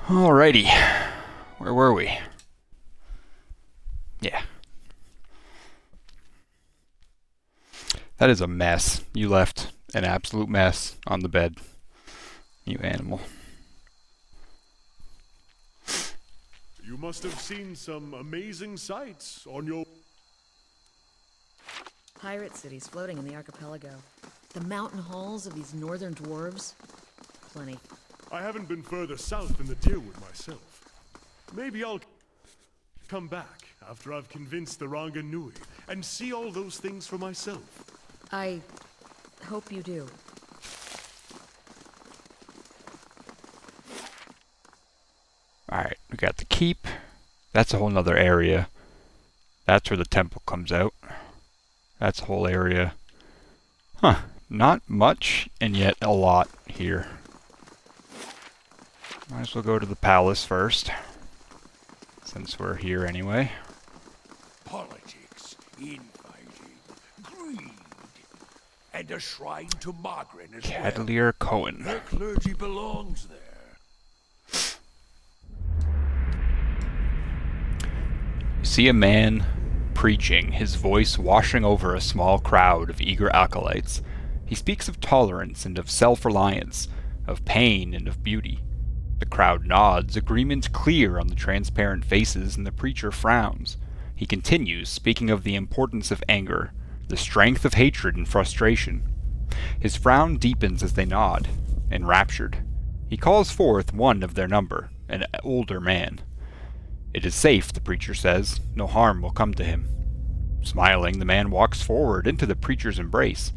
Alrighty. Where were we? Yeah. That is a mess. You left an absolute mess on the bed. You animal. You must have seen some amazing sights on your... Pirate cities floating in the archipelago. The mountain halls of these northern dwarves. Plenty. I haven't been further south than the Deerwood myself. Maybe I'll come back after I've convinced the Ranganui and see all those things for myself. I hope you do. Alright, we got the keep. That's a whole nother area. That's where the temple comes out. That's a whole area. Huh. Not much, and yet a lot here. Might as well go to the palace first, since we're here anyway. Politics, infighting, greed, and a shrine to Margaret as well. Cavalier Cohen. Their clergy belongs there. You see a man preaching, his voice washing over a small crowd of eager acolytes. He speaks of tolerance and of self-reliance, of pain and of beauty. The crowd nods, agreement clear on the transparent faces, and the preacher frowns. He continues, speaking of the importance of anger, the strength of hatred and frustration. His frown deepens as they nod, enraptured. He calls forth one of their number, an older man. It is safe, the preacher says. No harm will come to him. Smiling, the man walks forward into the preacher's embrace.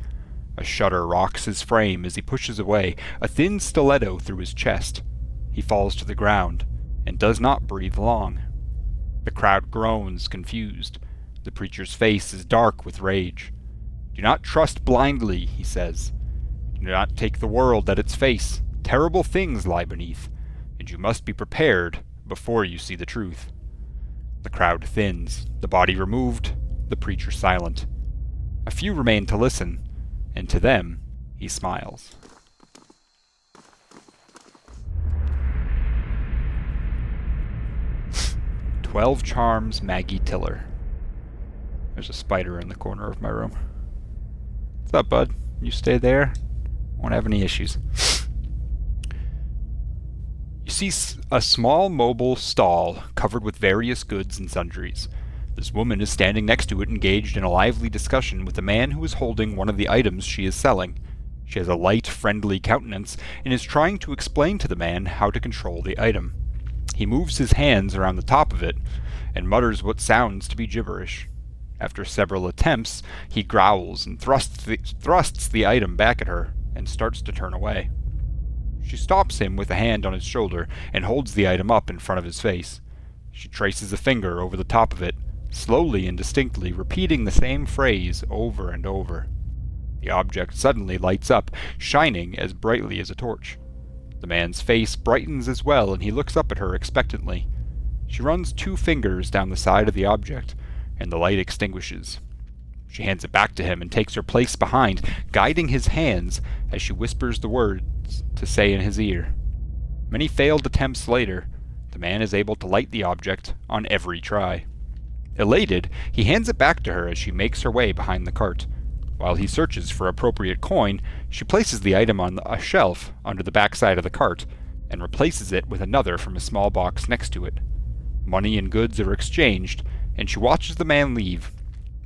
A shudder rocks his frame as he pushes away, a thin stiletto through his chest. He falls to the ground, and does not breathe long. The crowd groans, confused. The preacher's face is dark with rage. Do not trust blindly, he says. Do not take the world at its face. Terrible things lie beneath, and you must be prepared before you see the truth. The crowd thins, the body removed, the preacher silent. A few remain to listen, and to them he smiles. "12 Charms, Maggie Tiller." There's a spider in the corner of my room. What's up, bud? You stay there. Won't have any issues. You see a small mobile stall covered with various goods and sundries. This woman is standing next to it, engaged in a lively discussion with a man who is holding one of the items she is selling. She has a light, friendly countenance and is trying to explain to the man how to control the item. He moves his hands around the top of it and mutters what sounds to be gibberish. After several attempts, he growls and thrusts the item back at her and starts to turn away. She stops him with a hand on his shoulder and holds the item up in front of his face. She traces a finger over the top of it, slowly and distinctly repeating the same phrase over and over. The object suddenly lights up, shining as brightly as a torch. The man's face brightens as well, and he looks up at her expectantly. She runs 2 fingers down the side of the object, and the light extinguishes. She hands it back to him and takes her place behind, guiding his hands as she whispers the words to say in his ear. Many failed attempts later, the man is able to light the object on every try. Elated, he hands it back to her as she makes her way behind the cart. While he searches for appropriate coin, she places the item on a shelf under the backside of the cart, and replaces it with another from a small box next to it. Money and goods are exchanged, and she watches the man leave,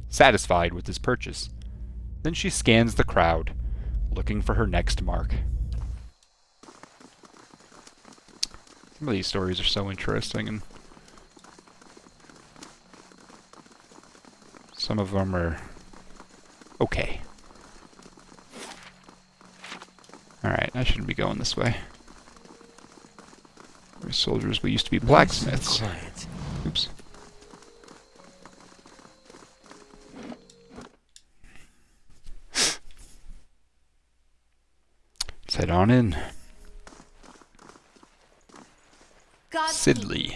satisfied with his purchase. Then she scans the crowd, looking for her next mark. Some of these stories are so interesting, and some of them are okay. Alright, I shouldn't be going this way. We're soldiers, we used to be blacksmiths. Oops. Let's head on in. Sidley.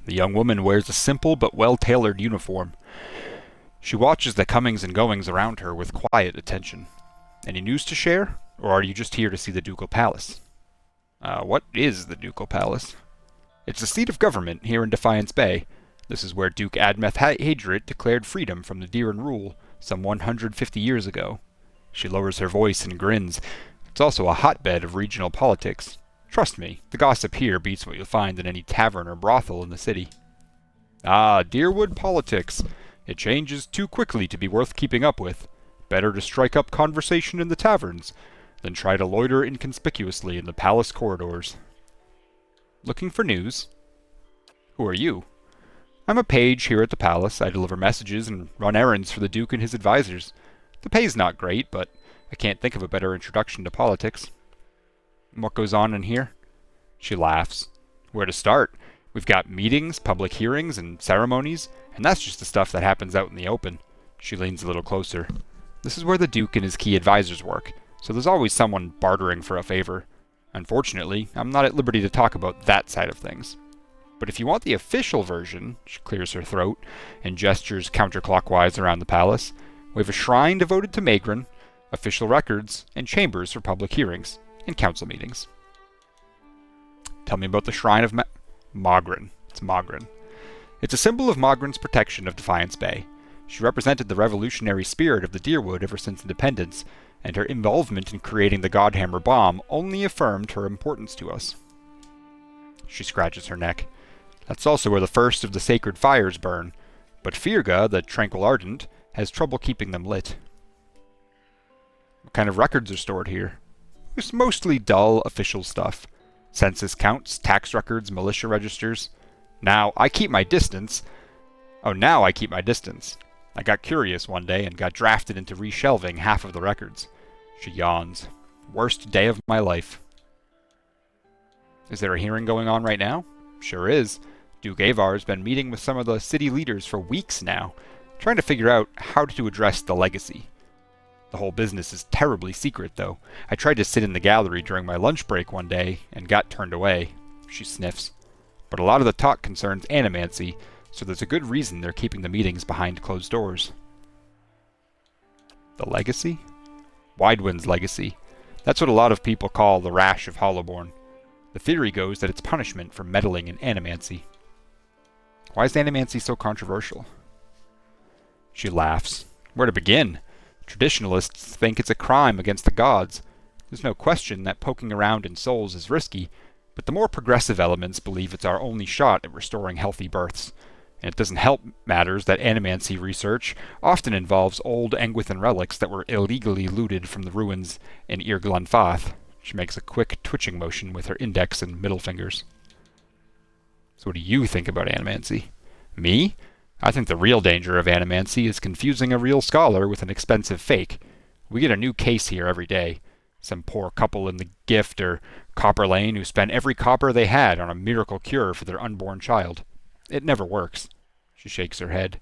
The young woman wears a simple but well-tailored uniform. She watches the comings and goings around her with quiet attention. Any news to share, or are you just here to see the ducal palace? What is the Ducal Palace? It's the seat of government here in Defiance Bay. This is where Duke Admeth Hadrit declared freedom from the Diran rule some 150 years ago. She lowers her voice and grins. It's also a hotbed of regional politics. Trust me, the gossip here beats what you'll find in any tavern or brothel in the city. Ah, Deerwood politics. It changes too quickly to be worth keeping up with. Better to strike up conversation in the taverns than try to loiter inconspicuously in the palace corridors. Looking for news? Who are you? I'm a page here at the palace. I deliver messages and run errands for the Duke and his advisors. The pay's not great, but I can't think of a better introduction to politics. What goes on in here? She laughs. Where to start? We've got meetings, public hearings, and ceremonies, and that's just the stuff that happens out in the open. She leans a little closer. This is where the Duke and his key advisors work, so there's always someone bartering for a favor. Unfortunately, I'm not at liberty to talk about that side of things. But if you want the official version, she clears her throat and gestures counterclockwise around the palace, we have a shrine devoted to Magrin, official records, and chambers for public hearings and council meetings. Tell me about the shrine of Magrin. It's Magrin. It's a symbol of Magrin's protection of Defiance Bay. She represented the revolutionary spirit of the Deerwood ever since independence, and her involvement in creating the Godhammer bomb only affirmed her importance to us. She scratches her neck. That's also where the first of the sacred fires burn, but Firga, the Tranquil Ardent, has trouble keeping them lit. What kind of records are stored here? It's mostly dull official stuff. Census counts, tax records, militia registers. Now I keep my distance. I got curious one day and got drafted into reshelving half of the records. She yawns. Worst day of my life. Is there a hearing going on right now? Sure is. Duke Avar's been meeting with some of the city leaders for weeks now, trying to figure out how to address the legacy. The whole business is terribly secret, though. I tried to sit in the gallery during my lunch break one day and got turned away. She sniffs. But a lot of the talk concerns animancy, so there's a good reason they're keeping the meetings behind closed doors. The legacy? Widewind's legacy. That's what a lot of people call the rash of Hollowborn. The theory goes that it's punishment for meddling in animancy. Why is animancy so controversial? She laughs. Where to begin? Traditionalists think it's a crime against the gods. There's no question that poking around in souls is risky, but the more progressive elements believe it's our only shot at restoring healthy births. And it doesn't help matters that animancy research often involves old Engwithan relics that were illegally looted from the ruins in Ir Glanfath. She makes a quick twitching motion with her index and middle fingers. So what do you think about animancy? Me? I think the real danger of animancy is confusing a real scholar with an expensive fake. We get a new case here every day. Some poor couple in the Gift or Copper Lane who spent every copper they had on a miracle cure for their unborn child. It never works. She shakes her head.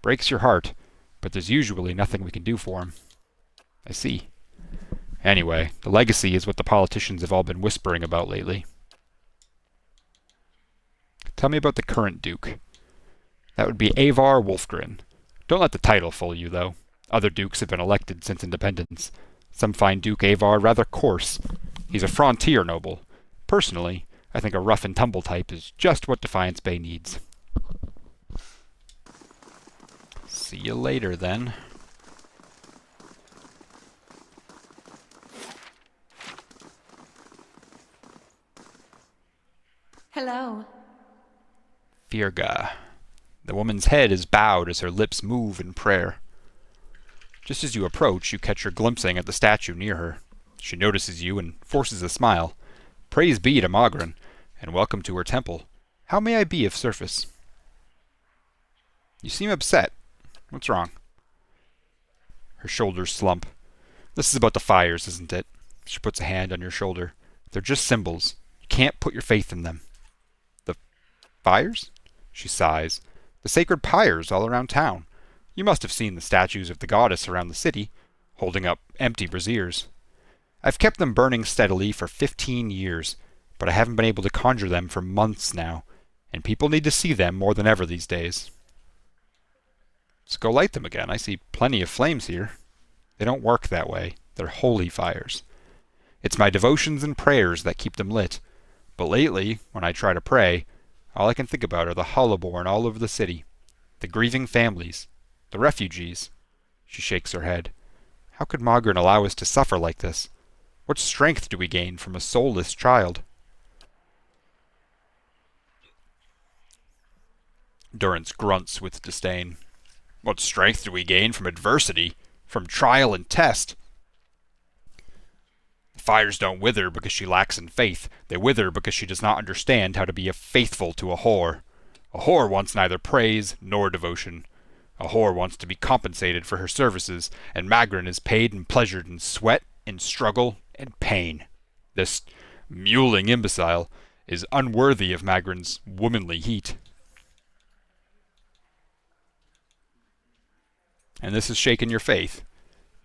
Breaks your heart, but there's usually nothing we can do for him. I see. Anyway, the legacy is what the politicians have all been whispering about lately. Tell me about the current Duke. That would be Avar Wolfgren. Don't let the title fool you, though. Other dukes have been elected since independence. Some find Duke Avar rather coarse. He's a frontier noble. Personally, I think a rough-and-tumble type is just what Defiance Bay needs. See you later, then. Hello. Firga. The woman's head is bowed as her lips move in prayer. Just as you approach, you catch her glimpsing at the statue near her. She notices you and forces a smile. Praise be to Magrin, and welcome to her temple. How may I be of service? You seem upset. What's wrong? Her shoulders slump. This is about the fires, isn't it? She puts a hand on your shoulder. They're just symbols. You can't put your faith in them. The fires? She sighs. The sacred pyres all around town. You must have seen the statues of the goddess around the city, holding up empty braziers. I've kept them burning steadily for 15 years, but I haven't been able to conjure them for months now, and people need to see them more than ever these days. So go light them again. I see plenty of flames here. They don't work that way. They're holy fires. It's my devotions and prayers that keep them lit. But lately, when I try to pray, all I can think about are the Hollowborn all over the city, the grieving families, the refugees. She shakes her head. How could Magrin allow us to suffer like this? What strength do we gain from a soulless child? Durrance grunts with disdain. What strength do we gain from adversity, from trial and test? The fires don't wither because she lacks in faith. They wither because she does not understand how to be faithful to a whore. A whore wants neither praise nor devotion. A whore wants to be compensated for her services, and Magrin is paid and pleasured in sweat, in struggle, and pain. This mewling imbecile is unworthy of Magrin's womanly heat. And this has shaken your faith?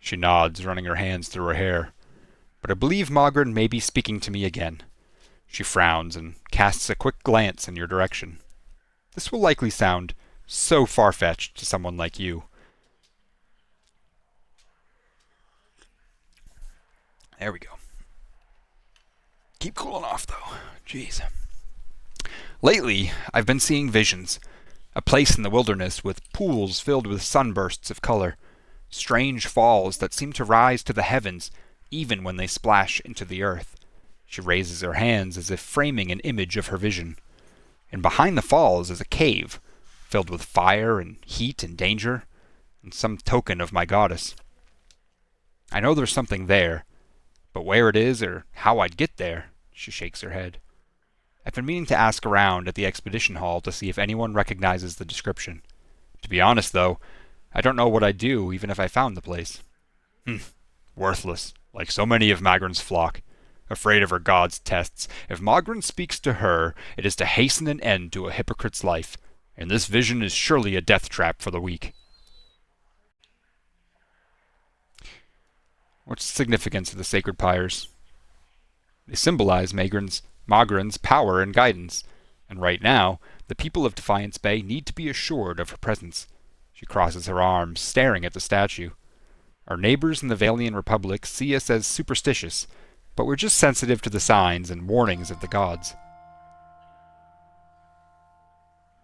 She nods, running her hands through her hair. But I believe Magrin may be speaking to me again. She frowns and casts a quick glance in your direction. This will likely sound so far-fetched to someone like you. There we go. Keep cooling off, though. Jeez. Lately, I've been seeing visions. A place in the wilderness with pools filled with sunbursts of color. Strange falls that seem to rise to the heavens, even when they splash into the earth. She raises her hands as if framing an image of her vision. And behind the falls is a cave, filled with fire and heat and danger, and some token of my goddess. I know there's something there, but where it is or how I'd get there, she shakes her head. I've been meaning to ask around at the expedition hall to see if anyone recognizes the description. To be honest, though, I don't know what I'd do even if I found the place. Worthless, like so many of Magrin's flock. Afraid of her god's tests. If Magrin speaks to her, it is to hasten an end to a hypocrite's life, and this vision is surely a death trap for the weak. What's the significance of the sacred pyres? They symbolize Magrin's power and guidance, and right now, the people of Defiance Bay need to be assured of her presence. She crosses her arms, staring at the statue. Our neighbors in the Valian Republic see us as superstitious, but we're just sensitive to the signs and warnings of the gods.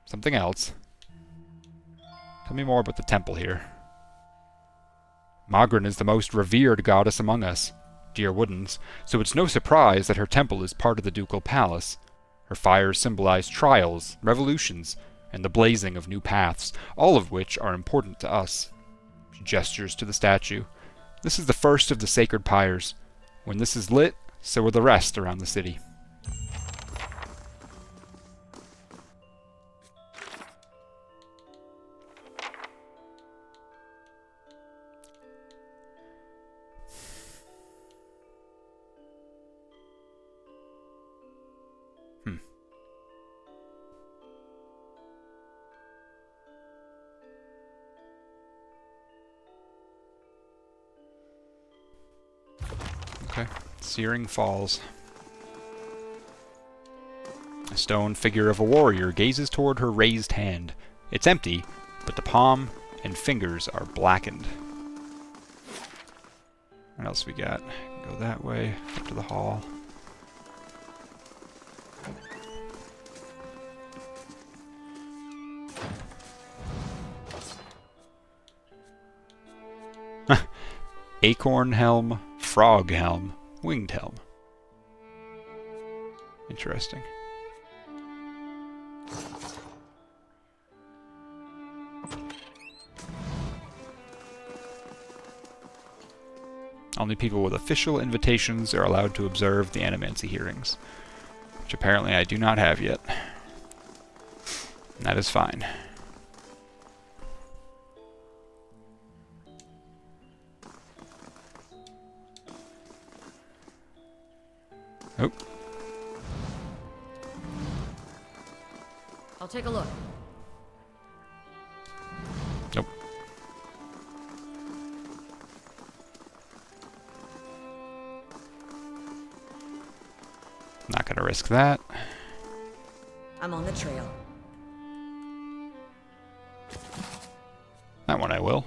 Something else. Tell me more about the temple here. Magrin is the most revered goddess among us, dear Woodens, so it's no surprise that her temple is part of the ducal palace. Her fires symbolize trials, revolutions, and the blazing of new paths, all of which are important to us. She gestures to the statue. This is the first of the sacred pyres. When this is lit, so are the rest around the city. Okay. Searing Falls. A stone figure of a warrior gazes toward her raised hand. It's empty, but the palm and fingers are blackened. What else we got? Go that way, up to the hall. Acorn helm, frog helm, winged helm. Interesting. Only people with official invitations are allowed to observe the animancy hearings, which apparently I do not have yet. And that is fine. Oh. I'll take a look. Nope. Not gonna risk that. I'm on the trail. That one I will.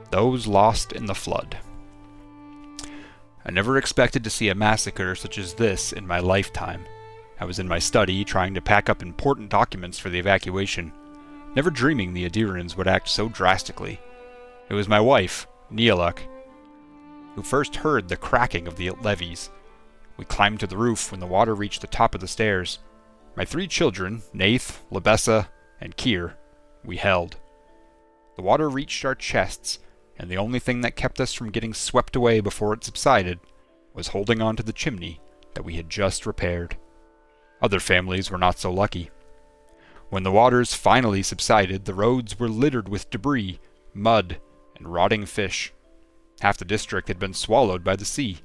Those lost in the flood. I never expected to see a massacre such as this in my lifetime. I was in my study trying to pack up important documents for the evacuation, never dreaming the Adirans would act so drastically. It was my wife, Steelyx, who first heard the cracking of the levees. We climbed to the roof when the water reached the top of the stairs. My 3 children, Nath, Labessa, and Kier, we held. The water reached our chests, and the only thing that kept us from getting swept away before it subsided was holding on to the chimney that we had just repaired. Other families were not so lucky. When the waters finally subsided, the roads were littered with debris, mud, and rotting fish. Half the district had been swallowed by the sea.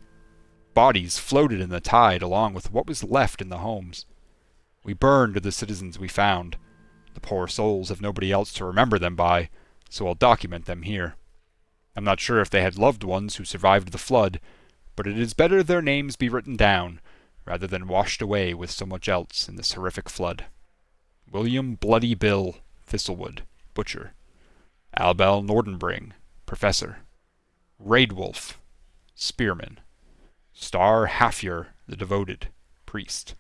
Bodies floated in the tide along with what was left in the homes. We burned the citizens we found. The poor souls have nobody else to remember them by, so I'll document them here. I'm not sure if they had loved ones who survived the flood, but it is better their names be written down, rather than washed away with so much else in this horrific flood. William Bloody Bill Thistlewood, Butcher. Albel Nordenbring, Professor. Raidwolf, Spearman. Star Hampshire, the Devoted, Priest.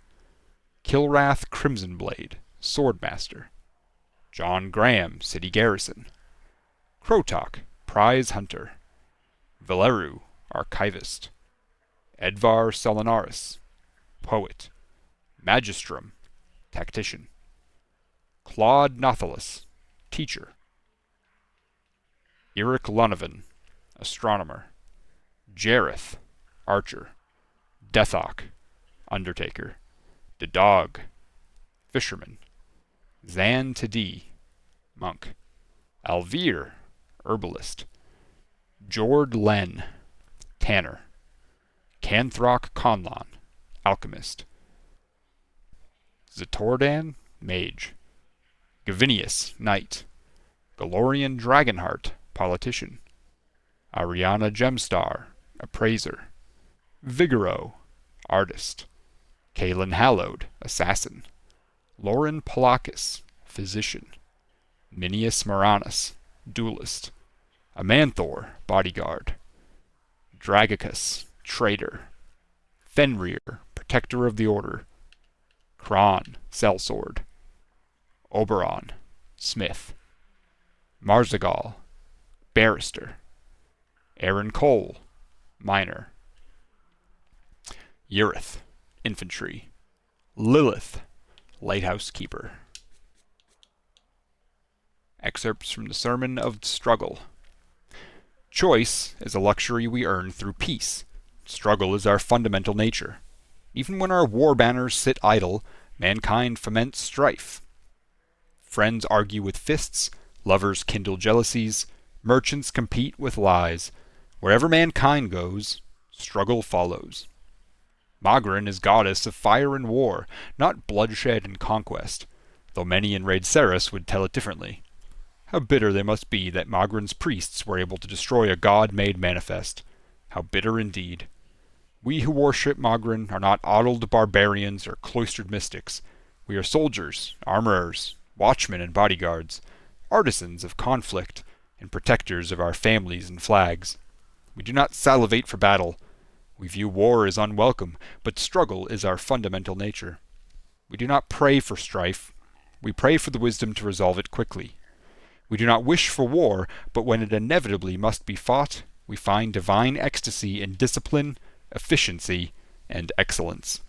Kilrath Crimsonblade, Swordmaster. John Graham, City Garrison. Krotok, Prize Hunter. Valeru, Archivist. Edvar Solanaris, Poet. Magistrum, Tactician. Claude Nothalus, Teacher. Eric Lunovan, Astronomer. Jareth, Archer. Dethok, Undertaker. Dog, Fisherman. Zan Tadi, Monk. Alvir, Herbalist. Jord Len, Tanner. Canthrok Conlon, Alchemist. Zatordan, Mage. Gavinius, Knight. Galorian Dragonheart, Politician. Ariana Gemstar, Appraiser. Vigoro, Artist. Kalen Hallowed, Assassin. Lauren Polakis, Physician. Minius Moranus, Duelist. Amanthor, Bodyguard. Dragicus, Traitor. Fenrir, Protector of the Order. Kron, Sellsword. Oberon, Smith. Marzagal, Barrister. Aaron Cole, Miner. Urith, Infantry. Lilith, Lighthouse Keeper. Excerpts from the Sermon of Struggle. Choice is a luxury we earn through peace. Struggle is our fundamental nature. Even when our war banners sit idle, mankind foments strife. Friends argue with fists, lovers kindle jealousies, merchants compete with lies. Wherever mankind goes, struggle follows. Magrin is goddess of fire and war, not bloodshed and conquest, though many in Raid Ceres would tell it differently. How bitter they must be that Magrin's priests were able to destroy a god made manifest. How bitter indeed. We who worship Magrin are not addled barbarians or cloistered mystics. We are soldiers, armorers, watchmen and bodyguards, artisans of conflict, and protectors of our families and flags. We do not salivate for battle. We view war as unwelcome, but struggle is our fundamental nature. We do not pray for strife. We pray for the wisdom to resolve it quickly. We do not wish for war, but when it inevitably must be fought, we find divine ecstasy in discipline, efficiency, and excellence.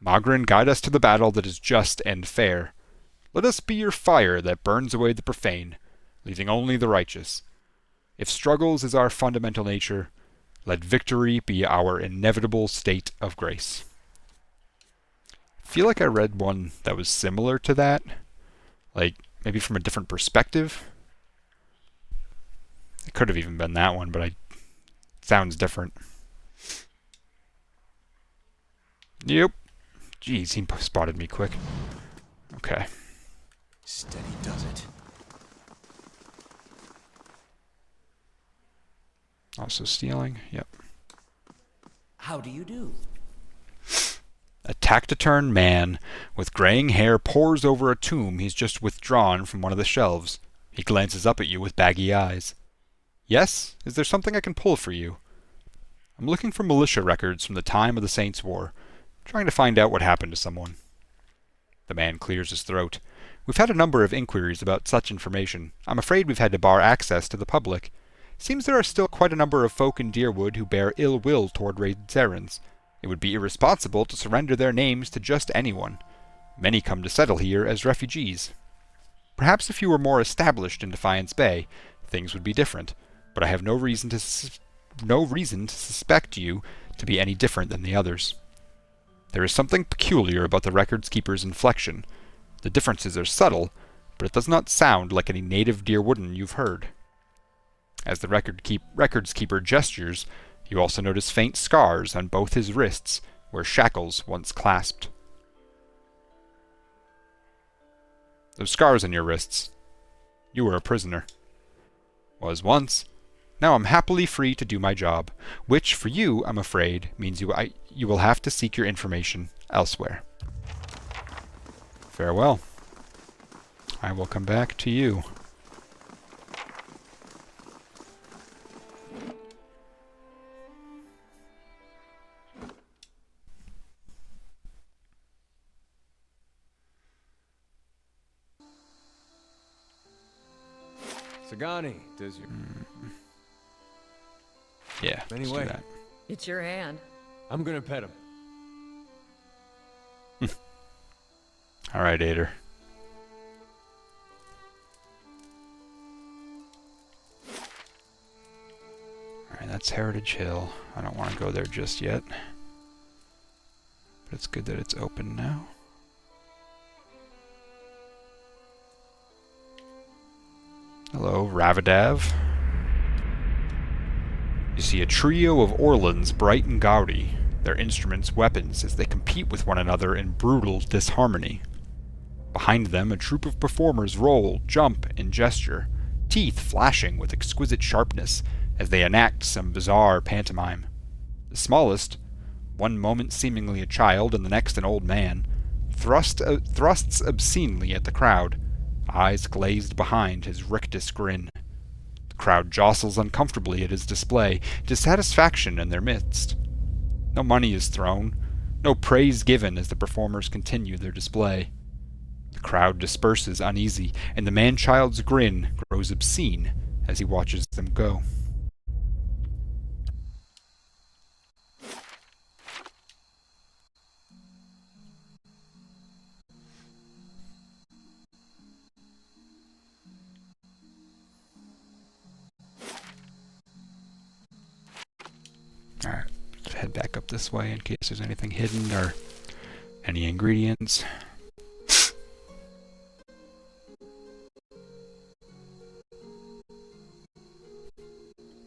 Magrin, guide us to the battle that is just and fair. Let us be your fire that burns away the profane, leaving only the righteous. If struggles is our fundamental nature, let victory be our inevitable state of grace. I feel like I read one that was similar to that, like maybe from a different perspective. It could have even been that one, but it sounds different. Yep. Jeez, he spotted me quick. Okay. Steady does it. Also stealing, yep. How do you do? A taciturn man with graying hair pores over a tomb he's just withdrawn from one of the shelves. He glances up at you with baggy eyes. Yes? Is there something I can pull for you? I'm looking for militia records from the time of the Saints' War, trying to find out what happened to someone. The man clears his throat. We've had a number of inquiries about such information. I'm afraid we've had to bar access to the public. Seems there are still quite a number of folk in Deerwood who bear ill will toward Raid-Serans. It would be irresponsible to surrender their names to just anyone. Many come to settle here as refugees. Perhaps if you were more established in Defiance Bay, things would be different, but I have no reason to suspect you to be any different than the others. There is something peculiar about the records keeper's inflection. The differences are subtle, but it does not sound like any native Deerwoodan you've heard. As the records keeper gestures, you also notice faint scars on both his wrists, where shackles once clasped. Those scars on your wrists. You were a prisoner. Was once. Now I'm happily free to do my job, which, for you, I'm afraid, means you will have to seek your information elsewhere. Farewell. I will come back to you. Sagani, does your... Yeah, Anyway. let's do that. It's your hand. I'm gonna pet him. Alright, Ader. Alright, that's Heritage Hill. I don't want to go there just yet. But it's good that it's open now. Hello, Ravadav. You see a trio of Orlans, bright and gaudy, their instruments weapons as they compete with one another in brutal disharmony. Behind them, a troop of performers roll, jump, and gesture, teeth flashing with exquisite sharpness as they enact some bizarre pantomime. The smallest, one moment seemingly a child and the next an old man, thrusts obscenely at the crowd, eyes glazed behind his rictus grin. The crowd jostles uncomfortably at his display, dissatisfaction in their midst. No money is thrown, no praise given as the performers continue their display. The crowd disperses uneasy, and the man-child's grin grows obscene as he watches them go. Alright, let's head back up this way in case there's anything hidden or any ingredients.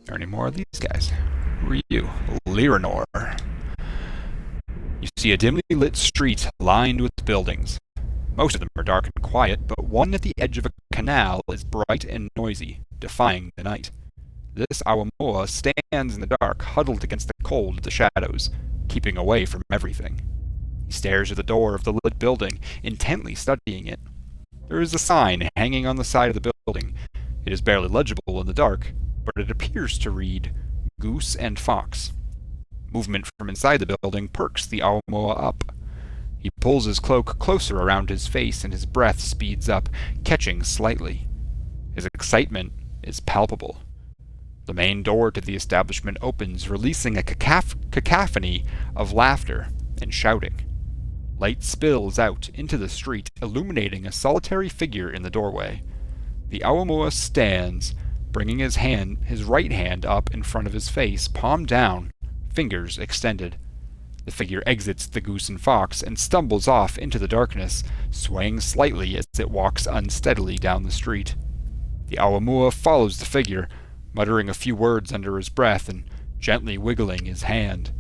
Are any more of these guys? Who are you? Lyranor. You see a dimly lit street lined with buildings. Most of them are dark and quiet, but one at the edge of a canal is bright and noisy, defying the night. This Awamoa stands in the dark, huddled against the cold of the shadows, keeping away from everything. He stares at the door of the lit building, intently studying it. There is a sign hanging on the side of the building. It is barely legible in the dark, but it appears to read, Goose and Fox. Movement from inside the building perks the Awamoa up. He pulls his cloak closer around his face and his breath speeds up, catching slightly. His excitement is palpable. The main door to the establishment opens, releasing a cacophony of laughter and shouting. Light spills out into the street, illuminating a solitary figure in the doorway. The Awamoa stands, bringing his right hand up in front of his face, palm down, fingers extended. The figure exits the Goose and Fox and stumbles off into the darkness, swaying slightly as it walks unsteadily down the street. The Awamoa follows the figure, muttering a few words under his breath and gently wiggling his hand.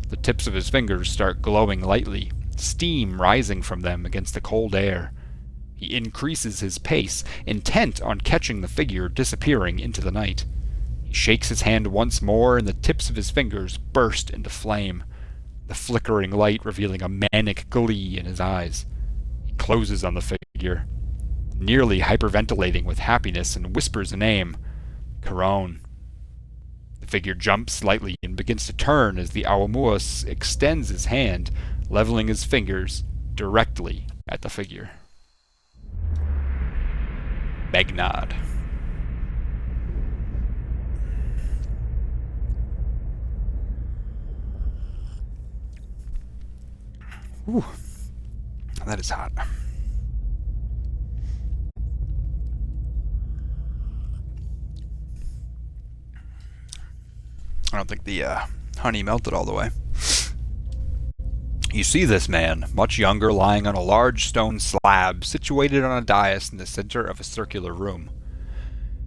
The tips of his fingers start glowing lightly, steam rising from them against the cold air. He increases his pace, intent on catching the figure disappearing into the night. He shakes his hand once more, and the tips of his fingers burst into flame, the flickering light revealing a manic glee in his eyes. He closes on the figure, nearly hyperventilating with happiness, and whispers a name. Caron. The figure jumps slightly and begins to turn as the Awamuas extends his hand, leveling his fingers directly at the figure. Megnod. Ooh, that is hot. I don't think the honey melted all the way. You see this man, much younger, lying on a large stone slab situated on a dais in the center of a circular room.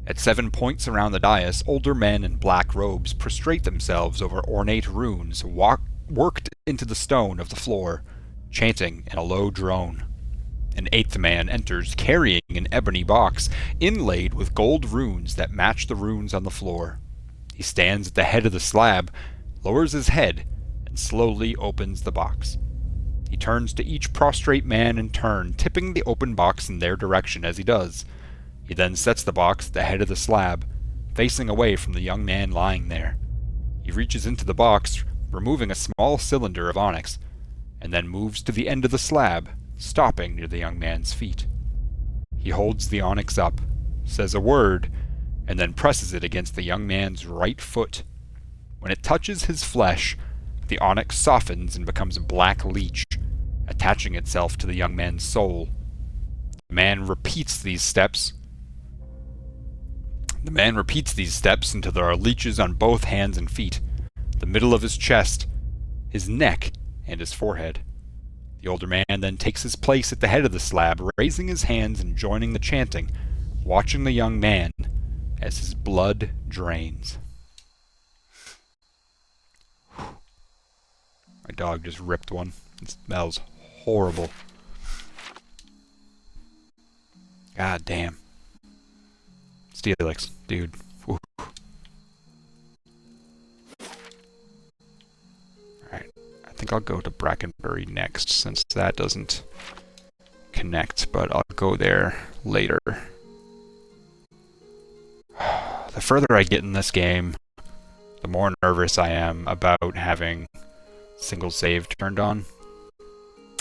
At 7 points around the dais, older men in black robes prostrate themselves over ornate runes worked into the stone of the floor, chanting in a low drone. An 8th man enters carrying an ebony box inlaid with gold runes that match the runes on the floor. He stands at the head of the slab, lowers his head, and slowly opens the box. He turns to each prostrate man in turn, tipping the open box in their direction as he does. He then sets the box at the head of the slab, facing away from the young man lying there. He reaches into the box, removing a small cylinder of onyx, and then moves to the end of the slab, stopping near the young man's feet. He holds the onyx up, says a word, and then presses it against the young man's right foot. When it touches his flesh, the onyx softens and becomes a black leech, attaching itself to the young man's soul. The man repeats these steps until there are leeches on both hands and feet, the middle of his chest, his neck, and his forehead. The older man then takes his place at the head of the slab, raising his hands and joining the chanting, watching the young man as his blood drains. My dog just ripped one. It smells horrible. God damn. Steelyx, dude. Whew. Alright, I think I'll go to Brackenbury next, since that doesn't connect, but I'll go there later. The further I get in this game, the more nervous I am about having single save turned on.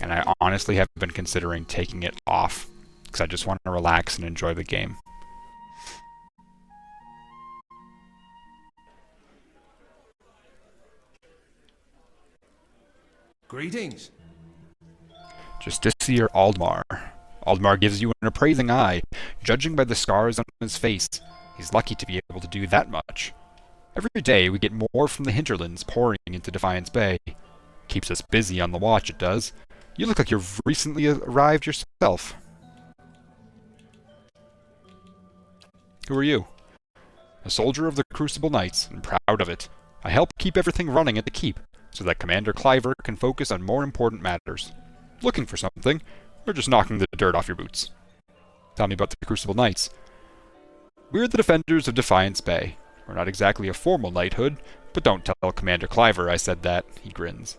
And I honestly have been considering taking it off, because I just want to relax and enjoy the game. Greetings. Justiciar Aldmar. Aldmar gives you an appraising eye, judging by the scars on his face. He's lucky to be able to do that much. Every day we get more from the hinterlands pouring into Defiance Bay. Keeps us busy on the watch, it does. You look like you've recently arrived yourself. Who are you? A soldier of the Crucible Knights, and proud of it. I help keep everything running at the keep, so that Commander Cliver can focus on more important matters. Looking for something, or just knocking the dirt off your boots? Tell me about the Crucible Knights. We're the defenders of Defiance Bay. We're not exactly a formal knighthood, but don't tell Commander Cliver I said that, he grins.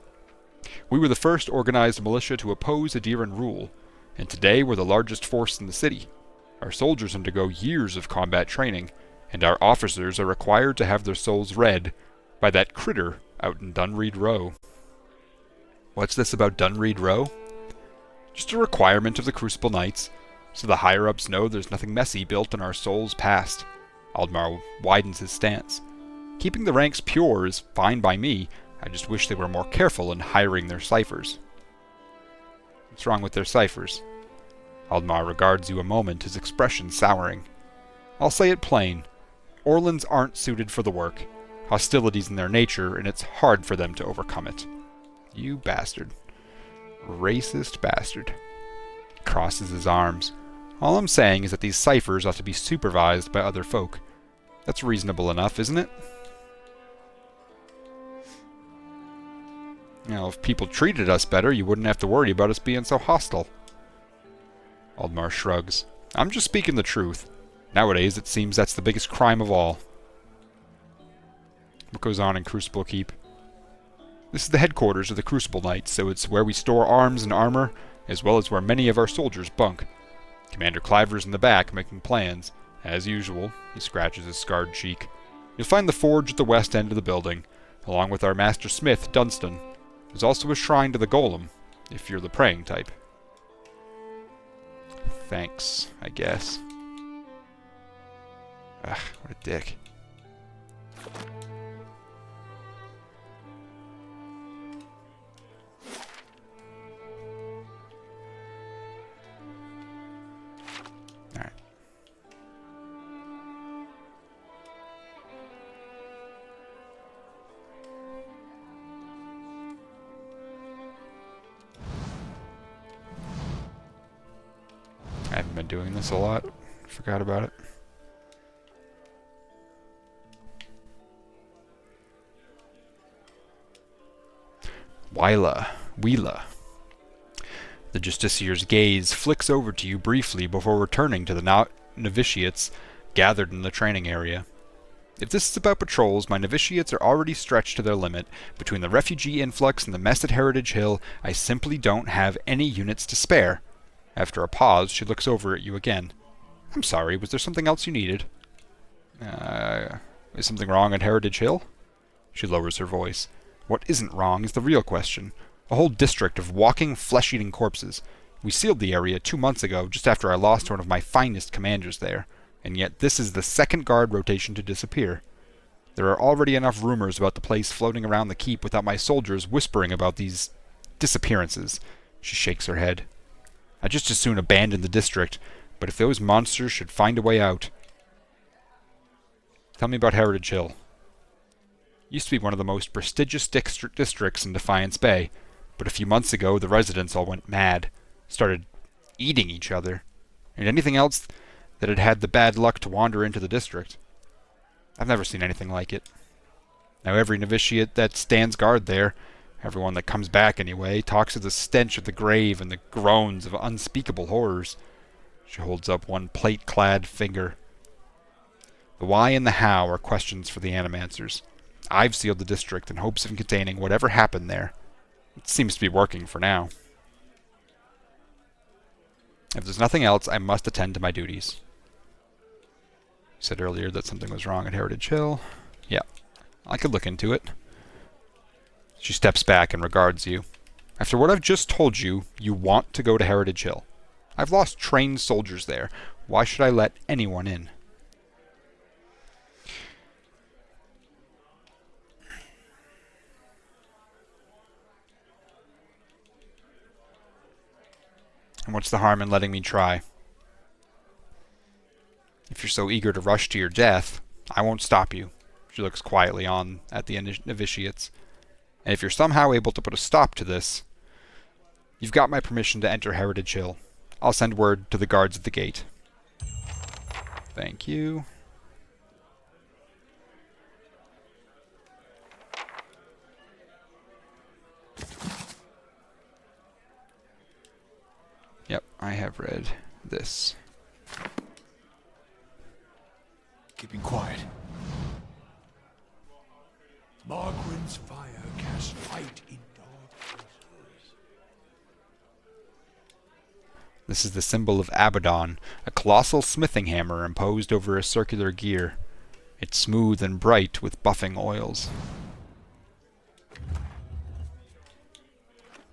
We were the first organized militia to oppose Adiran rule, and today we're the largest force in the city. Our soldiers undergo years of combat training, and our officers are required to have their souls read by that critter out in Dunreed Row. What's this about Dunreed Row? Just a requirement of the Crucible Knights, so the higher-ups know there's nothing messy built in our souls' past. Aldmar widens his stance. Keeping the ranks pure is fine by me. I just wish they were more careful in hiring their ciphers. What's wrong with their ciphers? Aldmar regards you a moment, his expression souring. I'll say it plain. Orlans aren't suited for the work. Hostility's in their nature, and it's hard for them to overcome it. You bastard. Racist bastard. He crosses his arms. All I'm saying is that these ciphers ought to be supervised by other folk. That's reasonable enough, isn't it? You know, if people treated us better, you wouldn't have to worry about us being so hostile. Aldmar shrugs. I'm just speaking the truth. Nowadays, it seems that's the biggest crime of all. What goes on in Crucible Keep? This is the headquarters of the Crucible Knights, so it's where we store arms and armor, as well as where many of our soldiers bunk. Commander Cliver's in the back, making plans. As usual, he scratches his scarred cheek. You'll find the forge at the west end of the building, along with our master smith, Dunstan. There's also a shrine to the golem, if you're the praying type. Thanks, I guess. Ugh, what a dick. Alright. I haven't been doing this a lot. Forgot about it. Wheela. The Justicier's gaze flicks over to you briefly before returning to the novitiates gathered in the training area. If this is about patrols, my novitiates are already stretched to their limit. Between the refugee influx and the mess at Heritage Hill, I simply don't have any units to spare. After a pause, she looks over at you again. I'm sorry, was there something else you needed? Is something wrong at Heritage Hill? She lowers her voice. What isn't wrong is the real question. A whole district of walking, flesh-eating corpses. We sealed the area 2 months ago, just after I lost one of my finest commanders there, and yet this is the second guard rotation to disappear. There are already enough rumors about the place floating around the keep without my soldiers whispering about these disappearances. She shakes her head. I'd just as soon abandon the district, but if those monsters should find a way out... Tell me about Heritage Hill. Used to be one of the most prestigious districts in Defiance Bay, but a few months ago the residents all went mad, started eating each other, and anything else that had had the bad luck to wander into the district. I've never seen anything like it. Now every novitiate that stands guard there, everyone that comes back anyway, talks of the stench of the grave and the groans of unspeakable horrors. She holds up one plate-clad finger. The why and the how are questions for the Animancers. I've sealed the district in hopes of containing whatever happened there. It seems to be working for now. If there's nothing else, I must attend to my duties. You said earlier that something was wrong at Heritage Hill. Yeah, I could look into it. She steps back and regards you. After what I've just told you, you want to go to Heritage Hill. I've lost trained soldiers there. Why should I let anyone in? And what's the harm in letting me try? If you're so eager to rush to your death, I won't stop you. She looks quietly on at the novitiates. And if you're somehow able to put a stop to this, you've got my permission to enter Heritage Hill. I'll send word to the guards at the gate. Thank you. Yep, I have read this. Keeping quiet. Margaren's fire casts light in dark places. This is the symbol of Abaddon, a colossal smithing hammer imposed over a circular gear. It's smooth and bright with buffing oils.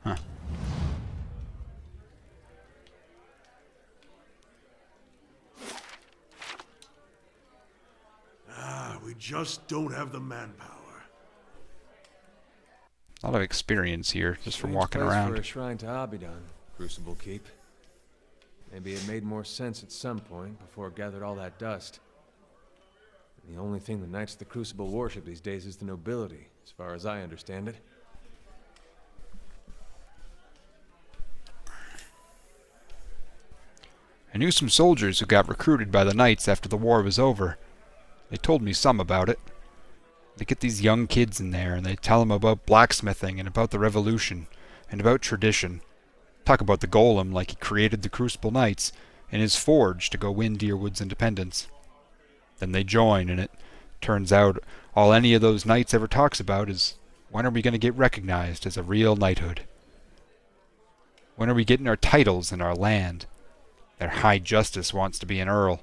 Huh. We just don't have the manpower. A lot of experience here, just from Strange walking place around. For a shrine to Abaddon, Crucible Keep. Maybe it made more sense at some point before it gathered all that dust. And the only thing the Knights of the Crucible worship these days is the nobility, as far as I understand it. I knew some soldiers who got recruited by the Knights after the war was over. They told me some about it. They get these young kids in there and they tell them about blacksmithing and about the revolution and about tradition. Talk about the golem like he created the Crucible Knights and his forge to go win Deerwood's independence. Then they join and it turns out all any of those knights ever talks about is, when are we going to get recognized as a real knighthood? When are we getting our titles and our land? Their High Justice wants to be an earl.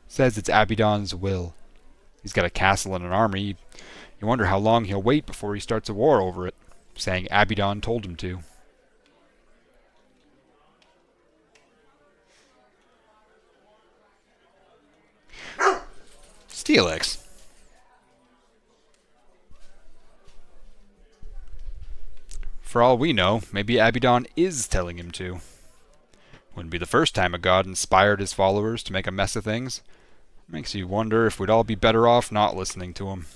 Says it's Abaddon's will. He's got a castle and an army. You wonder how long he'll wait before he starts a war over it, saying Abaddon told him to. Steelyx. For all we know, maybe Abaddon is telling him to. Wouldn't be the first time a god inspired his followers to make a mess of things. Makes you wonder if we'd all be better off not listening to him.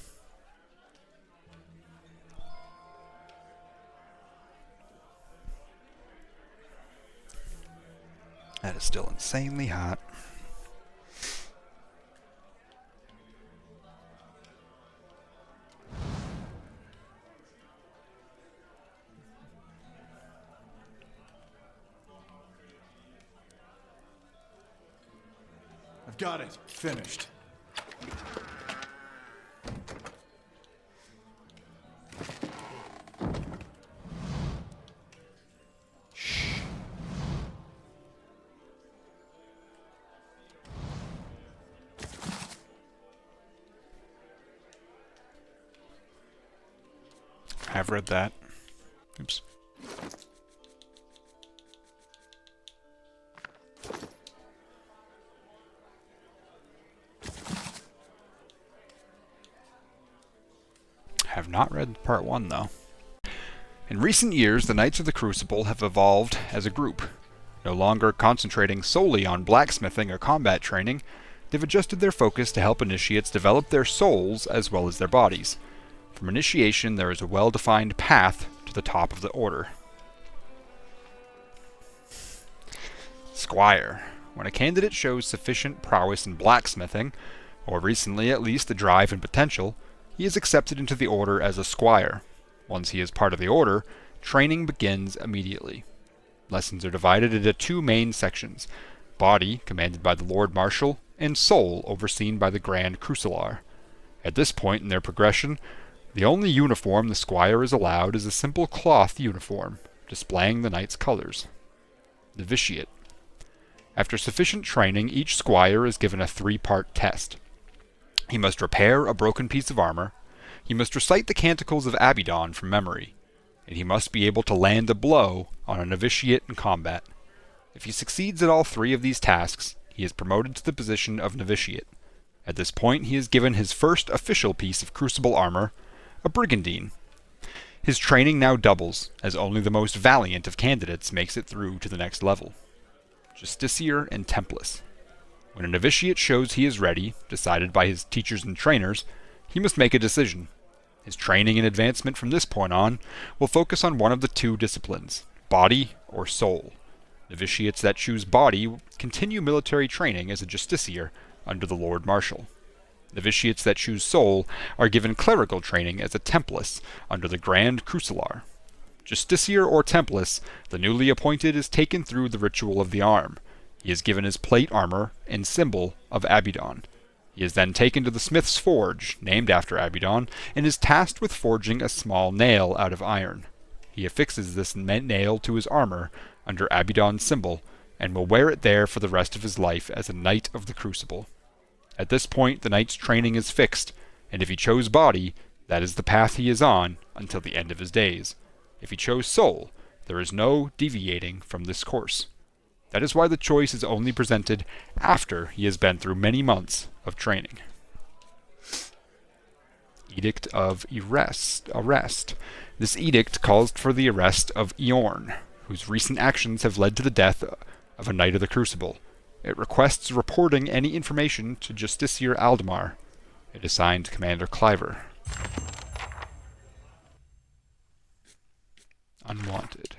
That is still insanely hot. I've got it. Finished. I've read that. Oops. Have not read part 1 though. In recent years, the Knights of the Crucible have evolved as a group. No longer concentrating solely on blacksmithing or combat training, they've adjusted their focus to help initiates develop their souls as well as their bodies. From initiation, there is a well-defined path to the top of the order. Squire. When a candidate shows sufficient prowess in blacksmithing, or recently at least the drive and potential, he is accepted into the order as a squire. Once he is part of the order, training begins immediately. Lessons are divided into 2 main sections: body, commanded by the Lord Marshal, and soul, overseen by the Grand Crucilar. At this point in their progression, the only uniform the squire is allowed is a simple cloth uniform, displaying the knight's colors. Novitiate. After sufficient training, each squire is given a 3-part test. He must repair a broken piece of armor, he must recite the canticles of Abaddon from memory, and he must be able to land a blow on a novitiate in combat. If he succeeds at all 3 of these tasks, he is promoted to the position of novitiate. At this point, he is given his first official piece of crucible armor, a brigandine. His training now doubles, as only the most valiant of candidates makes it through to the next level. Justiciar and Templess. When a novitiate shows he is ready, decided by his teachers and trainers, he must make a decision. His training and advancement from this point on will focus on one of the 2 disciplines, body or soul. Novitiates that choose body continue military training as a justiciar under the Lord Marshal. Novitiates that choose soul are given clerical training as a Templess under the Grand Crucilar. Justiciar or Templess, the newly appointed is taken through the ritual of the arm. He is given his plate armor and symbol of Abaddon. He is then taken to the smith's forge, named after Abaddon, and is tasked with forging a small nail out of iron. He affixes this nail to his armor under Abaddon's symbol, and will wear it there for the rest of his life as a Knight of the Crucible. At this point, the knight's training is fixed, and if he chose body, that is the path he is on until the end of his days. If he chose soul, there is no deviating from this course. That is why the choice is only presented after he has been through many months of training. Edict of Arrest. This edict calls for the arrest of Eorn, whose recent actions have led to the death of a Knight of the Crucible. It requests reporting any information to Justiciar Aldemar. It is signed Commander Cliver. Unwanted.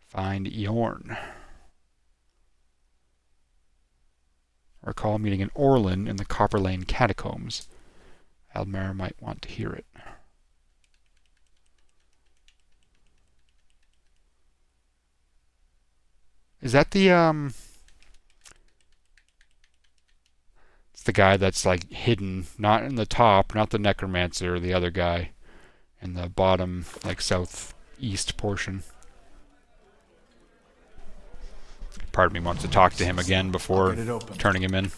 Find Eorn. Recall meeting in Orlin in the Copper Lane Catacombs. Aldemar might want to hear it. Is that the, it's the guy that's, like, hidden, not in the top, not the necromancer, the other guy, in the bottom, like, southeast portion. Part of me wants to talk to him again before get it open. turning him in.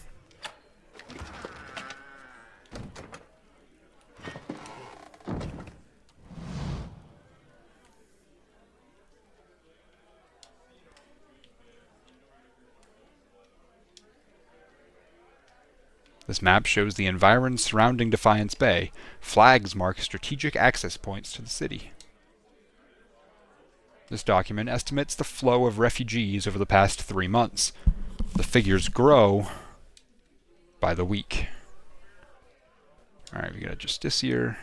This map shows the environs surrounding Defiance Bay. Flags mark strategic access points to the city. This document estimates the flow of refugees over the past 3 months. The figures grow by the week. Alright, we got a Justiciar,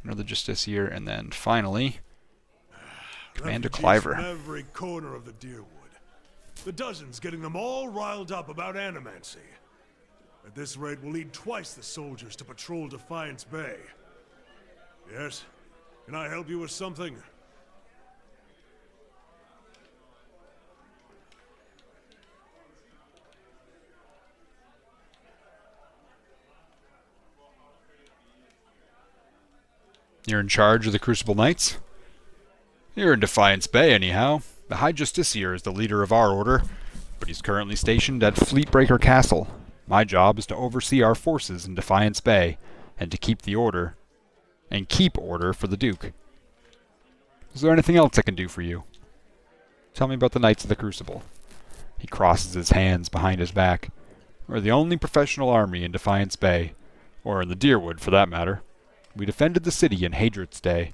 another Justiciar, and then finally, Commander Refugees Cliver. from every corner of the Deerwood. The dozens getting them all riled up about animancy. At this rate, we'll need twice the soldiers to patrol Defiance Bay. Yes? Can I help you with something? You're in charge of the Crucible Knights? You're in Defiance Bay, anyhow. The High Justiciar is the leader of our order, but he's currently stationed at Fleetbreaker Castle. My job is to oversee our forces in Defiance Bay, and to keep the order. And keep order for the Duke. Is there anything else I can do for you? Tell me about the Knights of the Crucible. He crosses his hands behind his back. We're the only professional army in Defiance Bay, or in the Deerwood for that matter. We defended the city in Hadrian's Day.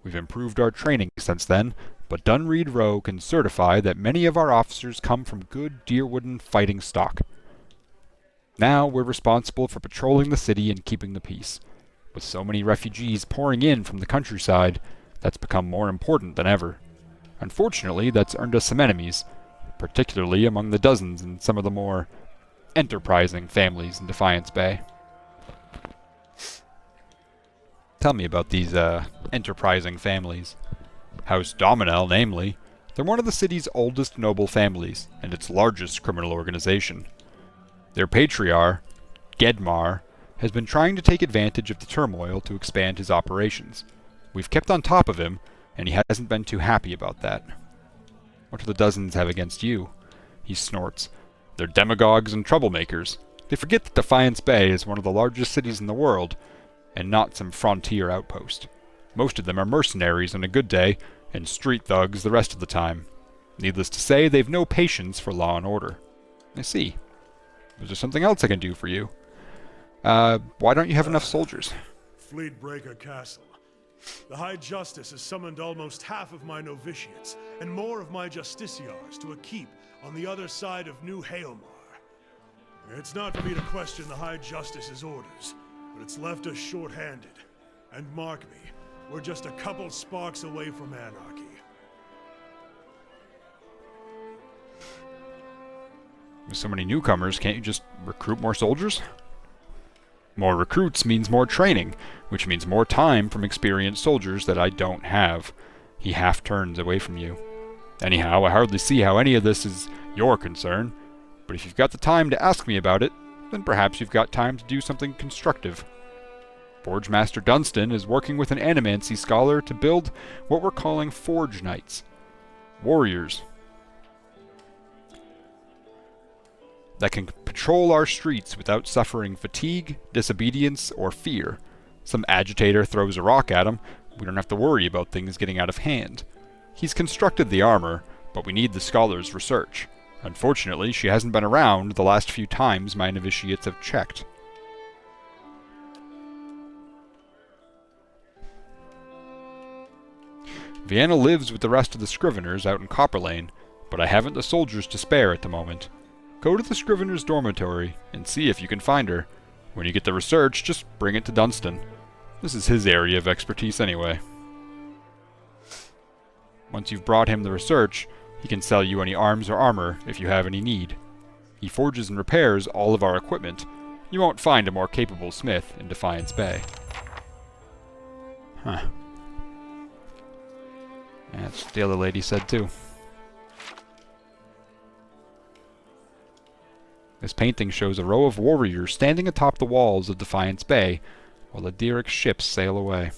We've improved our training since then, but Dunreed Row can certify that many of our officers come from good Deerwooden fighting stock. Now we're responsible for patrolling the city and keeping the peace. With so many refugees pouring in from the countryside, that's become more important than ever. Unfortunately, that's earned us some enemies, particularly among the dozens and some of the more enterprising families in Defiance Bay. Tell me about these, enterprising families. House Dominel, namely. They're one of the city's oldest noble families, and its largest criminal organization. Their patriarch, Gedmar, has been trying to take advantage of the turmoil to expand his operations. We've kept on top of him, and he hasn't been too happy about that. What do the dozens have against you? He snorts. They're demagogues and troublemakers. They forget that Defiance Bay is one of the largest cities in the world, and not some frontier outpost. Most of them are mercenaries on a good day, and street thugs the rest of the time. Needless to say, they've no patience for law and order. I see. Is there something else I can do for you? Why don't you have enough soldiers? Fleetbreaker Castle. The High Justice has summoned almost half of my novitiates, and more of my justiciars to a keep on the other side of New Hailmar. It's not for me to question the High Justice's orders, but it's left us short-handed. And mark me, we're just a couple sparks away from anarchy. With so many newcomers, can't you just recruit more soldiers? More recruits means more training, which means more time from experienced soldiers that I don't have. He half turns away from you. Anyhow, I hardly see how any of this is your concern, but if you've got the time to ask me about it, then perhaps you've got time to do something constructive. Forge Master Dunstan is working with an animancy scholar to build what we're calling Forge Knights. Warriors that can patrol our streets without suffering fatigue, disobedience, or fear. Some agitator throws a rock at him, we don't have to worry about things getting out of hand. He's constructed the armor, but we need the scholar's research. Unfortunately, she hasn't been around the last few times my novitiates have checked. Vienna lives with the rest of the Scriveners out in Copper Lane, but I haven't the soldiers to spare at the moment. Go to the Scrivener's dormitory and see if you can find her. When you get the research, just bring it to Dunstan. This is his area of expertise anyway. Once you've brought him the research, he can sell you any arms or armor if you have any need. He forges and repairs all of our equipment. You won't find a more capable smith in Defiance Bay. Huh. That's what the other lady said too. This painting shows a row of warriors standing atop the walls of Defiance Bay while the Deerix ships sail away.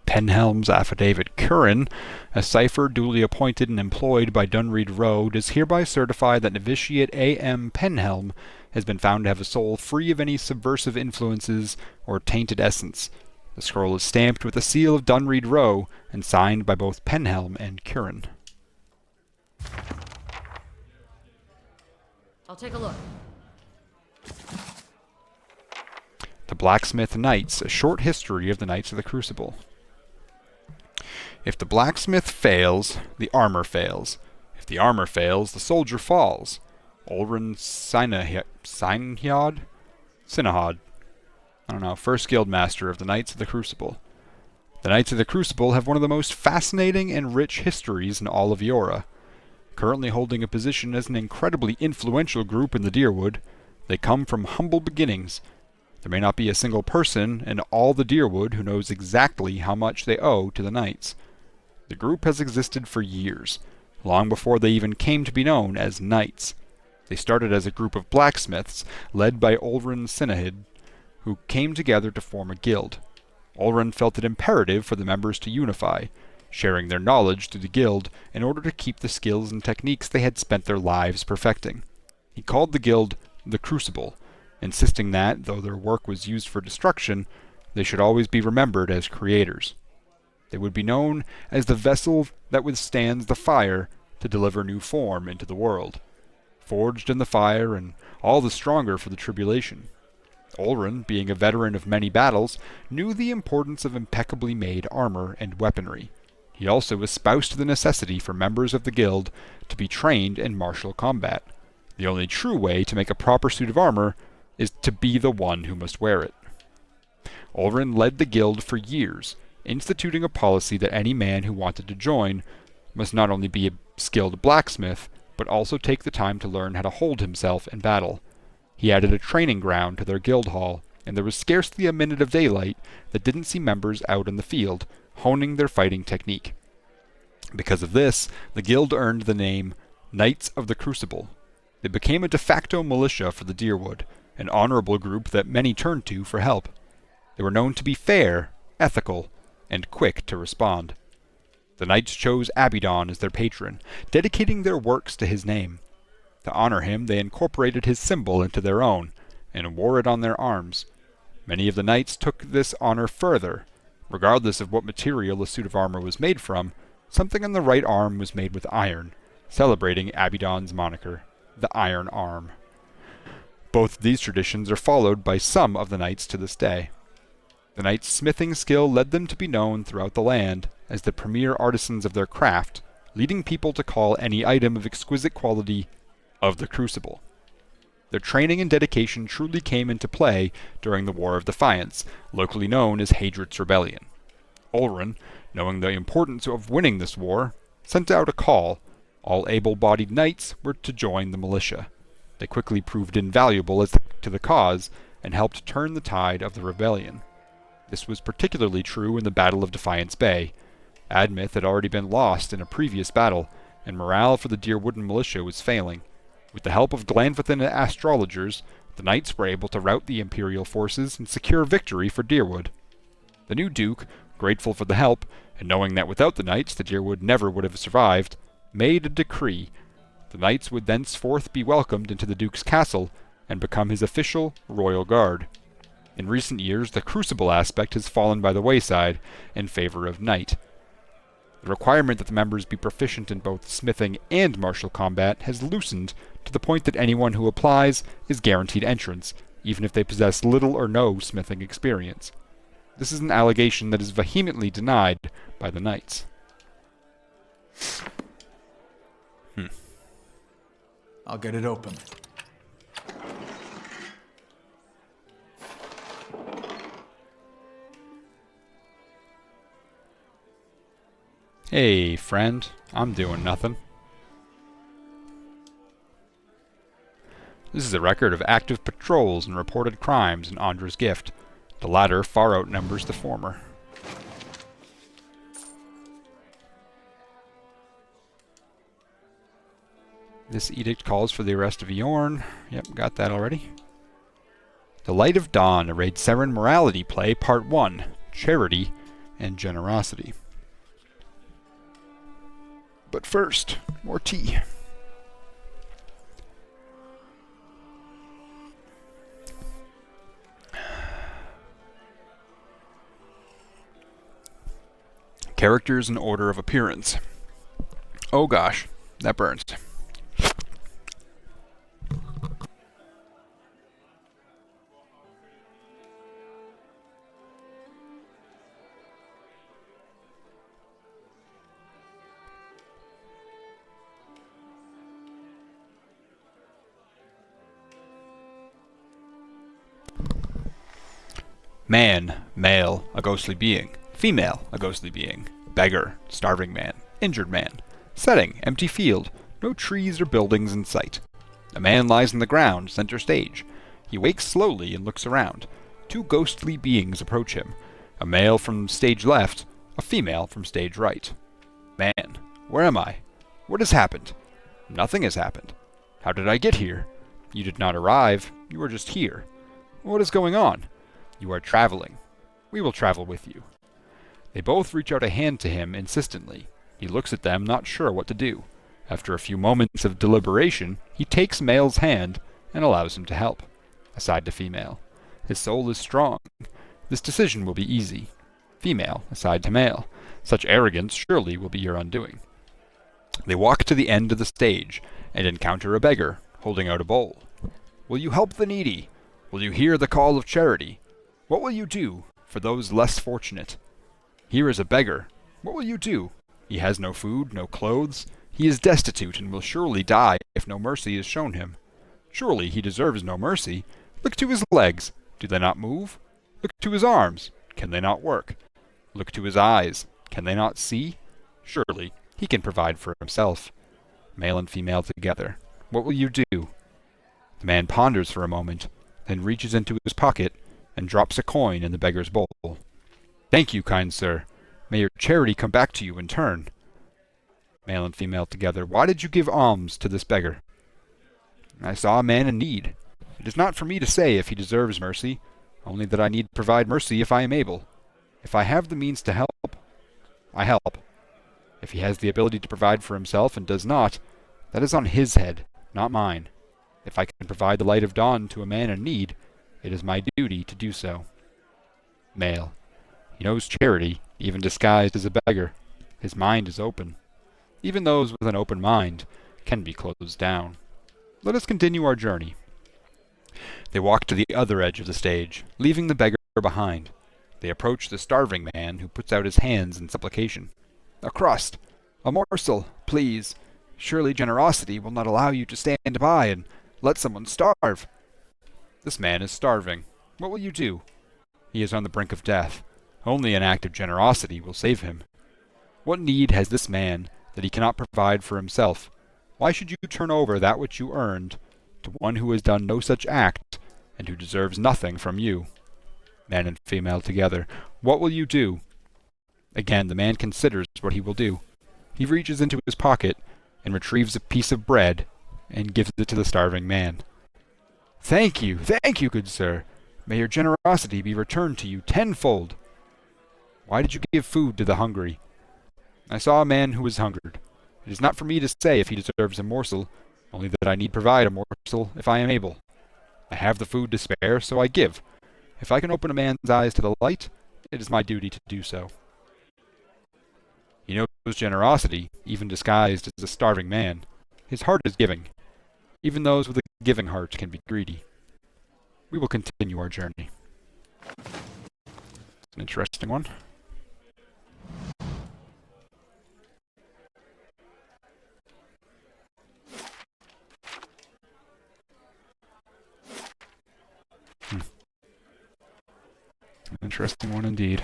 Penhelm's affidavit. Curran, a cipher duly appointed and employed by Dunreed Rowe, does hereby certify that novitiate A.M. Penhelm has been found to have a soul free of any subversive influences or tainted essence. The scroll is stamped with the seal of Dunreed Rowe and signed by both Penhelm and Curran. I'll take a look. The Blacksmith Knights, a short history of the Knights of the Crucible. If the blacksmith fails, the armor fails. If the armor fails, the soldier falls. Ulrin Sinahad? I don't know, first guild master of the Knights of the Crucible. The Knights of the Crucible have one of the most fascinating and rich histories in all of Yora. Currently holding a position as an incredibly influential group in the Deerwood, they come from humble beginnings. There may not be a single person in all the Deerwood who knows exactly how much they owe to the Knights. The group has existed for years, long before they even came to be known as Knights. They started as a group of blacksmiths, led by Ulrin Sinahid, who came together to form a guild. Ulrin felt it imperative for the members to unify, sharing their knowledge through the guild in order to keep the skills and techniques they had spent their lives perfecting. He called the guild the Crucible, insisting that, though their work was used for destruction, they should always be remembered as creators. They would be known as the vessel that withstands the fire to deliver new form into the world, forged in the fire and all the stronger for the tribulation. Ulrin, being a veteran of many battles, knew the importance of impeccably made armor and weaponry. He also espoused the necessity for members of the guild to be trained in martial combat. The only true way to make a proper suit of armor is to be the one who must wear it. Ulrin led the guild for years, instituting a policy that any man who wanted to join must not only be a skilled blacksmith, but also take the time to learn how to hold himself in battle. He added a training ground to their guild hall, and there was scarcely a minute of daylight that didn't see members out in the field, honing their fighting technique. Because of this, the guild earned the name Knights of the Crucible. They became a de facto militia for the Deerwood, an honorable group that many turned to for help. They were known to be fair, ethical, and quick to respond. The knights chose Abaddon as their patron, dedicating their works to his name. To honor him, they incorporated his symbol into their own, and wore it on their arms. Many of the knights took this honor further. Regardless of what material a suit of armor was made from, something on the right arm was made with iron, celebrating Abaddon's moniker, the Iron Arm. Both of these traditions are followed by some of the knights to this day. The knights' smithing skill led them to be known throughout the land as the premier artisans of their craft, leading people to call any item of exquisite quality of the Crucible. Their training and dedication truly came into play during the War of Defiance, locally known as Hadrit's Rebellion. Ulrin, knowing the importance of winning this war, sent out a call. All able-bodied knights were to join the militia. They quickly proved invaluable to the cause and helped turn the tide of the rebellion. This was particularly true in the Battle of Defiance Bay. Admeth had already been lost in a previous battle, and morale for the Deerwooden militia was failing. With the help of Glanvathan astrologers, the knights were able to rout the Imperial forces and secure victory for Deerwood. The new Duke, grateful for the help, and knowing that without the knights the Deerwood never would have survived, made a decree. The knights would thenceforth be welcomed into the Duke's castle and become his official royal guard. In recent years, the crucible aspect has fallen by the wayside in favor of knight. The requirement that the members be proficient in both smithing and martial combat has loosened to the point that anyone who applies is guaranteed entrance, even if they possess little or no smithing experience. This is an allegation that is vehemently denied by the knights. I'll get it open. Hey, friend. I'm doing nothing. This is a record of active patrols and reported crimes in Ondra's Gift. The latter far outnumbers the former. This edict calls for the arrest of Eorn. Yep, got that already. The Light of Dawn, a Raid Seren morality play, Part 1. Charity and Generosity. But first, more tea. Characters in order of appearance. Oh gosh, that burns. Man, male, a ghostly being. Female, a ghostly being. Beggar, starving man. Injured man. Setting, empty field. No trees or buildings in sight. A man lies on the ground, center stage. He wakes slowly and looks around. Two ghostly beings approach him. A male from stage left, a female from stage right. Man, where am I? What has happened? Nothing has happened. How did I get here? You did not arrive. You are just here. What is going on? You are traveling. We will travel with you. They both reach out a hand to him insistently. He looks at them, not sure what to do. After a few moments of deliberation, he takes male's hand and allows him to help. Aside to female. His soul is strong. This decision will be easy. Female, aside to male. Such arrogance surely will be your undoing. They walk to the end of the stage and encounter a beggar, holding out a bowl. Will you help the needy? Will you hear the call of charity? What will you do for those less fortunate? Here is a beggar. What will you do? He has no food, no clothes. He is destitute and will surely die if no mercy is shown him. Surely he deserves no mercy. Look to his legs. Do they not move? Look to his arms. Can they not work? Look to his eyes. Can they not see? Surely he can provide for himself. Male and female together. What will you do? The man ponders for a moment, then reaches into his pocket and drops a coin in the beggar's bowl. Thank you, kind sir. May your charity come back to you in turn. Male and female together. Why did you give alms to this beggar? I saw a man in need. It is not for me to say if he deserves mercy, only that I need provide mercy if I am able. If I have the means to help, I help. If he has the ability to provide for himself and does not, that is on his head, not mine. If I can provide the light of dawn to a man in need, it is my duty to do so. Male. He knows charity, even disguised as a beggar. His mind is open. Even those with an open mind can be closed down. Let us continue our journey. They walk to the other edge of the stage, leaving the beggar behind. They approach the starving man, who puts out his hands in supplication. A crust, a morsel, please. Surely generosity will not allow you to stand by and let someone starve. This man is starving. What will you do? He is on the brink of death. Only an act of generosity will save him. What need has this man that he cannot provide for himself? Why should you turn over that which you earned to one who has done no such act and who deserves nothing from you? Man and female together. What will you do? Again, the man considers what he will do. He reaches into his pocket and retrieves a piece of bread and gives it to the starving man. Thank you, good sir. May your generosity be returned to you tenfold. Why did you give food to the hungry? I saw a man who was hungered. It is not for me to say if he deserves a morsel, only that I need provide a morsel if I am able. I have the food to spare, so I give. If I can open a man's eyes to the light, it is my duty to do so. He knows generosity, even disguised as a starving man. His heart is giving. Even those with a giving heart can be greedy. We will continue our journey. It's an interesting one. Interesting one indeed.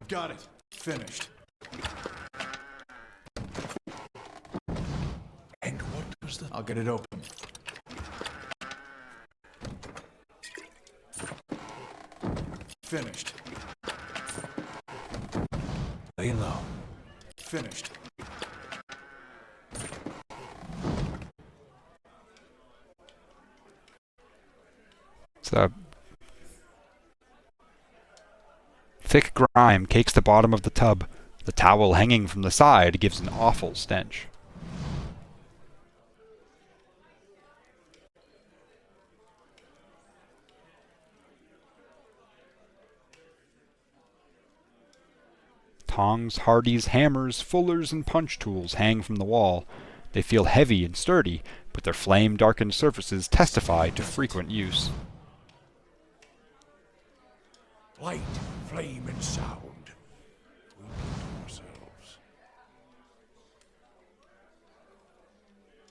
Got it. Finished. And what does the... I'll get it open. Finished. Finished. The thick grime cakes the bottom of the tub. The towel hanging from the side gives an awful stench. Tongs, hardies, hammers, fullers, and punch tools hang from the wall. They feel heavy and sturdy, but their flame-darkened surfaces testify to frequent use. Light, flame, and sound. We need ourselves.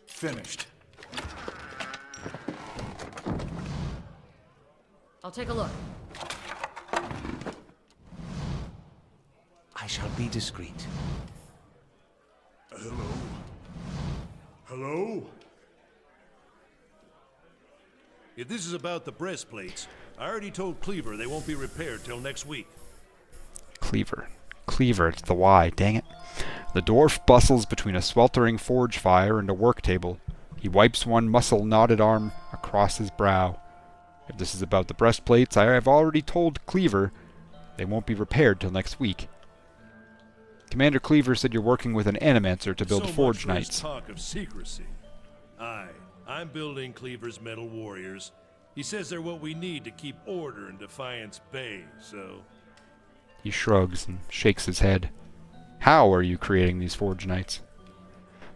Finished. I'll take a look. I shall be discreet. Hello? Hello? If this is about the breastplates, I already told Cleaver they won't be repaired till next week. Cleaver. Cleaver, it's the Y, dang it. The dwarf bustles between a sweltering forge fire and a work table. He wipes one muscle-knotted arm across his brow. If this is about the breastplates, I have already told Cleaver they won't be repaired till next week. Commander Cleaver said you're working with an animancer to build so forge much for his knights. talk of secrecy. Aye, I'm building Cleaver's metal warriors. He says they're what we need to keep order in Defiance Bay, so... He shrugs and shakes his head. How are you creating these forge knights?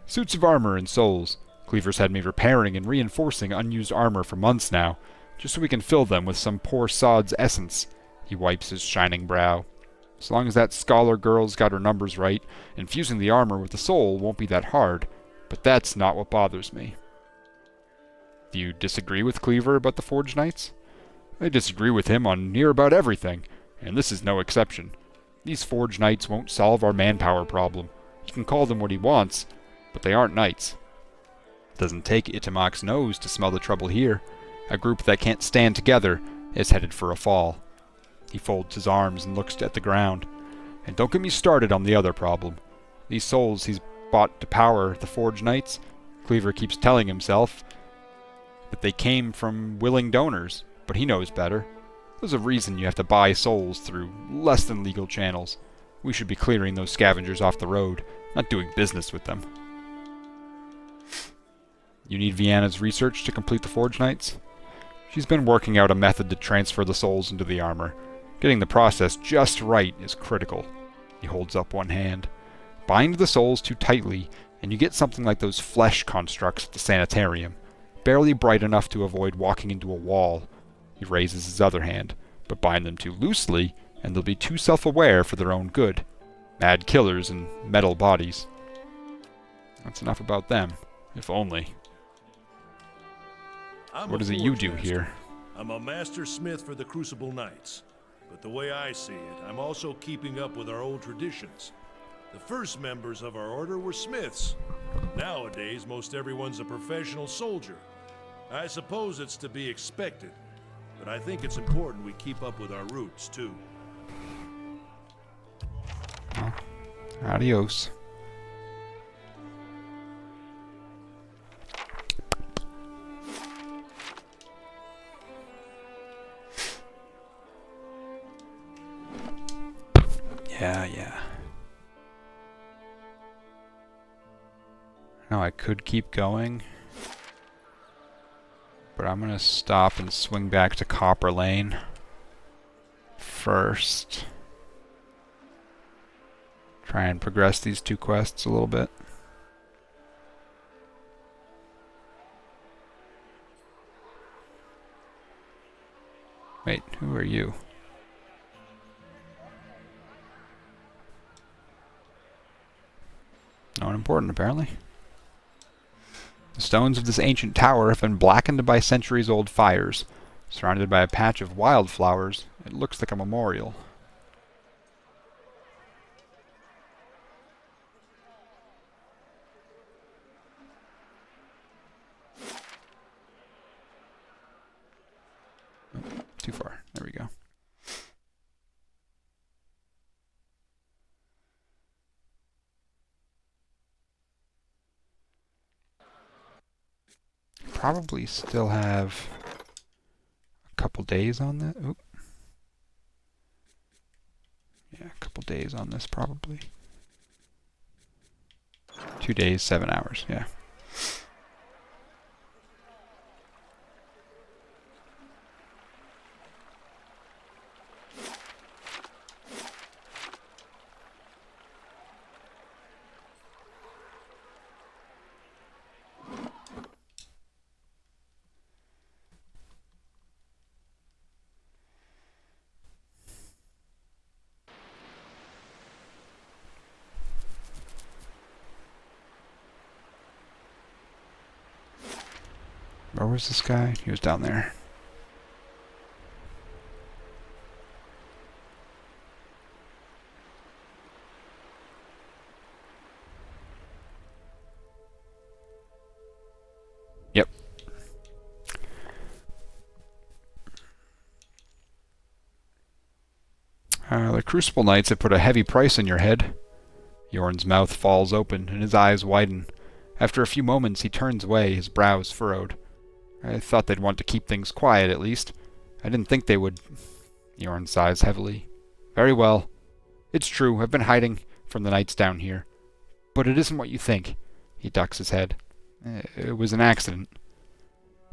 Suits of armor and souls. Cleaver's had me repairing and reinforcing unused armor for months now, just so we can fill them with some poor sod's essence. He wipes his shining brow. As long as that scholar girl's got her numbers right, infusing the armor with the soul won't be that hard, but that's not what bothers me. Do you disagree with Cleaver about the Forge Knights? I disagree with him on near about everything, and this is no exception. These Forge Knights won't solve our manpower problem. He can call them what he wants, but they aren't knights. It doesn't take Itamok's nose to smell the trouble here. A group that can't stand together is headed for a fall. He folds his arms and looks at the ground. And don't get me started on the other problem. These souls he's bought to power the Forge Knights, Cleaver keeps telling himself that they came from willing donors, but he knows better. There's a reason you have to buy souls through less than legal channels. We should be clearing those scavengers off the road, not doing business with them. You need Vienna's research to complete the Forge Knights? She's been working out a method to transfer the souls into the armor. Getting the process just right is critical. He holds up one hand. Bind the souls too tightly, and you get something like those flesh constructs at the sanitarium. Barely bright enough to avoid walking into a wall. He raises his other hand, but bind them too loosely, and they'll be too self-aware for their own good. Mad killers in metal bodies. That's enough about them, if only. What is it you do here? I'm a master smith for the Crucible Knights. But the way I see it, I'm also keeping up with our old traditions. The first members of our order were smiths. Nowadays, most everyone's a professional soldier. I suppose it's to be expected, but I think it's important we keep up with our roots, too. Well, adios. Yeah. Now I could keep going, but I'm gonna stop and swing back to Copper Lane first. Try and progress these two quests a little bit. Wait, who are you? No one important, apparently. The stones of this ancient tower have been blackened by centuries-old fires. Surrounded by a patch of wildflowers, it looks like a memorial. Too far. There we go. probably still have a couple days on that. Oop. Yeah, a couple days on this probably. 2 days, 7 hours, yeah. Where was this guy? He was down there. Yep. The Crucible Knights have put a heavy price on your head. Yorn's mouth falls open and his eyes widen. After a few moments, he turns away, his brows furrowed. I thought they'd want to keep things quiet, at least. I didn't think they would. Yorn sighs heavily. Very well. It's true, I've been hiding from the knights down here. But it isn't what you think. He ducks his head. It was an accident.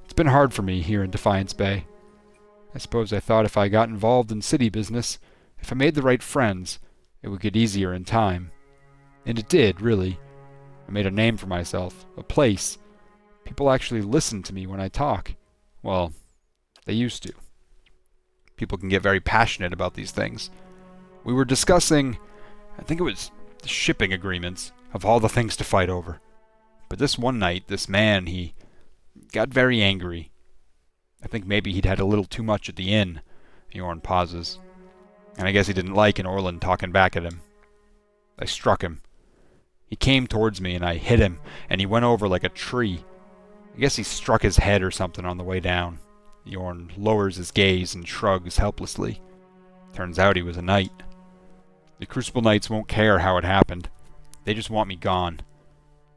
It's been hard for me here in Defiance Bay. I suppose I thought if I got involved in city business, if I made the right friends, it would get easier in time. And it did, really. I made a name for myself, a place. People actually listen to me when I talk. Well, they used to. People can get very passionate about these things. We were discussing, I think it was the shipping agreements, of all the things to fight over. But this one night, this man, he got very angry. I think maybe he'd had a little too much at the inn. Yorn pauses. And I guess he didn't like an Orlin talking back at him. I struck him. He came towards me and I hit him, and he went over like a tree. I guess he struck his head or something on the way down. Yorn lowers his gaze and shrugs helplessly. Turns out he was a knight. The Crucible Knights won't care how it happened. They just want me gone.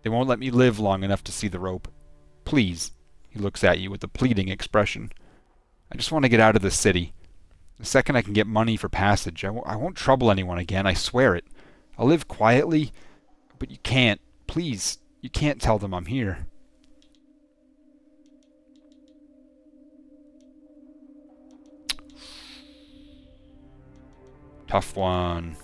They won't let me live long enough to see the rope. Please. He looks at you with a pleading expression. I just want to get out of this city. The second I can get money for passage, I won't trouble anyone again, I swear it. I'll live quietly, but you can't. Please, you can't tell them I'm here. Tough one.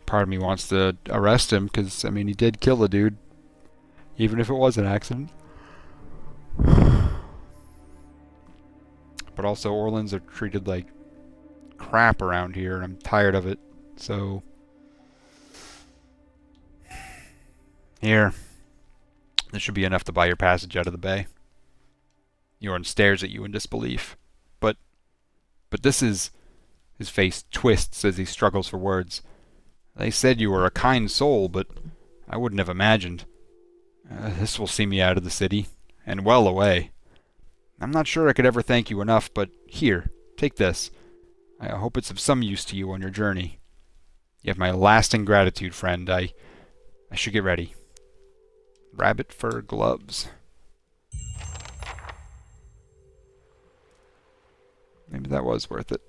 Part of me wants to arrest him because, I mean, he did kill a dude. Even if it was an accident. But also, Orlins are treated like crap around here, and I'm tired of it. So... Here. This should be enough to buy your passage out of the bay. Yorn stares at you in disbelief. But this is... His face twists as he struggles for words. They said you were a kind soul, but I wouldn't have imagined. This will see me out of the city, and well away. I'm not sure I could ever thank you enough, but here, take this. I hope it's of some use to you on your journey. You have my lasting gratitude, friend. I should get ready. Rabbit fur gloves. Maybe that was worth it.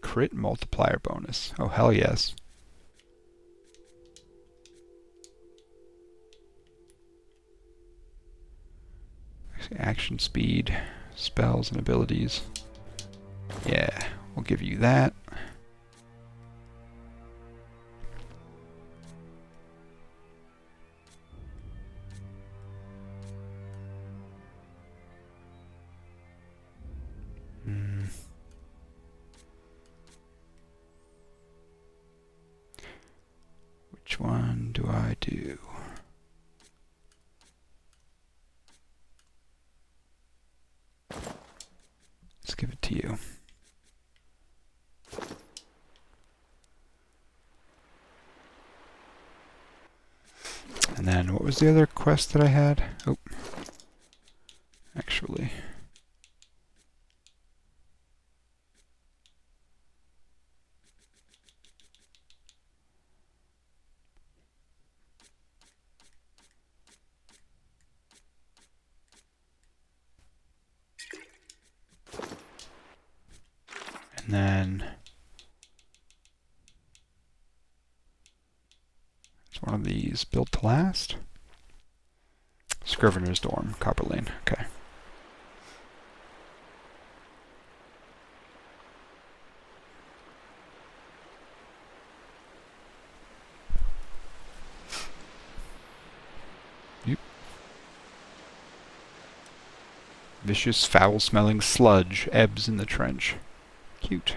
Crit multiplier bonus. Oh, hell yes. Action speed, spells and abilities. Yeah, we'll give you that. Which one do I do? Let's give it to you. And then, what was the other quest that I had? Oh. Actually. And then... is one of these built to last? Scrivener's Dorm, Copper Lane. Okay. Yep. Vicious, foul-smelling sludge ebbs in the trench. Cute.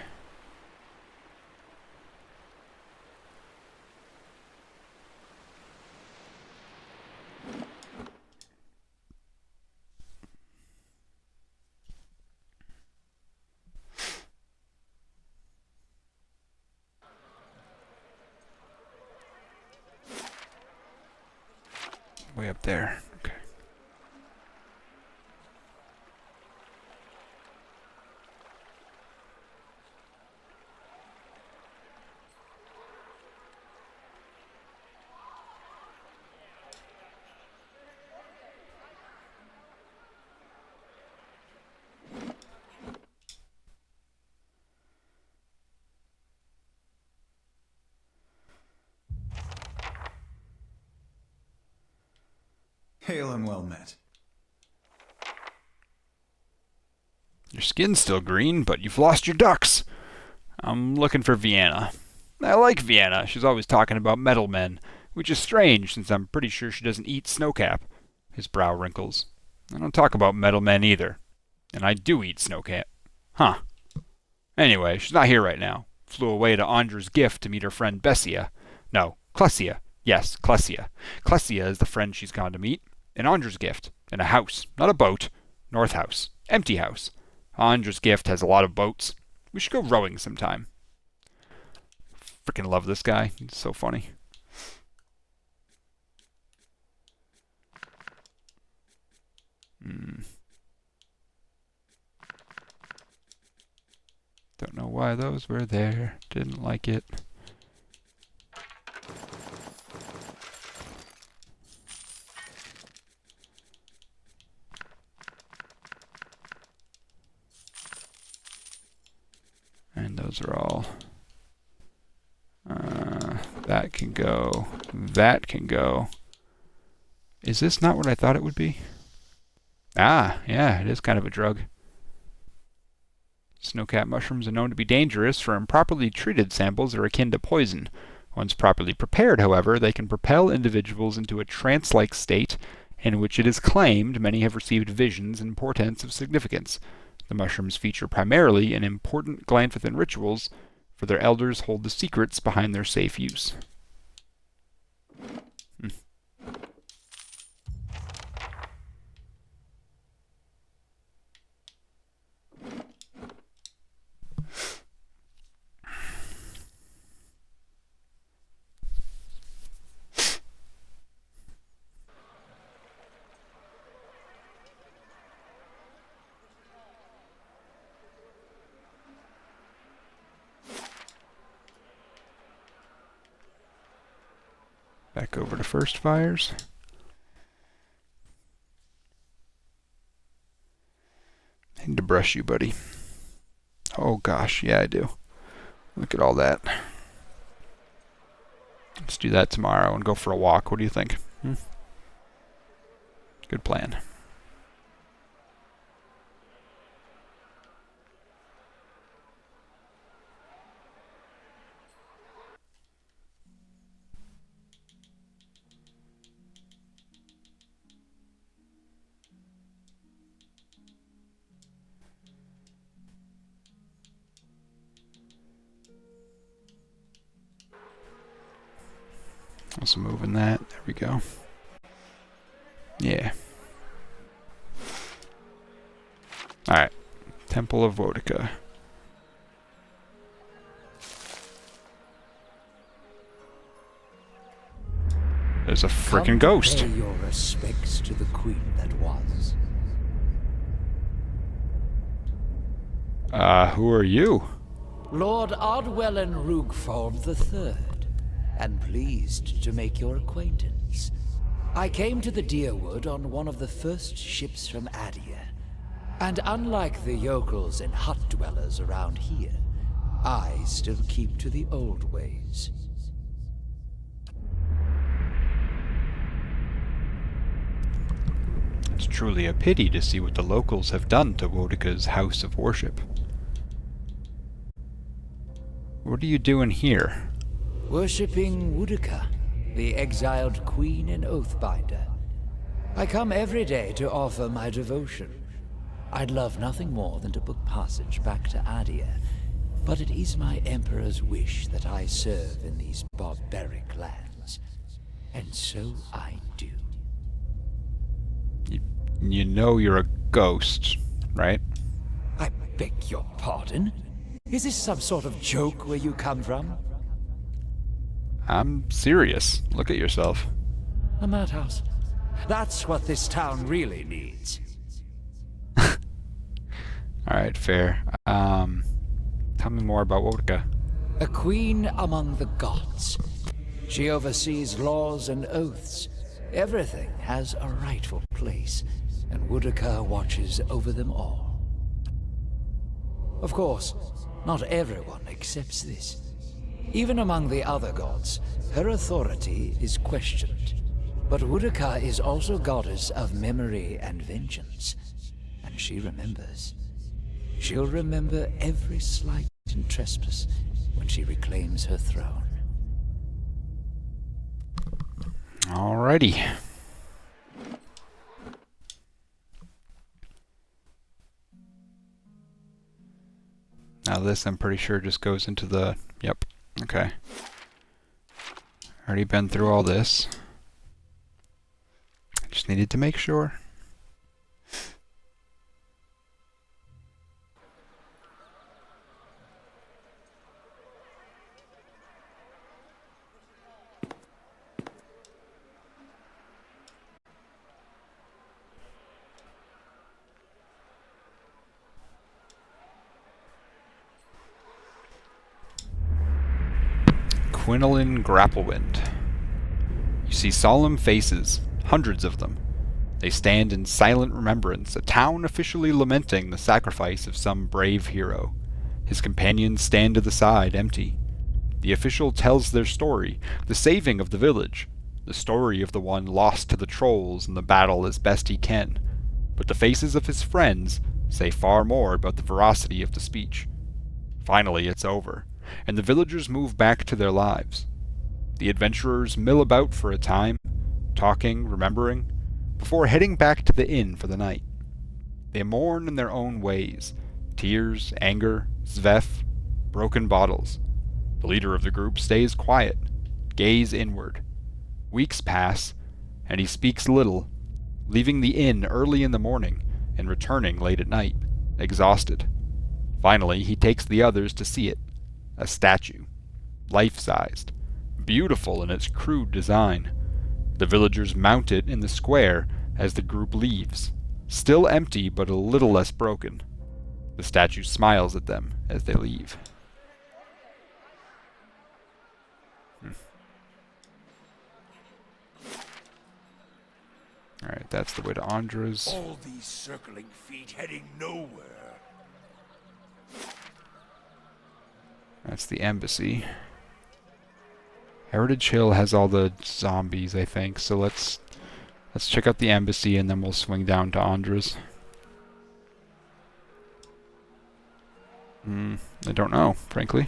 Way up there. Okay. Hail and well met. Your skin's still green, but you've lost your ducks. I'm looking for Vienna. I like Vienna. She's always talking about metal men, which is strange since I'm pretty sure she doesn't eat snowcap. His brow wrinkles. I don't talk about metal men either. And I do eat snowcap. Huh. Anyway, she's not here right now. Flew away to Ondra's gift to meet her friend Bessia. No, Klessia. Yes, Klessia. Klessia is the friend she's gone to meet. In Ondra's gift. In a house. Not a boat. North house. Empty house. Ondra's gift has a lot of boats. We should go rowing sometime. Freaking love this guy. He's so funny. Don't know why those were there. Didn't like it. And those are all... that can go. That can go. Is this not what I thought it would be? Ah, yeah, it is kind of a drug. Snowcap mushrooms are known to be dangerous for improperly treated samples are akin to poison. Once properly prepared, however, they can propel individuals into a trance-like state in which it is claimed many have received visions and portents of significance. The mushrooms feature primarily in important Glanfathan rituals, for their elders hold the secrets behind their safe use. Back over to first fires. I need to brush you, buddy. Oh gosh, yeah I do. Look at all that. Let's do that tomorrow and go for a walk. What do you think? Good plan. Let's move in that. There we go. Yeah. Alright. Temple of Vodka. There's a freaking Come ghost. pay your respects to the queen that was. Who are you? Lord Ardwellen Rugfold III, and pleased to make your acquaintance. I came to the Deerwood on one of the first ships from Adia, and unlike the yokels and hut dwellers around here, I still keep to the old ways. It's truly a pity to see what the locals have done to Wodika's house of worship. What are you doing here? Worshipping Wodika, the exiled queen and oathbinder. I come every day to offer my devotion. I'd love nothing more than to book passage back to Adia, but it is my emperor's wish that I serve in these barbaric lands. And so I do. You know you're a ghost, right? I beg your pardon? Is this some sort of joke where you come from? I'm serious. Look at yourself. A madhouse. That's what this town really needs. Alright, fair. Tell me more about Wodika. A queen among the gods. She oversees laws and oaths. Everything has a rightful place, and Wodika watches over them all. Of course, not everyone accepts this. Even among the other gods, her authority is questioned. But Wodika is also goddess of memory and vengeance, and she remembers. She'll remember every slight and trespass when she reclaims her throne. Alrighty. Now this, I'm pretty sure, just goes into the... Yep. Okay. Already been through all this. Just needed to make sure. Quinoline Grapplewind. You see solemn faces, hundreds of them. They stand in silent remembrance, a town officially lamenting the sacrifice of some brave hero. His companions stand to the side, empty. The official tells their story, the saving of the village, the story of the one lost to the trolls in the battle as best he can. But the faces of his friends say far more about the veracity of the speech. Finally, it's over, and the villagers move back to their lives. The adventurers mill about for a time, talking, remembering, before heading back to the inn for the night. They mourn in their own ways, tears, anger, zvef, broken bottles. The leader of the group stays quiet, gaze inward. Weeks pass, and he speaks little, leaving the inn early in the morning and returning late at night, exhausted. Finally, he takes the others to see it. A statue, life-sized, beautiful in its crude design. The villagers mount it in the square as the group leaves, still empty but a little less broken. The statue smiles at them as they leave. Alright, that's the way to Ondra's. All these circling feet heading nowhere. That's the embassy. Heritage Hill has all the zombies, I think, so let's check out the embassy and then we'll swing down to Ondra's. I don't know, frankly.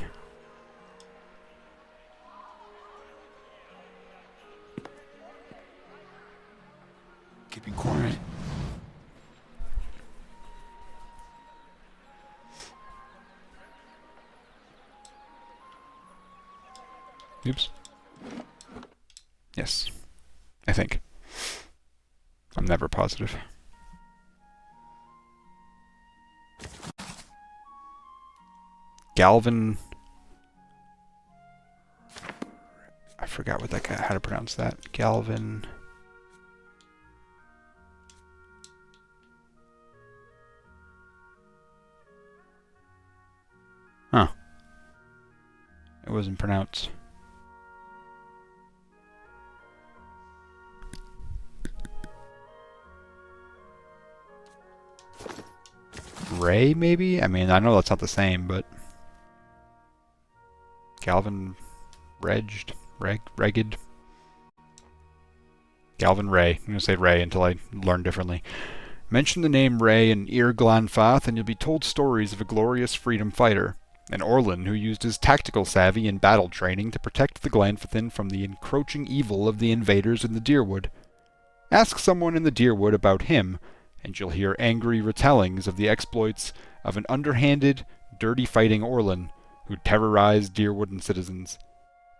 Keeping quiet. Oops. Yes. I think. I'm never positive. Galvin... I forgot what that guy, how to pronounce that. Galvin. Huh. It wasn't pronounced. Ray, maybe? I mean, I know that's not the same, but... Galvin... Regged? Galvin Ray. I'm going to say Ray until I learn differently. Mention the name Ray in Ir Glanfath and you'll be told stories of a glorious freedom fighter, an Orlin who used his tactical savvy and battle training to protect the Glanfathin from the encroaching evil of the invaders in the Deerwood. Ask someone in the Deerwood about him, and you'll hear angry retellings of the exploits of an underhanded, dirty fighting Orlin who terrorized Deerwooden citizens.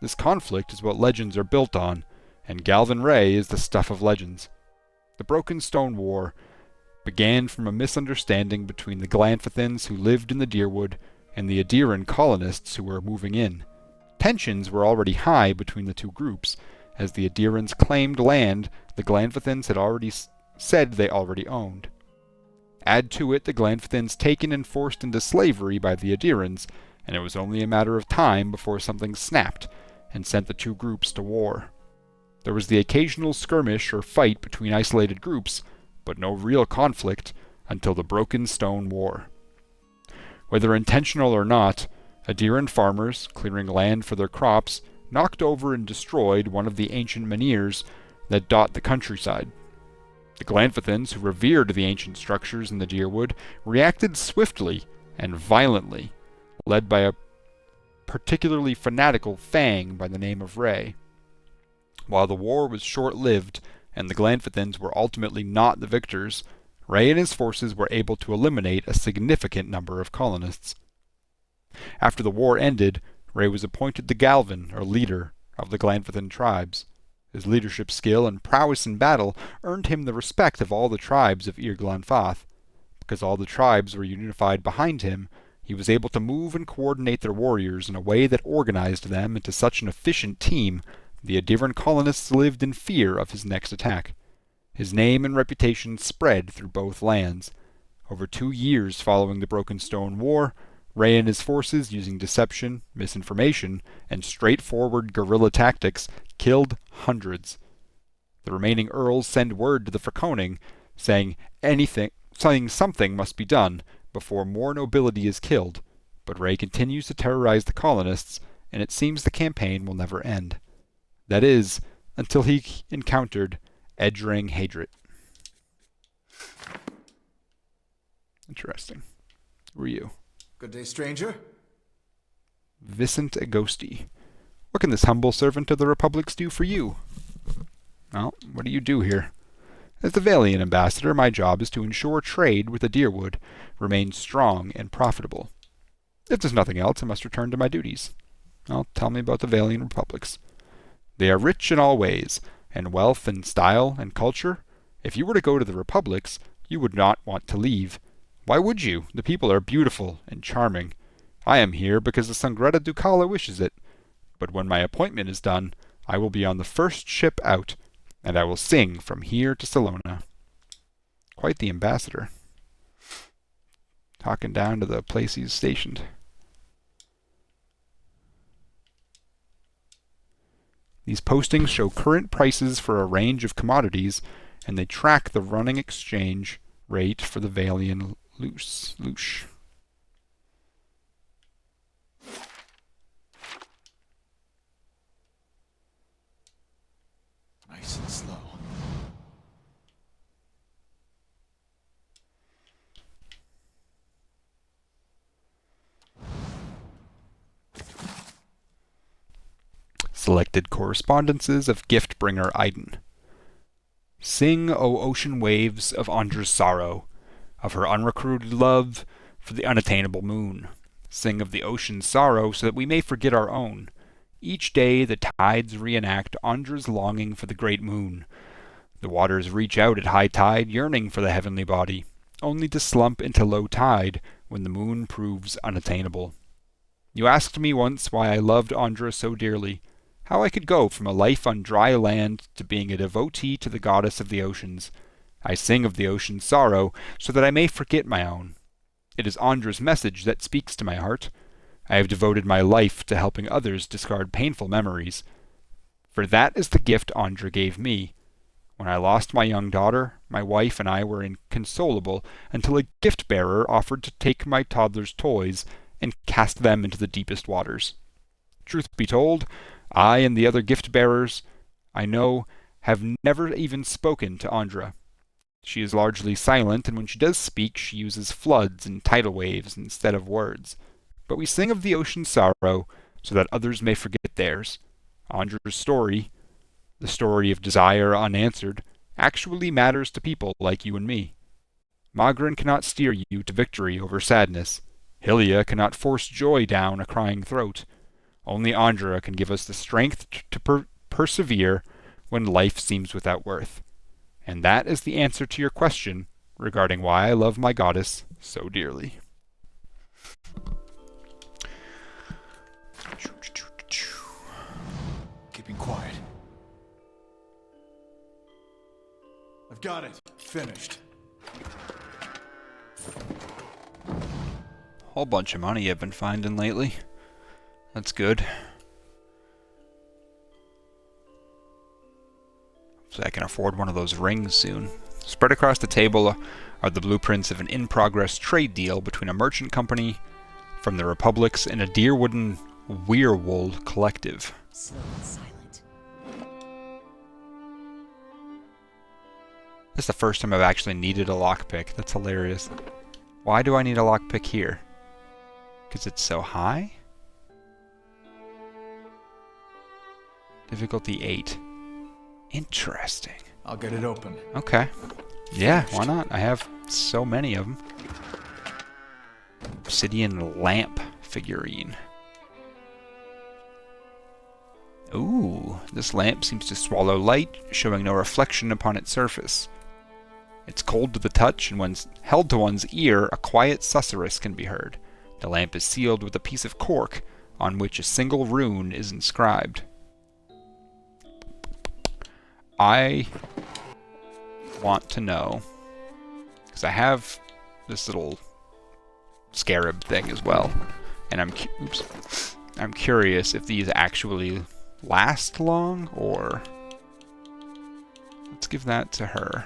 This conflict is what legends are built on, and Galvin Ray is the stuff of legends. The Broken Stone War began from a misunderstanding between the Glanfathins who lived in the Deerwood and the Adiran colonists who were moving in. Tensions were already high between the two groups, as the Adirans claimed land the Glanfathins had already said they already owned. Add to it the Glanfathins taken and forced into slavery by the Adirans, and it was only a matter of time before something snapped and sent the two groups to war. There was the occasional skirmish or fight between isolated groups, but no real conflict until the Broken Stone War. Whether intentional or not, Adiran farmers, clearing land for their crops, knocked over and destroyed one of the ancient menhirs that dot the countryside. The Glanfathins, who revered the ancient structures in the Deerwood, reacted swiftly and violently, led by a particularly fanatical Fang by the name of Ray. While the war was short-lived, and the Glanfathins were ultimately not the victors, Ray and his forces were able to eliminate a significant number of colonists. After the war ended, Ray was appointed the Galvin, or leader, of the Glanfathin tribes. His leadership skill and prowess in battle earned him the respect of all the tribes of Ir Glanfath. Because all the tribes were unified behind him, he was able to move and coordinate their warriors in a way that organized them into such an efficient team the Adiran colonists lived in fear of his next attack. His name and reputation spread through both lands. Over 2 years following the Broken Stone War, Ray and his forces, using deception, misinformation, and straightforward guerrilla tactics, killed hundreds. The remaining earls send word to the Fraconing, saying something must be done before more nobility is killed, but Ray continues to terrorize the colonists, and it seems the campaign will never end. That is, until he encountered Edrang Hadrit. Interesting. Who are you? Good day, stranger. Vicent Agosti. What can this humble servant of the Republics do for you? Well, what do you do here? As the Valian ambassador, my job is to ensure trade with the Deerwood remains strong and profitable. If there's nothing else, I must return to my duties. Well, tell me about the Valian Republics. They are rich in all ways, and wealth and style and culture. If you were to go to the Republics, you would not want to leave. Why would you? The people are beautiful and charming. I am here because the Sangreta Ducala wishes it. But when my appointment is done, I will be on the first ship out, and I will sing from here to Salona. Quite the ambassador. Talking down to the place he's stationed. These postings show current prices for a range of commodities, and they track the running exchange rate for the Valian Lush. Nice and slow. Selected correspondences of Giftbringer Aiden. Sing, O ocean waves, of Ondra's sorrow, of her unrecruited love for the unattainable moon. Sing of the ocean's sorrow so that we may forget our own. Each day the tides reenact Ondra's longing for the great moon. The waters reach out at high tide, yearning for the heavenly body, only to slump into low tide when the moon proves unattainable. You asked me once why I loved Ondra so dearly. how I could go from a life on dry land to being a devotee to the goddess of the oceans. I sing of the ocean's sorrow so that I may forget my own. It is Ondra's message that speaks to my heart. I have devoted my life to helping others discard painful memories. For that is the gift Ondra gave me. When I lost my young daughter, my wife and I were inconsolable until a gift-bearer offered to take my toddler's toys and cast them into the deepest waters. Truth be told, I and the other gift-bearers I know have never even spoken to Ondra. She is largely silent, and when she does speak, she uses floods and tidal waves instead of words. But we sing of the ocean's sorrow so that others may forget theirs. Ondra's story, the story of desire unanswered, actually matters to people like you and me. Magrin cannot steer you to victory over sadness. Hylia cannot force joy down a crying throat. Only Ondra can give us the strength to persevere when life seems without worth. And that is the answer to your question regarding why I love my goddess so dearly. Keeping quiet. I've got it. Finished. Whole bunch of money I've been finding lately. That's good. So I can afford one of those rings soon. Spread across the table are the blueprints of an in-progress trade deal between a merchant company from the Republics and a Deerwooden Weirwold collective. Slow and silent. This is the first time I've actually needed a lockpick. That's hilarious. Why do I need a lockpick here? Because it's so high? Difficulty 8. Interesting. I'll get it open. Okay. Yeah, why not? I have so many of them. Obsidian lamp figurine. Ooh, this lamp seems to swallow light, showing no reflection upon its surface. It's cold to the touch, and when held to one's ear, a quiet susurrus can be heard. The lamp is sealed with a piece of cork, on which a single rune is inscribed. I want to know, because I have this little scarab thing as well, and I'm curious if these actually last long, or let's give that to her.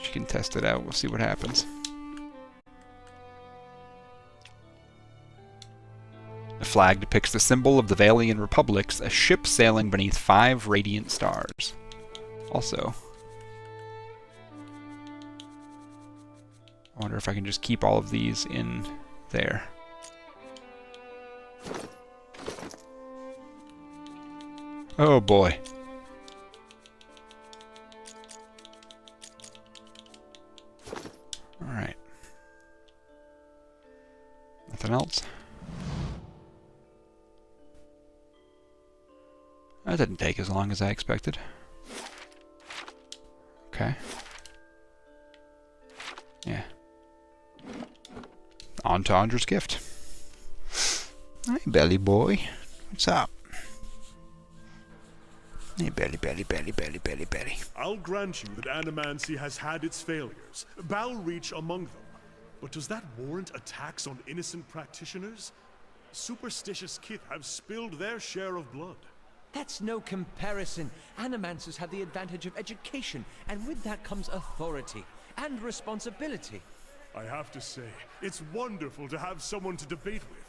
She can test it out. We'll see what happens. The flag depicts the symbol of the Valian Republics, a ship sailing beneath 5 radiant stars. Also, I wonder if I can just keep all of these in there. Oh boy. Alright. Nothing else? That didn't take as long as I expected. Okay. Yeah. On to Ondra's gift. Hi, belly boy. What's up? Hey, belly, belly, belly, belly, belly, belly. I'll grant you that animancy has had its failures, Balreach among them. But does that warrant attacks on innocent practitioners? Superstitious kith have spilled their share of blood. That's no comparison. Animancers have the advantage of education, and with that comes authority and responsibility. I have to say, it's wonderful to have someone to debate with.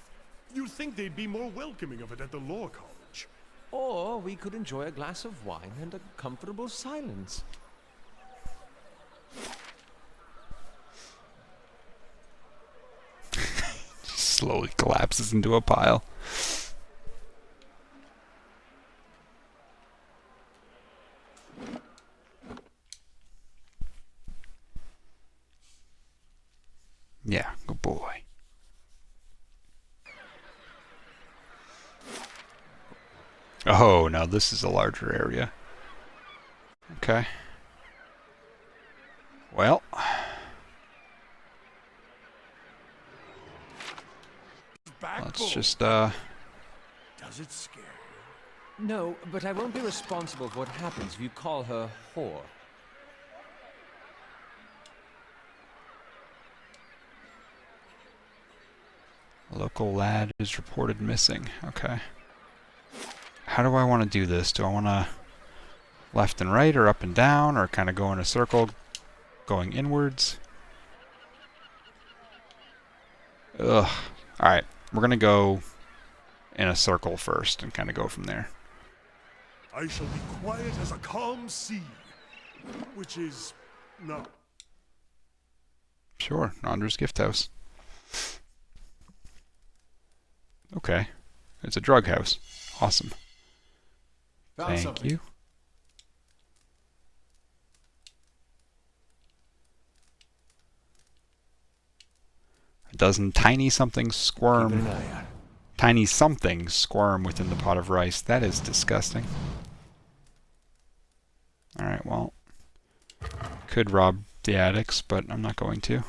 You'd think they'd be more welcoming of it at the law college. Or we could enjoy a glass of wine and a comfortable silence. Slowly collapses into a pile. Yeah, good boy. Oh, now this is a larger area. Okay. Well. Let's just, Time Does it scare you? No, but I won't be responsible for what happens if you call her whore. A local lad is reported missing. Okay. How do I want to do this? Do I want to left and right, or up and down, or kind of go in a circle going inwards? Ugh. Alright, we're going to go in a circle first and kind of go from there. I shall be quiet as a calm sea. Which is... no. Sure, Ondra's gift house. Okay. It's a drug house. Awesome. Found Thank something. you. A dozen tiny somethings squirm. Keep an eye out. Tiny somethings squirm within the pot of rice. That is disgusting. Alright, well. Could rob the attics, but I'm not going to.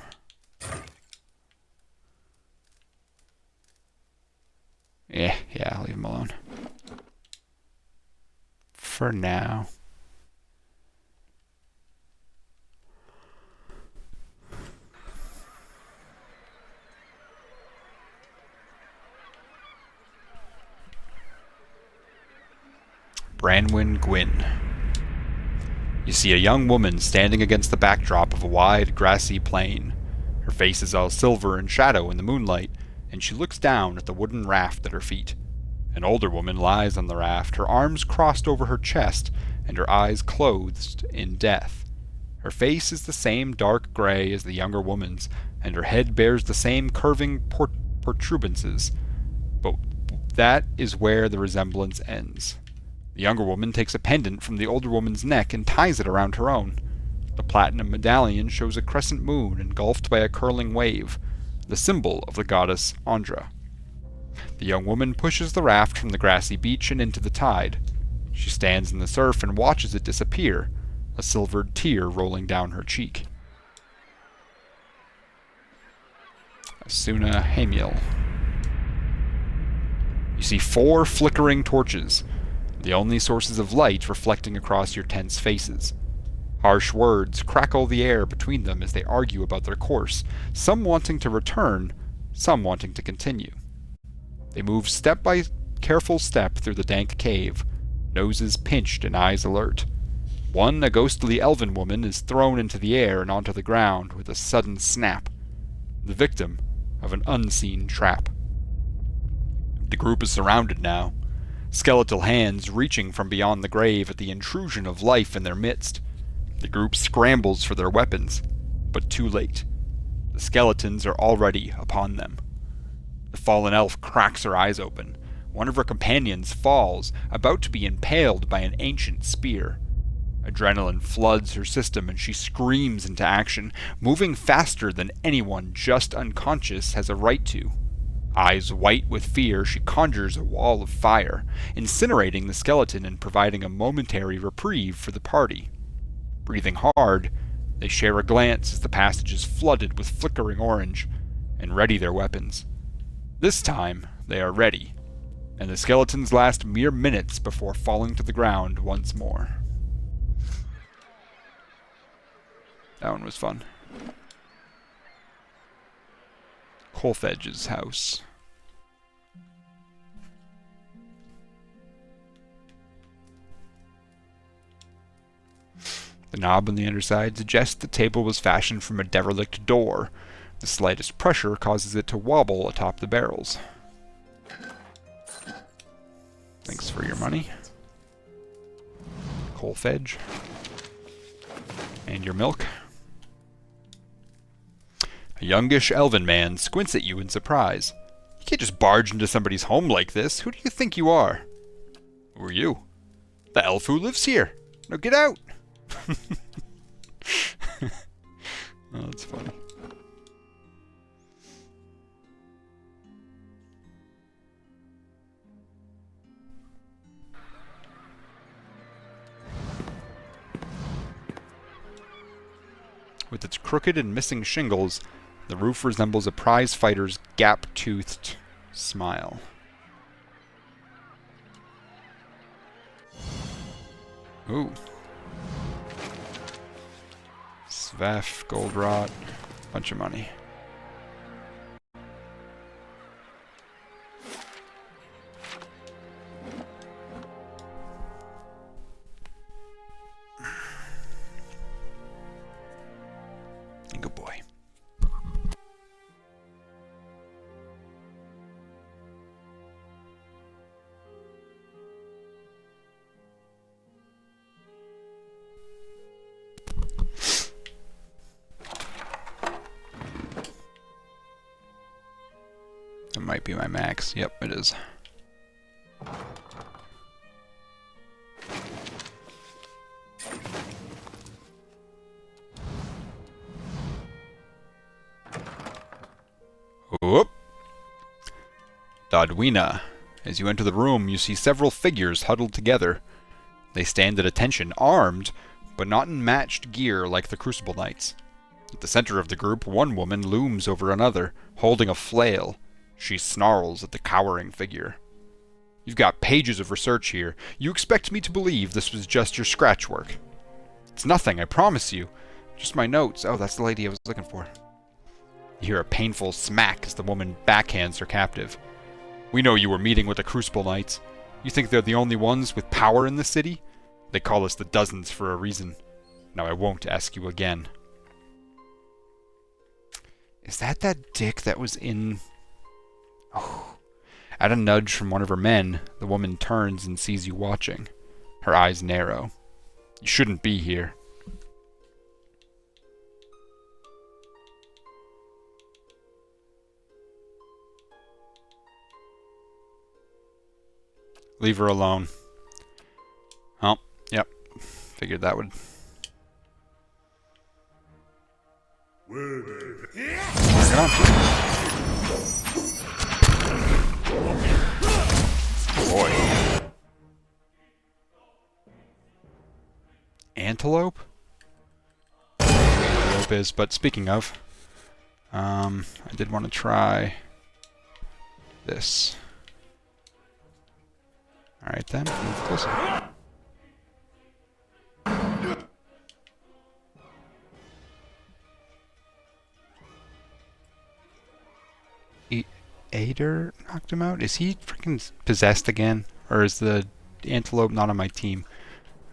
Yeah, I'll leave him alone. For now. Branwyn Gwyn. You see a young woman standing against the backdrop of a wide, grassy plain. Her face is all silver and shadow in the moonlight, and she looks down at the wooden raft at her feet. An older woman lies on the raft, her arms crossed over her chest, and her eyes closed in death. Her face is the same dark gray as the younger woman's, and her head bears the same curving protuberances. But that is where the resemblance ends. The younger woman takes a pendant from the older woman's neck and ties it around her own. The platinum medallion shows a crescent moon engulfed by a curling wave, the symbol of the goddess Ondra. The young woman pushes the raft from the grassy beach and into the tide. She stands in the surf and watches it disappear, a silvered tear rolling down her cheek. Asuna Hamiel. You see 4 flickering torches, the only sources of light reflecting across your tense faces. Harsh words crackle the air between them as they argue about their course, some wanting to return, some wanting to continue. They move step by careful step through the dank cave, noses pinched and eyes alert. One, a ghostly elven woman, is thrown into the air and onto the ground with a sudden snap, the victim of an unseen trap. The group is surrounded now, skeletal hands reaching from beyond the grave at the intrusion of life in their midst. The group scrambles for their weapons, but too late. The skeletons are already upon them. The fallen elf cracks her eyes open. One of her companions falls, about to be impaled by an ancient spear. Adrenaline floods her system and she screams into action, moving faster than anyone just unconscious has a right to. Eyes white with fear, she conjures a wall of fire, incinerating the skeleton and providing a momentary reprieve for the party. Breathing hard, they share a glance as the passage is flooded with flickering orange, and ready their weapons. This time, they are ready, and the skeletons last mere minutes before falling to the ground once more. That one was fun. Kolfedge's house. The knob on the underside suggests the table was fashioned from a derelict door. The slightest pressure causes it to wobble atop the barrels. Thanks for your money. Kolfedge. And your milk. A youngish elven man squints at you in surprise. You can't just barge into somebody's home like this. Who do you think you are? Who are you? The elf who lives here. Now get out! Oh, that's funny. With its crooked and missing shingles, the roof resembles a prize fighter's gap-toothed smile. Ooh. Svef, gold rot, bunch of money. Good boy. That might be my max. Yep, it is. Whoop! Dodwina. As you enter the room, you see several figures huddled together. They stand at attention, armed, but not in matched gear like the Crucible Knights. At the center of the group, one woman looms over another, holding a flail. She snarls at the cowering figure. You've got pages of research here. You expect me to believe this was just your scratch work. It's nothing, I promise you. Just my notes. Oh, that's the lady I was looking for. You hear a painful smack as the woman backhands her captive. We know you were meeting with the Crucible Knights. You think they're the only ones with power in the city? They call us the Dozens for a reason. Now I won't ask you again. Is that dick that was in... Oh. At a nudge from one of her men, the woman turns and sees you watching. Her eyes narrow. You shouldn't be here. Leave her alone. Oh, yep. Figured that would... Boy. Antelope? Antelope is, but speaking of, I did want to try this. Alright then, move closer. Ader knocked him out? Is he freaking possessed again? Or is the antelope not on my team?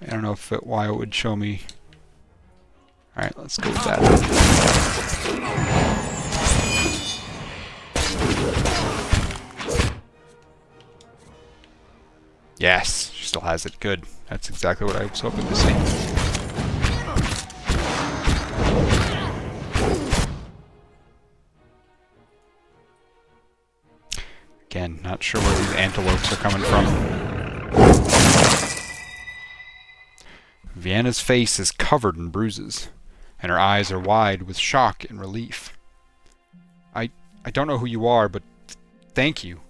I don't know if why it would show me. Alright, let's go with that. Yes, she still has it. Good. That's exactly what I was hoping to see. Again, not sure where these antelopes are coming from. Vienna's face is covered in bruises, and her eyes are wide with shock and relief. I don't know who you are, but thank you.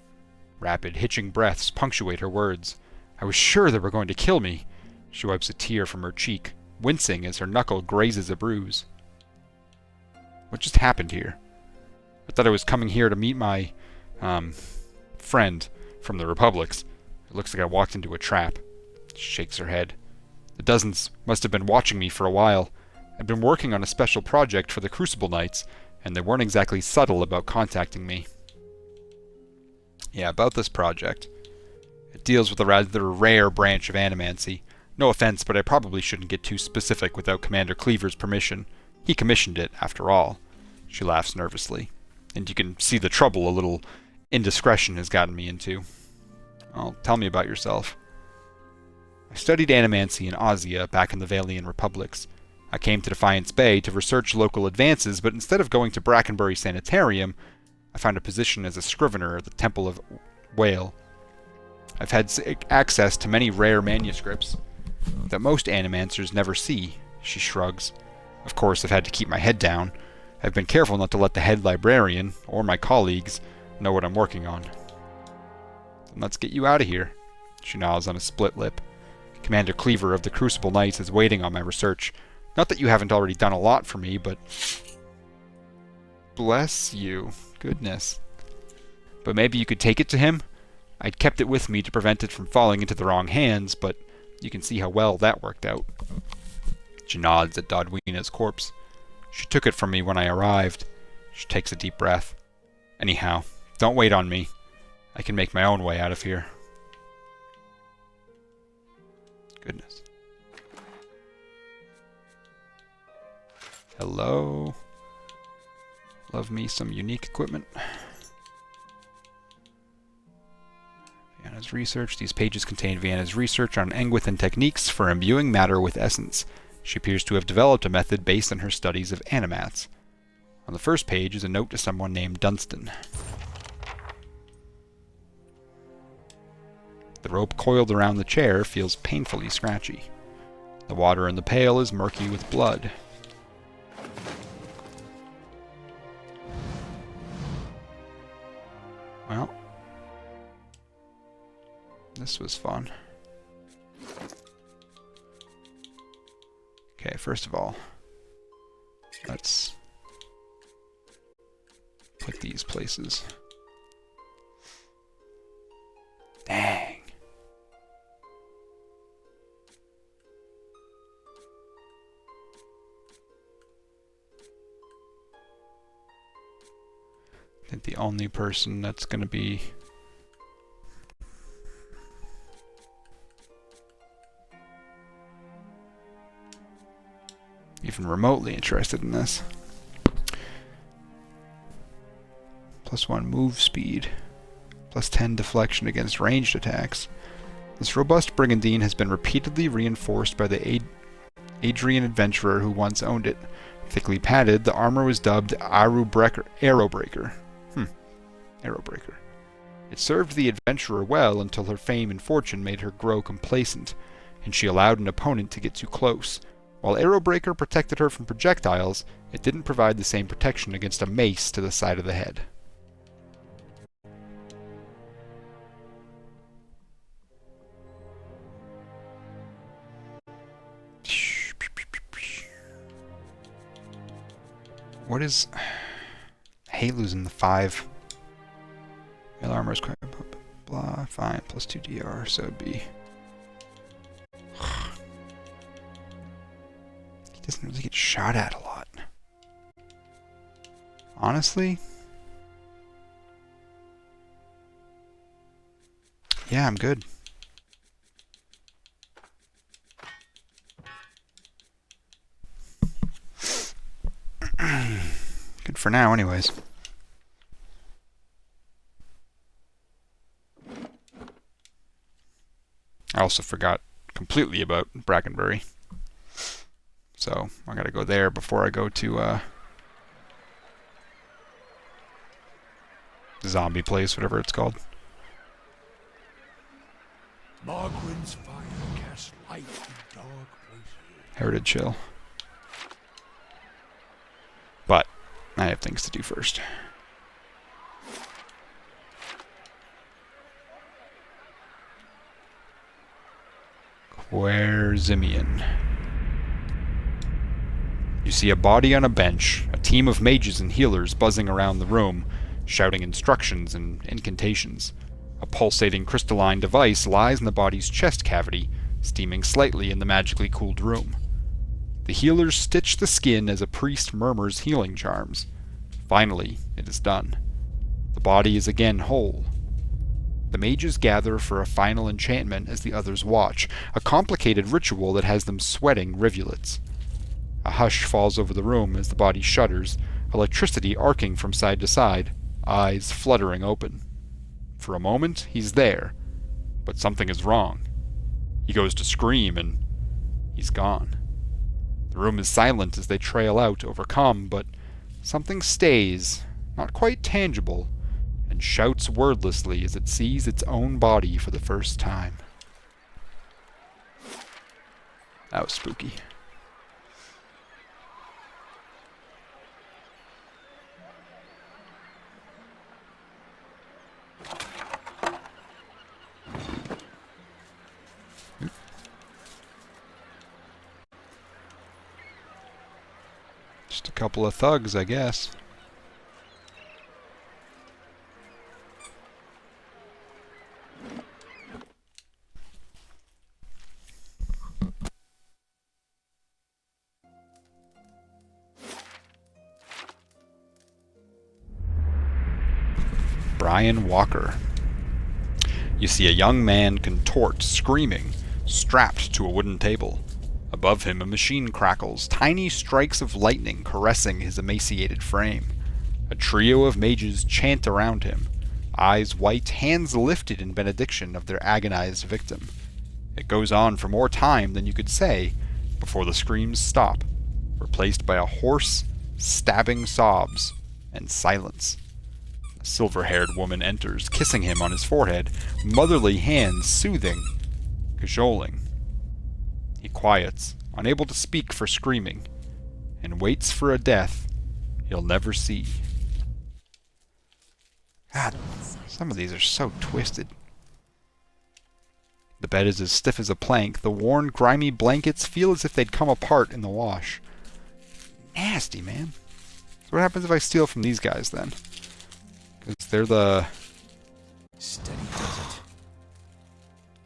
Rapid, hitching breaths punctuate her words. I was sure they were going to kill me. She wipes a tear from her cheek, wincing as her knuckle grazes a bruise. What just happened here? I thought I was coming here to meet my, friend from the Republics. It looks like I walked into a trap. She shakes her head. The Dozens must have been watching me for a while. I've been working on a special project for the Crucible Knights, and they weren't exactly subtle about contacting me. Yeah, about this project. It deals with a rather rare branch of animancy. No offense, but I probably shouldn't get too specific without Commander Cleaver's permission. He commissioned it, after all. She laughs nervously. And you can see the trouble a little indiscretion has gotten me into. Well, tell me about yourself. I studied animancy in Ossia back in the Valian Republics. I came to Defiance Bay to research local advances, but instead of going to Brackenbury Sanitarium, I found a position as a scrivener at the Temple of Whale. I've had access to many rare manuscripts that most animancers never see, she shrugs. Of course, I've had to keep my head down. I've been careful not to let the head librarian, or my colleagues, know what I'm working on. Then let's get you out of here. She nods on a split lip. Commander Cleaver of the Crucible Knights is waiting on my research. Not that you haven't already done a lot for me, but... Bless you. Goodness. But maybe you could take it to him? I'd kept it with me to prevent it from falling into the wrong hands, but You can see how well that worked out. She nods at Dodwina's corpse. She took it from me when I arrived. She takes a deep breath. Anyhow, don't wait on me. I can make my own way out of here. Goodness. Hello. Love me some unique equipment. Vienna's research. These pages contain Vienna's research on Engwithan techniques for imbuing matter with essence. She appears to have developed a method based on her studies of animats. On the first page is a note to someone named Dunstan. The rope coiled around the chair feels painfully scratchy. The water in the pail is murky with blood. Well, this was fun. Okay, first of all, let's put these places. Dang. I think the only person that's going to be even remotely interested in this. +1 move speed. +10 deflection against ranged attacks. This robust brigandine has been repeatedly reinforced by the Adrian adventurer who once owned it. Thickly padded, the armor was dubbed Arrowbreaker. Arrowbreaker. It served the adventurer well until her fame and fortune made her grow complacent, and she allowed an opponent to get too close. While Arrowbreaker protected her from projectiles, it didn't provide the same protection against a mace to the side of the head. What is... I hate losing the 5. Male armor is quite... blah, fine, +2 DR, so it'd be... He doesn't really get shot at a lot. Honestly? Yeah, I'm good. Good for now, anyways. I also forgot completely about Brackenbury. So, I gotta go there before I go to, the zombie place, whatever it's called. Margrin's fire casts light in dark places. Heritage Hill. But, I have things to do first. Querzimian. You see a body on a bench, a team of mages and healers buzzing around the room, shouting instructions and incantations. A pulsating crystalline device lies in the body's chest cavity, steaming slightly in the magically cooled room. The healers stitch the skin as a priest murmurs healing charms. Finally, it is done. The body is again whole. The mages gather for a final enchantment as the others watch, a complicated ritual that has them sweating rivulets. A hush falls over the room as the body shudders, electricity arcing from side to side, eyes fluttering open. For a moment, he's there, but something is wrong. He goes to scream and he's gone. The room is silent as they trail out, overcome, but something stays, not quite tangible, and shouts wordlessly as it sees its own body for the first time. That was spooky. Just a couple of thugs, I guess. Ryan Walker. You see a young man contort, screaming, strapped to a wooden table. Above him, a machine crackles, tiny strikes of lightning caressing his emaciated frame. A trio of mages chant around him, eyes white, hands lifted in benediction of their agonized victim. It goes on for more time than you could say before the screams stop, replaced by a hoarse, stabbing sobs and silence. A silver-haired woman enters, kissing him on his forehead, motherly hands soothing, cajoling. He quiets, unable to speak for screaming, and waits for a death he'll never see. God, some of these are so twisted. The bed is as stiff as a plank. The worn, grimy blankets feel as if they'd come apart in the wash. Nasty, man. So what happens if I steal from these guys, then? Because they're the Steady does it.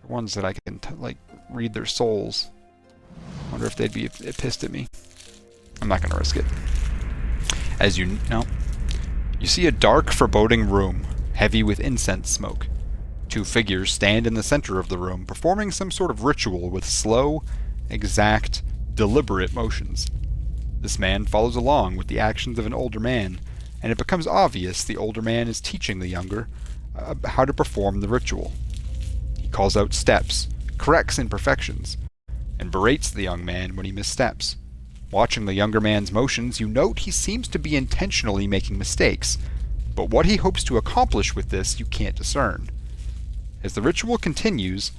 ones that I can, read their souls. Wonder if they'd be pissed at me. I'm not going to risk it. As you know, you see a dark, foreboding room, heavy with incense smoke. Two figures stand in the center of the room, performing some sort of ritual with slow, exact, deliberate motions. This man follows along with the actions of an older man, and it becomes obvious the older man is teaching the younger how to perform the ritual. He calls out steps, corrects imperfections, and berates the young man when he missteps. Watching the younger man's motions, you note he seems to be intentionally making mistakes, but what he hopes to accomplish with this you can't discern. As the ritual continues,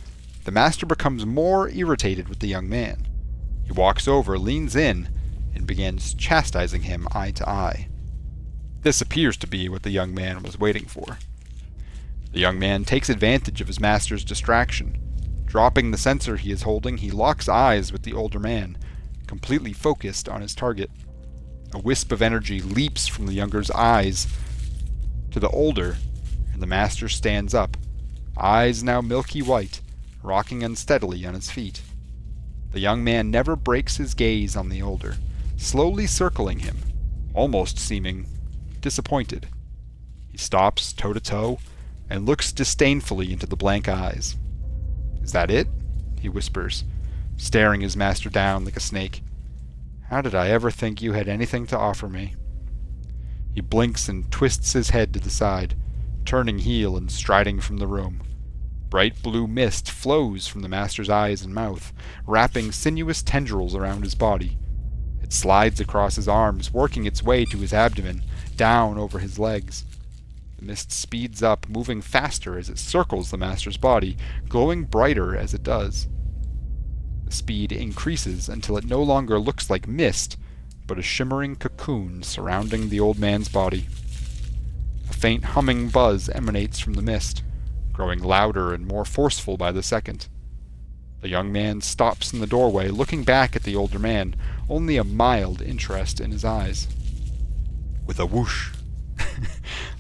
the master becomes more irritated with the young man. He walks over, leans in, and begins chastising him eye to eye. This appears to be what the young man was waiting for. The young man takes advantage of his master's distraction. Dropping the censer he is holding, he locks eyes with the older man, completely focused on his target. A wisp of energy leaps from the younger's eyes to the older, and the master stands up, eyes now milky white, rocking unsteadily on his feet. The young man never breaks his gaze on the older, slowly circling him, almost seeming disappointed. He stops toe to toe and looks disdainfully into the blank eyes. "Is that it?" he whispers, staring his master down like a snake. "How did I ever think you had anything to offer me?" He blinks and twists his head to the side, turning heel and striding from the room. Bright blue mist flows from the master's eyes and mouth, wrapping sinuous tendrils around his body. It slides across his arms, working its way to his abdomen, down over his legs. The mist speeds up, moving faster as it circles the master's body, glowing brighter as it does. The speed increases until it no longer looks like mist, but a shimmering cocoon surrounding the old man's body. A faint humming buzz emanates from the mist, growing louder and more forceful by the second. The young man stops in the doorway, looking back at the older man, only a mild interest in his eyes. With a whoosh,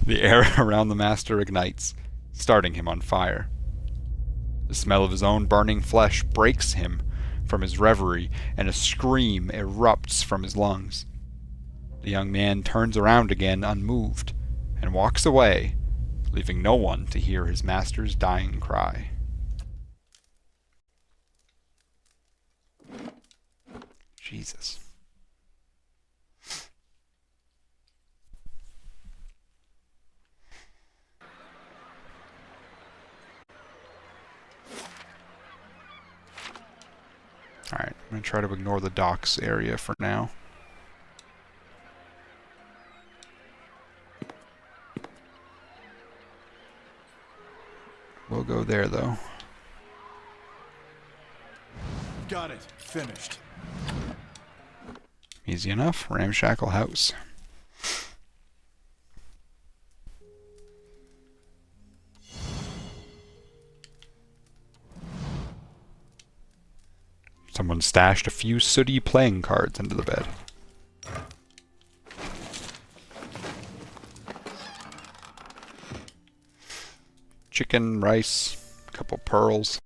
the air around the master ignites, starting him on fire. The smell of his own burning flesh breaks him from his reverie, and a scream erupts from his lungs. The young man turns around again, unmoved, and walks away, leaving no one to hear his master's dying cry. Jesus. Alright, I'm going to try to ignore the docks area for now. We'll go there, though. Got it. Finished. Easy enough. Ramshackle house. Someone stashed a few sooty playing cards under the bed. Chicken, rice, a couple pearls.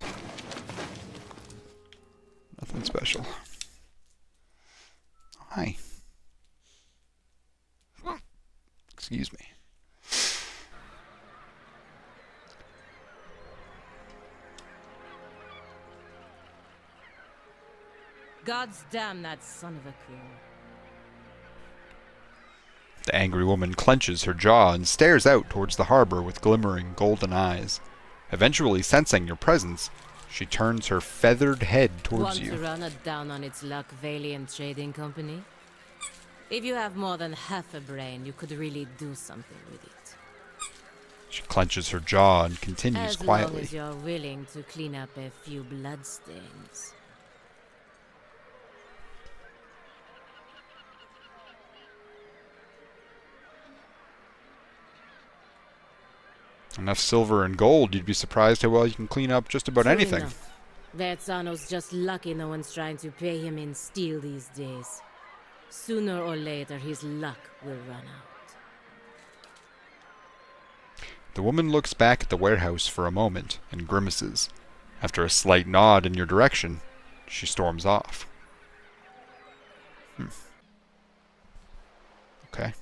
Nothing special. Hi. Excuse me. Gods damn that son of a coon. The angry woman clenches her jaw and stares out towards the harbor with glimmering golden eyes. Eventually sensing your presence, she turns her feathered head towards Want you. to run it down on its luck, Valiant Trading Company? If you have more than half a brain, you could really do something with it. She clenches her jaw and continues As long quietly. as you're willing to clean up a few bloodstains. Enough silver and gold, you'd be surprised how well you can clean up just about True anything. enough. Verzaano's just lucky no one's trying to pay him in steel these days. Sooner or later, his luck will run out. The woman looks back at the warehouse for a moment and grimaces. After a slight nod in your direction, she storms off. Okay.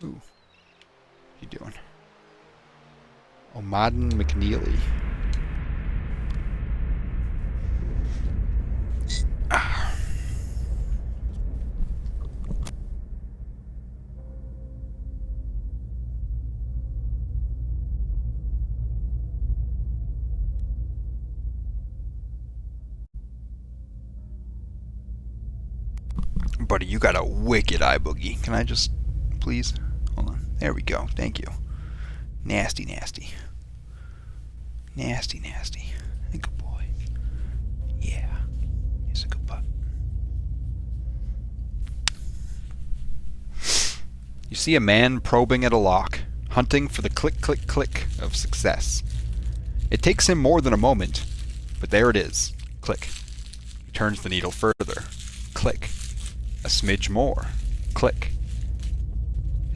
Ooh. What you doing? O'Madden McNeely. Buddy, you got a wicked eye boogie. Can I just, please? Hold on. There we go. Thank you. Nasty, nasty. Nasty, nasty. Good boy. Yeah. He's a good pup. You see a man probing at a lock, hunting for the click, click, click of success. It takes him more than a moment, but there it is. Click. He turns the needle further. Click. A smidge more. Click.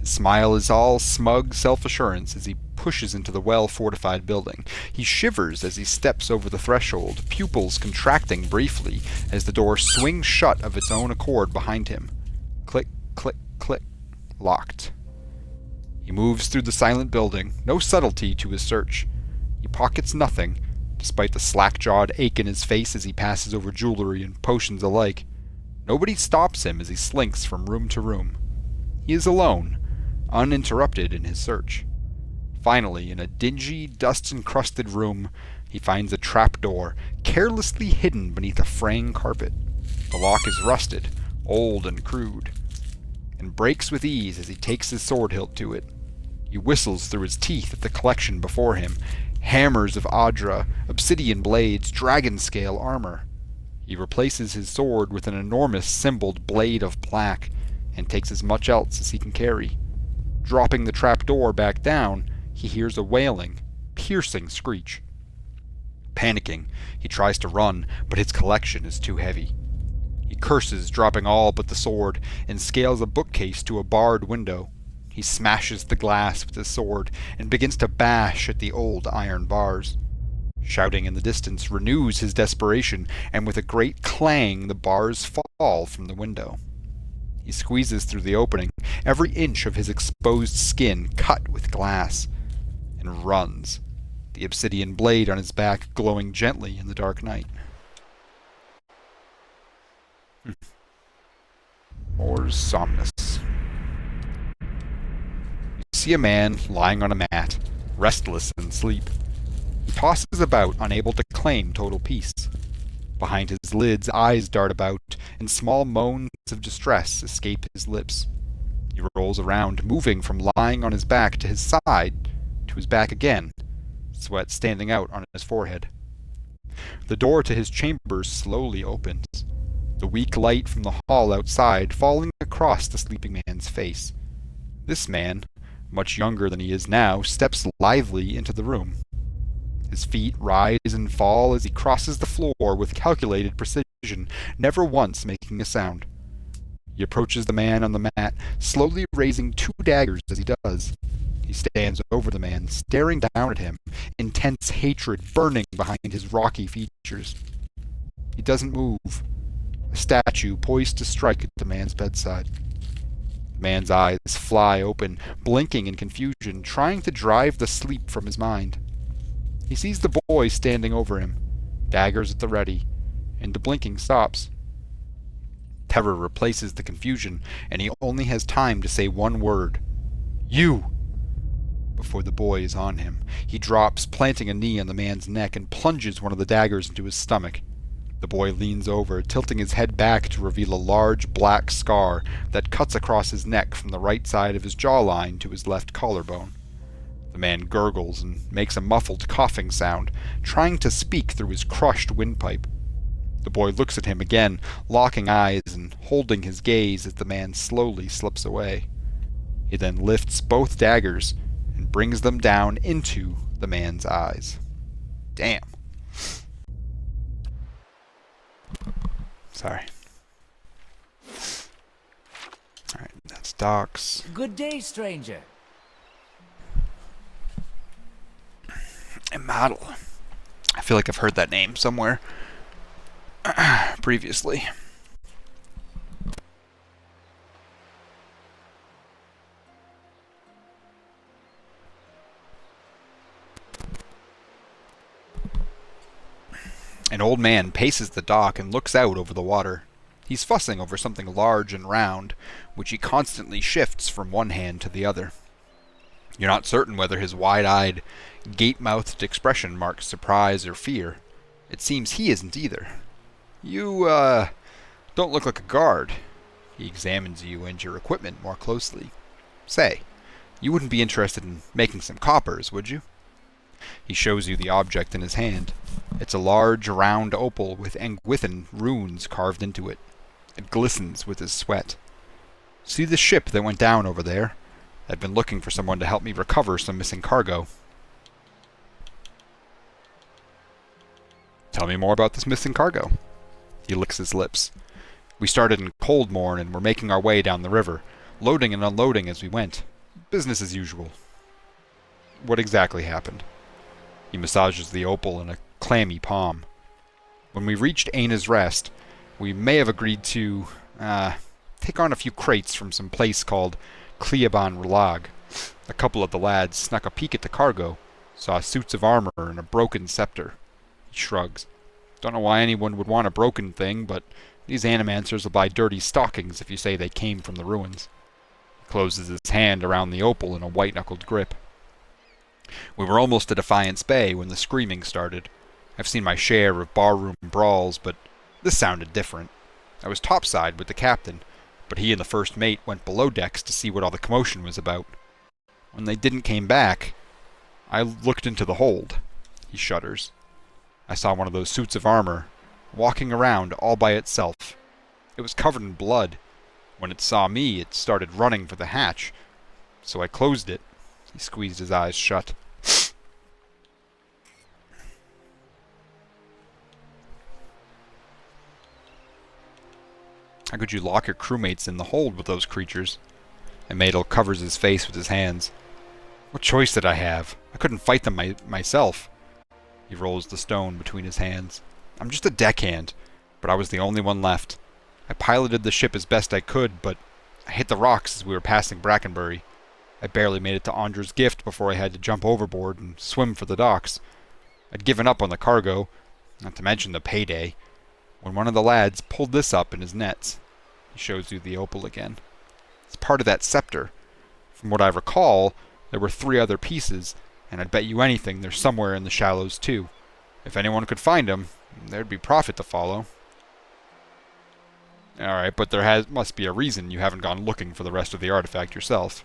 His smile is all smug self-assurance as he pushes into the well-fortified building. He shivers as he steps over the threshold, pupils contracting briefly as the door swings shut of its own accord behind him. Click, click, click. Locked. He moves through the silent building, no subtlety to his search. He pockets nothing, despite the slack-jawed ache in his face as he passes over jewelry and potions alike. Nobody stops him as he slinks from room to room. He is alone, uninterrupted in his search. Finally, in a dingy, dust-encrusted room, he finds a trapdoor, carelessly hidden beneath a fraying carpet. The lock is rusted, old and crude, and breaks with ease as he takes his sword hilt to it. He whistles through his teeth at the collection before him, hammers of Ondra, obsidian blades, dragon-scale armor. He replaces his sword with an enormous symboled blade of black, and takes as much else as he can carry. Dropping the trapdoor back down, he hears a wailing, piercing screech. Panicking, he tries to run, but his collection is too heavy. He curses, dropping all but the sword, and scales a bookcase to a barred window. He smashes the glass with his sword, and begins to bash at the old iron bars. Shouting in the distance renews his desperation, and with a great clang the bars fall from the window. He squeezes through the opening, every inch of his exposed skin cut with glass, and runs, the obsidian blade on his back glowing gently in the dark night. Or somnus. You see a man lying on a mat, restless in sleep. He tosses about, unable to claim total peace. Behind his lids, eyes dart about, and small moans of distress escape his lips. He rolls around, moving from lying on his back to his side, to his back again, sweat standing out on his forehead. The door to his chamber slowly opens, the weak light from the hall outside falling across the sleeping man's face. This man, much younger than he is now, steps lithely into the room. His feet rise and fall as he crosses the floor with calculated precision, never once making a sound. He approaches the man on the mat, slowly raising 2 daggers as he does. He stands over the man, staring down at him, intense hatred burning behind his rocky features. He doesn't move, a statue poised to strike at the man's bedside. The man's eyes fly open, blinking in confusion, trying to drive the sleep from his mind. He sees the boy standing over him, daggers at the ready, and the blinking stops. Terror replaces the confusion, and he only has time to say one word. "You!" Before the boy is on him, he drops, planting a knee on the man's neck, and plunges one of the daggers into his stomach. The boy leans over, tilting his head back to reveal a large black scar that cuts across his neck from the right side of his jawline to his left collarbone. The man gurgles and makes a muffled coughing sound, trying to speak through his crushed windpipe. The boy looks at him again, locking eyes and holding his gaze as the man slowly slips away. He then lifts both daggers and brings them down into the man's eyes. Damn. Sorry. Alright, that's Doc's. Good day, stranger. And model. I feel like I've heard that name somewhere previously. An old man paces the dock and looks out over the water. He's fussing over something large and round, which he constantly shifts from one hand to the other. You're not certain whether his wide-eyed, gape-mouthed expression marks surprise or fear. It seems he isn't either. You, don't look like a guard. He examines you and your equipment more closely. Say, you wouldn't be interested in making some coppers, would you? He shows you the object in his hand. It's a large, round opal with Engwithan runes carved into it. It glistens with his sweat. See the ship that went down over there? I've been looking for someone to help me recover some missing cargo. Tell me more about this missing cargo. He licks his lips. We started in Coldmorn and were making our way down the river, loading and unloading as we went. Business as usual. What exactly happened? He massages the opal in a clammy palm. When we reached Aina's Rest, we may have agreed to, take on a few crates from some place called Cleaban Relag. A couple of the lads snuck a peek at the cargo, saw suits of armor and a broken scepter. He shrugs. Don't know why anyone would want a broken thing, but these animancers will buy dirty stockings if you say they came from the ruins. He closes his hand around the opal in a white-knuckled grip. We were almost to Defiance Bay when the screaming started. I've seen my share of barroom brawls, but this sounded different. I was topside with the captain, but he and the first mate went below decks to see what all the commotion was about. When they didn't came back, I looked into the hold. He shudders. I saw one of those suits of armor, walking around all by itself. It was covered in blood. When it saw me, it started running for the hatch, so I closed it. He squeezed his eyes shut. How could you lock your crewmates in the hold with those creatures? Amadel covers his face with his hands. What choice did I have? I couldn't fight them myself. He rolls the stone between his hands. I'm just a deckhand, but I was the only one left. I piloted the ship as best I could, but I hit the rocks as we were passing Brackenbury. I barely made it to Ondra's gift before I had to jump overboard and swim for the docks. I'd given up on the cargo, not to mention the payday, when one of the lads pulled this up in his nets. He shows you the opal again. It's part of that scepter. From what I recall, there were 3 other pieces, and I'd bet you anything they're somewhere in the shallows too. If anyone could find them, there'd be profit to follow. Alright, but there must be a reason you haven't gone looking for the rest of the artifact yourself.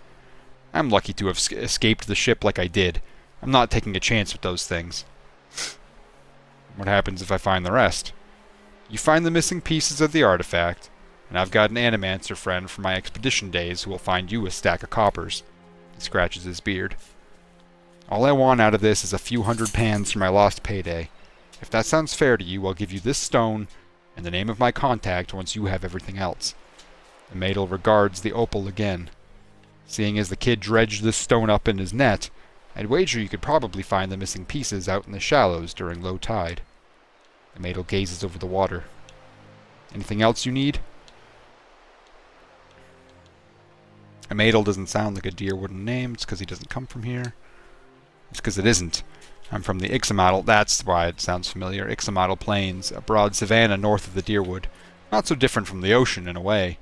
I'm lucky to have escaped the ship like I did. I'm not taking a chance with those things. What happens if I find the rest? You find the missing pieces of the artifact, and I've got an animancer friend from my expedition days who will find you a stack of coppers. He scratches his beard. All I want out of this is a few hundred pans for my lost payday. If that sounds fair to you, I'll give you this stone and the name of my contact once you have everything else. The Maidel regards the opal again. Seeing as the kid dredged this stone up in his net, I'd wager you could probably find the missing pieces out in the shallows during low tide. The Maidel gazes over the water. Anything else you need? A Maidel doesn't sound like a deer wouldn't name. It's because he doesn't come from here. It's because it isn't. I'm from the Ixamotl, that's why it sounds familiar, Ixamotl Plains, a broad savanna north of the Deerwood. Not so different from the ocean, in a way.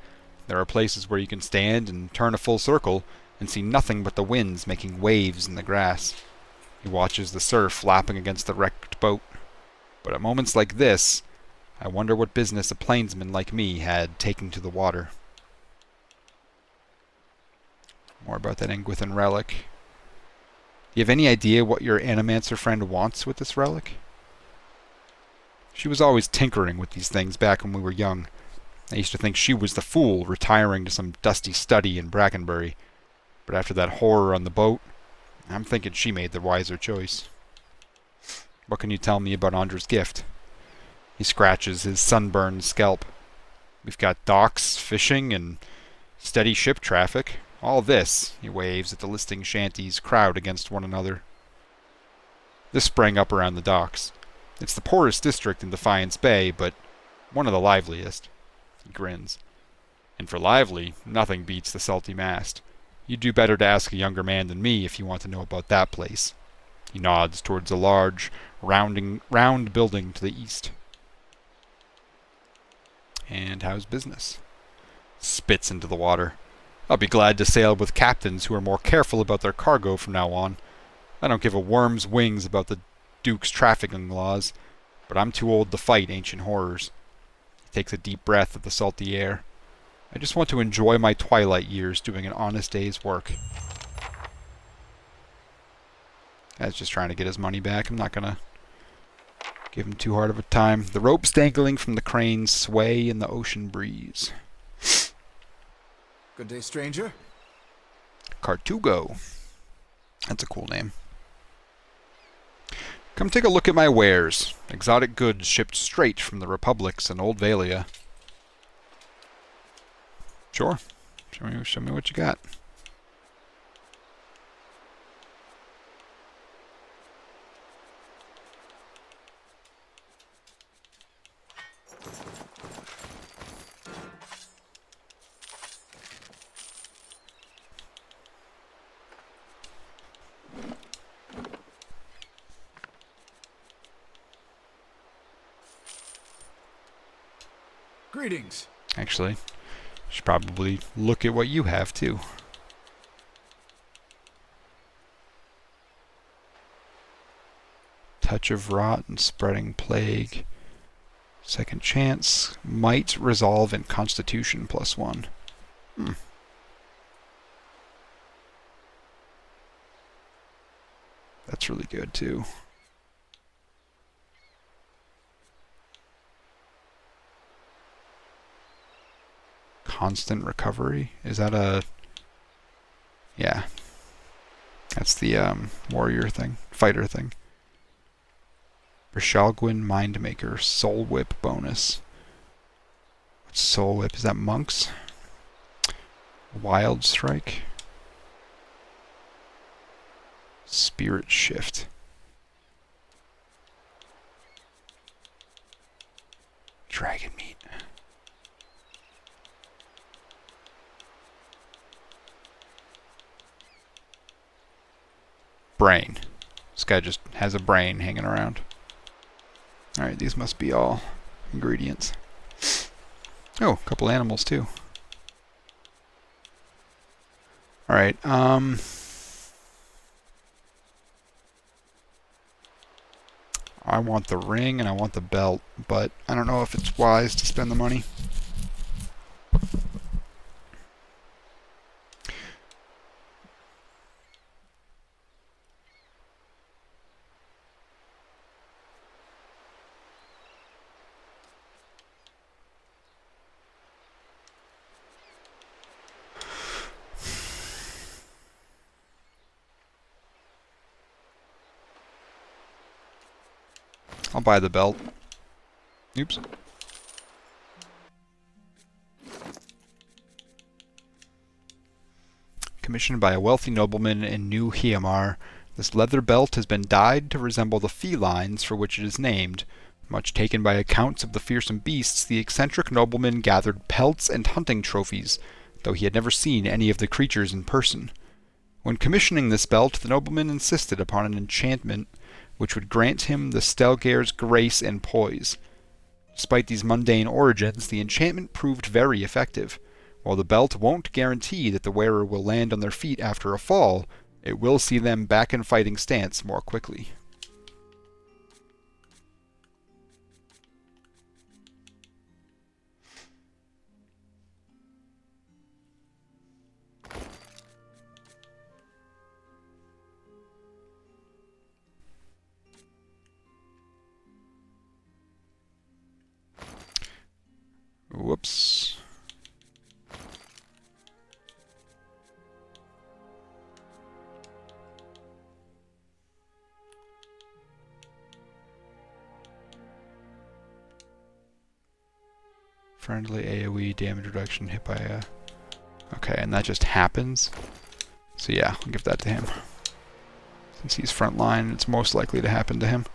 There are places where you can stand and turn a full circle and see nothing but the winds making waves in the grass. He watches the surf lapping against the wrecked boat. But at moments like this, I wonder what business a plainsman like me had taking to the water. More about that Engwithan relic. You have any idea what your animancer friend wants with this relic? She was always tinkering with these things back when we were young. I used to think she was the fool retiring to some dusty study in Brackenbury. But after that horror on the boat, I'm thinking she made the wiser choice. What can you tell me about Ondra's gift? He scratches his sunburned scalp. We've got docks, fishing, and steady ship traffic. All this, he waves at the listing shanties crowd against one another. This sprang up around the docks. It's the poorest district in Defiance Bay, but one of the liveliest. He grins. And for lively, nothing beats the Salty Mast. You'd do better to ask a younger man than me if you want to know about that place. He nods towards a large, round building to the east. And how's business? Spits into the water. I'll be glad to sail with captains who are more careful about their cargo from now on. I don't give a worm's wings about the Duke's trafficking laws, but I'm too old to fight ancient horrors. He takes a deep breath of the salty air. I just want to enjoy my twilight years doing an honest day's work. Guy's just trying to get his money back. I'm not gonna give him too hard of a time. The ropes dangling from the cranes sway in the ocean breeze. Good day, stranger. Cartugo. That's a cool name. Come take a look at my wares. Exotic goods shipped straight from the Republics and Old Valia. Sure. Show me what you got. Greetings. Actually, should probably look at what you have too. Touch of rot and spreading plague. Second chance. Might resolve in constitution +1. That's really good too. Constant recovery? Is that a... Yeah. That's the warrior thing. Fighter thing. Rishalgwin Mindmaker. Soul Whip bonus. What's Soul Whip? Is that monks? Wild Strike. Spirit Shift. Dragon Meat. Brain. This guy just has a brain hanging around. Alright, these must be all ingredients. Oh, a couple animals too. Alright, I want the ring and I want the belt, but I don't know if it's wise to spend the money. I'll buy the belt. Oops. Commissioned by a wealthy nobleman in New Hiamar, this leather belt has been dyed to resemble the felines for which it is named. Much taken by accounts of the fearsome beasts, the eccentric nobleman gathered pelts and hunting trophies, though he had never seen any of the creatures in person. When commissioning this belt, the nobleman insisted upon an enchantment which would grant him the Stelgare's grace and poise. Despite these mundane origins, the enchantment proved very effective. While the belt won't guarantee that the wearer will land on their feet after a fall, it will see them back in fighting stance more quickly. Whoops. Friendly AoE damage reduction hit by a... Okay, and that just happens. So yeah, I'll give that to him. Since he's frontline, it's most likely to happen to him.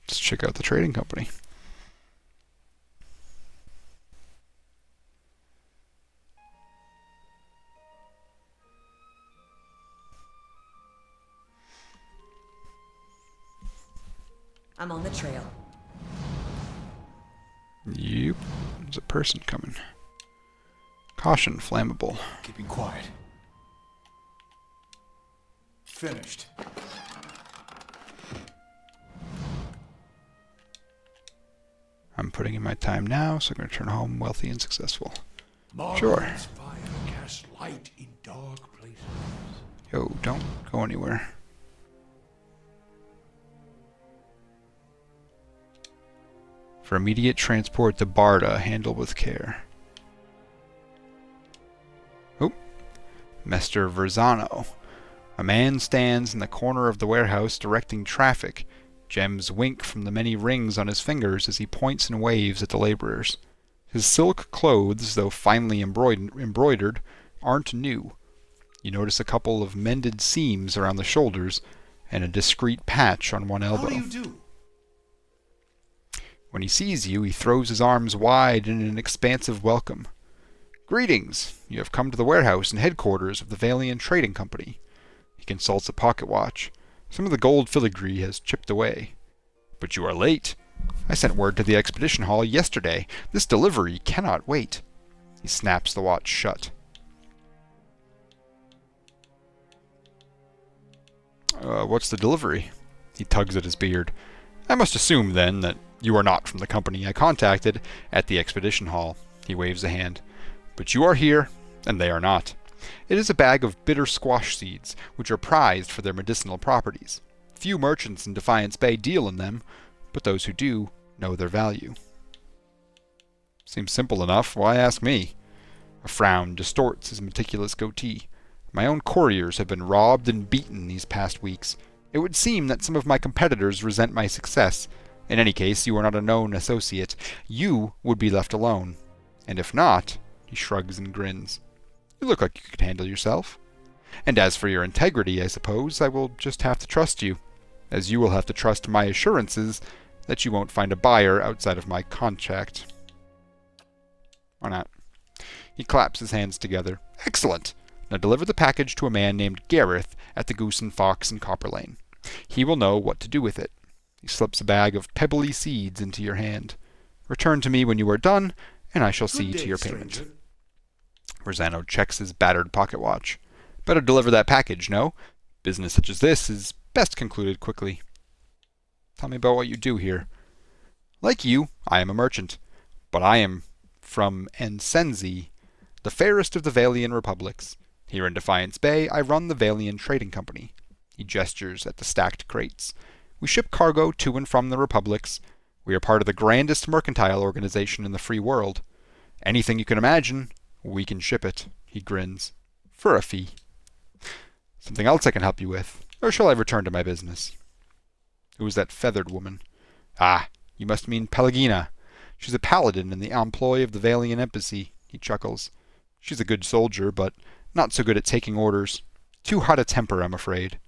Let's check out the trading company. I'm on the trail. Yep, there's a person coming. Caution, flammable. Keeping quiet. Finished. I'm putting in my time now, so I'm going to return home wealthy and successful. Sure. Fire casts light in dark places. Yo, don't go anywhere. For immediate transport to Barda, handle with care. Oh, Mr. Verzano. A man stands in the corner of the warehouse directing traffic. Gems wink from the many rings on his fingers as he points and waves at the laborers. His silk clothes, though finely embroidered, aren't new. You notice a couple of mended seams around the shoulders and a discreet patch on one elbow. How do you do? When he sees you, he throws his arms wide in an expansive welcome. Greetings! You have come to the warehouse and headquarters of the Valian Trading Company. He consults a pocket watch. Some of the gold filigree has chipped away. But you are late. I sent word to the expedition hall yesterday. This delivery cannot wait. He snaps the watch shut. What's the delivery? He tugs at his beard. I must assume, then, that you are not from the company I contacted at the expedition hall. He waves a hand. But you are here, and they are not. It is a bag of bitter squash seeds, which are prized for their medicinal properties. Few merchants in Defiance Bay deal in them, but those who do know their value. Seems simple enough. Why ask me? A frown distorts his meticulous goatee. My own couriers have been robbed and beaten these past weeks. It would seem that some of my competitors resent my success. In any case, you are not a known associate. You would be left alone. And if not, he shrugs and grins. You look like you could handle yourself. And as for your integrity, I suppose I will just have to trust you, as you will have to trust my assurances that you won't find a buyer outside of my contract. Why not? He claps his hands together. Excellent! Now deliver the package to a man named Gareth at the Goose and Fox in Copper Lane. He will know what to do with it. He slips a bag of pebbly seeds into your hand. Return to me when you are done, and I shall see to your payment. Verzano checks his battered pocket watch. Better deliver that package, no? Business such as this is best concluded quickly. Tell me about what you do here. Like you, I am a merchant, but I am from Ensenzi, the fairest of the Valian republics. Here in Defiance Bay, I run the Valian Trading Company. He gestures at the stacked crates. We ship cargo to and from the republics. We are part of the grandest mercantile organization in the free world. Anything you can imagine, we can ship it. He grins. For a fee. Something else I can help you with, or shall I return to my business? Who is that feathered woman? Ah, you must mean Pallegina. She's a paladin in the employ of the Valian embassy. He chuckles. She's a good soldier, but not so good at taking orders. Too hot a temper, I'm afraid.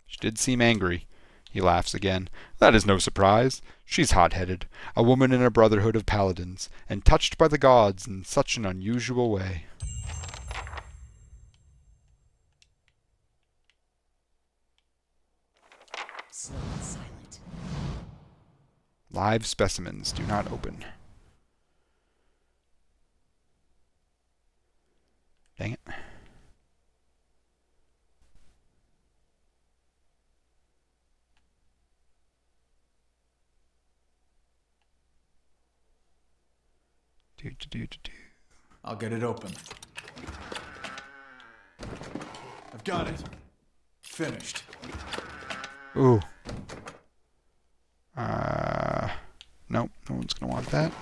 She did seem angry. He laughs again. That is no surprise. She's hot-headed, a woman in a brotherhood of paladins, and touched by the gods in such an unusual way. Slow and silent. Live specimens do not open. Dang it. I'll get it open. I've got it. Finished. Ooh. Nope, no one's gonna want that.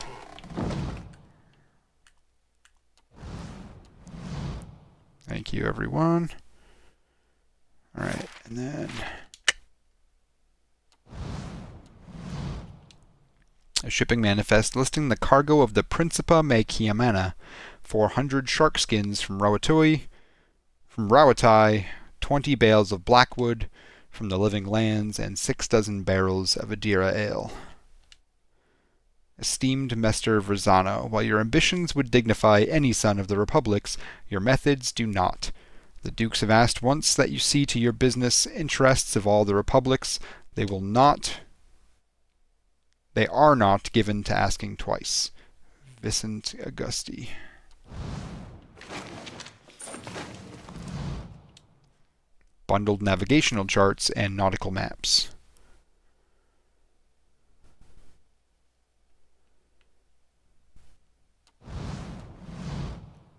Thank you, everyone. Alright, and then... a shipping manifest listing the cargo of the Principa me Chiamana, 400 shark skins from Rawatai, 20 bales of blackwood from the Living Lands, and 6 dozen barrels of Adira ale. Esteemed Mester Verzano, while your ambitions would dignify any son of the Republics, your methods do not. The Dukes have asked once that you see to your business interests of all the Republics. They are not given to asking twice. Vicent Augusti. Bundled navigational charts and nautical maps.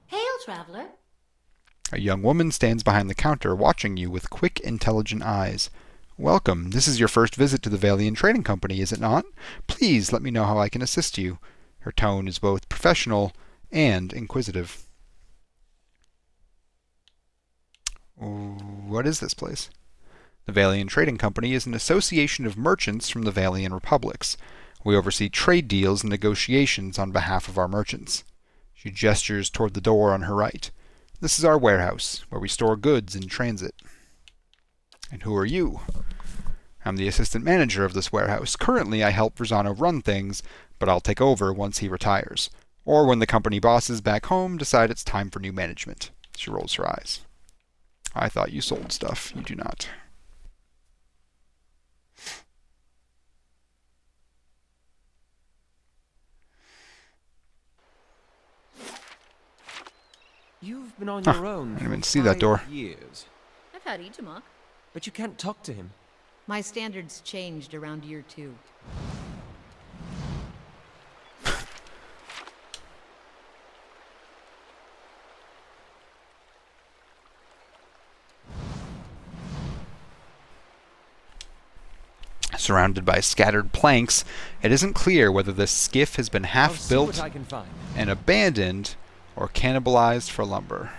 Hail, traveler. A young woman stands behind the counter, watching you with quick, intelligent eyes. Welcome. This is your first visit to the Valian Trading Company, is it not? Please let me know how I can assist you. Her tone is both professional and inquisitive. What is this place? The Valian Trading Company is an association of merchants from the Valian Republics. We oversee trade deals and negotiations on behalf of our merchants. She gestures toward the door on her right. This is our warehouse, where we store goods in transit. And who are you? I'm the assistant manager of this warehouse. Currently, I help Verzano run things, but I'll take over once he retires. Or when the company bosses back home decide it's time for new management. She rolls her eyes. I thought you sold stuff. You do not. You've been on your own I didn't for even see that 5 door. years. I've had Itamok. But you can't talk to him. My standards changed around year 2. Surrounded by scattered planks, it isn't clear whether this skiff has been I'll half see built what I can find. and abandoned or cannibalized for lumber.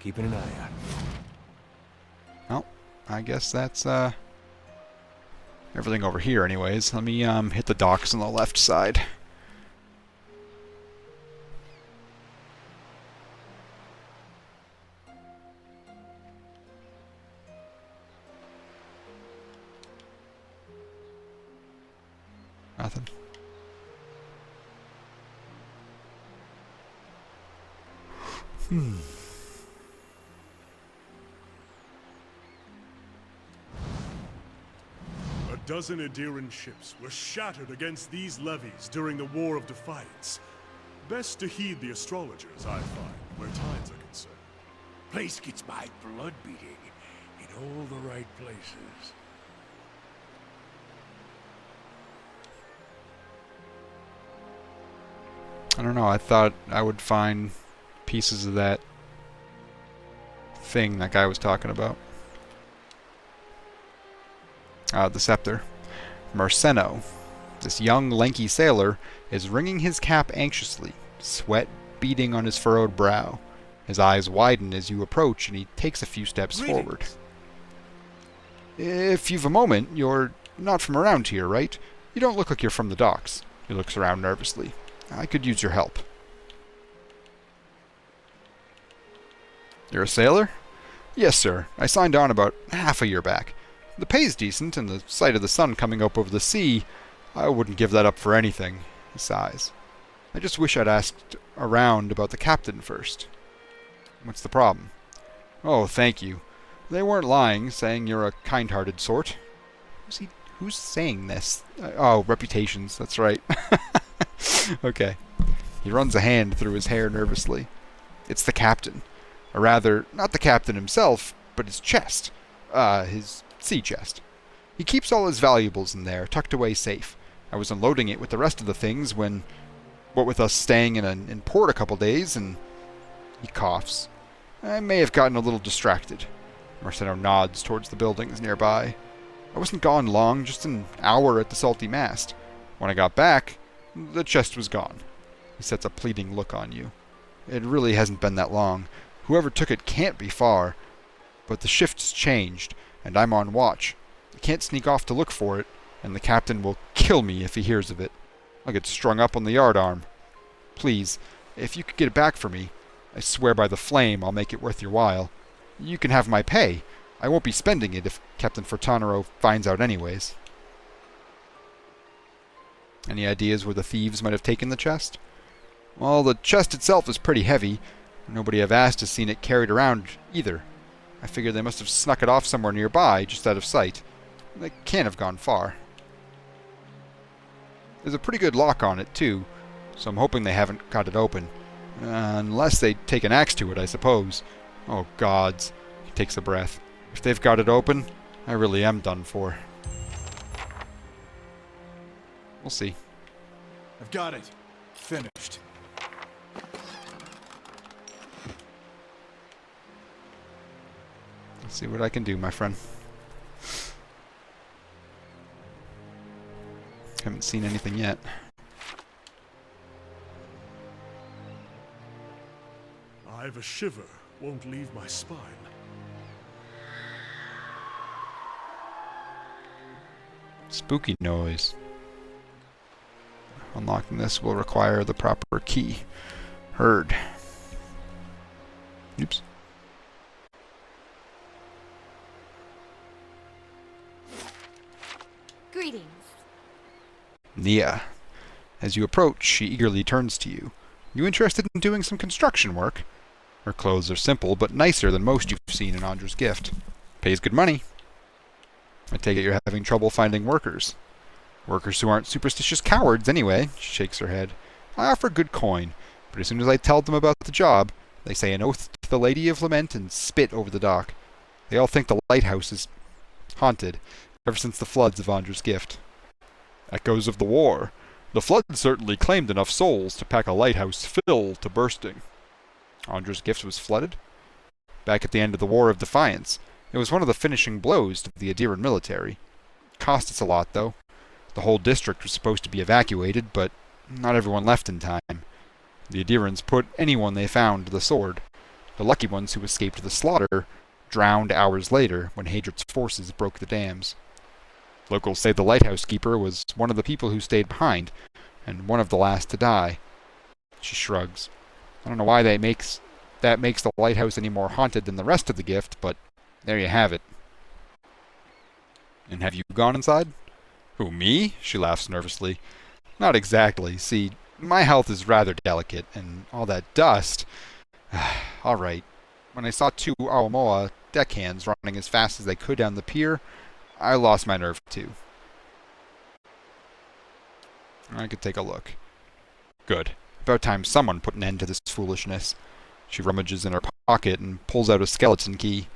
Keeping an eye out. Well, I guess that's everything over here anyways. Let me hit the docks on the left side. Nothing. A dozen Adiran ships were shattered against these levies during the War of Defiance. Best to heed the astrologers, I find, where tides are concerned. Place gets my blood beating in all the right places. I don't know, I thought I would find pieces of that thing that guy was talking about. The scepter. Merceno. This young, lanky sailor is wringing his cap anxiously, sweat beading on his furrowed brow. His eyes widen as you approach, and he takes a few steps forward. If you've a moment, you're not from around here, right? You don't look like you're from the docks. He looks around nervously. I could use your help. You're a sailor? Yes, sir. I signed on about half a year back. The pay's decent, and the sight of the sun coming up over the sea, I wouldn't give that up for anything. He sighs. I just wish I'd asked around about the captain first. What's the problem? Oh, thank you. They weren't lying, saying you're a kind-hearted sort. Who's saying this? Oh, reputations, that's right. Okay. He runs a hand through his hair nervously. It's the captain. Or rather, not the captain himself, but his chest. His sea chest. He keeps all his valuables in there, tucked away safe. I was unloading it with the rest of the things when... What with us staying in port a couple days, and... He coughs. I may have gotten a little distracted. Marcelo nods towards the buildings nearby. I wasn't gone long, just an hour at the salty mast. When I got back, the chest was gone. He sets a pleading look on you. It really hasn't been that long. Whoever took it can't be far. But the shift's changed, and I'm on watch. I can't sneak off to look for it, and the captain will kill me if he hears of it. I'll get strung up on the yardarm. Please, if you could get it back for me, I swear by the flame I'll make it worth your while. You can have my pay. I won't be spending it if Captain Fortanero finds out anyways. Any ideas where the thieves might have taken the chest? Well, the chest itself is pretty heavy. Nobody I've asked has seen it carried around either. I figure they must have snuck it off somewhere nearby, just out of sight. They can't have gone far. There's a pretty good lock on it, too, so I'm hoping they haven't got it open. Unless they take an axe to it, I suppose. Oh, gods. He takes a breath. If they've got it open, I really am done for. We'll see. I've got it. Finished. Let's see what I can do, my friend. Haven't seen anything yet. I've a shiver, won't leave my spine. Spooky noise. Unlocking this will require the proper key. Heard. Oops. Greetings. Nia. As you approach, she eagerly turns to you. You interested in doing some construction work? Her clothes are simple, but nicer than most you've seen in Ondra's gift. Pays good money. I take it you're having trouble finding workers. Workers who aren't superstitious cowards, anyway. She shakes her head. I offer good coin, but as soon as I tell them about the job, they say an oath to the Lady of Lament and spit over the dock. They all think the lighthouse is haunted, ever since the floods of Ondra's gift. Echoes of the war. The flood certainly claimed enough souls to pack a lighthouse filled to bursting. Ondra's gift was flooded? Back at the end of the War of Defiance. It was one of the finishing blows to the Adiran military. Cost us a lot, though. The whole district was supposed to be evacuated, but not everyone left in time. The Adirans put anyone they found to the sword. The lucky ones who escaped the slaughter drowned hours later when Hadrian's forces broke the dams. Locals say the lighthouse keeper was one of the people who stayed behind, and one of the last to die. She shrugs. I don't know why that makes the lighthouse any more haunted than the rest of the gift, but there you have it. And have you gone inside? Who, me? She laughs nervously. Not exactly. See, my health is rather delicate, and all that dust... All right. When I saw two Awamoa deckhands running as fast as they could down the pier, I lost my nerve too. I could take a look. Good. About time someone put an end to this foolishness. She rummages in her pocket and pulls out a skeleton key.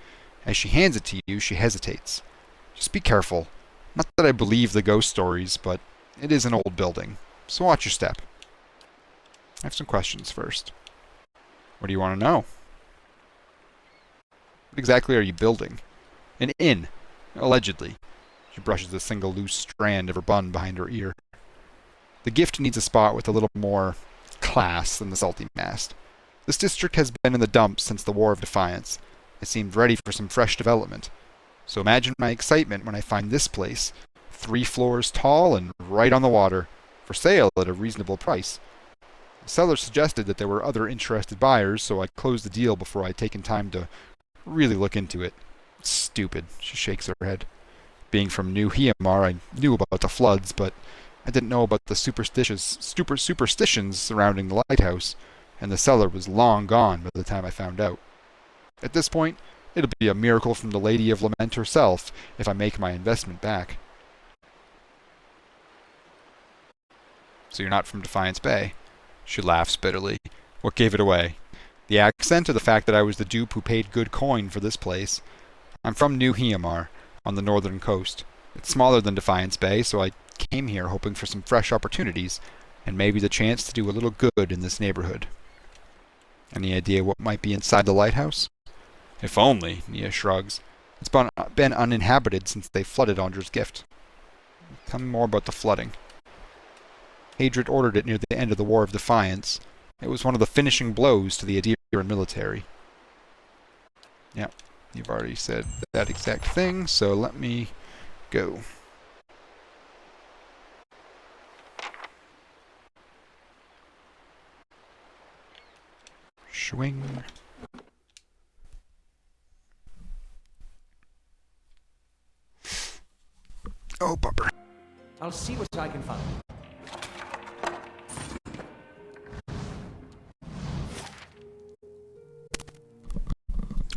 As she hands it to you, she hesitates. Just be careful. Not that I believe the ghost stories, but it is an old building, so watch your step. I have some questions first. What do you want to know? What exactly are you building? An inn, allegedly. She brushes a single loose strand of her bun behind her ear. The gift needs a spot with a little more class than the salty mast. This district has been in the dumps since the War of Defiance. It seemed ready for some fresh development. So imagine my excitement when I find this place, 3 floors tall and right on the water, for sale at a reasonable price. The seller suggested that there were other interested buyers, so I closed the deal before I'd taken time to really look into it. It's stupid. She shakes her head. Being from New Hiamar, I knew about the floods, but I didn't know about the superstitions surrounding the lighthouse, and the cellar was long gone by the time I found out. At this point, it'll be a miracle from the Lady of Lament herself if I make my investment back. So you're not from Defiance Bay? She laughs bitterly. What gave it away? The accent or the fact that I was the dupe who paid good coin for this place? I'm from New Hiamar, on the northern coast. It's smaller than Defiance Bay, so I came here hoping for some fresh opportunities, and maybe the chance to do a little good in this neighborhood. Any idea what might be inside the lighthouse? If only, Nia shrugs. It's been uninhabited since they flooded Ondra's gift. Tell me more about the flooding. Hadrid ordered it near the end of the War of Defiance. It was one of the finishing blows to the Adirian military. Yep, you've already said that exact thing, so let me go. Swing. Oh, bumper. I'll see what I can find.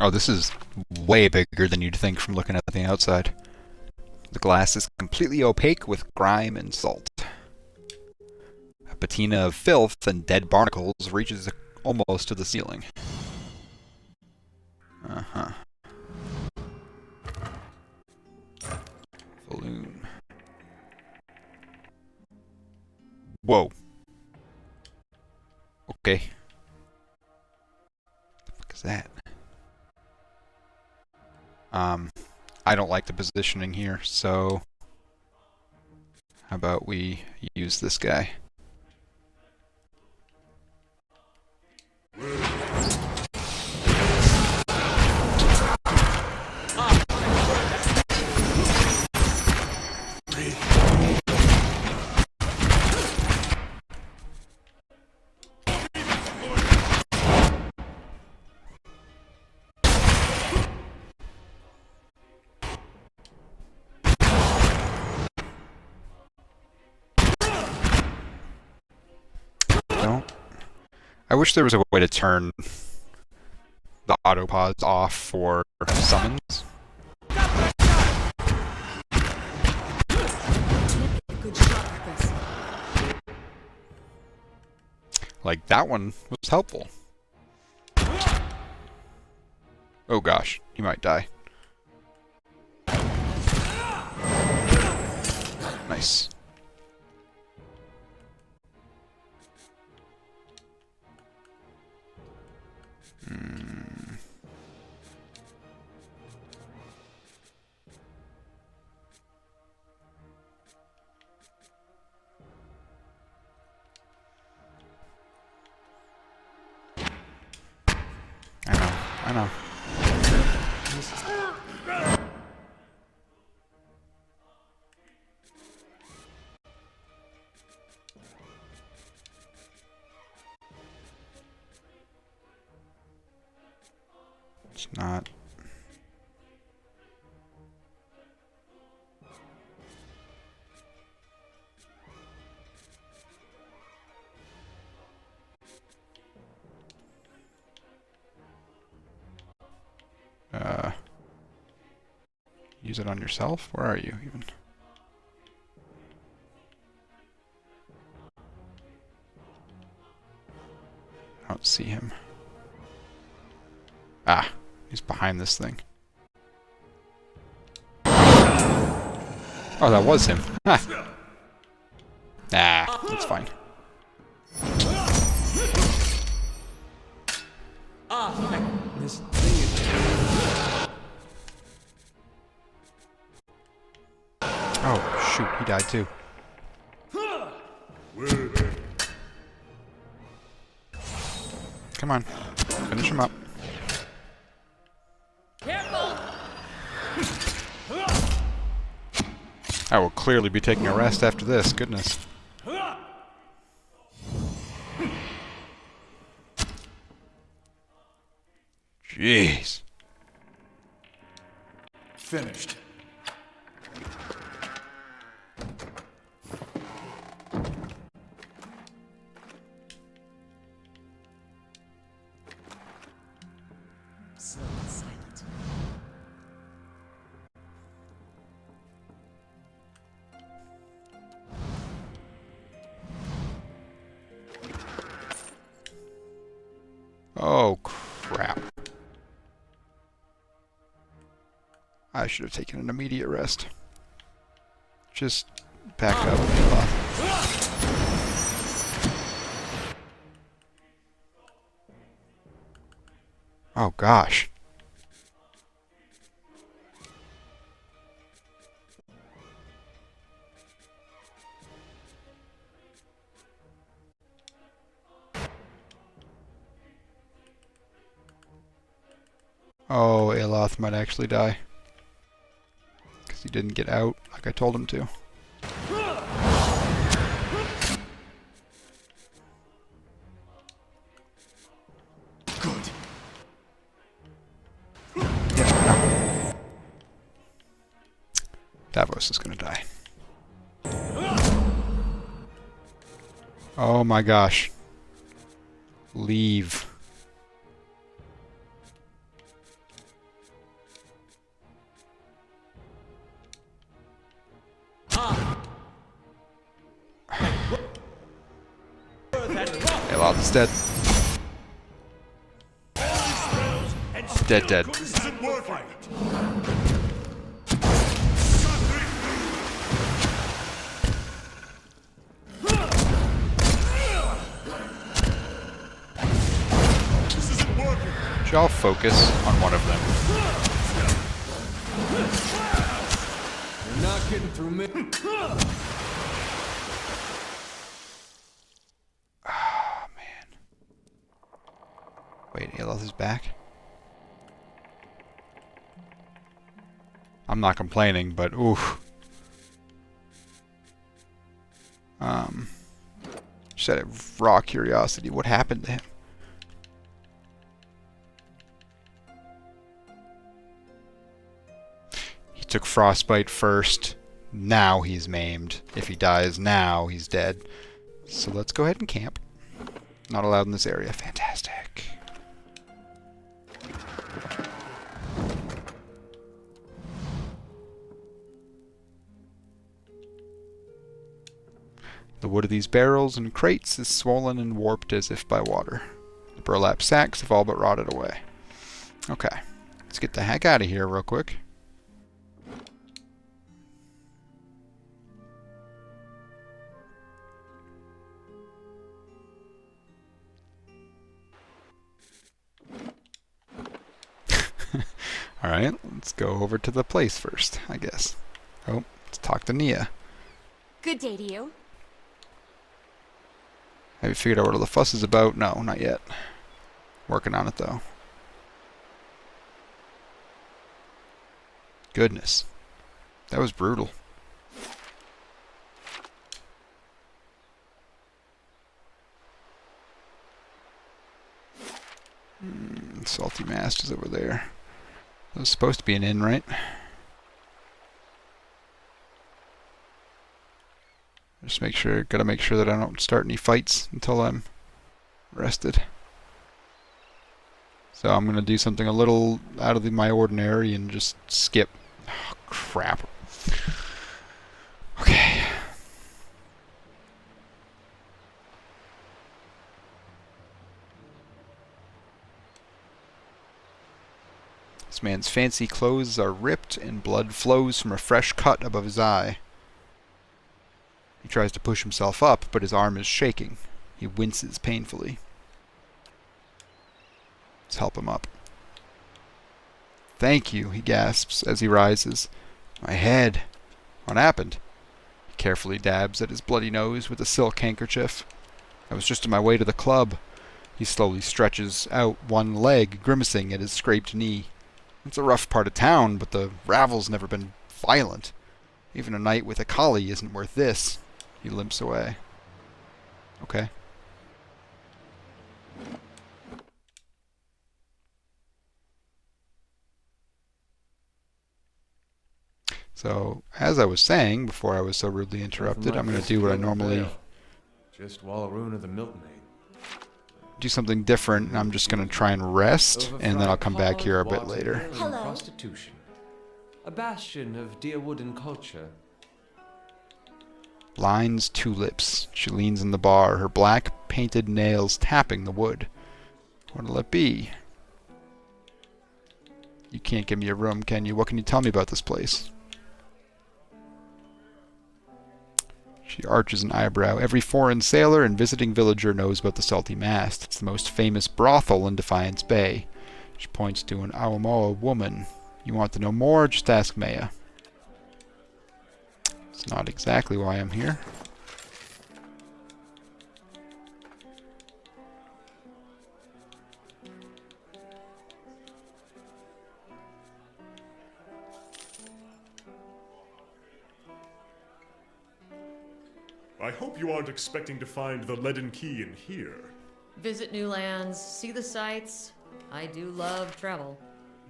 Oh, this is way bigger than you'd think from looking at the outside. The glass is completely opaque with grime and salt. A patina of filth and dead barnacles reaches almost to the ceiling. Uh-huh. Volume. Whoa. Okay. What the fuck is that? I don't like the positioning here, so how about we use this guy? I wish there was a way to turn the autopause off for summons. Good shot at this. Like, that one was helpful. Oh gosh, he might die. Nice. I know. It's not. Use it on yourself? Where are you, even? I don't see him. Ah, he's behind this thing. Oh, that was him. Ah. Ah, that's fine. Oh, shoot, he died too. Come on, finish him up. Careful! I will clearly be taking a rest after this, goodness. Jeez. Finished. Slow and silent. Oh, crap. I should have taken an immediate rest. Just back up. Oh, gosh. Oh, Aloth might actually die. Because he didn't get out like I told him to. Good. Yeah, no. Davos is gonna die. Oh my gosh. Leave. Aloth is dead. Dead, dead. This isn't working. This isn't working. Should all focus on one of them. You're not getting through me. Oh, man. Wait, Aloth is back? I'm not complaining, but oof. Just out of raw curiosity, what happened to him? He took frostbite first. Now he's maimed. If he dies now, he's dead. So let's go ahead and camp. Not allowed in this area. Fantastic. The wood of these barrels and crates is swollen and warped as if by water. The burlap sacks have all but rotted away. Okay, let's get the heck out of here real quick. Alright, let's go over to the place first, I guess. Oh, let's talk to Nia. Good day to you. Have you figured out what all the fuss is about? No, not yet. Working on it, though. Goodness. That was brutal. Salty Mast is over there. That was supposed to be an inn, right? Just gotta make sure that I don't start any fights until I'm rested. So I'm gonna do something a little out of my ordinary and just skip. Oh, crap. Okay. This man's fancy clothes are ripped and blood flows from a fresh cut above his eye. He tries to push himself up, but his arm is shaking. He winces painfully. Let's help him up. Thank you, he gasps as he rises. My head. What happened? He carefully dabs at his bloody nose with a silk handkerchief. I was just on my way to the club. He slowly stretches out one leg, grimacing at his scraped knee. It's a rough part of town, but the ravel's never been violent. Even a night with a collie isn't worth this. He limps away. Okay. So, as I was saying before I was so rudely interrupted, I'm going to do what I normally Just Wallaroo of the milkmaid. do, something different, and I'm just going to try and rest, and then I'll come back here a bit later. Hello. Prostitution. A bastion of Deerwooden culture. Lines tulips. She leans in the bar, her black painted nails tapping the wood. What'll it be? You can't give me a room, can you? What can you tell me about this place? She arches an eyebrow. Every foreign sailor and visiting villager knows about the Salty Mast. It's the most famous brothel in Defiance Bay. She points to an Awamoa woman. You want to know more? Just ask Maya. It's not exactly why I'm here. I hope you aren't expecting to find the leaden key in here. Visit new lands, see the sights. I do love travel.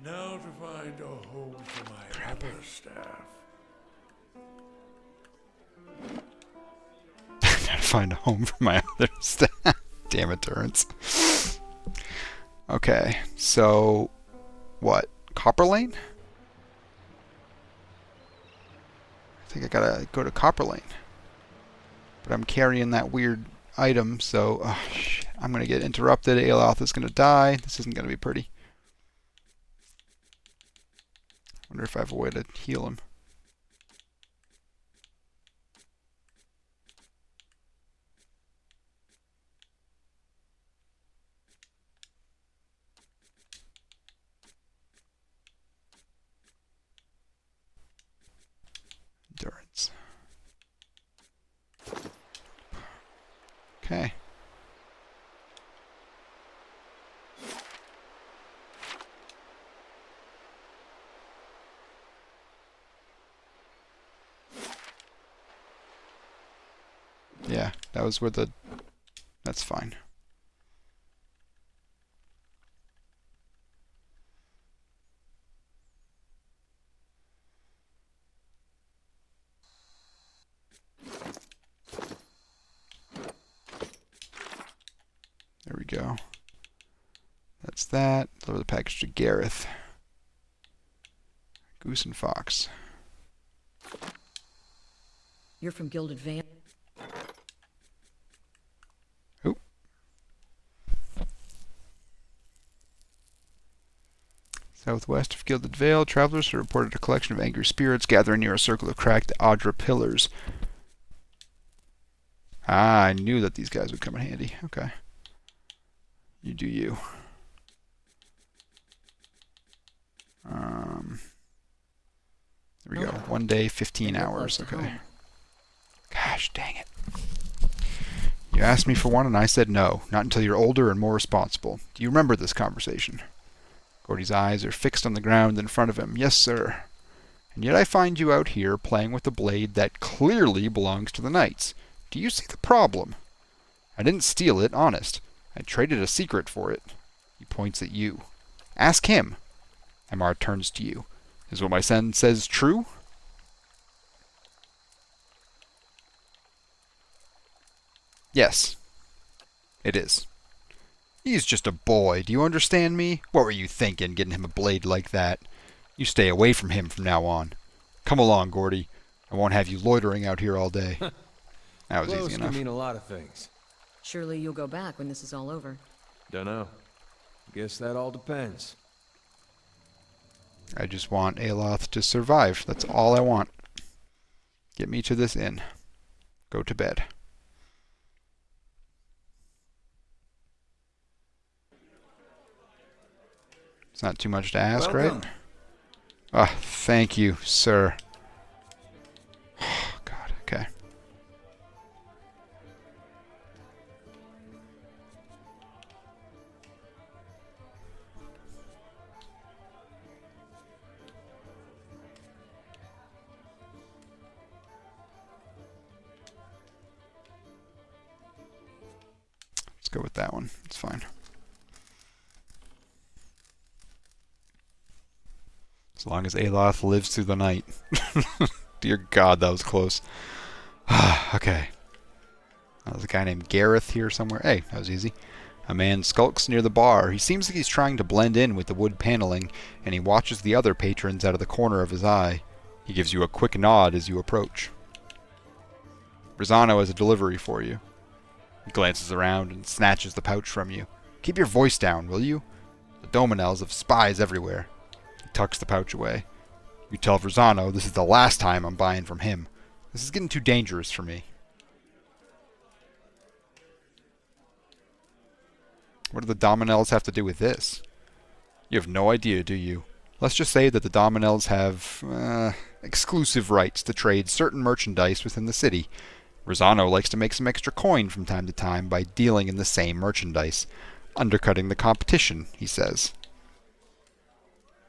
Now to find a home for my other staff. Gotta find a home for my other staff. Damn it, Terrence. Okay, so what? Copper Lane? I think I gotta go to Copper Lane. But I'm carrying that weird item, so shit, I'm gonna get interrupted. Aloth is gonna die. This isn't gonna be pretty. Wonder if I have a way to heal him. Endurance. Okay. Yeah, that was where the... That's fine. There we go. That's that. Deliver the package to Gareth. Goose and Fox. You're from Gilded Vale. Oop. Southwest of Gilded Vale, travelers have reported a collection of angry spirits gathering near a circle of cracked Audra pillars. Ah, I knew that these guys would come in handy. Okay. You do you. There we go. 1 day, 15 hours. Okay. Gosh, dang it. You asked me for one and I said no. Not until you're older and more responsible. Do you remember this conversation? Gordy's eyes are fixed on the ground in front of him. Yes, sir. And yet I find you out here playing with a blade that clearly belongs to the knights. Do you see the problem? I didn't steal it, honest. I traded a secret for it. He points at you. Ask him. Amar turns to you. Is what my son says true? Yes. It is. He's just a boy. Do you understand me? What were you thinking, getting him a blade like that? You stay away from him from now on. Come along, Gordy. I won't have you loitering out here all day. That was easy enough. Can mean a lot of things. Surely you'll go back when this is all over. Dunno. Guess that all depends. I just want Aloth to survive. That's all I want. Get me to this inn. Go to bed. It's not too much to ask, right? Ah, thank you, sir. Oh, God, okay. Let's go with that one. It's fine. As long as Aloth lives through the night. Dear God, that was close. Okay. There's a guy named Gareth here somewhere. Hey, that was easy. A man skulks near the bar. He seems like he's trying to blend in with the wood paneling, and he watches the other patrons out of the corner of his eye. He gives you a quick nod as you approach. Rosano has a delivery for you. He glances around and snatches the pouch from you. Keep your voice down, will you? The Dominels have spies everywhere. He tucks the pouch away. You tell Rosano this is the last time I'm buying from him. This is getting too dangerous for me. What do the Dominels have to do with this? You have no idea, do you? Let's just say that the Dominels have exclusive rights to trade certain merchandise within the city. Rosano likes to make some extra coin from time to time by dealing in the same merchandise, undercutting the competition, he says.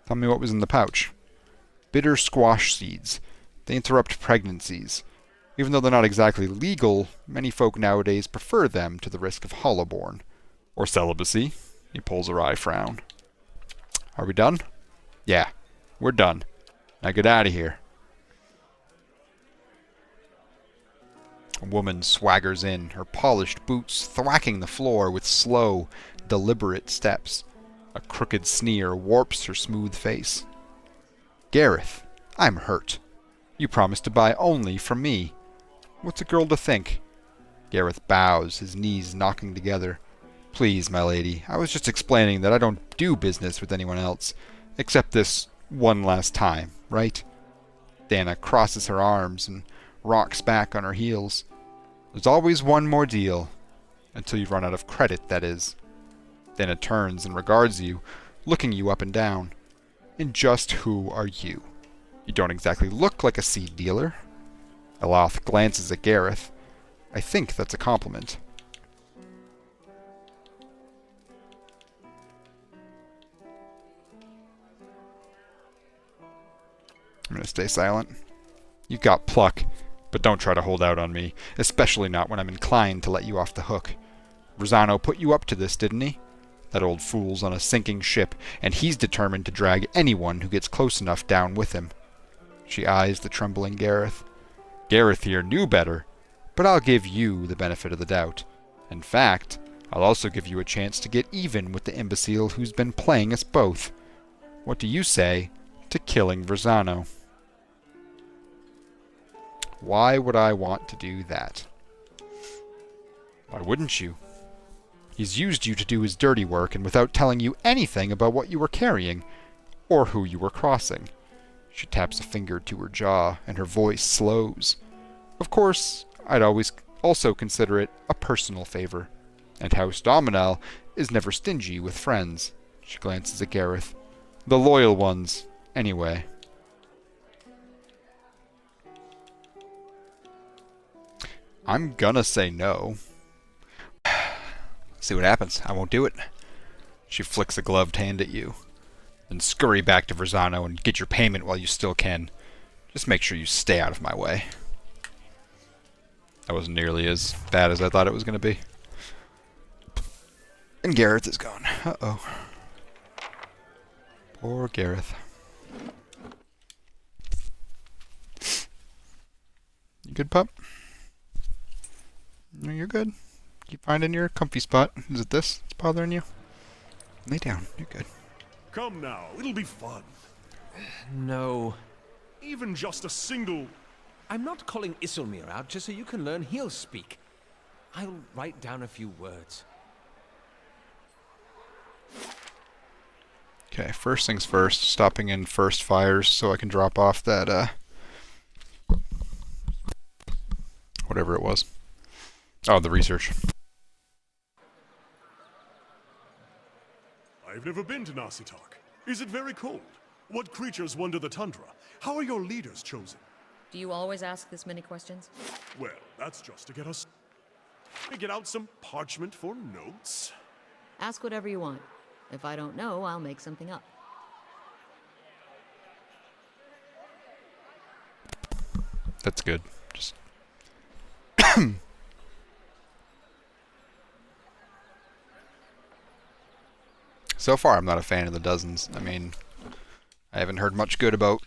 Tell me what was in the pouch. Bitter squash seeds. They interrupt pregnancies. Even though they're not exactly legal, many folk nowadays prefer them to the risk of hollowborn. Or celibacy. He pulls a wry frown. Are we done? Yeah, we're done. Now get out of here. A woman swaggers in, her polished boots thwacking the floor with slow, deliberate steps. A crooked sneer warps her smooth face. Gareth, I'm hurt. You promised to buy only from me. What's a girl to think? Gareth bows, his knees knocking together. Please, my lady, I was just explaining that I don't do business with anyone else, except this one last time, right? Dana crosses her arms and rocks back on her heels. There's always one more deal. Until you run out of credit, that is. Dana turns and regards you, looking you up and down. And just who are you? You don't exactly look like a seed dealer. Aloth glances at Gareth. I think that's a compliment. I'm going to stay silent. You've got pluck, but don't try to hold out on me, especially not when I'm inclined to let you off the hook. Rosano put you up to this, didn't he? That old fool's on a sinking ship, and he's determined to drag anyone who gets close enough down with him. She eyes the trembling Gareth. Gareth here knew better, but I'll give you the benefit of the doubt. In fact, I'll also give you a chance to get even with the imbecile who's been playing us both. What do you say to killing Rosano? Why would I want to do that? Why wouldn't you? He's used you to do his dirty work, and without telling you anything about what you were carrying, or who you were crossing. She taps a finger to her jaw, and her voice slows. Of course, I'd always also consider it a personal favor, and House Dominel is never stingy with friends. She glances at Gareth. The loyal ones, anyway. I'm gonna say no. See what happens. I won't do it. She flicks a gloved hand at you. Then scurry back to Rosano and get your payment while you still can. Just make sure you stay out of my way. That wasn't nearly as bad as I thought it was gonna be. And Gareth is gone. Uh-oh. Poor Gareth. You good, pup? No, you're good. Keep finding your comfy spot. Is it this that's bothering you? Lay down. You're good. Come now, it'll be fun. No. Even just a single... I'm not calling Isilmir out just so you can learn he'll speak. I'll write down a few words. Okay, first things first. Stopping in first fires so I can drop off that, whatever it was. Oh, the research. I've never been to Nasitok. Is it very cold? What creatures wander the tundra? How are your leaders chosen? Do you always ask this many questions? Well, that's just to get us... Get out some parchment for notes. Ask whatever you want. If I don't know, I'll make something up. That's good. Just... So far, I'm not a fan of the dozens. I mean, I haven't heard much good about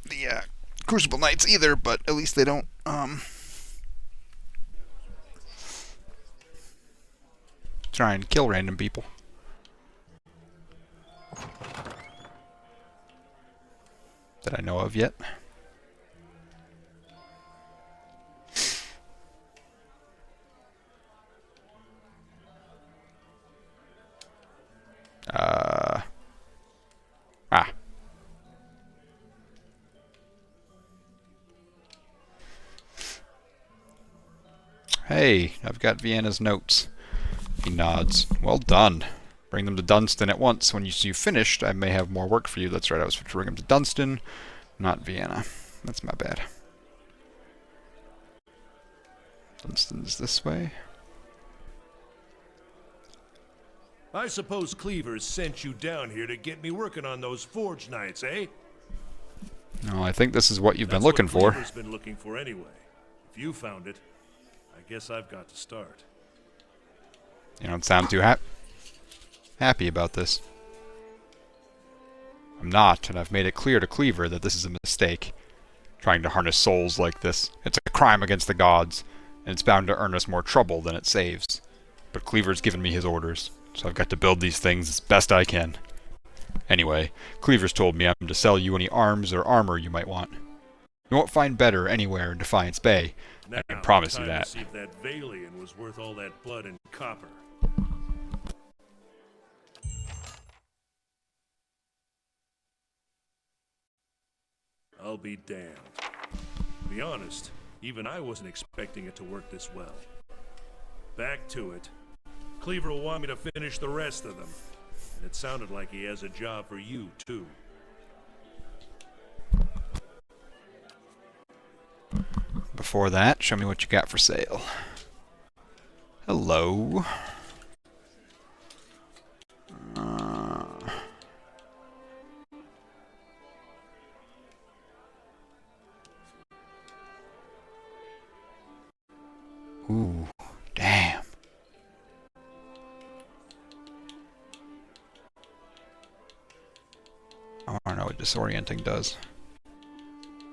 the Crucible Knights either, but at least they don't try and kill random people. That I know of yet. Hey, I've got Vienna's notes. He nods. Well done. Bring them to Dunstan at once. When you've finished, I may have more work for you. That's right, I was supposed to bring them to Dunstan, not Vienna. That's my bad. Dunstan's this way. I suppose Cleaver sent you down here to get me working on those Forge Knights, eh? No, I think this is what you've been That's looking what for. Cleaver's been looking for anyway. If you found it, I guess I've got to start. You don't sound too happy about this. I'm not, and I've made it clear to Cleaver that this is a mistake. Trying to harness souls like this. It's a crime against the gods, and it's bound to earn us more trouble than it saves. But Cleaver's given me his orders, so I've got to build these things as best I can. Anyway, Cleaver's told me I'm to sell you any arms or armor you might want. You won't find better anywhere in Defiance Bay. Now, I can promise you time that. to see if that Valian was worth all that blood and copper. I'll be damned. To be honest, even I wasn't expecting it to work this well. Back to it. Cleaver will want me to finish the rest of them. And it sounded like he has a job for you, too. Before that, show me what you got for sale. Hello. Ooh, damn. I want to know what disorienting does.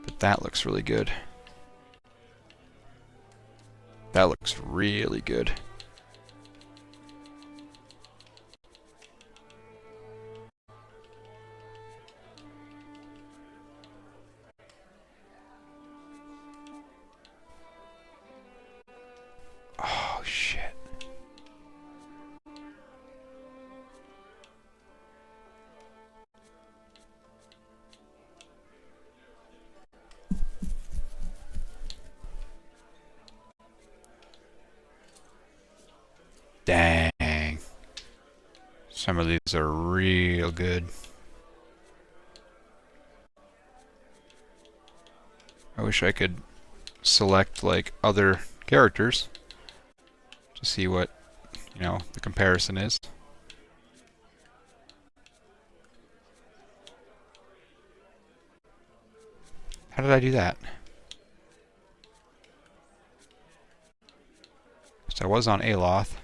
But that looks really good. That looks really good. Oh, shit. Dang. Some of these are real good. I wish I could select, like, other characters to see what, you know, the comparison is. How did I do that? So I was on Aloth.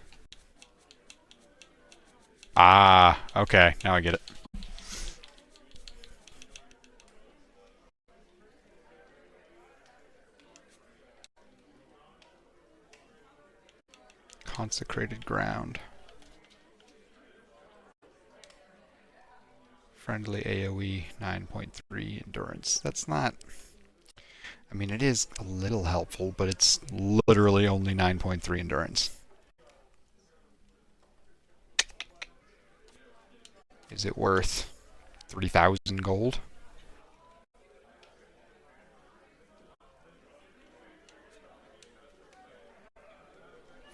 Ah, okay, now I get it. Consecrated ground. Friendly AoE 9.3 endurance. That's not... I mean, it is a little helpful, but it's literally only 9.3 endurance. Is it worth 3,000 gold?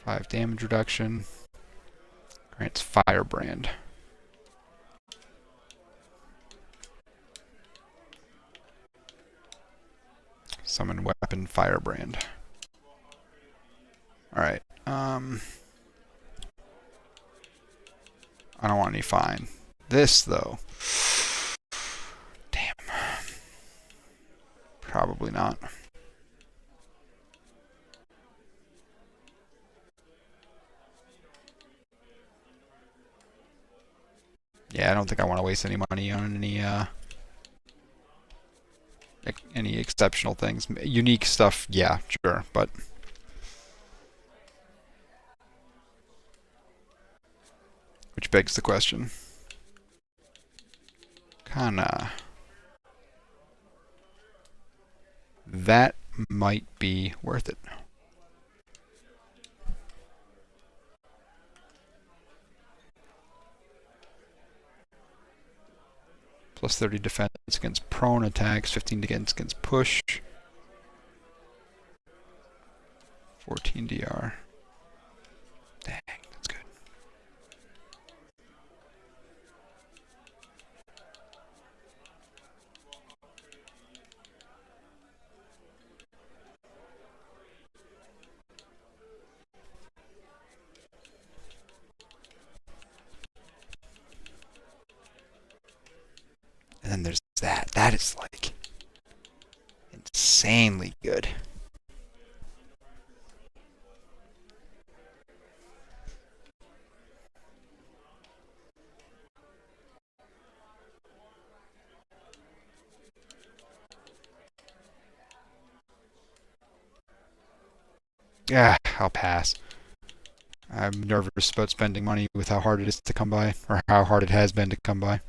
Five damage reduction. Grants Firebrand. Summon weapon Firebrand. Alright, I don't want any fine. This, though. Damn. Probably not. Yeah, I don't think I want to waste any money on any any exceptional things. Unique stuff, yeah, sure, but which begs the question. Kinda. That might be worth it. Plus 30 defense against prone attacks, 15 against push, 14 DR. Dang, that's good. And then there's that. That is like insanely good. Yeah, I'll pass. I'm nervous about spending money with how hard it is to come by, or how hard it has been to come by.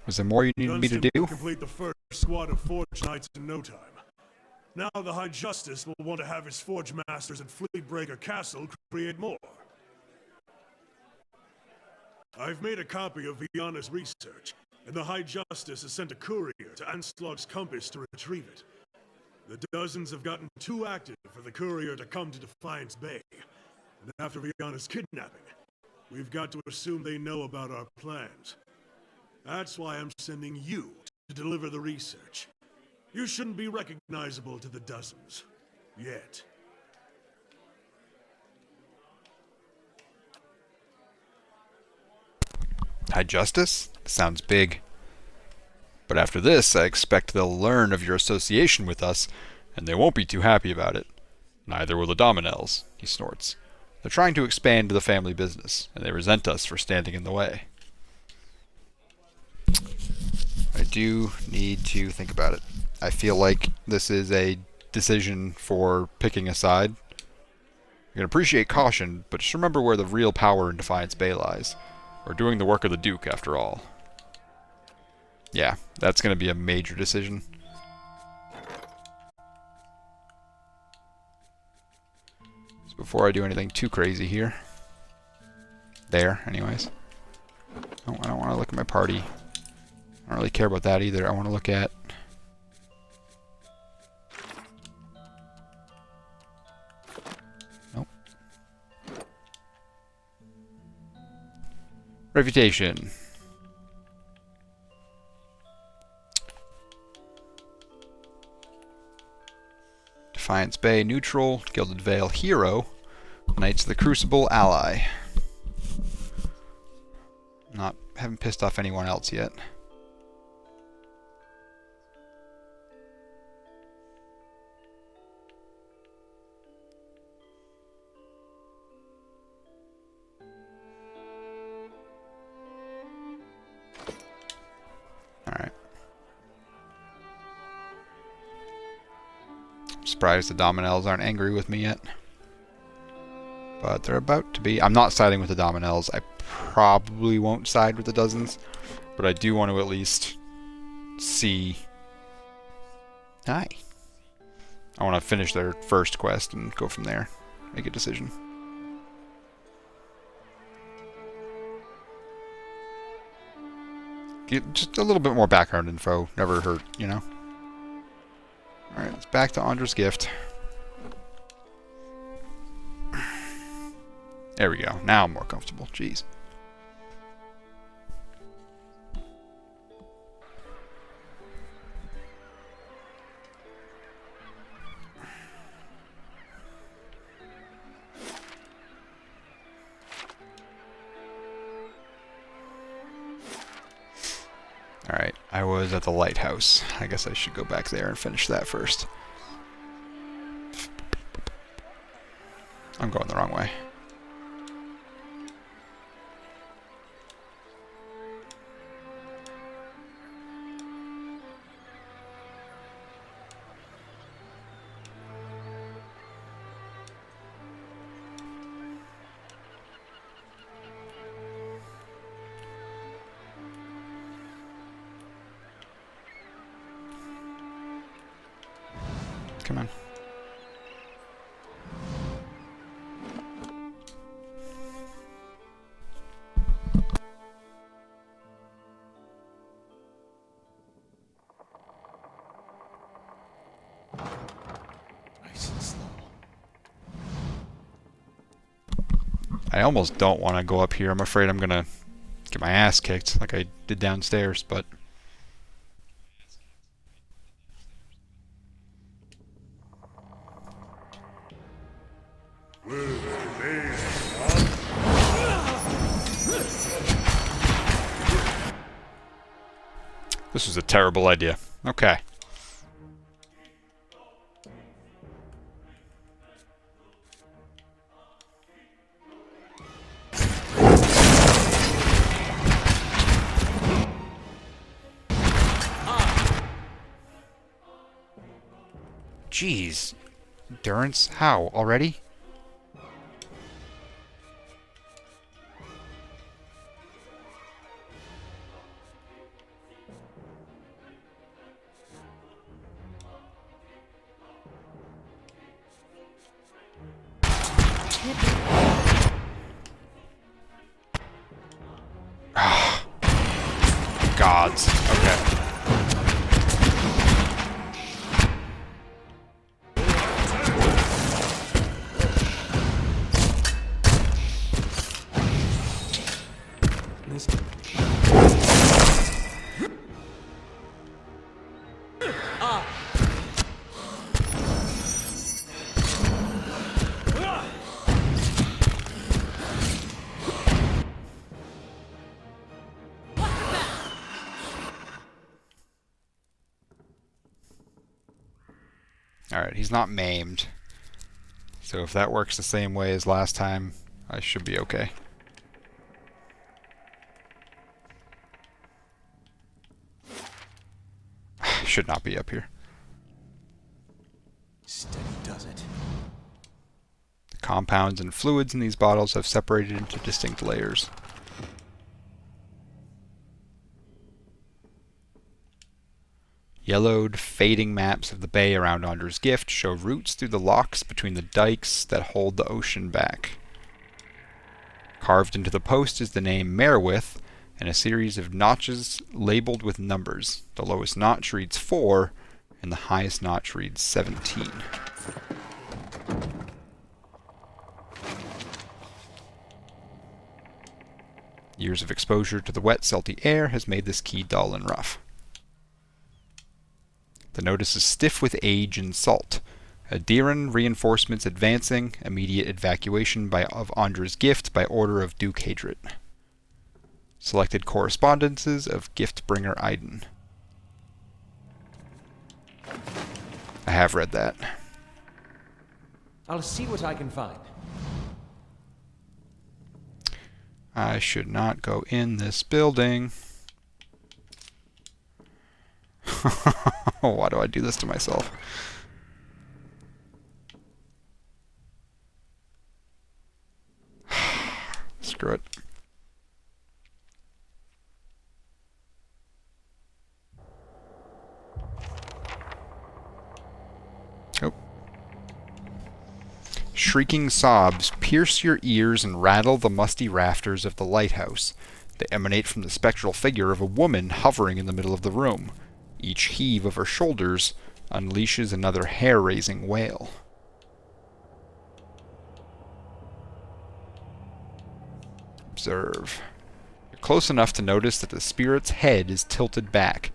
Was there more you needed me to do? Complete the first squad of Forge Knights in no time. Now the High Justice will want to have his Forge Masters at Fleetbreaker Castle create more. I've made a copy of Viana's research, and the High Justice has sent a courier to Anslog's Compass to retrieve it. The dozens have gotten too active for the courier to come to Defiance Bay. And after Viana's kidnapping, we've got to assume they know about our plans. That's why I'm sending you to deliver the research. You shouldn't be recognizable to the dozens. Yet. High Justice? Sounds big. But after this, I expect they'll learn of your association with us, and they won't be too happy about it. Neither will the Dominels, he snorts. They're trying to expand the family business, and they resent us for standing in the way. I do need to think about it. I feel like this is a decision for picking a side. You can appreciate caution, but just remember where the real power in Defiance Bay lies. We're doing the work of the Duke, after all. Yeah, that's going to be a major decision. So before I do anything too crazy here. There, anyways. Oh, I don't want to look at my party. I don't really care about that either. I want to look at... Nope. Reputation. Defiance Bay, neutral. Gilded Vale, hero. Knights of the Crucible, ally. Haven't pissed off anyone else yet. Alright. I'm surprised the Dominels aren't angry with me yet. But they're about to be. I'm not siding with the Dominels. I probably won't side with the Dozens. But I do want to at least see... Hi. I want to finish their first quest and go from there. Make a decision. Get just a little bit more background info. Never hurt, you know? Alright, let's back to Ondra's gift. There we go. Now I'm more comfortable. Jeez. Alright, I was at the lighthouse. I guess I should go back there and finish that first. Come on. Nice and slow. I almost don't want to go up here. I'm afraid I'm gonna get my ass kicked like I did downstairs, but... This was a terrible idea. Okay. Jeez. Endurance? How? Already? Gods. Okay. Alright, he's not maimed. So if that works the same way as last time, I should be okay. Should not be up here. Steady does it. The compounds and fluids in these bottles have separated into distinct layers. Yellowed, fading maps of the bay around Ondra's gift show routes through the locks between the dikes that hold the ocean back. Carved into the post is the name Merwith and a series of notches labeled with numbers. The lowest notch reads 4, and the highest notch reads 17. Years of exposure to the wet, salty air has made this key dull and rough. The notice is stiff with age and salt. Adiran reinforcements advancing. Immediate evacuation of Ondra's gift by order of Duke Hadrit. Selected correspondences of Giftbringer Aiden. I have read that. I'll see what I can find. I should not go in this building. Why do I do this to myself? Screw it. Oh. Shrieking sobs pierce your ears and rattle the musty rafters of the lighthouse. They emanate from the spectral figure of a woman hovering in the middle of the room. Each heave of her shoulders unleashes another hair-raising wail. Observe. You're close enough to notice that the spirit's head is tilted back.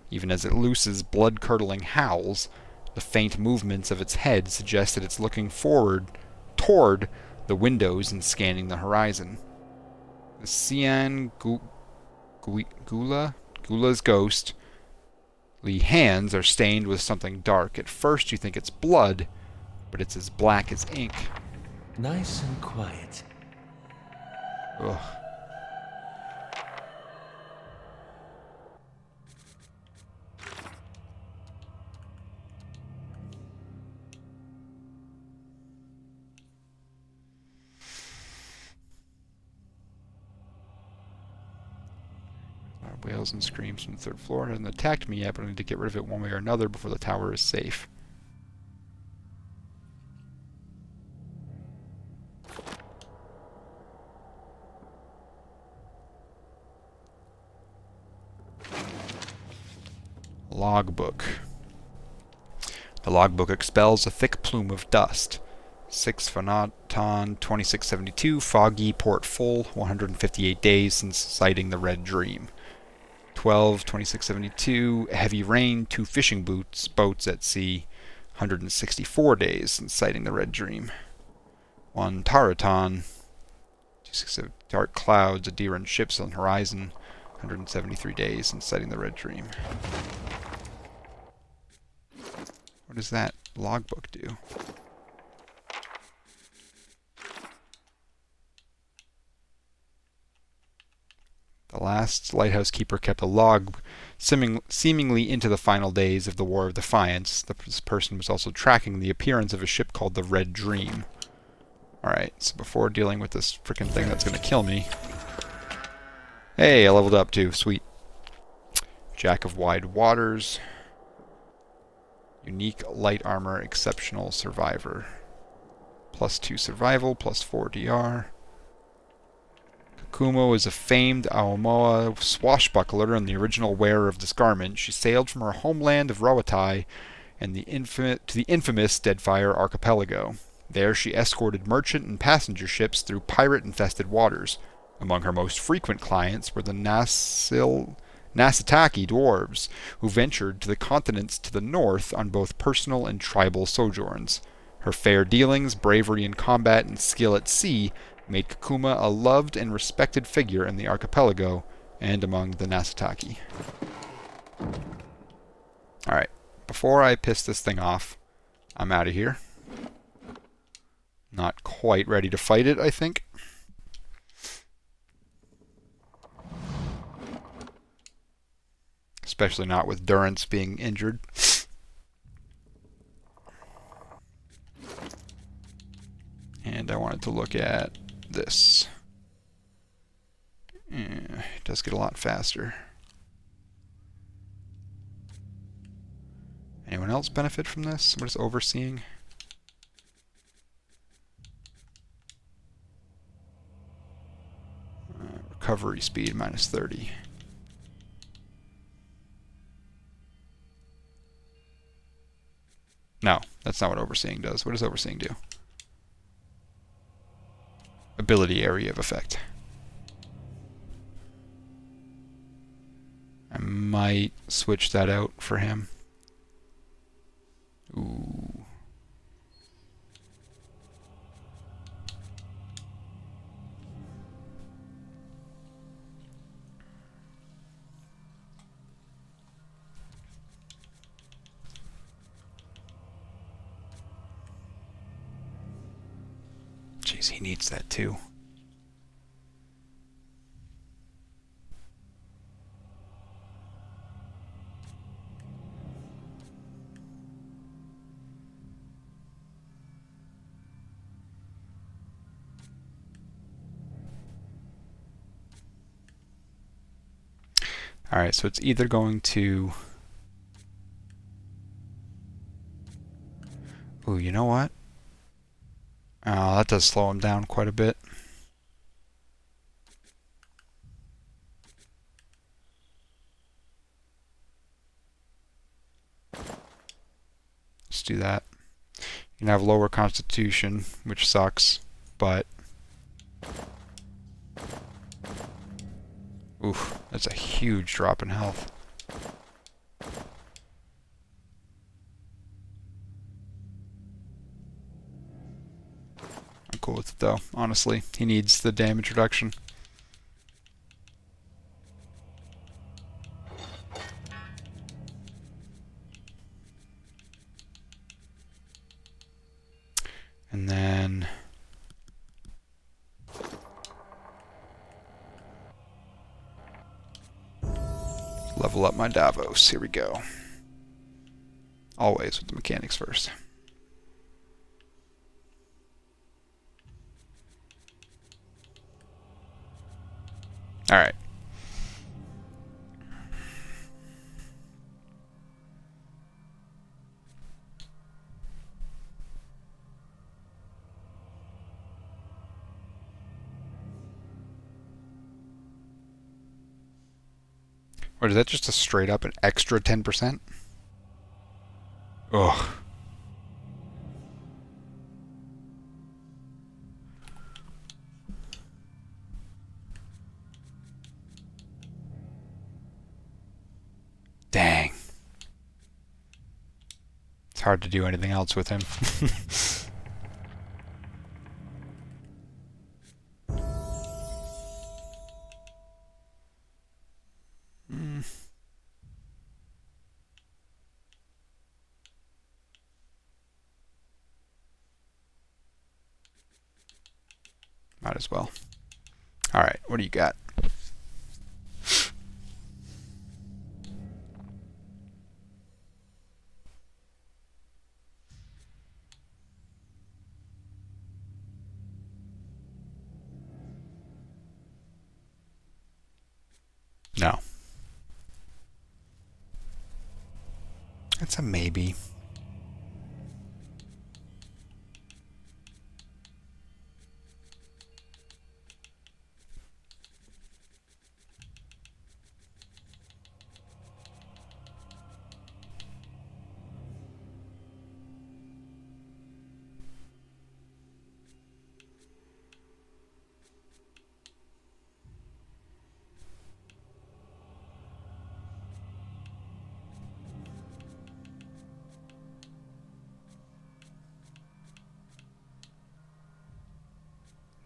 Even as it looses blood-curdling howls, the faint movements of its head suggest that it's looking forward toward the windows and scanning the horizon. The Cian Gula's ghost hands are stained with something dark. At first you think it's blood, but it's as black as ink. Nice and quiet. Ugh. Wails and screams from the third floor. It hasn't attacked me yet, but I need to get rid of it one way or another before the tower is safe. Logbook. The logbook expels a thick plume of dust. 6 Phonaton 2672, foggy, port full, 158 days since sighting the Red Dream. 12 2672, heavy rain, 2 fishing boats at sea, 164 days since sighting the Red Dream. 1 Taraton 267, dark clouds, a deer and ships on horizon, 173 days since sighting the Red Dream. What does that logbook do? The last lighthouse keeper kept a log seemingly into the final days of the War of Defiance. This person was also tracking the appearance of a ship called the Red Dream. Alright, so before dealing with this frickin' thing that's gonna kill me... Hey, I leveled up too. Sweet. Jack of Wide Waters. Unique light armor, exceptional survivor. +2 survival, +4 DR. Kumo is a famed Aomoa swashbuckler and the original wearer of this garment. She sailed from her homeland of Roatai and to the infamous Deadfire Archipelago. There she escorted merchant and passenger ships through pirate-infested waters. Among her most frequent clients were the Nasataki dwarves, who ventured to the continents to the north on both personal and tribal sojourns. Her fair dealings, bravery in combat, and skill at sea made Kakuma a loved and respected figure in the archipelago and among the Nasataki. Alright, before I piss this thing off, I'm out of here. Not quite ready to fight it, I think. Especially not with Durance being injured. And I wanted to look at this. It does get a lot faster. Anyone else benefit from this? What is overseeing? Recovery speed -30. No, that's not what overseeing does. What does overseeing do? Ability area of effect. I might switch that out for him. Ooh. Jeez, he needs that too. Alright, so it's either going to... Ooh, you know what? Oh, that does slow him down quite a bit. Let's do that. You can have lower constitution, which sucks, but... Oof, that's a huge drop in health. I'm cool with it though, honestly. He needs the damage reduction. And then... level up my Davos. Here we go. Always with the mechanics first. Alright. Or is that just a straight up an extra 10%? Ugh. Dang. It's hard to do anything else with him. Might as well. Alright, what do you got? No. That's a maybe.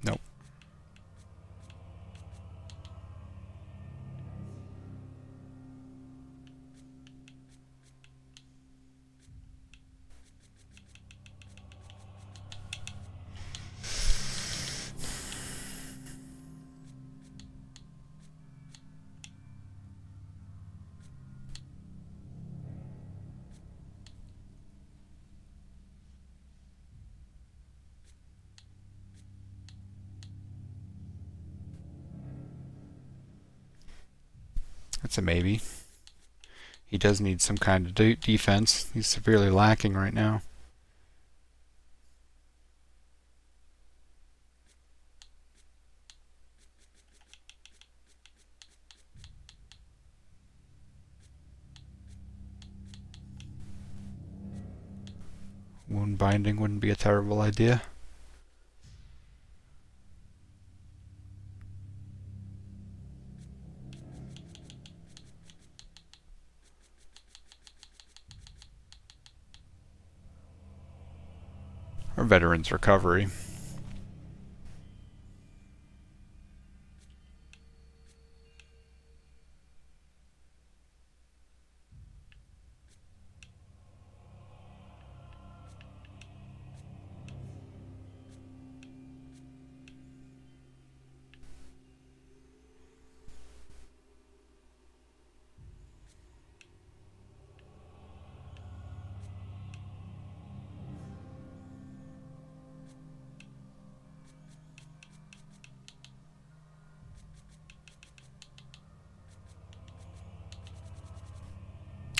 Nope. That's a maybe. He does need some kind of defense. He's severely lacking right now. Wound binding wouldn't be a terrible idea. Or veterans recovery.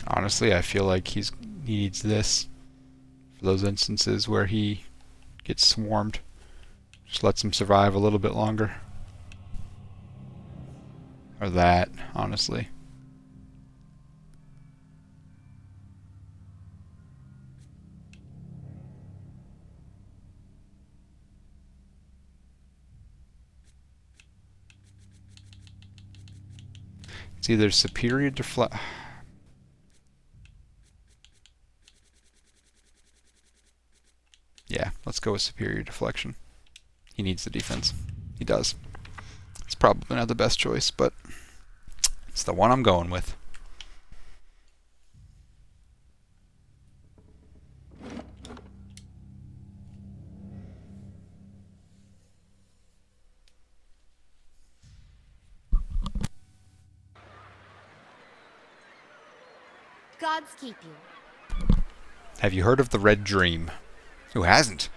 Honestly, I feel like he needs this for those instances where he gets swarmed. Just lets him survive a little bit longer. Or that, honestly. It's either superior deflect. Yeah, let's go with superior deflection. He needs the defense. He does. It's probably not the best choice, but it's the one I'm going with. Gods keep you. Have you heard of the Red Dream? Who hasn't?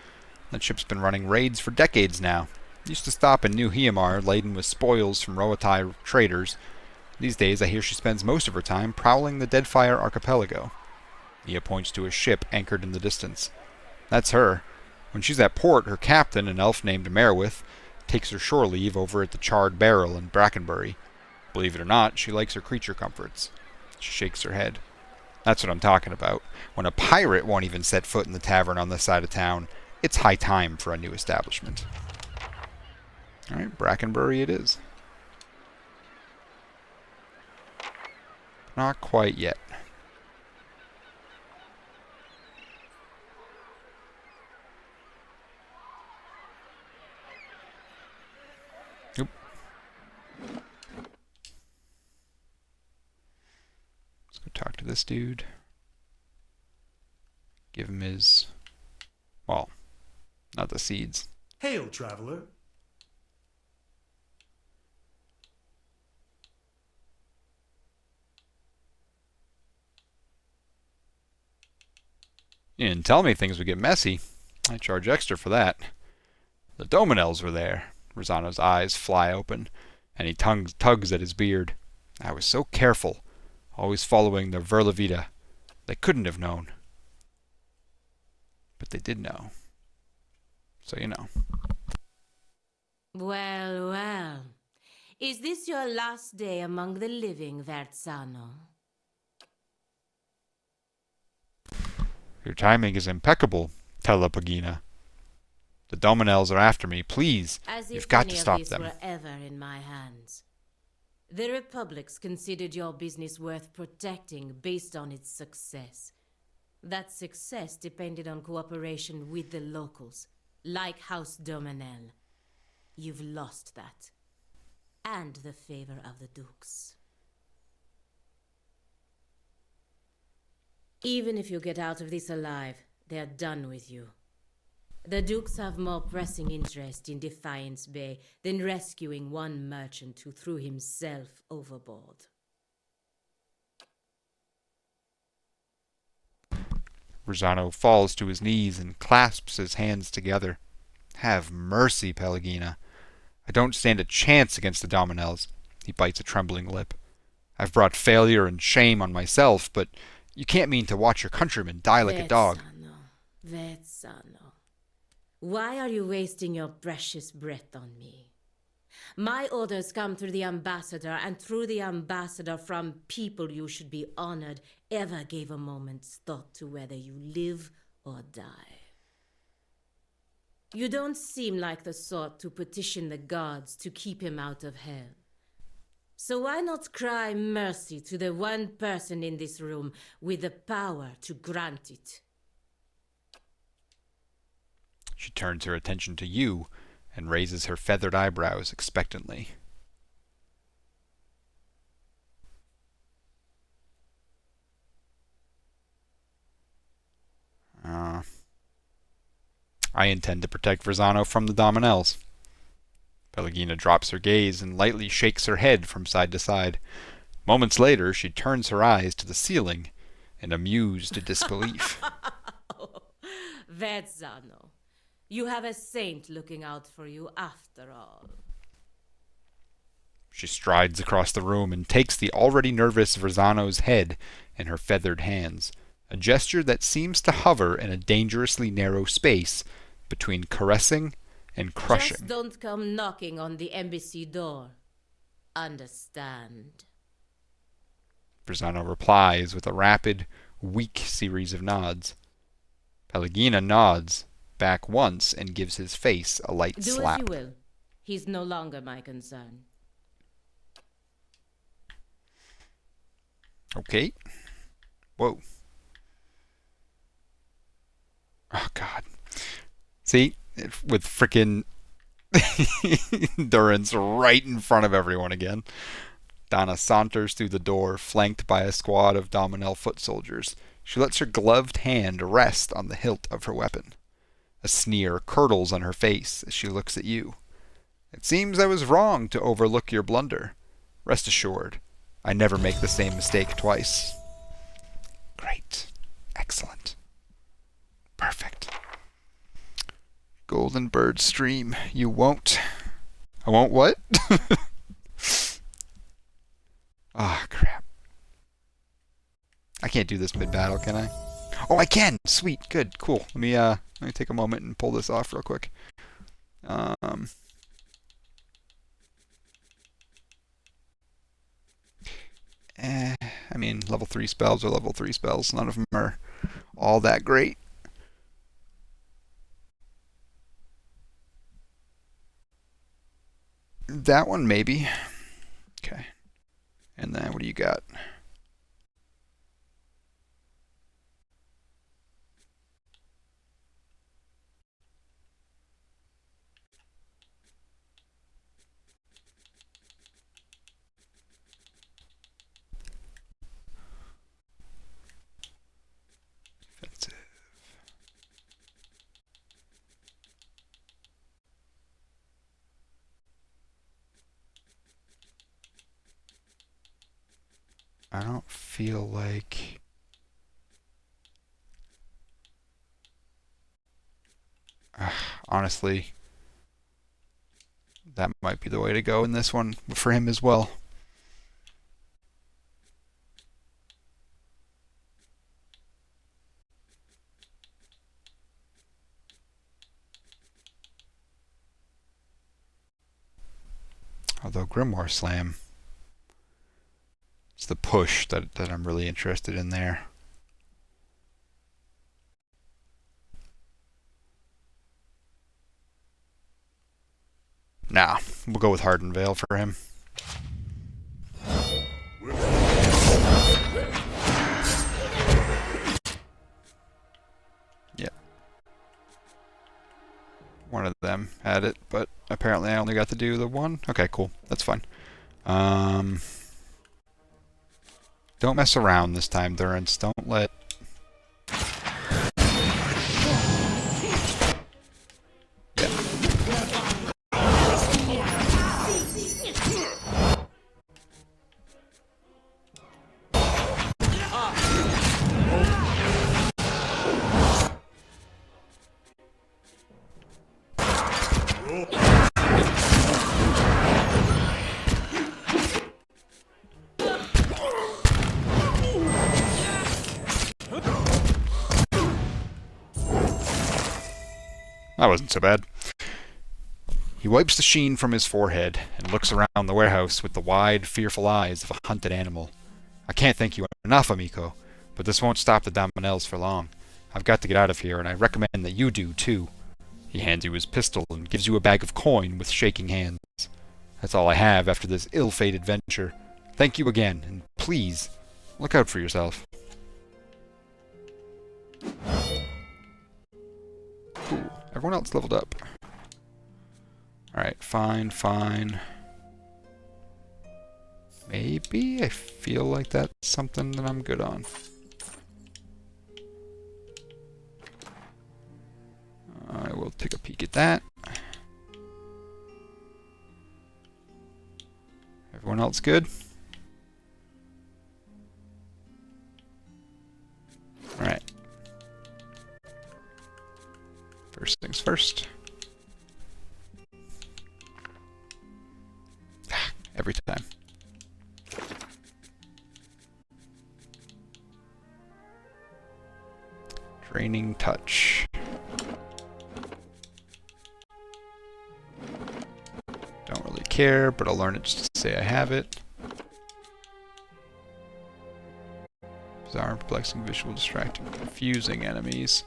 That ship's been running raids for decades now. It used to stop in New Hiamar, laden with spoils from Roatai traders. These days, I hear she spends most of her time prowling the Deadfire Archipelago. Nia points to a ship anchored in the distance. That's her. When she's at port, her captain, an elf named Merowith, takes her shore leave over at the Charred Barrel in Brackenbury. Believe it or not, she likes her creature comforts. She shakes her head. That's what I'm talking about. When a pirate won't even set foot in the tavern on this side of town, it's high time for a new establishment. Alright, Brackenbury it is. Not quite yet. Oop. Let's go talk to this dude. Give him his... well, not the seeds. Hail, traveler. You didn't tell me things would get messy. I charge extra for that. The Dominels were there. Rosano's eyes fly open, and he tugs at his beard. I was so careful, always following the Verla. They couldn't have known. But they did know. So you know. Well, well. Is this your last day among the living, Verzano? Your timing is impeccable, Pallegina. The Dominels are after me. Please, you've got to stop them. As if any of these were ever in my hands. The Republic's considered your business worth protecting based on its success. That success depended on cooperation with the locals, like House Dominel. You've lost that. And the favor of the Dukes. Even if you get out of this alive, they're done with you. The Dukes have more pressing interest in Defiance Bay than rescuing one merchant who threw himself overboard. Rosano falls to his knees and clasps his hands together. Have mercy, Pallegina. I don't stand a chance against the Dominels. He bites a trembling lip. I've brought failure and shame on myself, but you can't mean to watch your countrymen die like a dog. Verzano. Why are you wasting your precious breath on me? My orders come through the ambassador, and through the ambassador from people you should be honored ever gave a moment's thought to whether you live or die. You don't seem like the sort to petition the gods to keep him out of hell. So why not cry mercy to the one person in this room with the power to grant it? She turns her attention to you and raises her feathered eyebrows expectantly. I intend to protect Verzano from the Dominels. Pallegina drops her gaze and lightly shakes her head from side to side. Moments later, she turns her eyes to the ceiling in amused disbelief. Verzano, you have a saint looking out for you after all. She strides across the room and takes the already nervous Verzano's head in her feathered hands, a gesture that seems to hover in a dangerously narrow space between caressing and crushing. Just don't come knocking on the embassy door. Understand? Verzano replies with a rapid, weak series of nods. Pallegina nods back once and gives his face a light slap. Do as you will. He's no longer my concern. Okay. Whoa. Oh, God. See? With frickin' Durance right in front of everyone again. Donna saunters through the door, flanked by a squad of Dominel foot soldiers. She lets her gloved hand rest on the hilt of her weapon. A sneer curdles on her face as she looks at you. It seems I was wrong to overlook your blunder. Rest assured, I never make the same mistake twice. Great. Excellent. Perfect. Golden Bird stream. You won't. I won't what? Ah, crap. I can't do this mid-battle, can I? Oh, I can! Sweet, good, cool. Let me take a moment and pull this off real quick. I mean, level 3 spells are level 3 spells. None of them are all that great. That one, maybe. Okay. And then what do you got? Defensive. I don't feel like... honestly, that might be the way to go in this one for him as well. Although Grimoire Slam, it's the push that I'm really interested in there. Nah, we'll go with Hardened Veil for him. Yep. One of them had it, but apparently I only got to do the one. Okay, cool. That's fine. Don't mess around this time, Durance. Don't let... That wasn't so bad. He wipes the sheen from his forehead and looks around the warehouse with the wide, fearful eyes of a hunted animal. I can't thank you enough, amico, but this won't stop the Damanels for long. I've got to get out of here, and I recommend that you do, too. He hands you his pistol and gives you a bag of coin with shaking hands. That's all I have after this ill-fated venture. Thank you again, and please, look out for yourself. Cool. Everyone else leveled up. Alright, fine, fine. Maybe? I feel like that's something that I'm good on. I will take a peek at that. Everyone else good? Alright. First things first. Every time. Draining touch. Don't really care, but I'll learn it just to say I have it. Bizarre, perplexing, visual, distracting, confusing enemies.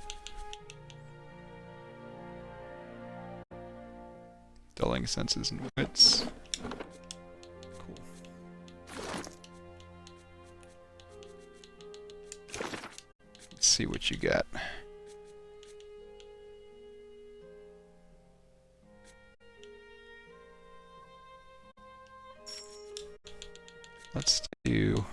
Dulling senses and wits. Cool. Let's see what you got. Let's do...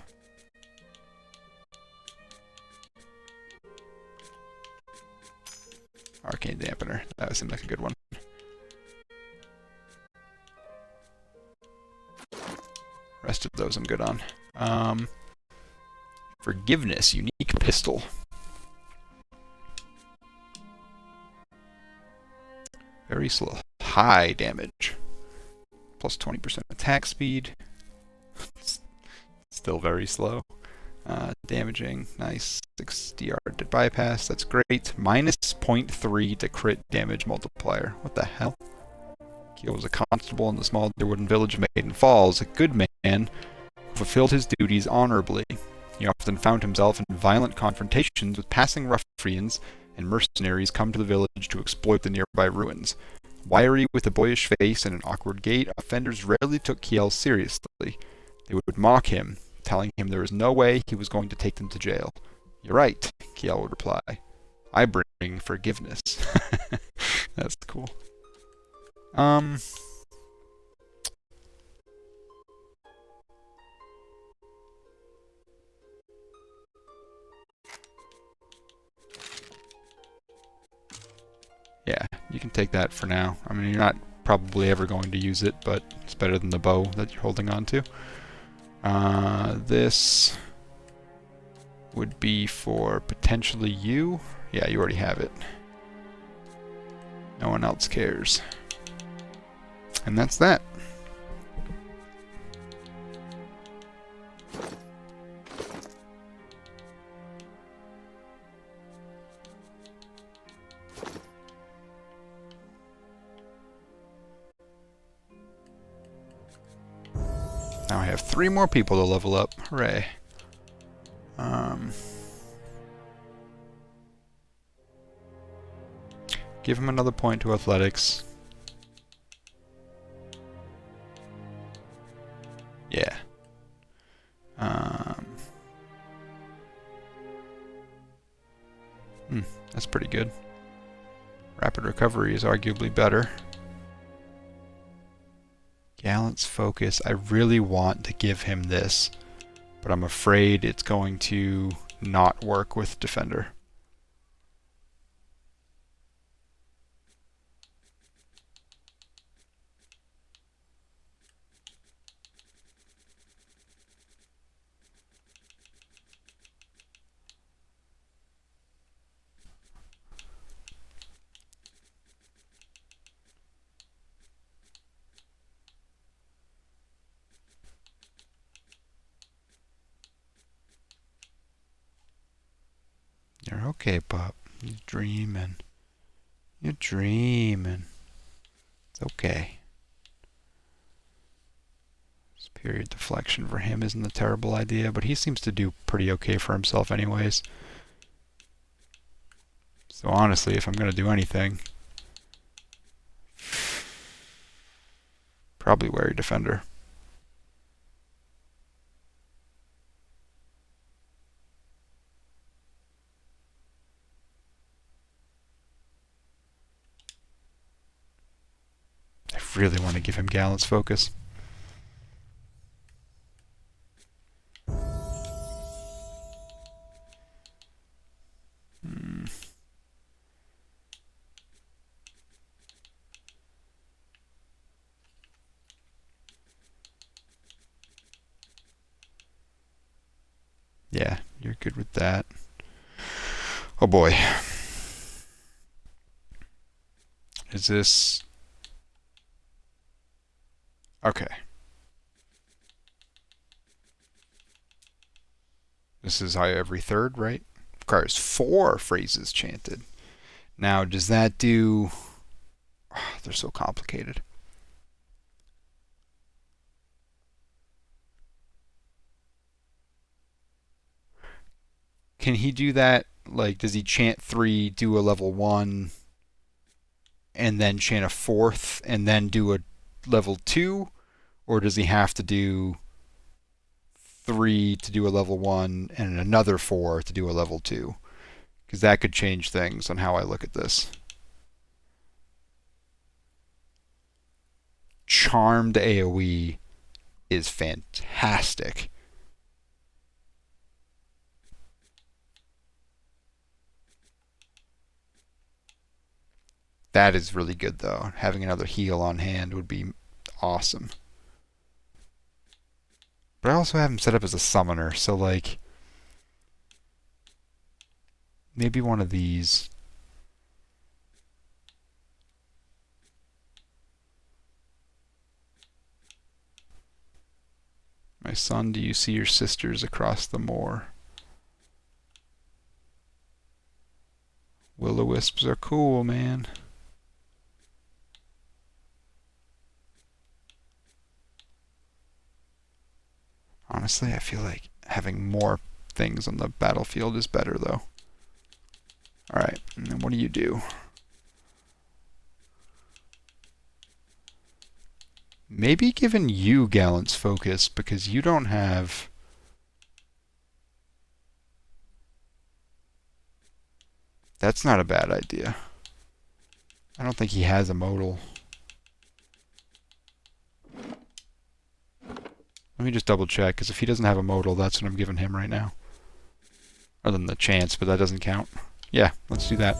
Arcane Dampener. That seemed like a good one. Rest of those I'm good on. Forgiveness, unique pistol. Very slow. High damage. Plus 20% attack speed. Still very slow. Damaging. Nice. 60-yard bypass. That's great. Minus 0.3 to crit damage multiplier. What the hell? Keel was a constable in the small Deerwooden village of Maiden Falls, a good man who fulfilled his duties honorably. He often found himself in violent confrontations with passing ruffians and mercenaries come to the village to exploit the nearby ruins. Wiry with a boyish face and an awkward gait, offenders rarely took Kiel seriously. They would mock him, telling him there was no way he was going to take them to jail. "You're right," Kiel would reply. "I bring forgiveness." That's cool. Yeah, you can take that for now. I mean, you're not probably ever going to use it, but it's better than the bow that you're holding on to. This would be for potentially you. Yeah, you already have it. No one else cares. And that's that. Now I have 3 more people to level up. Hooray. Give him another point to athletics. Yeah. That's pretty good. Rapid recovery is arguably better. Gallant's focus. I really want to give him this, but I'm afraid it's going to not work with defender. You're okay, pup. You're dreaming. You're dreaming. It's okay. This period deflection for him isn't a terrible idea, but he seems to do pretty okay for himself anyways. So honestly, if I'm going to do anything, probably wary defender. I really want to give him Gallant's focus. Yeah, you're good with that. Oh boy. Is this... Okay. This is high every third, right? Requires 4 phrases chanted. Now, does that do... Oh, they're so complicated. Can he do that? Like, does he chant 3, do a level 1, and then chant a 4th, and then do a level 2? Or does he have to do 3 to do a level 1, and another 4 to do a level 2? Because that could change things on how I look at this. Charmed AoE is fantastic. That is really good, though. Having another heal on hand would be awesome. But I also have him set up as a summoner, so like... maybe one of these. My son, do you see your sisters across the moor? Will-o-wisps are cool, man. Honestly, I feel like having more things on the battlefield is better, though. Alright, and then what do you do? Maybe giving you Gallant's focus, because you don't have... That's not a bad idea. I don't think he has a modal. Let me just double check, because if he doesn't have a modal, that's what I'm giving him right now. Other than the chance, but that doesn't count. Yeah, let's do that.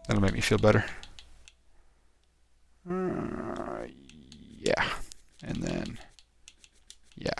That'll make me feel better. Yeah. And then... Yeah.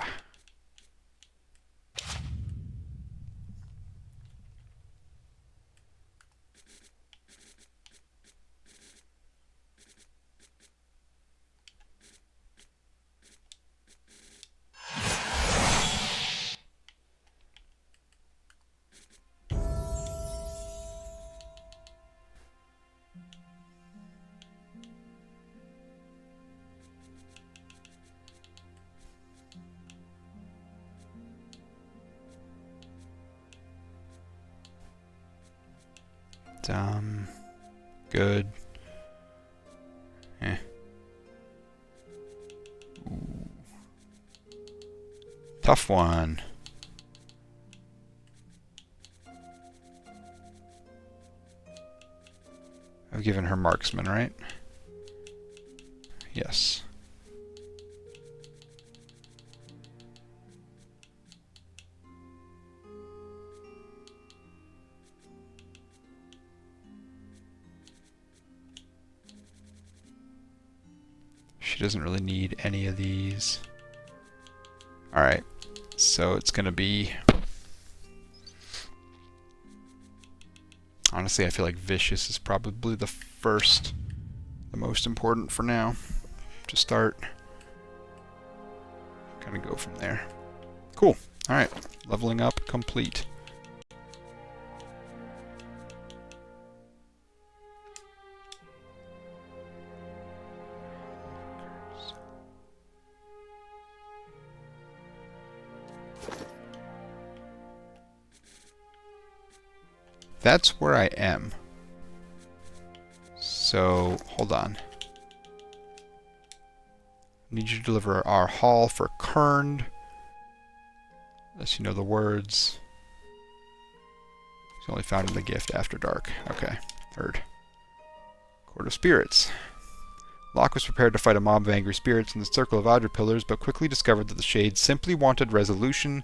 Good. Eh. Ooh. Tough one. I've given her marksman, right? Yes. She doesn't really need any of these. Alright, so it's gonna be... Honestly, I feel like Vicious is probably the most important for now to start. Kind of go from there. Cool. Alright, leveling up complete. That's where I am. So, hold on. Need you to deliver our haul for Kerned. Unless you know the words. It's only found in the gift after dark. Okay, heard. Court of Spirits. Locke was prepared to fight a mob of angry spirits in the circle of Audra pillars, but quickly discovered that the Shades simply wanted resolution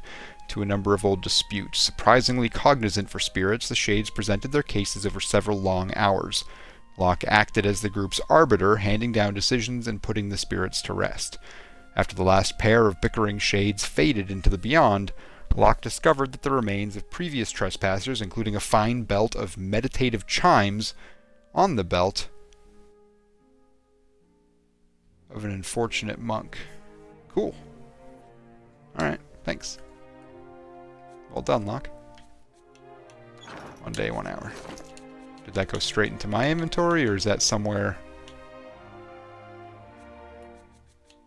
to a number of old disputes. Surprisingly cognizant for spirits, the Shades presented their cases over several long hours. Locke acted as the group's arbiter, handing down decisions and putting the spirits to rest. After the last pair of bickering Shades faded into the beyond, Locke discovered that the remains of previous trespassers, including a fine belt of meditative chimes on the belt of an unfortunate monk. Cool. Alright, thanks. Well done, Locke. 1 day, 1 hour. Did that go straight into my inventory, or is that somewhere...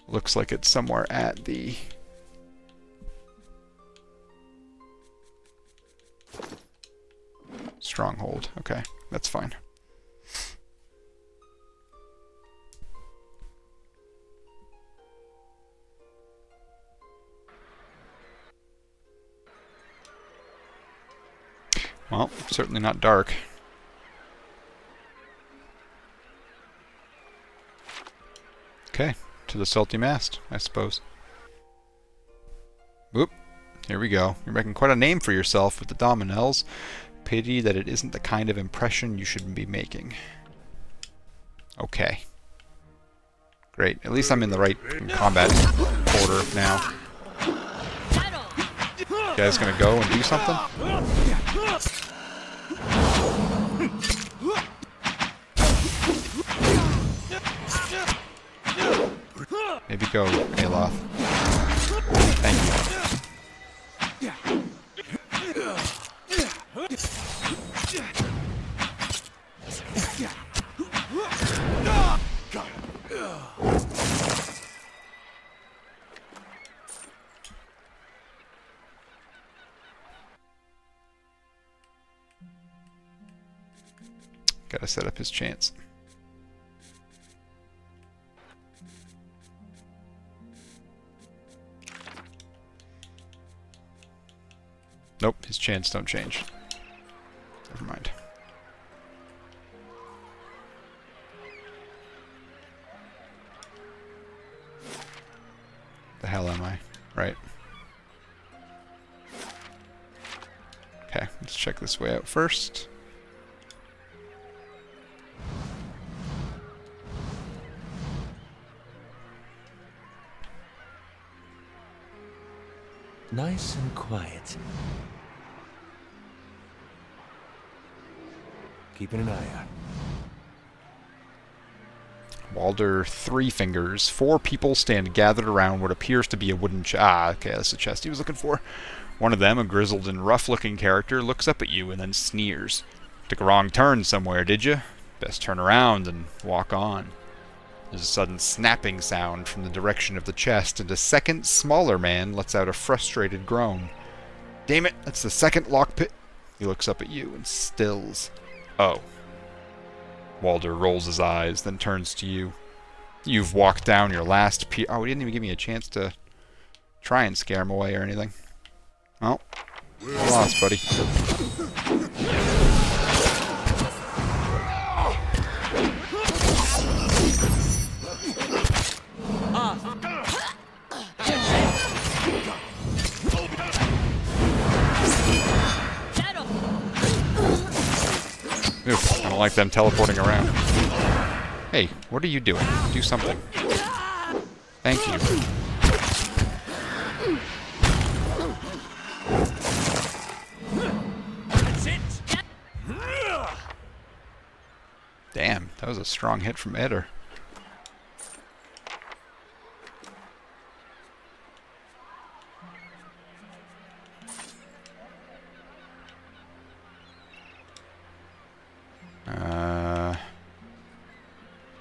Looks like it's somewhere at the... Stronghold. Okay, that's fine. Well, certainly not dark. Okay, to the Salty Mast, I suppose. Whoop, here we go. You're making quite a name for yourself with the Dominels. Pity that it isn't the kind of impression you should be making. Okay. Great, at least I'm in the right combat order now. You guys gonna go and do something? Maybe go, Aloth. Thank you. Gotta set up his chance. Nope, his chance don't change. Never mind. The hell am I? Right. Okay, let's check this way out first. Nice and quiet. Keeping an eye out. Walder, 3 fingers. 4 people stand gathered around what appears to be a wooden chest. Ah, okay, that's the chest he was looking for. One of them, a grizzled and rough-looking character, looks up at you and then sneers. Took a wrong turn somewhere, did you? Best turn around and walk on. There's a sudden snapping sound from the direction of the chest, and a second, smaller man lets out a frustrated groan. Damn it, that's the second lockpick. He looks up at you and stills. Oh. Walder rolls his eyes, then turns to you. You've walked down your last Oh, he didn't even give me a chance to try and scare him away or anything. Well, lost, buddy. Oof, I don't like them teleporting around. Hey, what are you doing? Do something. Thank you. Damn, that was a strong hit from Eder.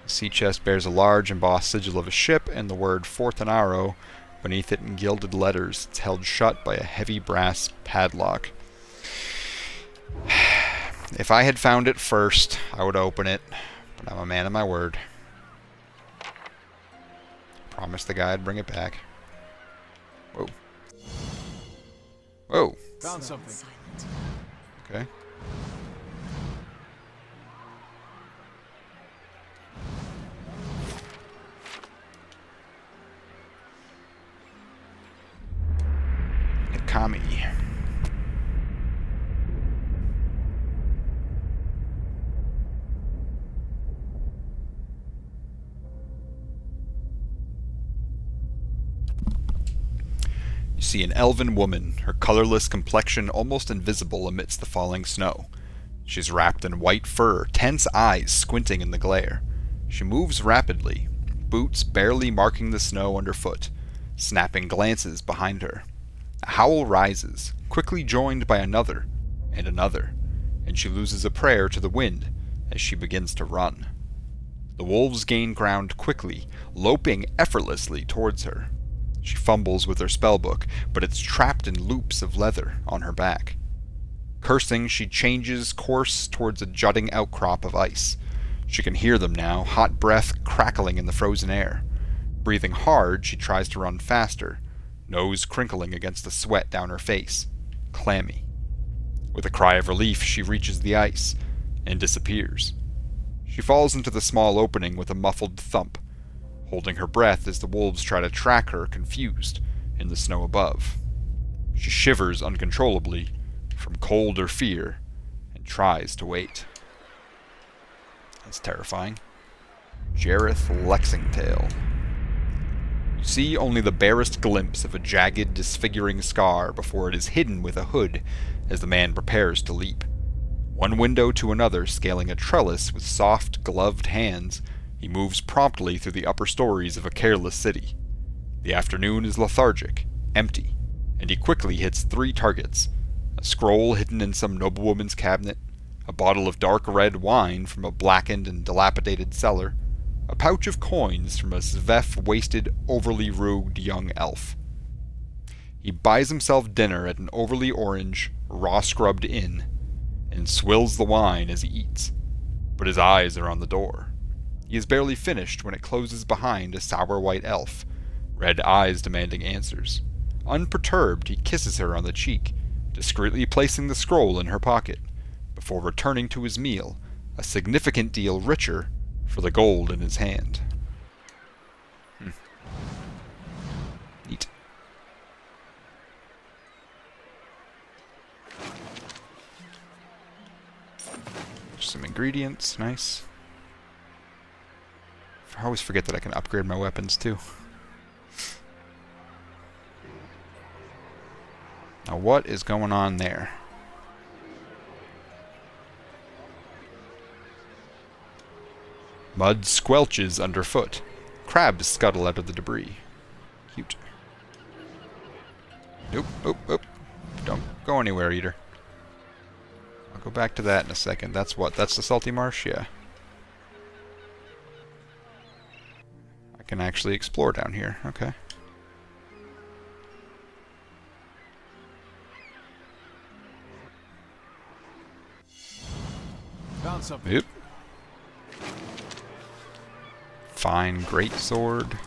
The sea chest bears a large embossed sigil of a ship and the word Fortunaro beneath it in gilded letters. It's held shut by a heavy brass padlock. If I had found it first, I would open it, but I'm a man of my word. Promised the guy I'd bring it back. Whoa. Whoa. Found something. Okay. Kami. You see an elven woman, her colorless complexion almost invisible amidst the falling snow. She's wrapped in white fur, tense eyes squinting in the glare. She moves rapidly, boots barely marking the snow underfoot, snapping glances behind her. A howl rises, quickly joined by another, and she loses a prayer to the wind as she begins to run. The wolves gain ground quickly, loping effortlessly towards her. She fumbles with her spellbook, but it's trapped in loops of leather on her back. Cursing, she changes course towards a jutting outcrop of ice. She can hear them now, hot breath crackling in the frozen air. Breathing hard, she tries to run faster, nose crinkling against the sweat down her face, clammy. With a cry of relief, she reaches the ice and disappears. She falls into the small opening with a muffled thump, holding her breath as the wolves try to track her, confused, in the snow above. She shivers uncontrollably from cold or fear and tries to wait. That's terrifying. Jareth Lexingtail. You see only the barest glimpse of a jagged, disfiguring scar before it is hidden with a hood as the man prepares to leap. One window to another, scaling a trellis with soft, gloved hands, he moves promptly through the upper stories of a careless city. The afternoon is lethargic, empty, and he quickly hits 3 targets: a scroll hidden in some noblewoman's cabinet, a bottle of dark red wine from a blackened and dilapidated cellar, a pouch of coins from a Svef-wasted, overly rogued young elf. He buys himself dinner at an overly orange, raw-scrubbed inn, and swills the wine as he eats. but his eyes are on the door. He is barely finished when it closes behind a sour white elf, red eyes demanding answers. Unperturbed, he kisses her on the cheek, discreetly placing the scroll in her pocket, before returning to his meal, a significant deal richer for the gold in his hand. Neat. Some ingredients, nice. I always forget that I can upgrade my weapons too. Now what is going on there? Mud squelches underfoot. Crabs scuttle out of the debris. Cute. Nope, nope. Don't go anywhere, eater. I'll go back to that in a second. That's what? That's the salty marsh? Yeah. I can actually explore down here. Okay. Found something. Yep. Fine greatsword.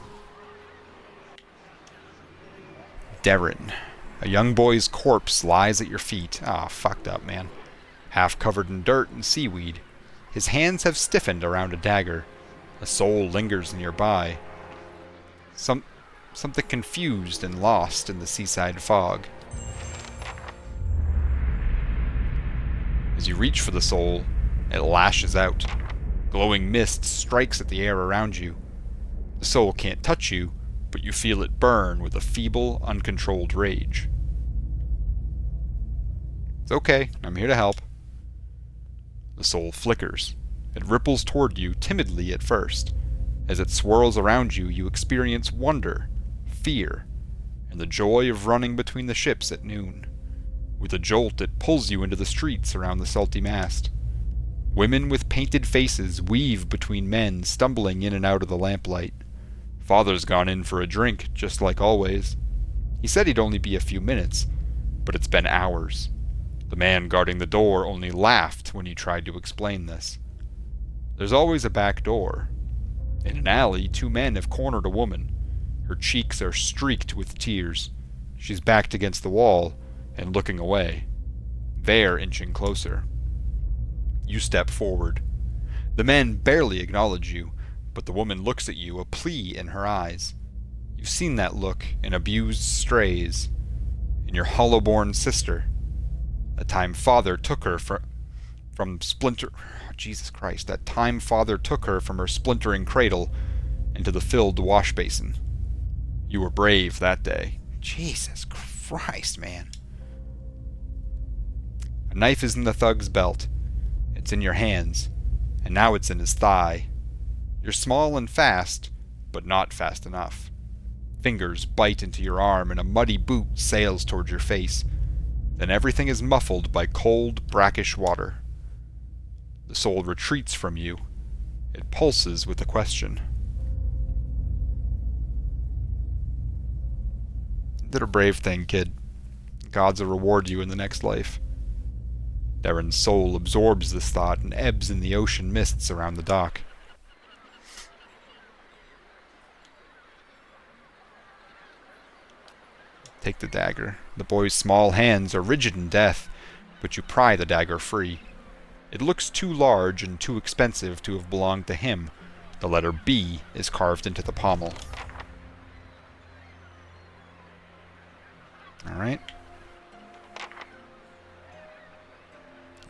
Darren. A young boy's corpse lies at your feet. Ah, fucked up, man. Half covered in dirt and seaweed. His hands have stiffened around a dagger. A soul lingers nearby. Something confused and lost in the seaside fog. As you reach for the soul, it lashes out. Glowing mist strikes at the air around you. The soul can't touch you, but you feel it burn with a feeble, uncontrolled rage. It's okay, I'm here to help. The soul flickers. It ripples toward you timidly at first. As it swirls around you, you experience wonder, fear, and the joy of running between the ships at noon. With a jolt, it pulls you into the streets around the salty mast. Women with painted faces weave between men stumbling in and out of the lamplight. Father's gone in for a drink, just like always. He said he'd only be a few minutes, but it's been hours. The man guarding the door only laughed when he tried to explain this. There's always a back door. In an alley, two men have cornered a woman. Her cheeks are streaked with tears. She's backed against the wall and looking away. They're inching closer. You step forward. The men barely acknowledge you, but the woman looks at you, a plea in her eyes. You've seen that look in abused strays, in your hollow-born sister. The time father took her from splinter... Jesus Christ, that time father took her from her splintering cradle into the filled wash basin. You were brave that day. Jesus Christ, man. A knife is in the thug's belt. It's in your hands, and now it's in his thigh. You're small and fast, but not fast enough. Fingers bite into your arm, and a muddy boot sails towards your face. Then everything is muffled by cold, brackish water. The soul retreats from you. It pulses with a question. You did a brave thing, kid. Gods will reward you in the next life. Darren's soul absorbs this thought and ebbs in the ocean mists around the dock. Take the dagger. The boy's small hands are rigid in death, but you pry the dagger free. It looks too large and too expensive to have belonged to him. The letter B is carved into the pommel. Alright.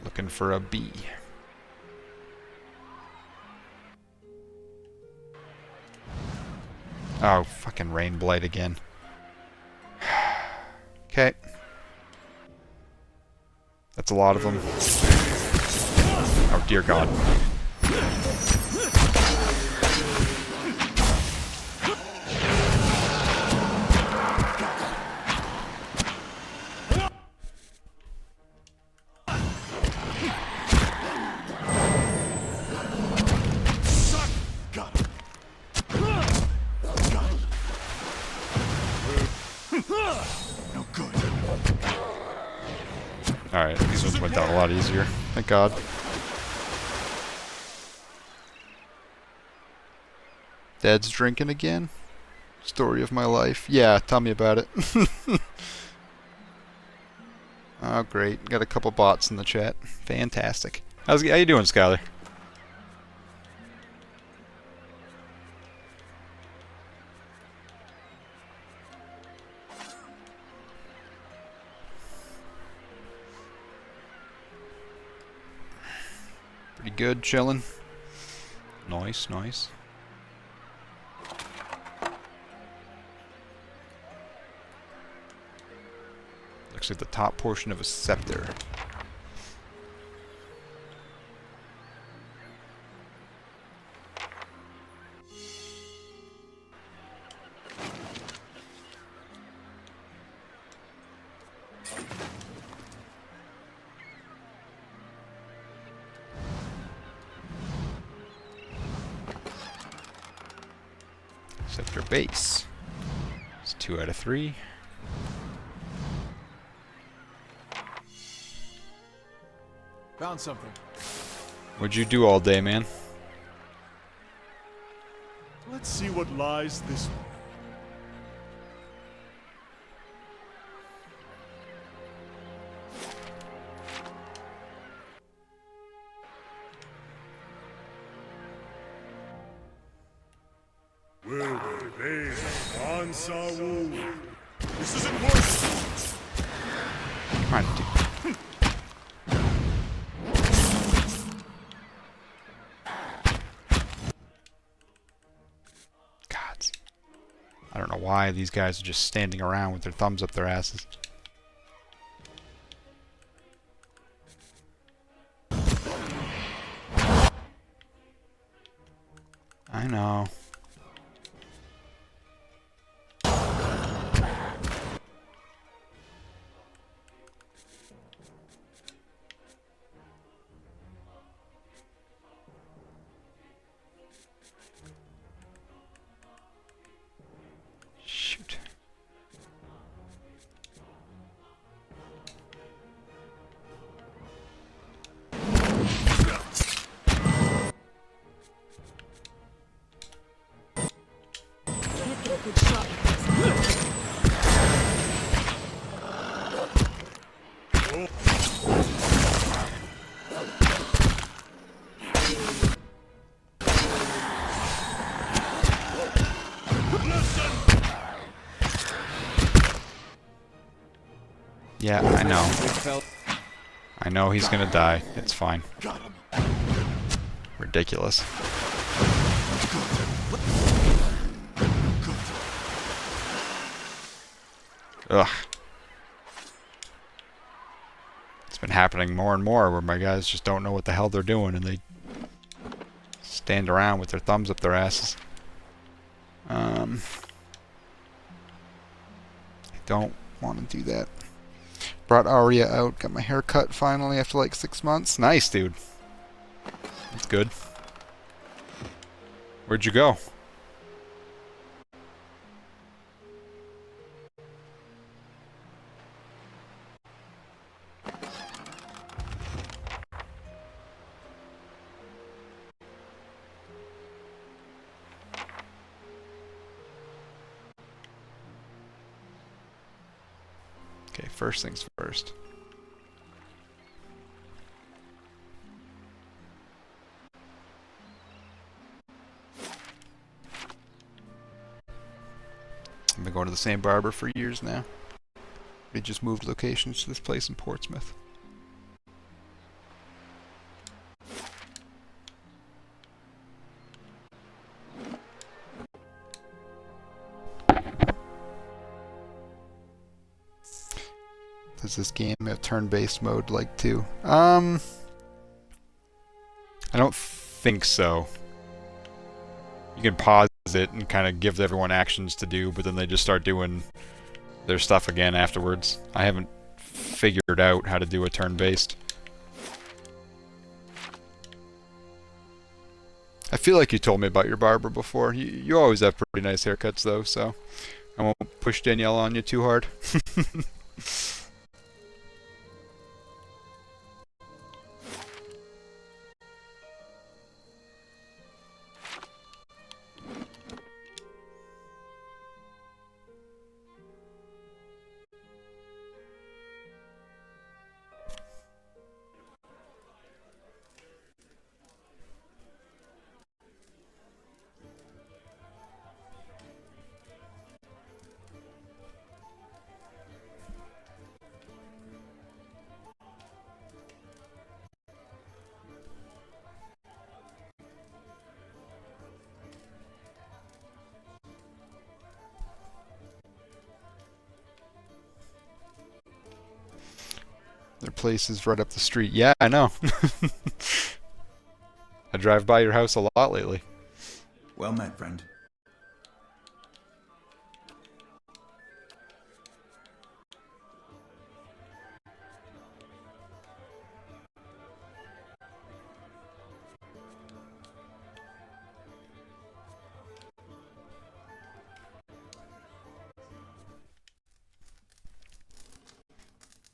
Looking for a B. Oh, fucking rain blight again. Okay. That's a lot of them. Oh, dear God. Alright, these ones went down a lot easier. Thank God. Dad's drinking again? Story of my life. Yeah, tell me about it. Oh, great. Got a couple bots in the chat. Fantastic. How you doing, Skylar? Pretty good, chilling. Nice, nice. Looks like the top portion of a scepter. Scepter base. It's 2 out of 3. Found something. What'd you do all day, man? Let's see what lies this way. This is important. Come on, dude. God. I don't know why these guys are just standing around with their thumbs up their asses. I know. Shoot. Can't get a good shot with this. Yeah, I know. I know he's gonna die. It's fine. Ridiculous. Ugh. It's been happening more and more where my guys just don't know what the hell they're doing and they stand around with their thumbs up their asses. I don't want to do that. Brought Arya out, got my hair cut finally after like 6 months. Nice, dude. That's good. Where'd you go? Okay, first things first. I've been going to the same barber for years now. We just moved locations to this place in Portsmouth. Does this game have turn-based mode like too? I don't think so. You can pause it and kind of give everyone actions to do, but then they just start doing their stuff again afterwards. I haven't figured out how to do a turn-based. I feel like you told me about your barber before. You always have pretty nice haircuts though, so I won't push Danielle on you too hard. Their place is right up the street. Yeah, I know. I drive by your house a lot lately. Well met, friend.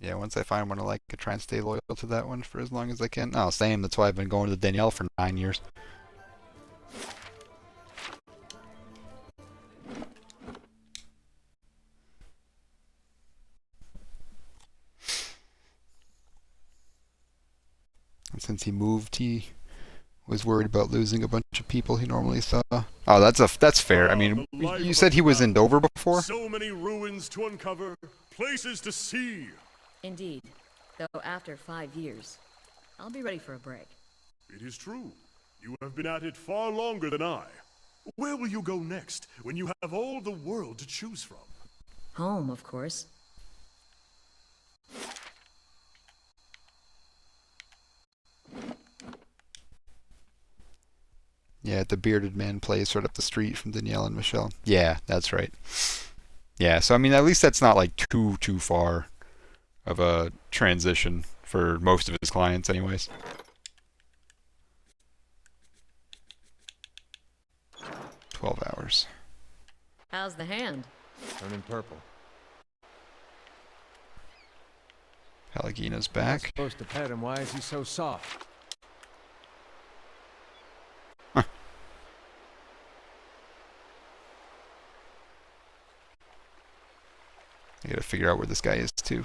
Yeah, once I find one I like, I try and stay loyal to that one for as long as I can. Oh, same. That's why I've been going to Danielle for 9 years. And since he moved, he was worried about losing a bunch of people he normally saw. Oh, that's fair. I mean, you said he was in Dover before? So many ruins to uncover, places to see. Indeed. Though after 5 years, I'll be ready for a break. It is true. You have been at it far longer than I. Where will you go next, when you have all the world to choose from? Home, of course. Yeah, the bearded man place right up the street from Danielle and Michelle. Yeah, that's right. Yeah, so I mean, at least that's not like too far of a transition for most of his clients anyways. $12. How's the hand? Turning purple. Pallegina's I'm back. supposed to pet him. Why is he so soft? Huh. I gotta figure out where this guy is too.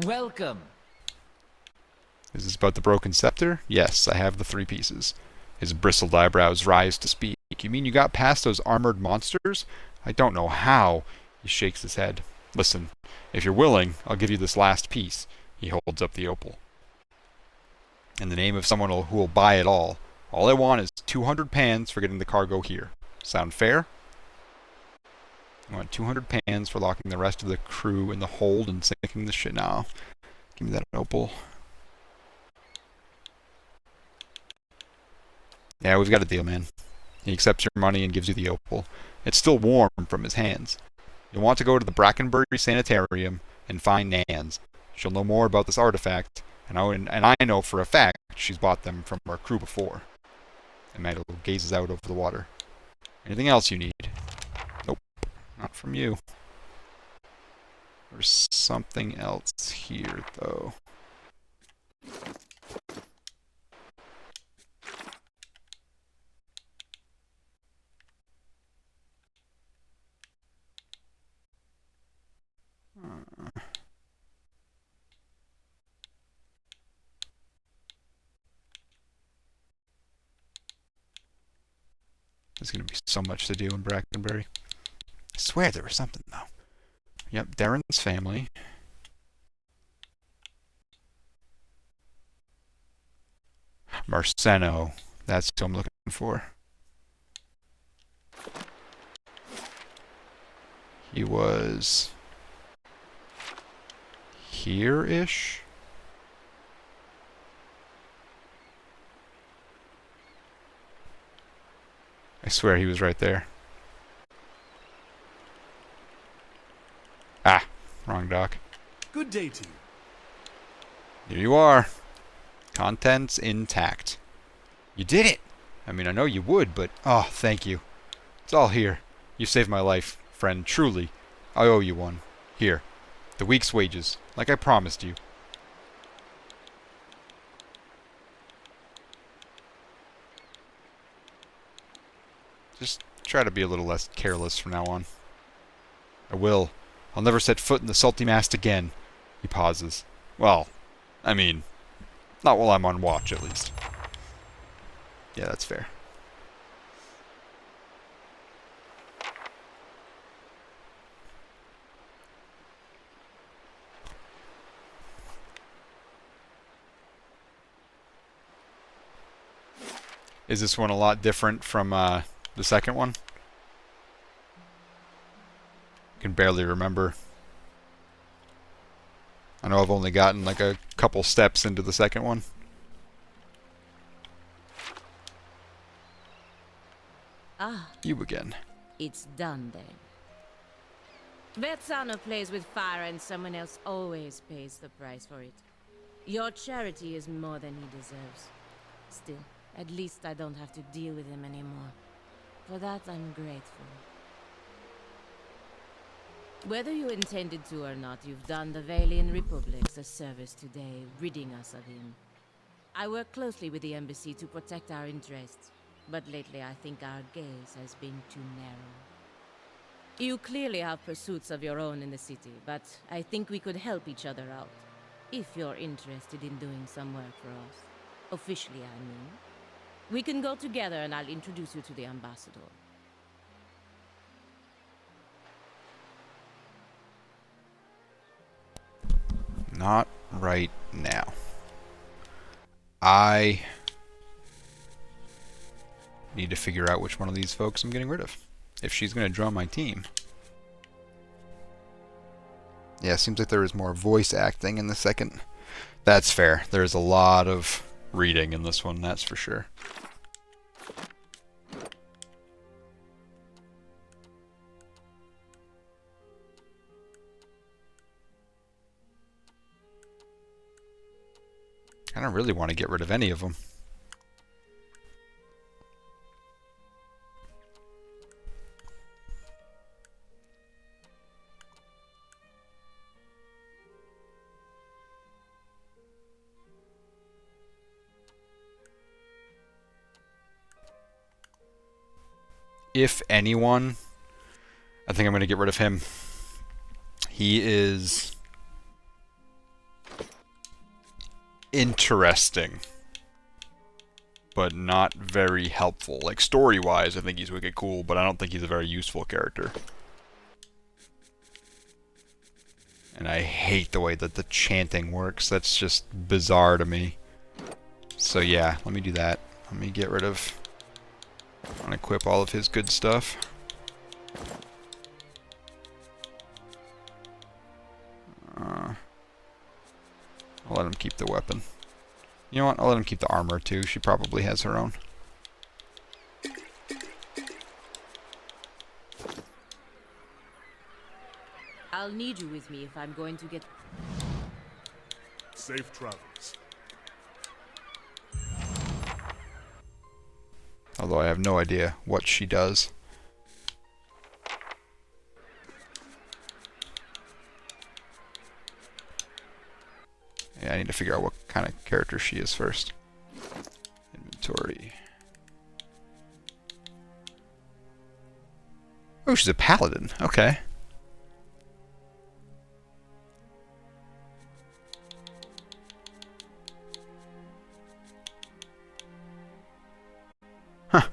Welcome. Is this about the broken scepter? Yes, I have the 3 pieces. His bristled eyebrows rise to speak. You mean you got past those armored monsters? I don't know how. He shakes his head. Listen, if you're willing, I'll give you this last piece. He holds up the opal. In the name of someone who will buy it all I want is 200 pans for getting the cargo here. Sound fair? I want 200 pans for locking the rest of the crew in the hold and sinking the shit now. Give me that opal. Yeah, we've got a deal, man. He accepts your money and gives you the opal. It's still warm from his hands. You'll want to go to the Brackenbury Sanitarium and find Nan's. She'll know more about this artifact, and I know for a fact she's bought them from our crew before. And Magdalene gazes out over the water. Anything else you need? Nope, not from you. There's something else here, though. There's going to be so much to do in Brackenbury. I swear there was something, though. Yep, Darren's family. Marceno. That's who I'm looking for. He was here-ish? I swear he was right there. Ah, wrong dock. Good day to you. Here you are. Contents intact. You did it! I mean, I know you would, but oh, thank you. It's all here. You saved my life, friend, truly. I owe you one. Here. The week's wages, like I promised you. Just try to be a little less careless from now on. I will. I'll never set foot in the salty mast again. He pauses. Well, I mean, not while I'm on watch, at least. Yeah, that's fair. Is this one a lot different from the second one? I can barely remember. I know I've only gotten like a couple steps into the second one. Ah, You again. it's done then. Vetsano plays with fire and someone else always pays the price for it. Your charity is more than he deserves. Still, at least I don't have to deal with him anymore. For that, I'm grateful. Whether you intended to or not, you've done the Valian Republics a service today, ridding us of him. I work closely with the embassy to protect our interests, but lately I think our gaze has been too narrow. You clearly have pursuits of your own in the city, but I think we could help each other out. If you're interested in doing some work for us. Officially, I mean. We can go together and I'll introduce you to the ambassador. Not right now. I need to figure out which one of these folks I'm getting rid of. If she's going to draw my team. Yeah, it seems like there is more voice acting in the second. That's fair. There's a lot of reading in this one, that's for sure. I don't really want to get rid of any of them. If anyone, I think I'm going to get rid of him. He is interesting, but not very helpful. Like, story-wise, I think he's wicked cool, but I don't think he's a very useful character. And I hate the way that the chanting works. That's just bizarre to me. So yeah, let me do that. Let me get rid of... unequip all of his good stuff. I'll let him keep the weapon. You know what? I'll let him keep the armor too. She probably has her own. I'll need you with me if I'm going to get... Safe travels. Although I have no idea what she does. Yeah, I need to figure out what kind of character she is first. Inventory. Oh, she's a paladin. Okay. Huh.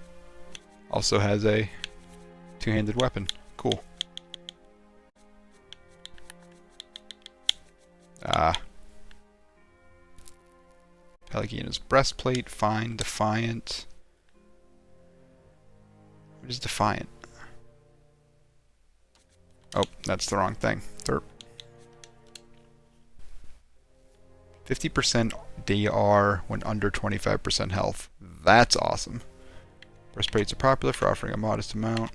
Also has a two-handed weapon. Cool. Pallegina's breastplate, fine, defiant. What is defiant? Oh, that's the wrong thing. 50% DR when under 25% health. That's awesome. Breastplates are popular for offering a modest amount.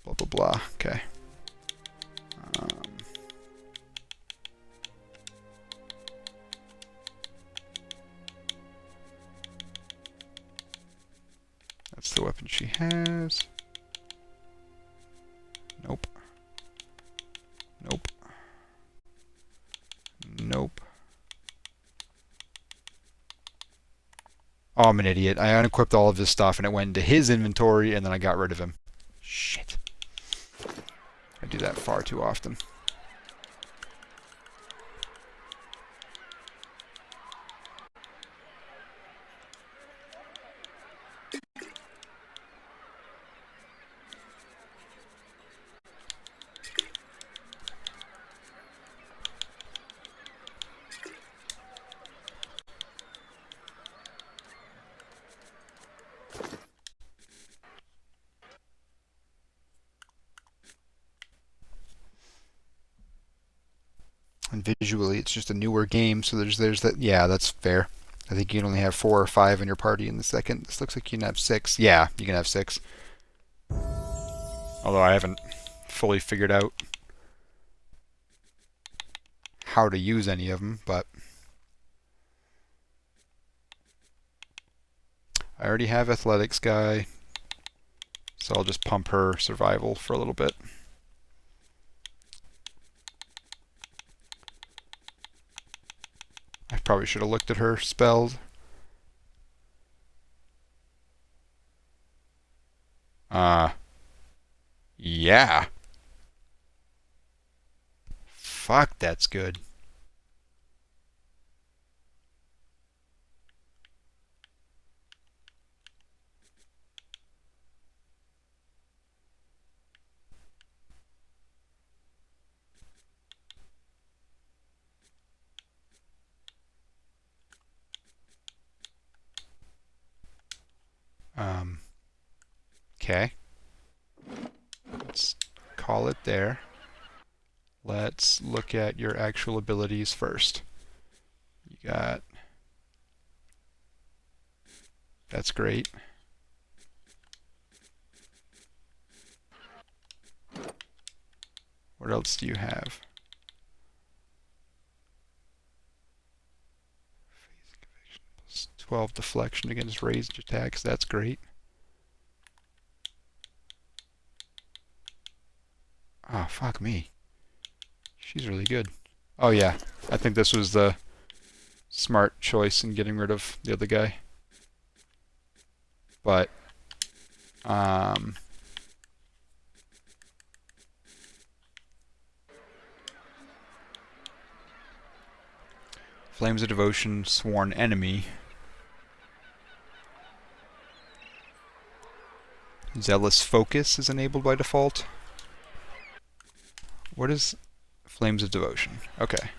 Blah, blah, blah. Okay. That's the weapon she has. Nope. Nope. Nope. Oh, I'm an idiot. I unequipped all of this stuff and it went into his inventory and then I got rid of him. Shit. I do that far too often. And visually, it's just a newer game, so there's that. Yeah, that's fair. I think you can only have 4 or 5 in your party in the second. This looks like you can have 6. Yeah, you can have 6. Although I haven't fully figured out how to use any of them, but I already have athletics guy, so I'll just pump her survival for a little bit. I probably should have looked at her spells. Yeah. Fuck, that's good. Okay. Let's call it there. Let's look at your actual abilities first. You got... That's great. What else do you have? 12 deflection against ranged attacks. That's great. Oh, fuck me. She's really good. Oh yeah, I think this was the smart choice in getting rid of the other guy. But, Flames of Devotion, Sworn Enemy. Zealous Focus is enabled by default. What is Flames of Devotion? Okay.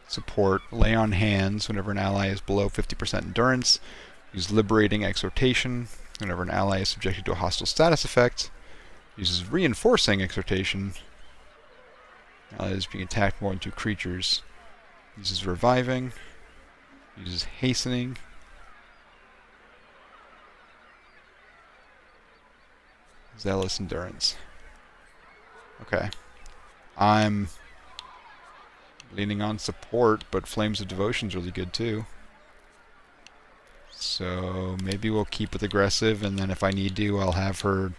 Support. Lay on hands whenever an ally is below 50% endurance. Use Liberating Exhortation whenever an ally is subjected to a hostile status effect. Uses Reinforcing Exhortation. Allies being attacked more than 2 creatures. Uses Reviving. Uses Hastening. Zealous Endurance. Okay. I'm leaning on support, but Flames of Devotion's really good too. So maybe we'll keep with aggressive, and then if I need to, I'll have her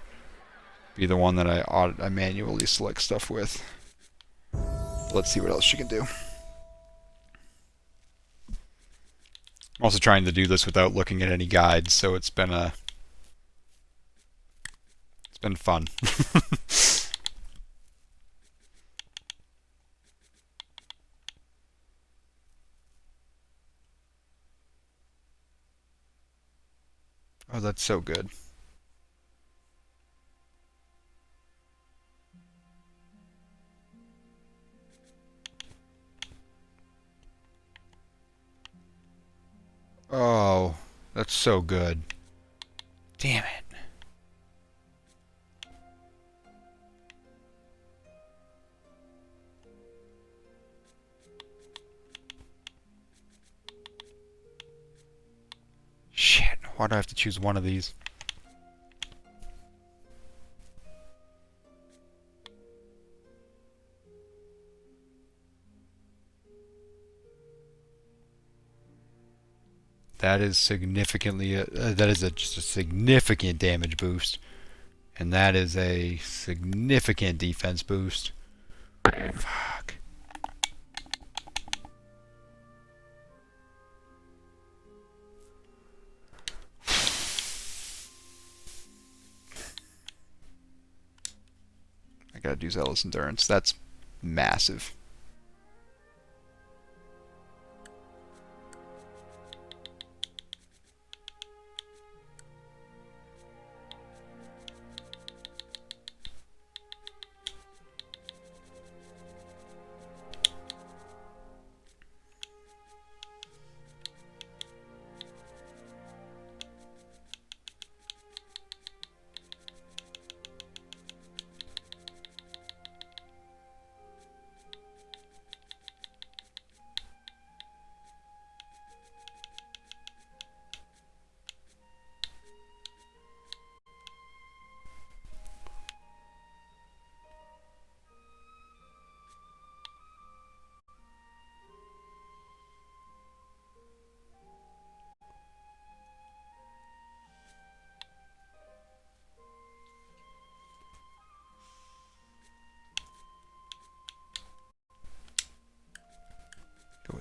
be the one that I manually select stuff with. Let's see what else she can do. I'm also trying to do this without looking at any guides, so it's been fun. Oh, that's so good. Oh, that's so good. Damn it. Shit, why do I have to choose one of these? That is significantly, that is just a significant damage boost. And that is a significant defense boost. Fuck. I gotta do Zealous Endurance. That's massive.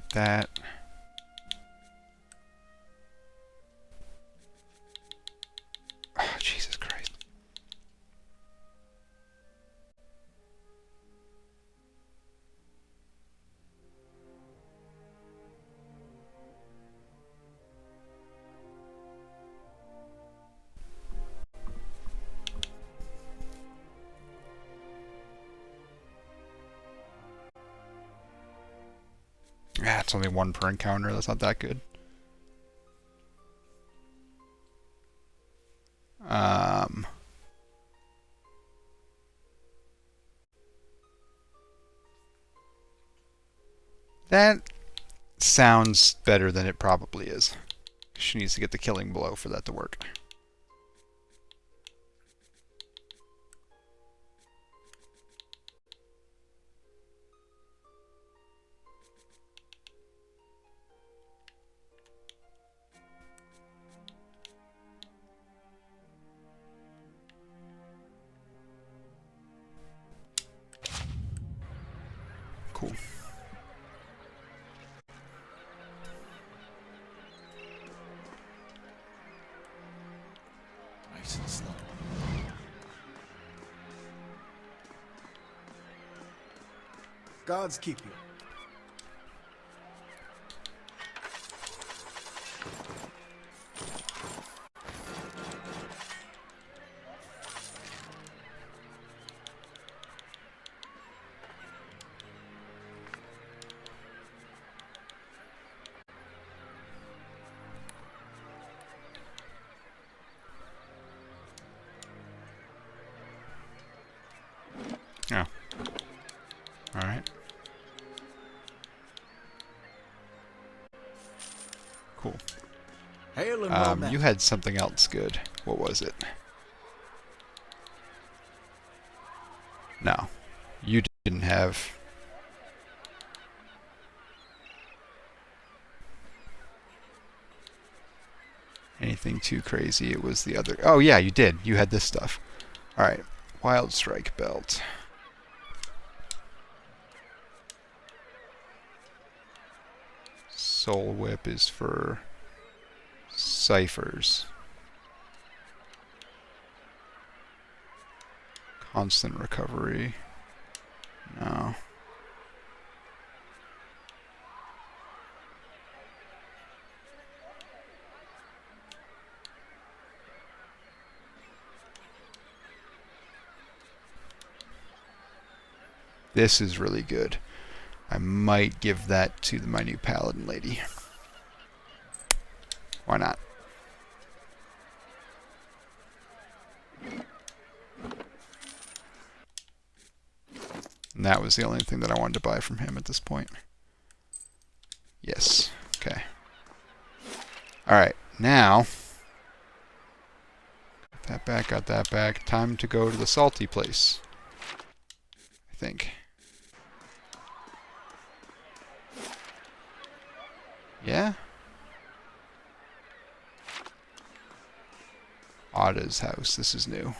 Get that. Oh, Jesus Christ. Ah, it's only one per encounter. That's not that good. That sounds better than it probably is. She needs to get the killing blow for that to work. Cool. Nice and slow. Gods keep you. Oh. Alright. Cool. Hail and well met. You had something else good. What was it? No. You didn't have... anything too crazy. It was the other... Oh yeah, you did. You had this stuff. Alright. Wild Strike Belt. Soul Whip is for ciphers. Constant recovery. No. This is really good. I might give that to my new paladin lady. Why not? And that was the only thing that I wanted to buy from him at this point. Yes. Okay. Alright, now... got that back, got that back. Time to go to the salty place. I think. Yeah? Ada's house. This is new.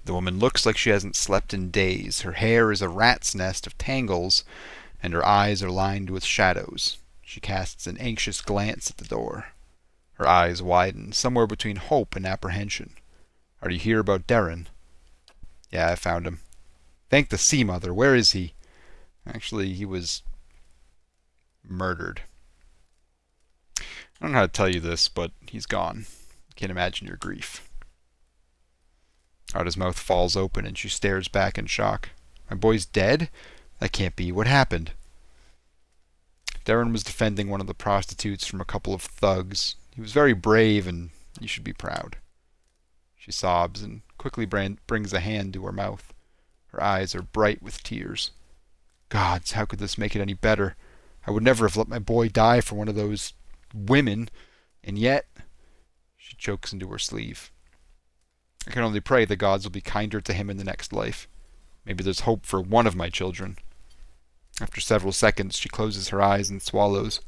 The woman looks like she hasn't slept in days. Her hair is a rat's nest of tangles, and her eyes are lined with shadows. She casts an anxious glance at the door. Her eyes widen, somewhere between hope and apprehension. Are you here about Darren? Yeah, I found him. Thank the Sea Mother. Where is he? Actually, he was murdered. I don't know how to tell you this, but he's gone. I can't imagine your grief. Ada's mouth falls open and she stares back in shock. My boy's dead? That can't be. What happened? Darren was defending one of the prostitutes from a couple of thugs. He was very brave and you should be proud. She sobs and quickly brings a hand to her mouth. Her eyes are bright with tears. Gods, how could this make it any better? I would never have let my boy die for one of those women. And yet... She chokes into her sleeve. I can only pray the gods will be kinder to him in the next life. Maybe there's hope for one of my children. After several seconds, she closes her eyes and swallows.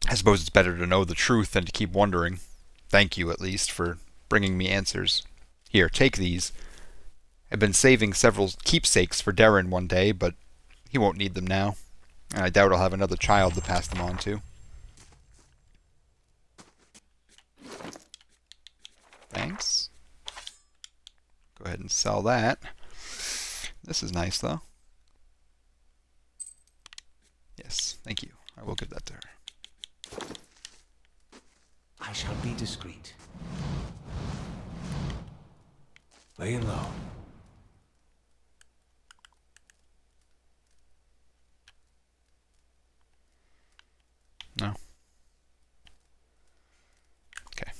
I suppose it's better to know the truth than to keep wondering. Thank you, at least, for bringing me answers. Here, take these. I've been saving several keepsakes for Darren one day, but he won't need them now. And I doubt I'll have another child to pass them on to. Thanks. Go ahead and sell that. This is nice, though. Yes, thank you. I will give that to her. I shall be discreet. Laying low. No. Okay.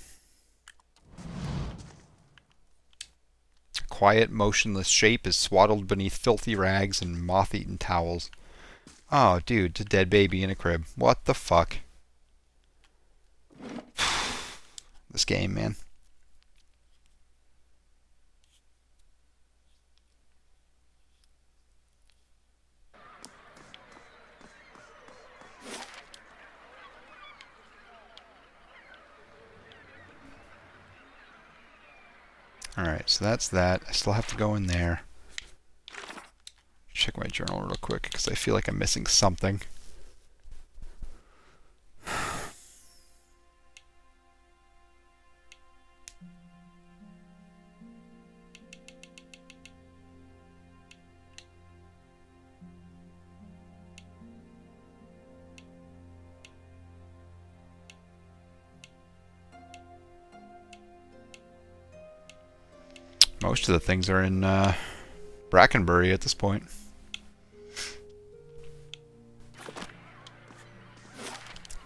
A quiet, motionless shape is swaddled beneath filthy rags and moth-eaten towels. Oh, dude, it's a dead baby in a crib. What the fuck? This game, man. Alright, so that's that. I still have to go in there. Check my journal real quick, because I feel like I'm missing something. Most of the things are in Brackenbury at this point.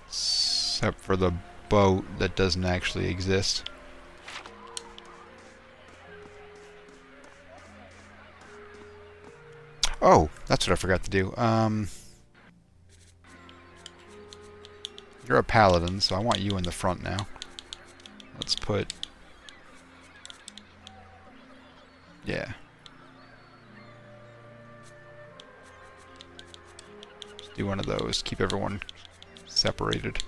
Except for the boat that doesn't actually exist. Oh, that's what I forgot to do. You're a paladin, so I want you in the front now. Let's put... Yeah. Just do one of those. Keep everyone separated.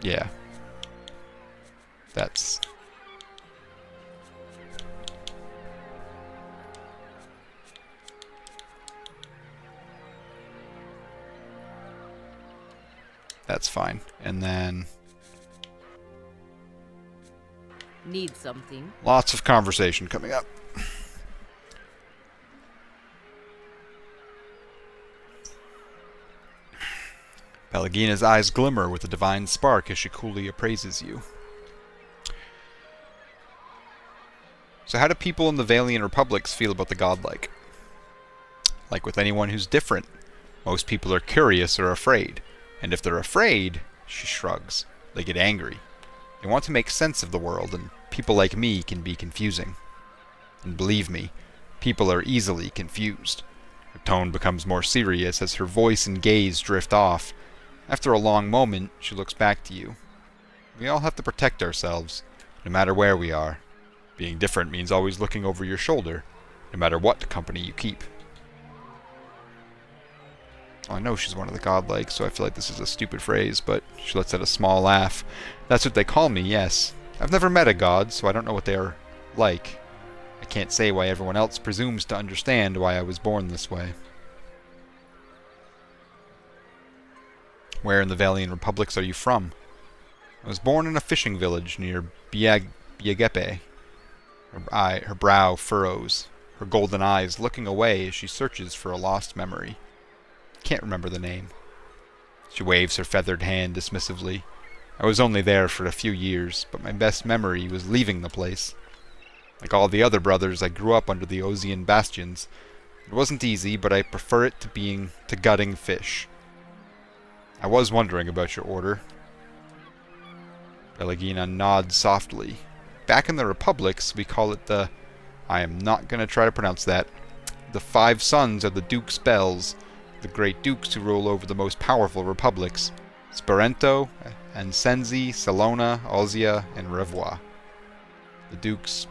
Yeah. That's... That's fine. And then... Need something? Lots of conversation coming up. Pallegina's eyes glimmer with a divine spark as she coolly appraises you. So how do people in the Valiant Republics feel about the godlike? Like with anyone who's different, most people are curious or afraid. And if they're afraid, she shrugs. They get angry. They want to make sense of the world, and people like me can be confusing. And believe me, people are easily confused. Her tone becomes more serious as her voice and gaze drift off. After a long moment, she looks back to you. We all have to protect ourselves, no matter where we are. Being different means always looking over your shoulder, no matter what company you keep. Well, I know she's one of the godlike, so I feel like this is a stupid phrase, but she lets out a small laugh. That's what they call me, yes. I've never met a god, so I don't know what they are like. I can't say why everyone else presumes to understand why I was born this way. Where in the Valiant Republics are you from? I was born in a fishing village near Biagepe. Her brow furrows, her golden eyes looking away as she searches for a lost memory. Can't remember the name. She waves her feathered hand dismissively. I was only there for a few years, but my best memory was leaving the place. Like all the other brothers, I grew up under the Ozian bastions. It wasn't easy, but I prefer it to gutting fish. I was wondering about your order. Pallegina nods softly. Back in the Republics, we call it the I am not going to try to pronounce that. The 5 sons are the Duke's Bells, the great dukes who rule over the most powerful republics: Sparento, Ansenzi, Salona, Ozia, and Revois. The Duke's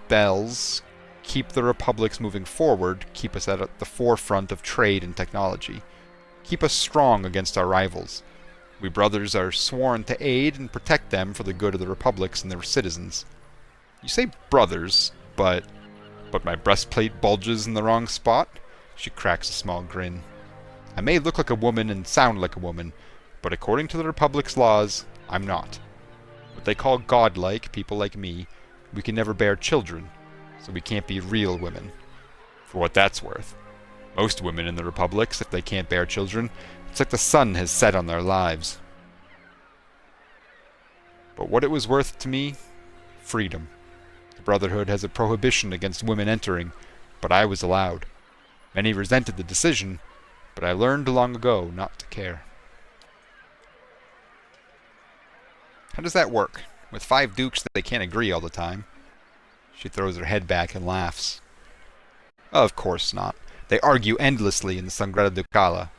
Bells keep the republics moving forward, keep us at the forefront of trade and technology, keep us strong against our rivals. We brothers are sworn to aid and protect them for the good of the republics and their citizens. You say brothers, but my breastplate bulges in the wrong spot? She cracks a small grin. I may look like a woman and sound like a woman, but according to the Republic's laws, I'm not. What they call godlike, people like me, we can never bear children, so we can't be real women. For what that's worth. Most women in the Republics, if they can't bear children, it's like the sun has set on their lives. But what it was worth to me? Freedom. The Brotherhood has a prohibition against women entering, but I was allowed. Many resented the decision, but I learned long ago not to care. How does that work? With 5 dukes they can't agree all the time. She throws her head back and laughs. Of course not. They argue endlessly in the Sangrada Ducala.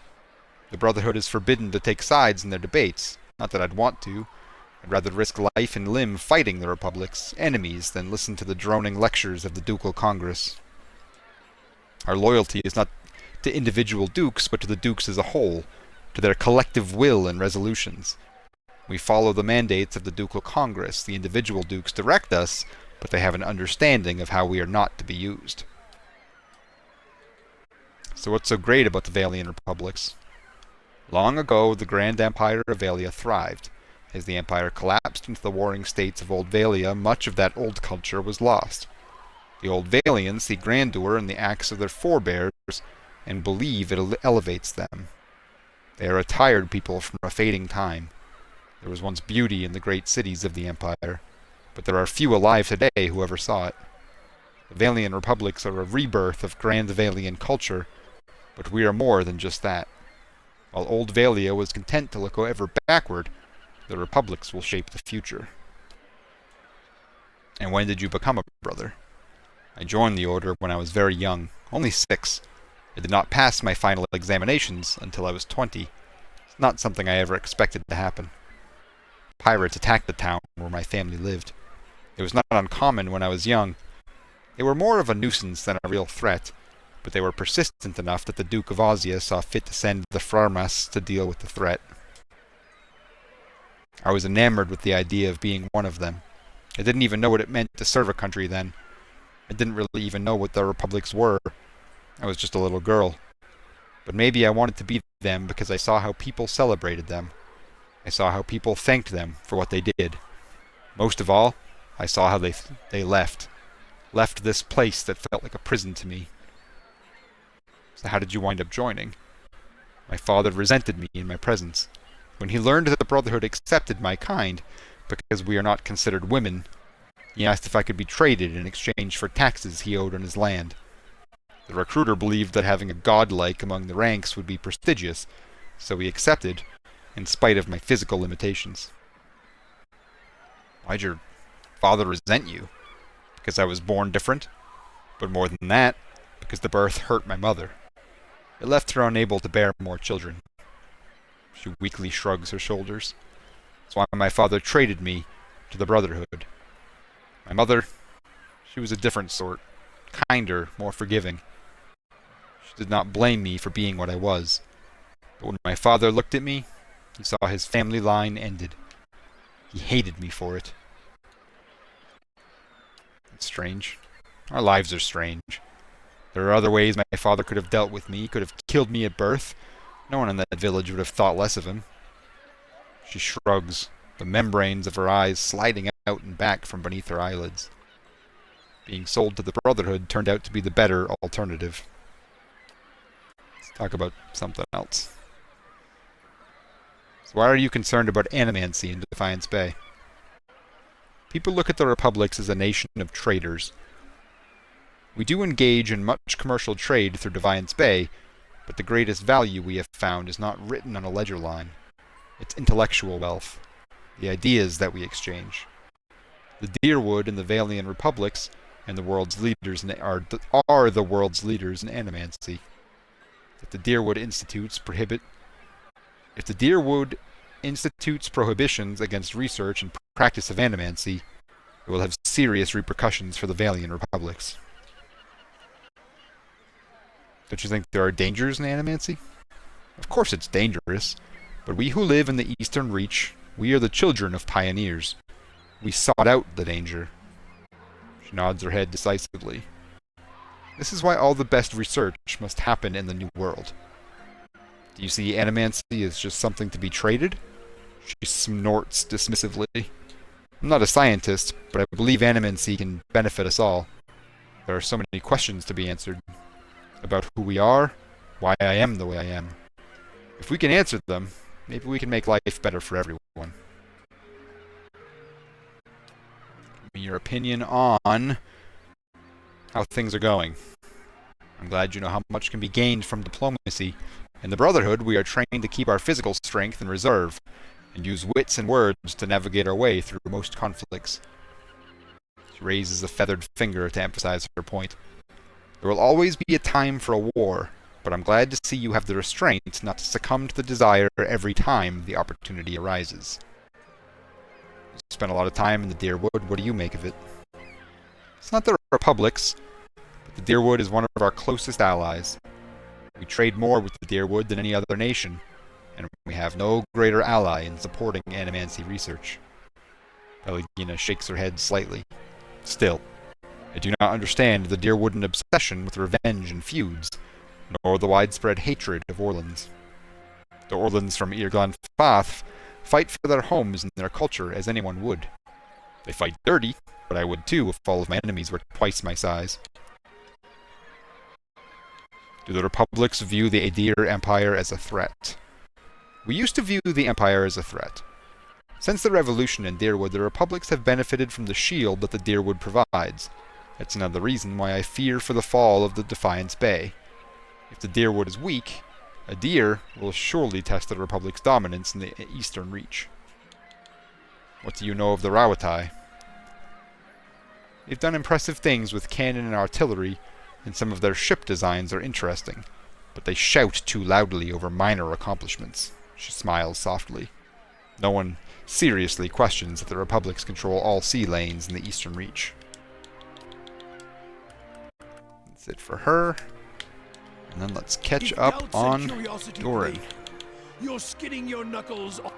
The Brotherhood is forbidden to take sides in their debates. Not that I'd want to. I'd rather risk life and limb fighting the Republic's enemies than listen to the droning lectures of the Ducal Congress. Our loyalty is not to individual dukes, but to the dukes as a whole, to their collective will and resolutions. We follow the mandates of the Ducal Congress. The individual dukes direct us, but they have an understanding of how we are not to be used. So what's so great about the Valian republics? Long ago, the Grand Empire of Valia thrived. As the empire collapsed into the warring states of Old Valia, much of that old culture was lost. The Old Valians see grandeur in the acts of their forebears and believe it elevates them. They are a tired people from a fading time. There was once beauty in the great cities of the empire, but there are few alive today who ever saw it. The Valian republics are a rebirth of Grand Valian culture, but we are more than just that. While Old Valia was content to look ever backward, the republics will shape the future. And when did you become a brother? I joined the order when I was very young, only 6. I did not pass my final examinations until I was 20. It's not something I ever expected to happen. Pirates attacked the town where my family lived. It was not uncommon when I was young. They were more of a nuisance than a real threat, but they were persistent enough that the Duke of Ozia saw fit to send the Frarmas to deal with the threat. I was enamored with the idea of being one of them. I didn't even know what it meant to serve a country then. I didn't really even know what the republics were. I was just a little girl. But maybe I wanted to be them because I saw how people celebrated them. I saw how people thanked them for what they did. Most of all, I saw how they left this place that felt like a prison to me. So how did you wind up joining? My father resented me in my presence. When he learned that the Brotherhood accepted my kind, because we are not considered women, he asked if I could be traded in exchange for taxes he owed on his land. The recruiter believed that having a godlike among the ranks would be prestigious, so he accepted, in spite of my physical limitations. Why'd your father resent you? Because I was born different? But more than that, because the birth hurt my mother. It left her unable to bear more children. She weakly shrugs her shoulders. That's why my father traded me to the Brotherhood. My mother, she was a different sort. Kinder, more forgiving. She did not blame me for being what I was. But when my father looked at me, he saw his family line ended. He hated me for it. It's strange. Our lives are strange. There are other ways my father could have dealt with me, could have killed me at birth. No one in that village would have thought less of him. She shrugs, the membranes of her eyes sliding out and back from beneath her eyelids. Being sold to the Brotherhood turned out to be the better alternative. Let's talk about something else. So why are you concerned about animancy in Defiance Bay? People look at the republics as a nation of traders. We do engage in much commercial trade through Defiance Bay, but the greatest value we have found is not written on a ledger line. It's intellectual wealth, the ideas that we exchange. The deerwood in the Valian republics and the world's leaders are the world's leaders in animancy. If the Deerwood institutes prohibitions against research and practice of animancy, it will have serious repercussions for the Valiant Republics. Don't you think there are dangers in animancy? Of course it's dangerous, but we who live in the Eastern Reach, we are the children of pioneers. We sought out the danger. She nods her head decisively. This is why all the best research must happen in the New World. Do you see animancy as just something to be traded? She snorts dismissively. I'm not a scientist, but I believe animancy can benefit us all. There are so many questions to be answered. About who we are, why I am the way I am. If we can answer them, maybe we can make life better for everyone. Give me your opinion on how things are going. I'm glad you know how much can be gained from diplomacy. In the Brotherhood, we are trained to keep our physical strength in reserve, and use wits and words to navigate our way through most conflicts. She raises a feathered finger to emphasize her point. There will always be a time for a war, but I'm glad to see you have the restraint not to succumb to the desire every time the opportunity arises. You spent a lot of time in the Deerwood. What do you make of it? It's not the Republic's, but the Deerwood is one of our closest allies. We trade more with the Deerwood than any other nation, and we have no greater ally in supporting animancy research. Pallegina shakes her head slightly. Still, I do not understand the Deerwooden obsession with revenge and feuds, nor the widespread hatred of Orlans. The Orlans from Irglan Fath fight for their homes and their culture as anyone would. They fight dirty, but I would too if all of my enemies were twice my size. Do the Republics view the Adir Empire as a threat? We used to view the Empire as a threat. Since the revolution in Deerwood, the Republics have benefited from the shield that the Deerwood provides. That's another reason why I fear for the fall of the Defiance Bay. If the Deerwood is weak, Adir will surely test the Republic's dominance in the Eastern Reach. What do you know of the Rawatai? They've done impressive things with cannon and artillery, and some of their ship designs are interesting, but they shout too loudly over minor accomplishments. She smiles softly. No one seriously questions that the Republics control all sea lanes in the Eastern Reach. That's it for her. And then let's catch up on Doran. You're skidding your knuckles off.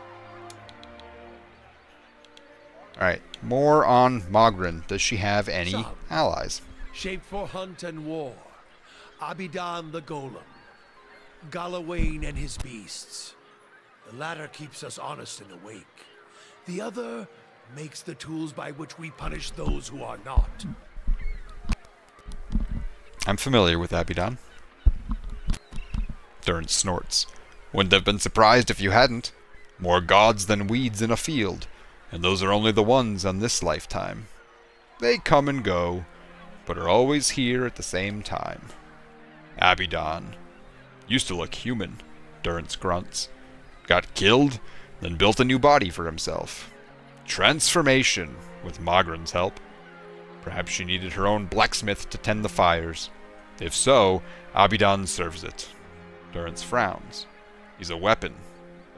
Alright, more on Mogren. Does she have any allies? Shaped for hunt and war. Abidan the Golem. Galawain and his beasts. The latter keeps us honest and awake. The other makes the tools by which we punish those who are not. I'm familiar with Abidan. Durn snorts. Wouldn't have been surprised if you hadn't. More gods than weeds in a field, and those are only the ones on this lifetime. They come and go, but are always here at the same time. Abidan. Used to look human, Durrance grunts. Got killed, then built a new body for himself. Transformation, with Mogren's help. Perhaps she needed her own blacksmith to tend the fires. If so, Abidan serves it. Durrance frowns. He's a weapon.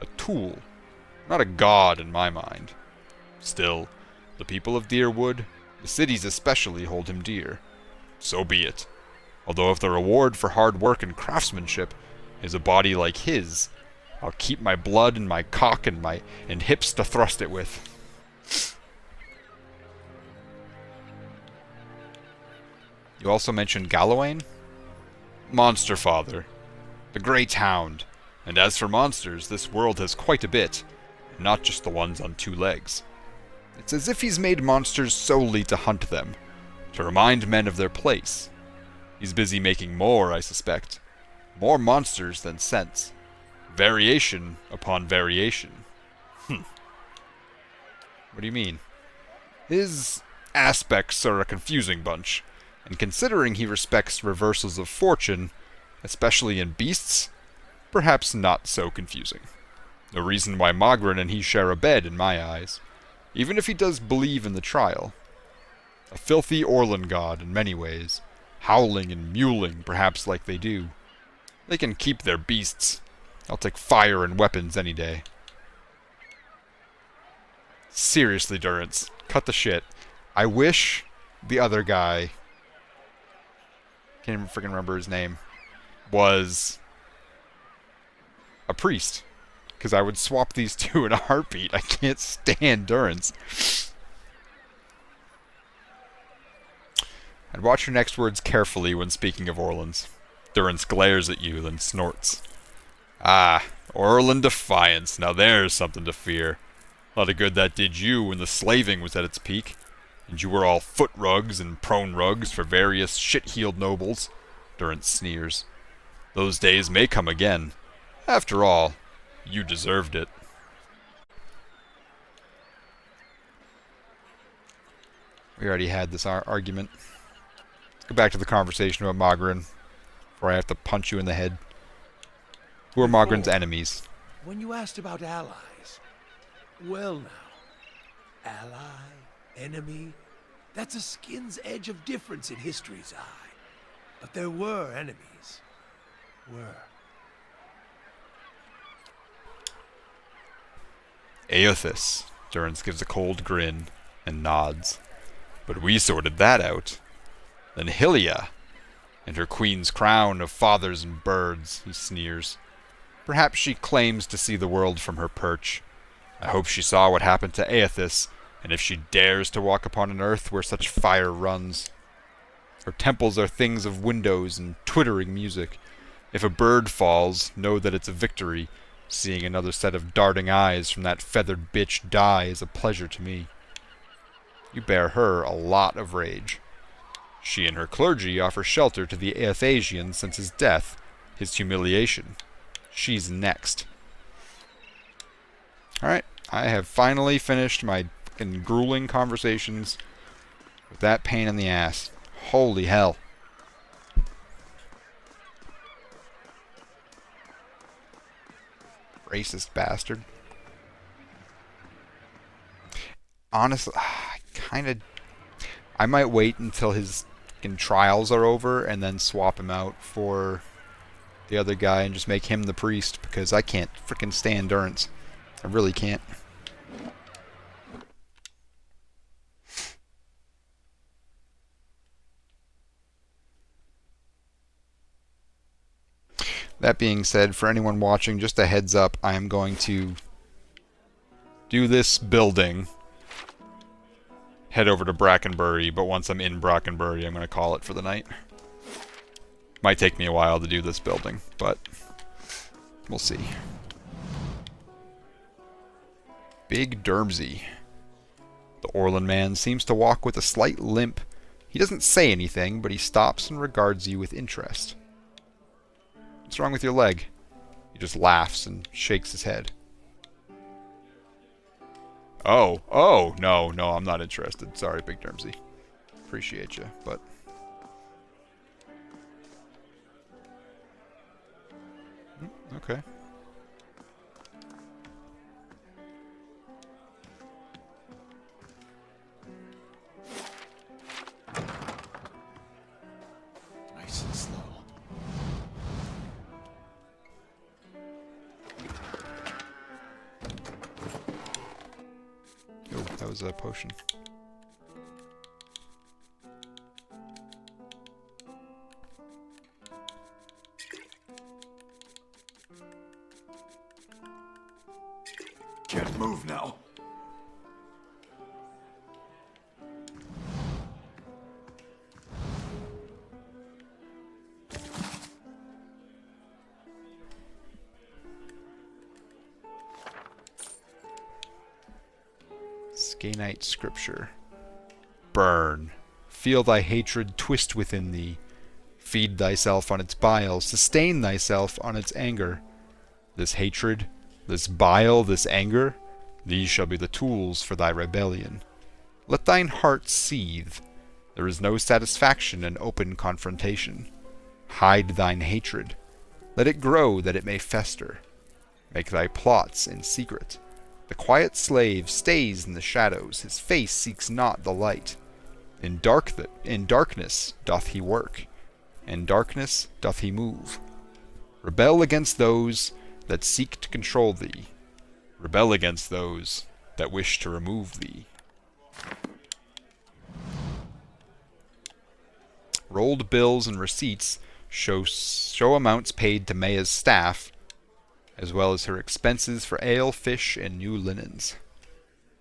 A tool. Not a god in my mind. Still, the people of Deerwood, the cities especially, hold him dear. So be it. Although if the reward for hard work and craftsmanship is a body like his, I'll keep my blood and my cock and hips to thrust it with. You also mentioned Galawain? Monster Father. The Great Hound. And as for monsters, this world has quite a bit. Not just the ones on two legs. It's as if he's made monsters solely to hunt them. To remind men of their place. He's busy making more, I suspect. More monsters than sense. Variation upon variation. What do you mean? His aspects are a confusing bunch, and considering he respects reversals of fortune, especially in beasts, perhaps not so confusing. No reason why Mogren and he share a bed in my eyes, even if he does believe in the trial. A filthy Orlan god in many ways, howling and mewling, perhaps like they do. They can keep their beasts. I'll take fire and weapons any day. Seriously, Durrance, cut the shit. I wish the other guy, can't even freaking remember his name, was a priest. Because I would swap these two in a heartbeat. I can't stand Durrance. I'd watch your next words carefully when speaking of Orlands. Durrance glares at you, then snorts. Ah, Orlan Defiance. Now there's something to fear. A lot of good that did you when the slaving was at its peak, and you were all foot rugs and prone rugs for various shit-heeled nobles. Durrance sneers. Those days may come again. After all, you deserved it. We already had this argument. Let's go back to the conversation about Mogren, before I have to punch you in the head. Who are Mogren's enemies? When you asked about allies, well now, ally, enemy, that's a skin's edge of difference in history's eye. But there were enemies. Eothas. Durrance gives a cold grin and nods. But we sorted that out. Then Hylia, and her queen's crown of fathers and birds, he sneers. Perhaps she claims to see the world from her perch. I hope she saw what happened to Eothas, and if she dares to walk upon an earth where such fire runs. Her temples are things of windows and twittering music. If a bird falls, know that it's a victory. Seeing another set of darting eyes from that feathered bitch die is a pleasure to me. You bear her a lot of rage. She and her clergy offer shelter to the Eothasian since his death, his humiliation. She's next. Alright, I have finally finished my grueling conversations with that pain in the ass. Holy hell. Racist bastard. Honestly, I might wait until his trials are over and then swap him out for the other guy and just make him the priest, because I can't freaking stand Durrance. I really can't. That being said, for anyone watching, just a heads up, I am going to do this building, head over to Brackenbury, but once I'm in Brackenbury, I'm going to call it for the night. Might take me a while to do this building, but we'll see. Big Dermsy. The Orlan man seems to walk with a slight limp. He doesn't say anything, but he stops and regards you with interest. What's wrong with your leg? He just laughs and shakes his head. Oh, no, I'm not interested. Sorry, Big Dermsy. Appreciate you, but... Okay. Nice and slow. Oh, that was a potion. Can't move now. Skanite Scripture. Burn. Feel thy hatred twist within thee. Feed thyself on its bile. Sustain thyself on its anger. This hatred, this bile, this anger, these shall be the tools for thy rebellion. Let thine heart seethe. There is no satisfaction in open confrontation. Hide thine hatred. Let it grow that it may fester. Make thy plots in secret. The quiet slave stays in the shadows, his face seeks not the light. In darkness doth he work, in darkness doth he move. Rebel against those that seek to control thee. Rebel against those that wish to remove thee. Rolled bills and receipts show amounts paid to Maya's staff, as well as her expenses for ale, fish, and new linens.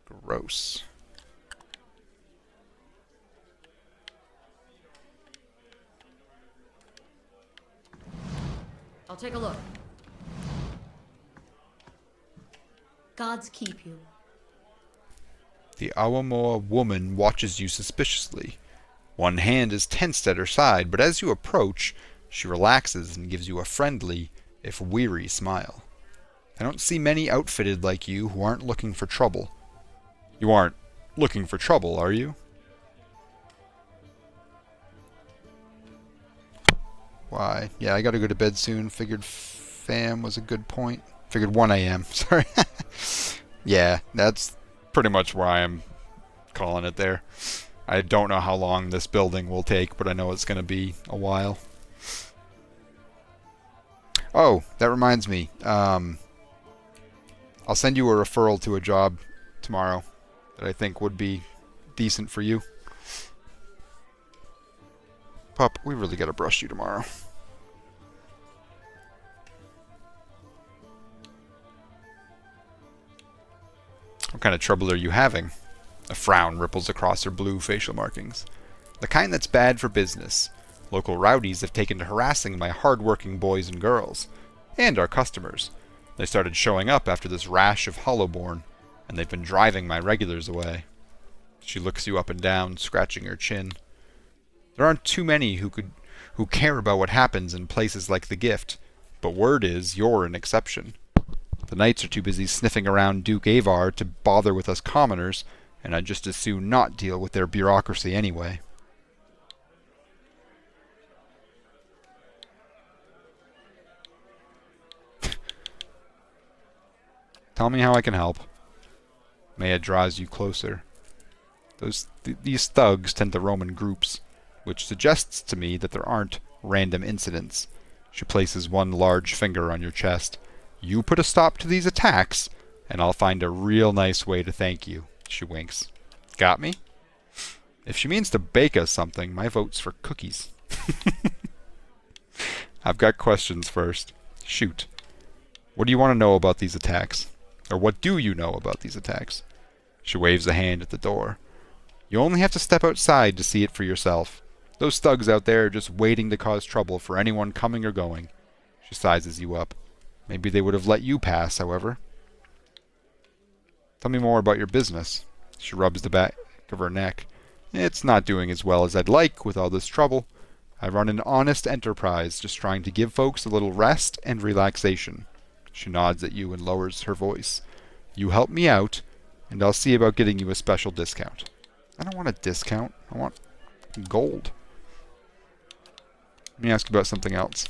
Gross. I'll take a look. Gods keep you. The Awamoa woman watches you suspiciously. One hand is tensed at her side, but as you approach, she relaxes and gives you a friendly, if weary, smile. I don't see many outfitted like you who aren't looking for trouble. You aren't looking for trouble, are you? Why? Yeah, I gotta go to bed soon. Figured fam was a good point. Figured 1 a.m. Sorry. Yeah, that's pretty much where I am calling it there. I don't know how long this building will take, but I know it's going to be a while. Oh, that reminds me. I'll send you a referral to a job tomorrow that I think would be decent for you. Pup, we really got to brush you tomorrow. What kind of trouble are you having? A frown ripples across her blue facial markings. The kind that's bad for business. Local rowdies have taken to harassing my hard-working boys and girls. And our customers. They started showing up after this rash of Hollowborn, and they've been driving my regulars away. She looks you up and down, scratching her chin. There aren't too many who care about what happens in places like the Gift, but word is you're an exception. The knights are too busy sniffing around Duke Avar to bother with us commoners, and I'd just as soon not deal with their bureaucracy anyway. Tell me how I can help. Maya draws you closer. These thugs tend to roam in groups, which suggests to me that there aren't random incidents. She places one large finger on your chest. You put a stop to these attacks, and I'll find a real nice way to thank you. She winks. Got me? If she means to bake us something, my vote's for cookies. I've got questions first. Shoot. What do you want to know about these attacks? Or what do you know about these attacks? She waves a hand at the door. You only have to step outside to see it for yourself. Those thugs out there are just waiting to cause trouble for anyone coming or going. She sizes you up. Maybe they would have let you pass, however. Tell me more about your business. She rubs the back of her neck. It's not doing as well as I'd like with all this trouble. I run an honest enterprise, just trying to give folks a little rest and relaxation. She nods at you and lowers her voice. You help me out, and I'll see about getting you a special discount. I don't want a discount. I want gold. Let me ask you about something else.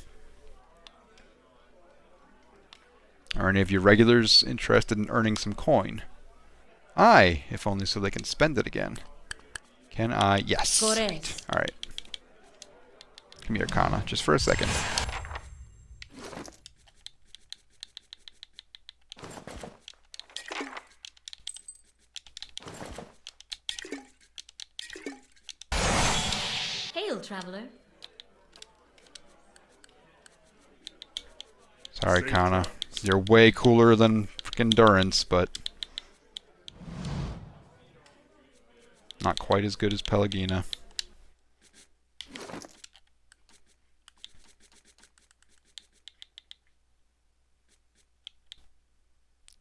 Are any of your regulars interested in earning some coin? Aye, if only so they can spend it again. Can I? Yes. Correct. Alright. Give me Arcana, just for a second. Hail, traveler. Sorry, Kana. You're way cooler than frickin' Durance, but not quite as good as Pallegina.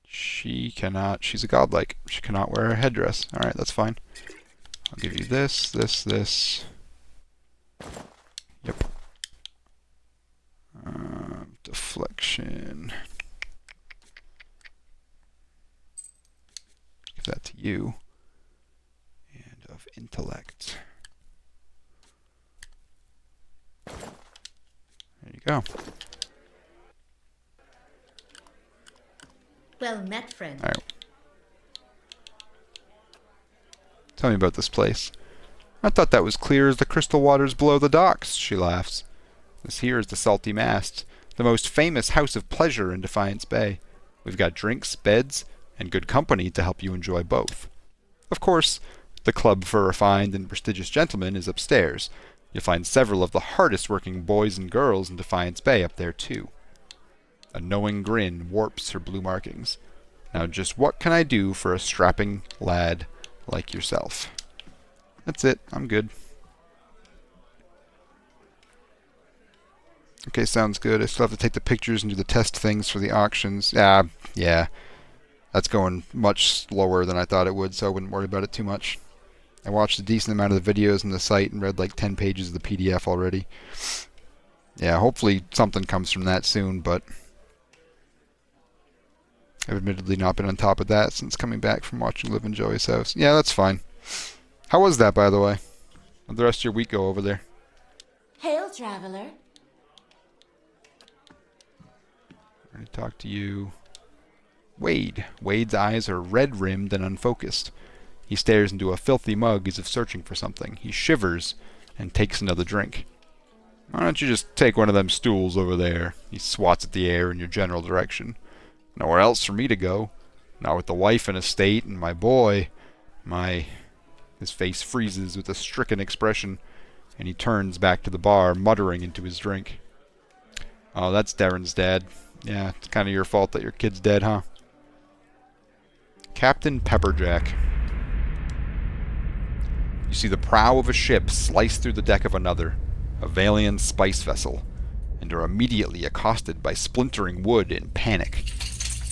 She cannot. She's a godlike. She cannot wear a headdress. Alright, that's fine. I'll give you this, this. Yep. Deflection. Give that to you. And of intellect. There you go. Well met, friend. Alright. Tell me about this place. I thought that was clear as the crystal waters below the docks, she laughs. This here is the Salty Mast, the most famous house of pleasure in Defiance Bay. We've got drinks, beds, and good company to help you enjoy both. Of course, the club for refined and prestigious gentlemen is upstairs. You'll find several of the hardest working boys and girls in Defiance Bay up there too. A knowing grin warps her blue markings. Now just what can I do for a strapping lad like yourself? That's it. I'm good. Okay, sounds good. I still have to take the pictures and do the test things for the auctions. Yeah. That's going much slower than I thought it would, so I wouldn't worry about it too much. I watched a decent amount of the videos on the site and read like 10 pages of the PDF already. Yeah, hopefully something comes from that soon, but I've admittedly not been on top of that since coming back from watching Live in Joey's house. Yeah, that's fine. How was that, by the way? How'd the rest of your week go over there? Hail, traveler. I'm going to talk to you. Wade. Wade's eyes are red-rimmed and unfocused. He stares into a filthy mug as if searching for something. He shivers and takes another drink. Why don't you just take one of them stools over there? He swats at the air in your general direction. Nowhere else for me to go. Not with the wife and estate and my boy. His face freezes with a stricken expression, and he turns back to the bar, muttering into his drink. Oh, that's Darren's dad. Yeah, it's kind of your fault that your kid's dead, huh? Captain Pepperjack. You see the prow of a ship slice through the deck of another, a Valian spice vessel, and are immediately accosted by splintering wood in panic.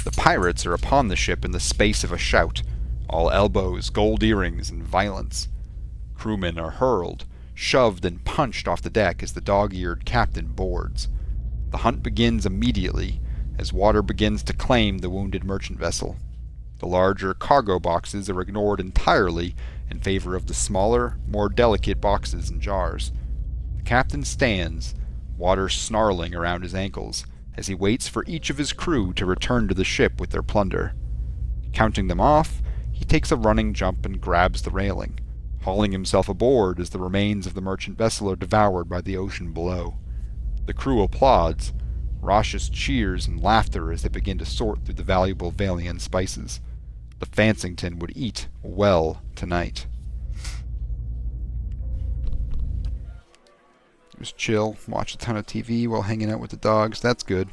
The pirates are upon the ship in the space of a shout, all elbows, gold earrings, and violence. Crewmen are hurled, shoved, and punched off the deck as the dog-eared captain boards. The hunt begins immediately, as water begins to claim the wounded merchant vessel. The larger cargo boxes are ignored entirely in favor of the smaller, more delicate boxes and jars. The captain stands, water snarling around his ankles, as he waits for each of his crew to return to the ship with their plunder. Counting them off, he takes a running jump and grabs the railing, hauling himself aboard as the remains of the merchant vessel are devoured by the ocean below. The crew applauds, raucous cheers and laughter as they begin to sort through the valuable Valian spices. The Fansington would eat well tonight. Just chill, watch a ton of TV while hanging out with the dogs. That's good.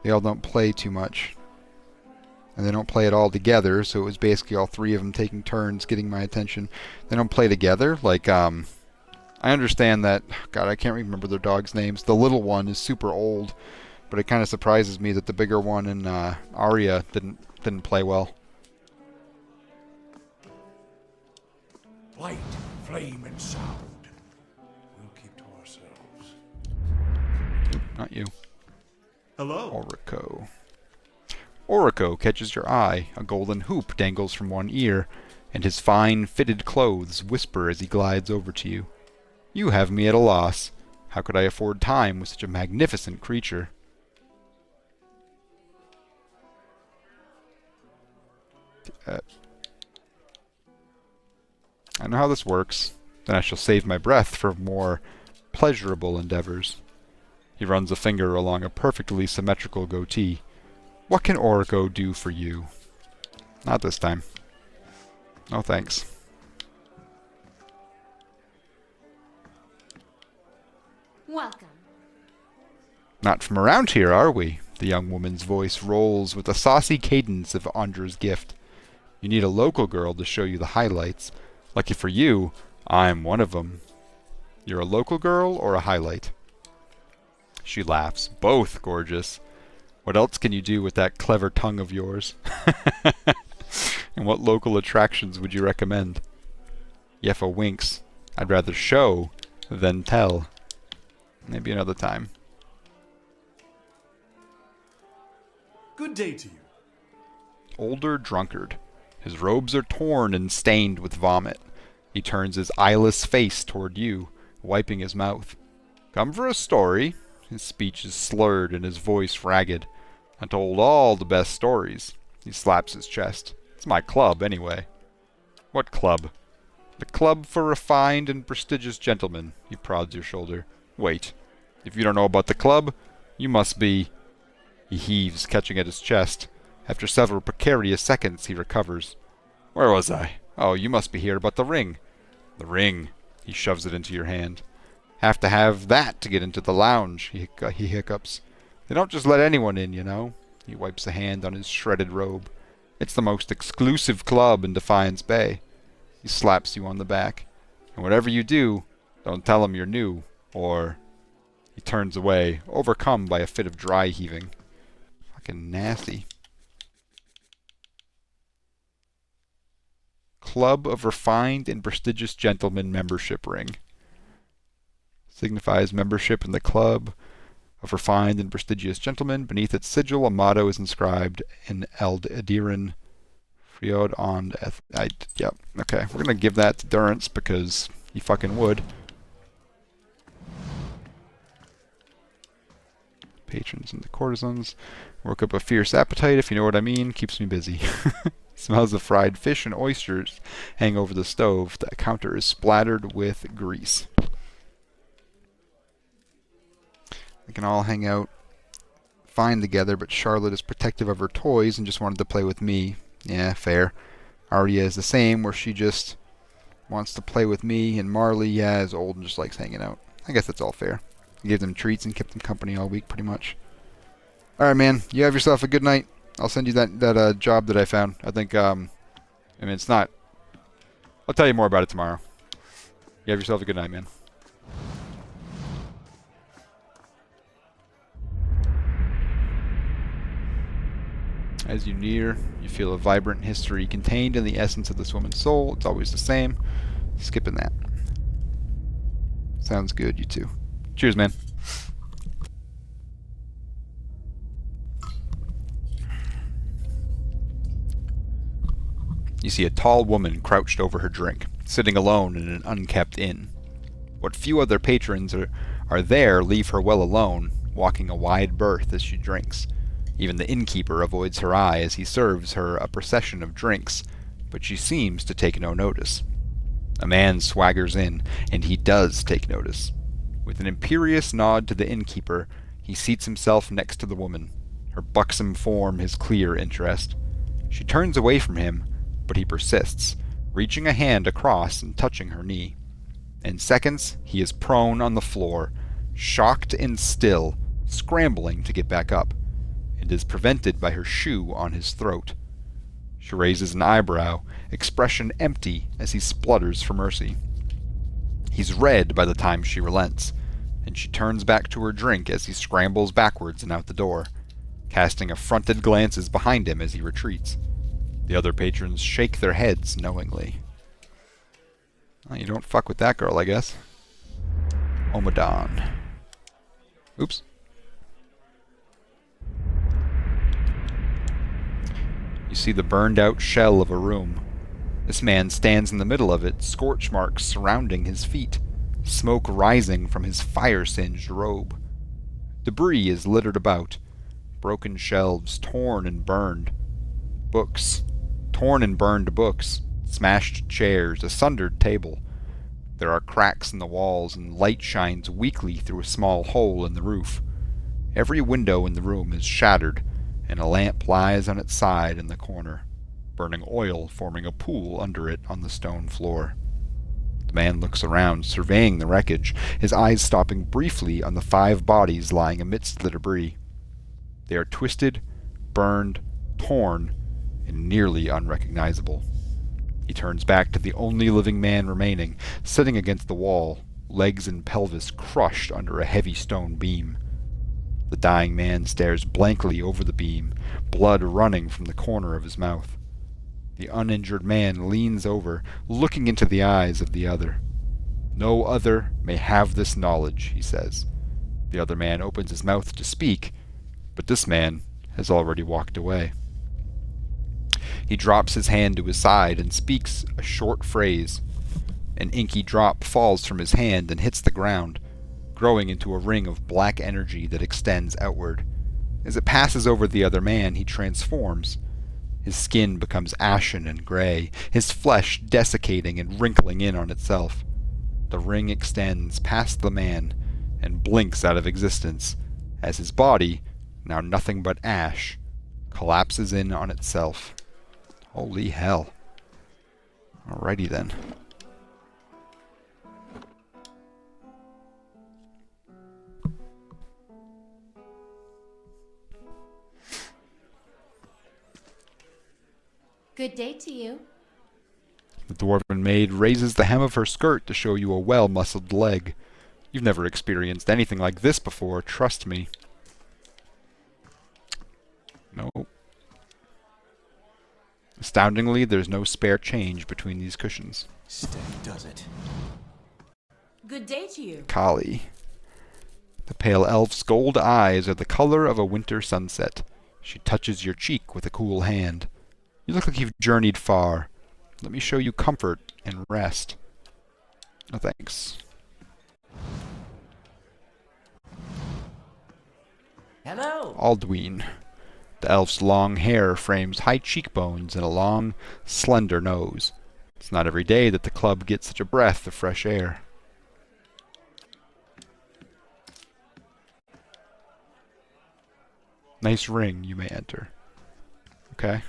They all don't play too much. And they don't play it all together, so it was basically all three of them taking turns getting my attention. They don't play together, like, I understand that, God, I can't remember their dogs' names. The little one is super old, but it kind of surprises me that the bigger one and Arya didn't play well. Light, flame, and sound. We'll keep to ourselves. Not you. Hello. Orico. Orico catches your eye. A golden hoop dangles from one ear, and his fine, fitted clothes whisper as he glides over to you. You have me at a loss. How could I afford time with such a magnificent creature? I know how this works. Then I shall save my breath for more pleasurable endeavors. He runs a finger along a perfectly symmetrical goatee. What can Orico do for you? Not this time. No thanks. Welcome. Not from around here, are we? The young woman's voice rolls with the saucy cadence of Ondra's gift. You need a local girl to show you the highlights. Lucky for you, I'm one of them. You're a local girl or a highlight? She laughs. Both gorgeous. What else can you do with that clever tongue of yours? And what local attractions would you recommend? Yeffa winks. I'd rather show than tell. Maybe another time. Good day to you. Older drunkard. His robes are torn and stained with vomit. He turns his eyeless face toward you, wiping his mouth. Come for a story? His speech is slurred and his voice ragged. I told all the best stories. He slaps his chest. It's my club, anyway. What club? The Club for Refined and Prestigious Gentlemen. He prods your shoulder. Wait. If you don't know about the club, you must be... He heaves, catching at his chest. After several precarious seconds, he recovers. Where was I? Oh, you must be here about the ring. The ring. He shoves it into your hand. Have to have that to get into the lounge, he hiccups. They don't just let anyone in, you know. He wipes a hand on his shredded robe. It's the most exclusive club in Defiance Bay. He slaps you on the back. And whatever you do, don't tell him you're new, or... He turns away, overcome by a fit of dry heaving. Fucking nasty. Club of Refined and Prestigious Gentlemen membership ring. Signifies membership in the Club of Refined and Prestigious Gentlemen. Beneath its sigil, a motto is inscribed in Eldiran. Friod on... Yep, okay. We're gonna give that to Durrance because he fucking would. Patrons and the courtesans. Work up a fierce appetite, if you know what I mean. Keeps me busy. Smells of fried fish and oysters hang over the stove. The counter is splattered with grease. We can all hang out fine together, but Charlotte is protective of her toys and just wanted to play with me. Yeah, fair. Arya is the same, where she just wants to play with me, and Marley, yeah, is old and just likes hanging out. I guess that's all fair. I gave them treats and kept them company all week, pretty much. Alright, man. You have yourself a good night. I'll send you that job that I found. I think, I mean, it's not... I'll tell you more about it tomorrow. You have yourself a good night, man. As you near, you feel a vibrant history contained in the essence of this woman's soul. It's always the same. Skipping that. Sounds good, you two. Cheers, man. You see a tall woman crouched over her drink, sitting alone in an unkept inn. What few other patrons are there leave her well alone, walking a wide berth as she drinks. Even the innkeeper avoids her eye as he serves her a procession of drinks, but she seems to take no notice. A man swaggers in, and he does take notice. With an imperious nod to the innkeeper, he seats himself next to the woman, her buxom form his clear interest. She turns away from him, but he persists, reaching a hand across and touching her knee. In seconds, he is prone on the floor, shocked and still, scrambling to get back up, and is prevented by her shoe on his throat. She raises an eyebrow, expression empty as he splutters for mercy. He's red by the time she relents, and she turns back to her drink as he scrambles backwards and out the door, casting affronted glances behind him as he retreats. The other patrons shake their heads knowingly. Well, you don't fuck with that girl, I guess. Omadon. Oops. You see the burned-out shell of a room. This man stands in the middle of it, scorch marks surrounding his feet, smoke rising from his fire-singed robe. Debris is littered about, broken shelves torn and burned, books, torn and burned books, smashed chairs, a sundered table. There are cracks in the walls, and light shines weakly through a small hole in the roof. Every window in the room is shattered, and a lamp lies on its side in the corner, burning oil forming a pool under it on the stone floor. The man looks around, surveying the wreckage, his eyes stopping briefly on the 5 bodies lying amidst the debris. They are twisted, burned, torn, and nearly unrecognizable. He turns back to the only living man remaining, sitting against the wall, legs and pelvis crushed under a heavy stone beam. The dying man stares blankly over the beam, blood running from the corner of his mouth. The uninjured man leans over, looking into the eyes of the other. "No other may have this knowledge," he says. The other man opens his mouth to speak, but this man has already walked away. He drops his hand to his side and speaks a short phrase. An inky drop falls from his hand and hits the ground, growing into a ring of black energy that extends outward. As it passes over the other man, he transforms. His skin becomes ashen and gray, his flesh desiccating and wrinkling in on itself. The ring extends past the man and blinks out of existence as his body, now nothing but ash, collapses in on itself. Holy hell. Alrighty then. Good day to you. The dwarven maid raises the hem of her skirt to show you a well-muscled leg. You've never experienced anything like this before, trust me. No. Astoundingly, there's no spare change between these cushions. Steady does it. Good day to you. Kali. The pale elf's gold eyes are the color of a winter sunset. She touches your cheek with a cool hand. You look like you've journeyed far. Let me show you comfort and rest. No thanks. Hello. Alduin. The elf's long hair frames high cheekbones and a long, slender nose. It's not every day that the club gets such a breath of fresh air. Nice ring, you may enter. Okay.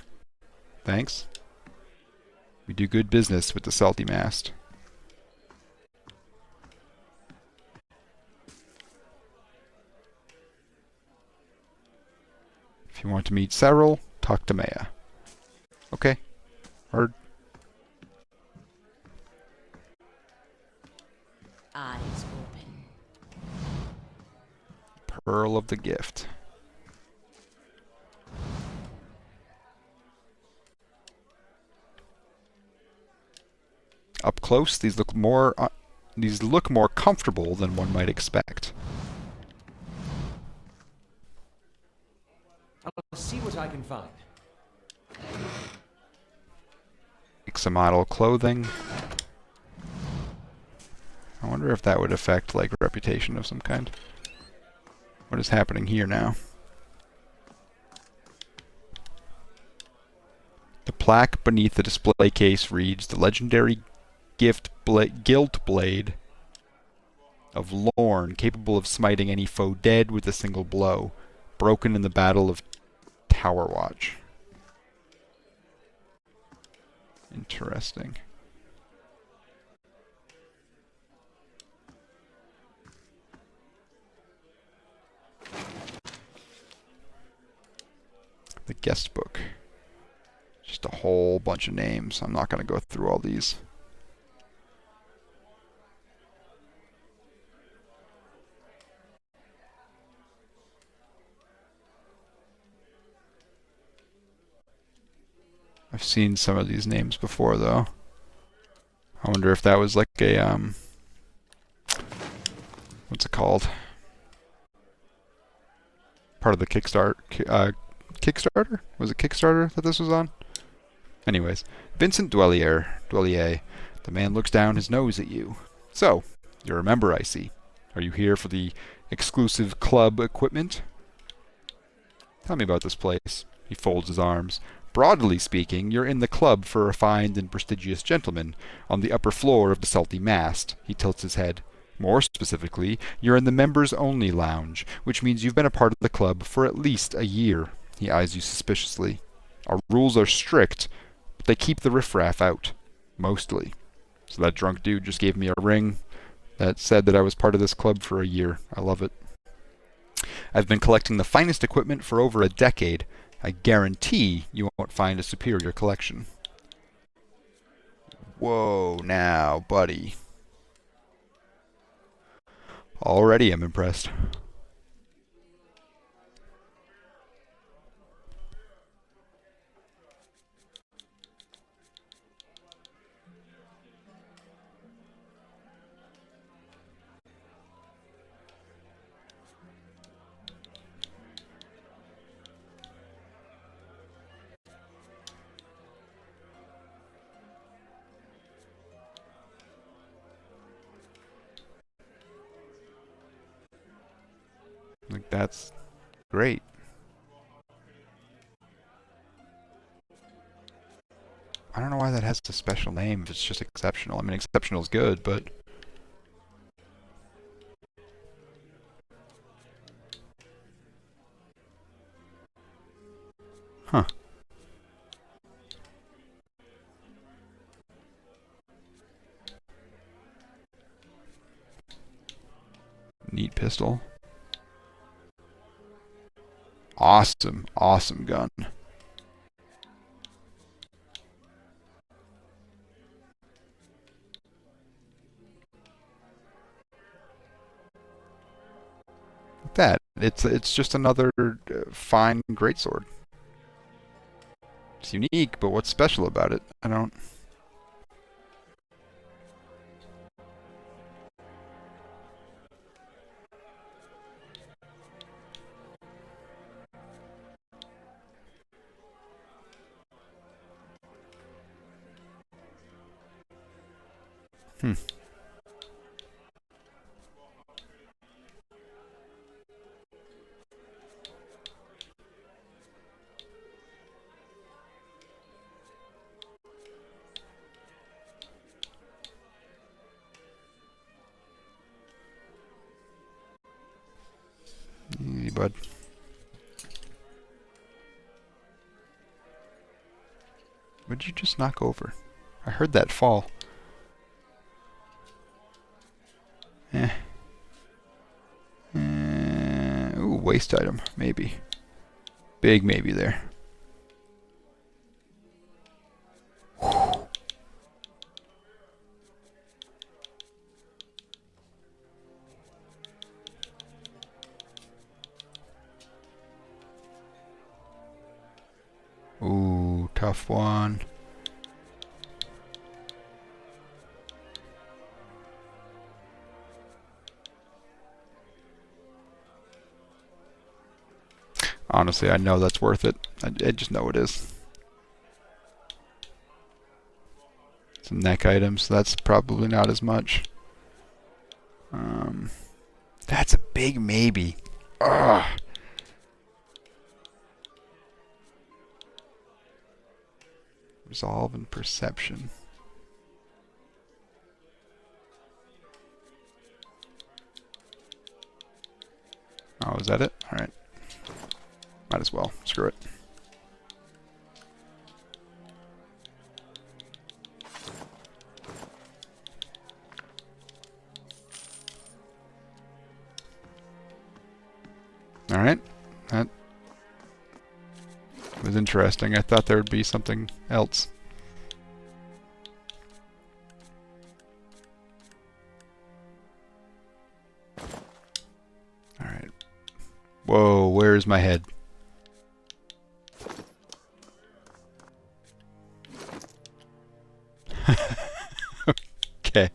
Thanks. We do good business with the Salty Mast. If you want to meet Cyril, talk to Maya. Okay. Heard. Eyes open. Pearl of the Gift. Up close, these look more comfortable than one might expect. I'll see what I can find. Model clothing. I wonder if that would affect, like, reputation of some kind. What is happening here now? The plaque beneath the display case reads, "The legendary gilt blade of Lorne, capable of smiting any foe dead with a single blow, broken in the Battle of Tower Watch." Interesting. The guest book. Just a whole bunch of names. I'm not going to go through all these. I've seen some of these names before, though. I wonder if that was like a, what's it called? Part of the Kickstarter? Was it Kickstarter that this was on? Anyways, Vincent Dwellier. The man looks down his nose at you. So, you're a member, I see. Are you here for the exclusive club equipment? Tell me about this place. He folds his arms. Broadly speaking, you're in the club for a refined and prestigious gentleman. On the upper floor of the Salty Mast. He tilts his head. More specifically, you're in the members-only lounge, which means you've been a part of the club for at least a year. He eyes you suspiciously. Our rules are strict, but they keep the riffraff out. Mostly. So that drunk dude just gave me a ring that said that I was part of this club for a year. I love it. I've been collecting the finest equipment for over a decade. I guarantee you won't find a superior collection. Whoa, now, buddy. Already I'm impressed. Like, that's great. I don't know why that has a special name if it's just exceptional. I mean, exceptional is good, but... Huh. Neat pistol. Awesome, awesome gun. Look at that. It's just another fine greatsword. It's unique, but what's special about it? I don't... Hmm. Easy, bud. What'd you just knock over? I heard that fall. Eh. Ooh, waste item, maybe. Big maybe there. Ooh, tough one. Honestly, I know that's worth it. I just know it is. Some neck items, that's probably not as much. That's a big maybe. Ugh. Resolve and perception. Oh, is that it? Alright. Might as well. Screw it. Alright. That was interesting. I thought there would be something else. Alright. Whoa, where's my head? Okay.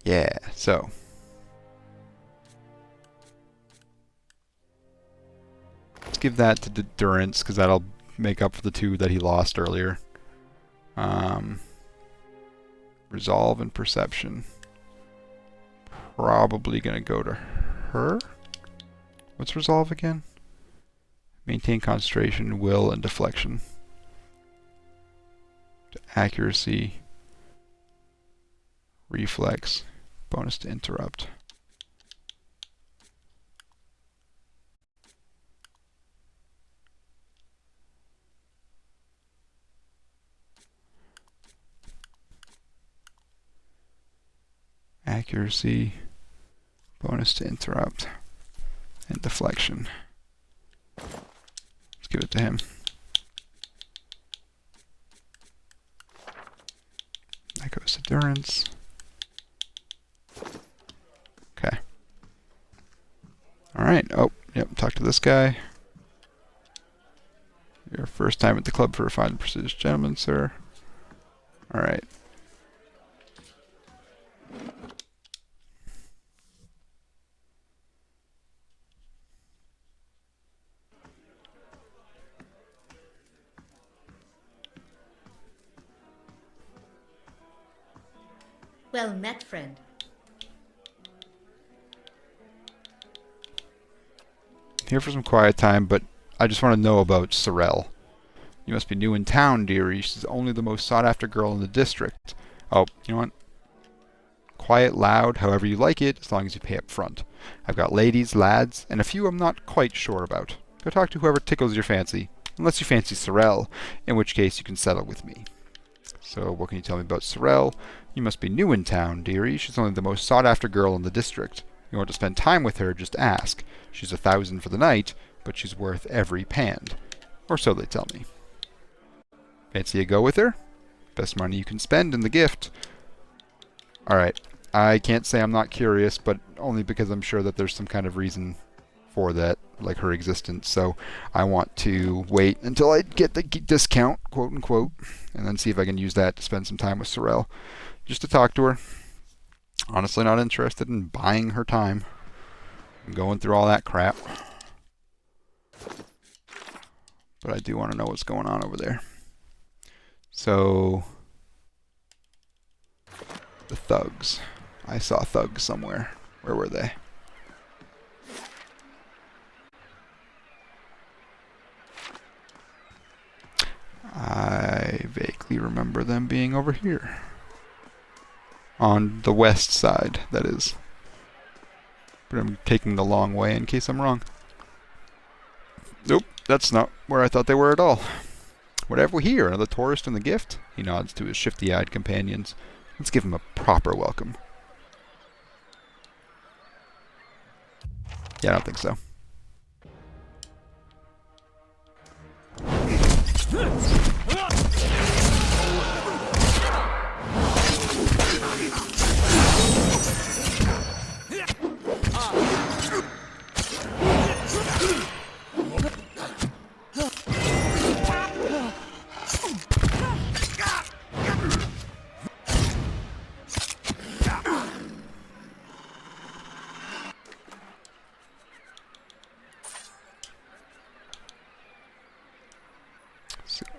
Yeah, so. Let's give that to Durance, because that'll make up for the 2 that he lost earlier. Resolve and perception. Probably gonna go to her. What's resolve again? Maintain concentration, will, and deflection. Accuracy, reflex, bonus to interrupt. Accuracy, bonus to interrupt, and deflection. Let's give it to him. That goes to Durance. Okay. Alright. Oh, yep. Talk to this guy. Your first time at the club for a fine and prestigious gentleman, sir. Alright. Well met, friend. Here for some quiet time, but I just want to know about Sorrel. You must be new in town, dearie. She's only the most sought-after girl in the district. Oh, you know what? Quiet, loud, however you like it, as long as you pay up front. I've got ladies, lads, and a few I'm not quite sure about. Go talk to whoever tickles your fancy. Unless you fancy Sorrel, in which case you can settle with me. So, what can you tell me about Sorrel? You must be new in town, dearie. She's only the most sought-after girl in the district. You want to spend time with her, just ask. She's 1,000 for the night, but she's worth every pand. Or so they tell me. Fancy a go with her? Best money you can spend in the gift. Alright, I can't say I'm not curious, but only because I'm sure that there's some kind of reason for that, like her existence. So I want to wait until I get the discount, quote unquote, and then see if I can use that to spend some time with Sorrel. Just to talk to her. Honestly not interested in buying her time and going through all that crap. But I do want to know what's going on over there. So, the thugs. I saw thugs somewhere. Where were they? I vaguely remember them being over here. On the west side, that is. But I'm taking the long way in case I'm wrong. Nope, that's not where I thought they were at all. What have we here? Another tourist in the gift? He nods to his shifty-eyed companions. Let's give him a proper welcome. Yeah, I don't think so.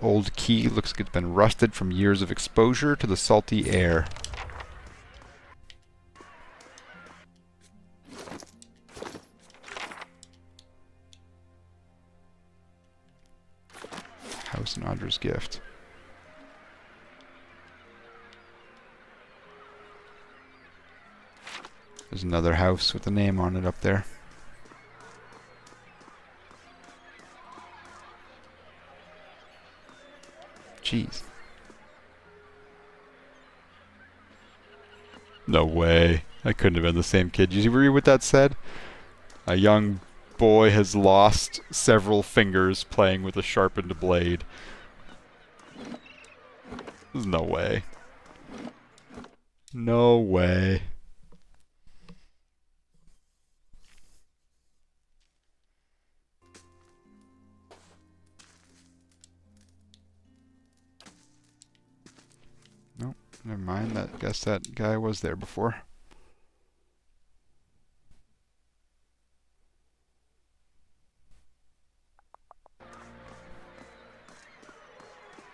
Old key looks like it's been rusted from years of exposure to the salty air. House in Ondra's gift. There's another house with a name on it up there. Jeez. No way. I couldn't have been the same kid. Did you read what that said? A young boy has lost several fingers playing with a sharpened blade. There's no way. No way. Nope, never mind. I guess that guy was there before.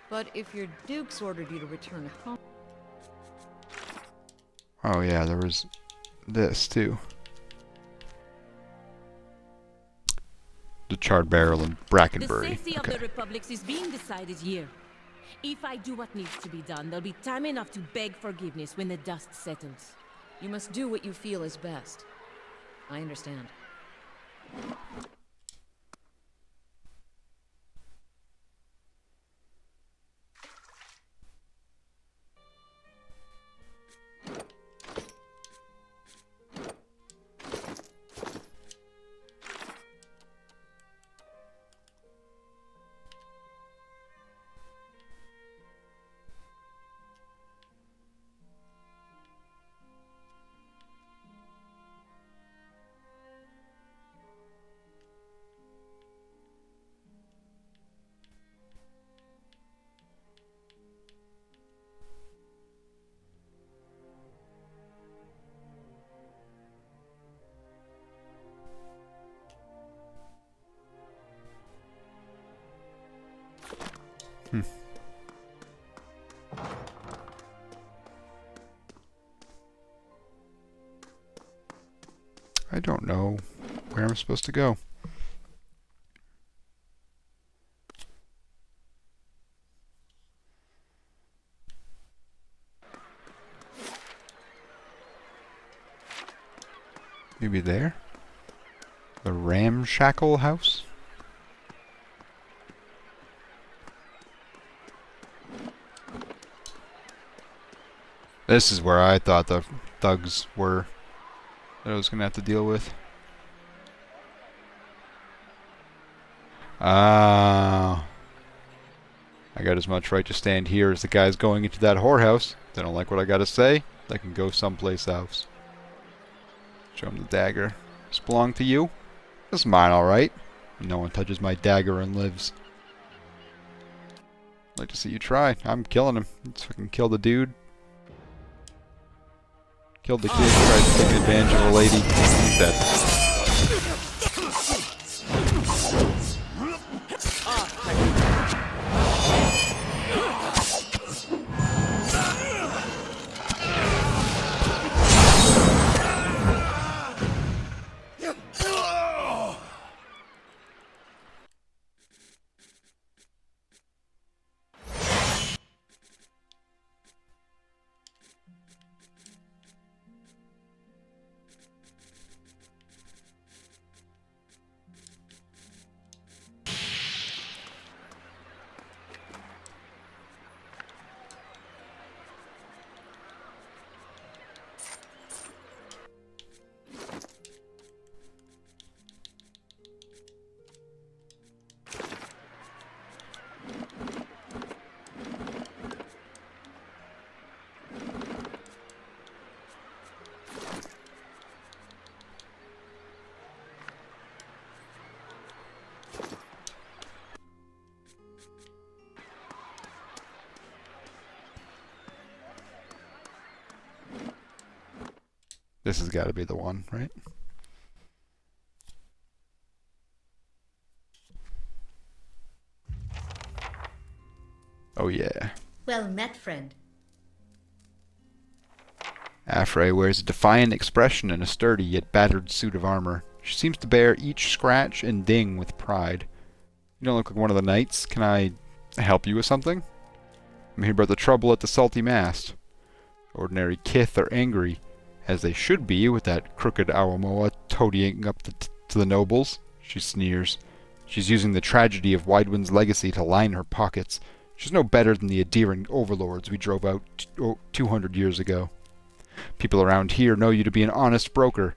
But if your dukes ordered you to return home... Oh yeah, there was this too. The charred barrel in Brackenbury. The safety of the Republics is being decided here. If I do what needs to be done, there'll be time enough to beg forgiveness when the dust settles. You must do what you feel is best. I understand. I don't know where I'm supposed to go. Maybe there? The Ramshackle House? This is where I thought the thugs were that I was gonna have to deal with. Ah. I got as much right to stand here as the guys going into that whorehouse. If they don't like what I gotta say, they can go someplace else. Show them the dagger. This belong to you? This is mine, alright. No one touches my dagger and lives. I'd like to see you try. I'm killing him. Let's fucking kill the dude. Killed the kid, tried to take advantage of a lady. He's dead. This has got to be the one, right? Oh yeah. Well met, friend. Afray wears a defiant expression in a sturdy yet battered suit of armor. She seems to bear each scratch and ding with pride. You don't look like one of the knights. Can I help you with something? I'm here about the trouble at the Salty Mast. Ordinary kith are angry, as they should be, with that crooked Awamoa toadying up to the nobles. She sneers. She's using the tragedy of Widewind's legacy to line her pockets. She's no better than the adhering overlords we drove out 200 years ago. People around here know you to be an honest broker.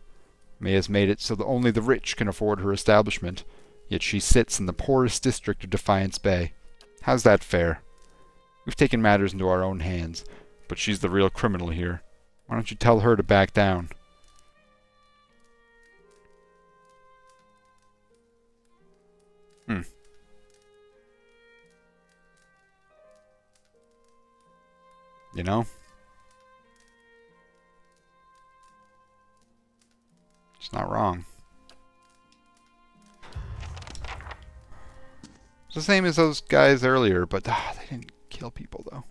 May has made it so that only the rich can afford her establishment, yet she sits in the poorest district of Defiance Bay. How's that fair? We've taken matters into our own hands, but she's the real criminal here. Why don't you tell her to back down? You know? It's not wrong. It's the same as those guys earlier, but they didn't kill people though.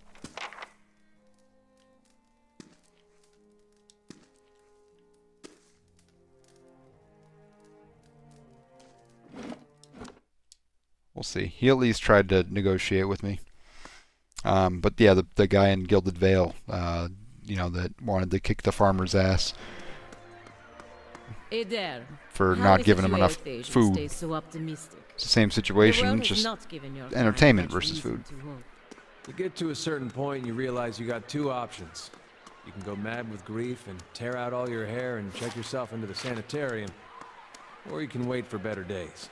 We'll see. He at least tried to negotiate with me. But yeah, the guy in Gilded Vale, you know, that wanted to kick the farmer's ass for not giving him enough food. It's the same situation, just entertainment versus food. You get to a certain point and you realize you got two options. You can go mad with grief and tear out all your hair and check yourself into the sanitarium, or you can wait for better days.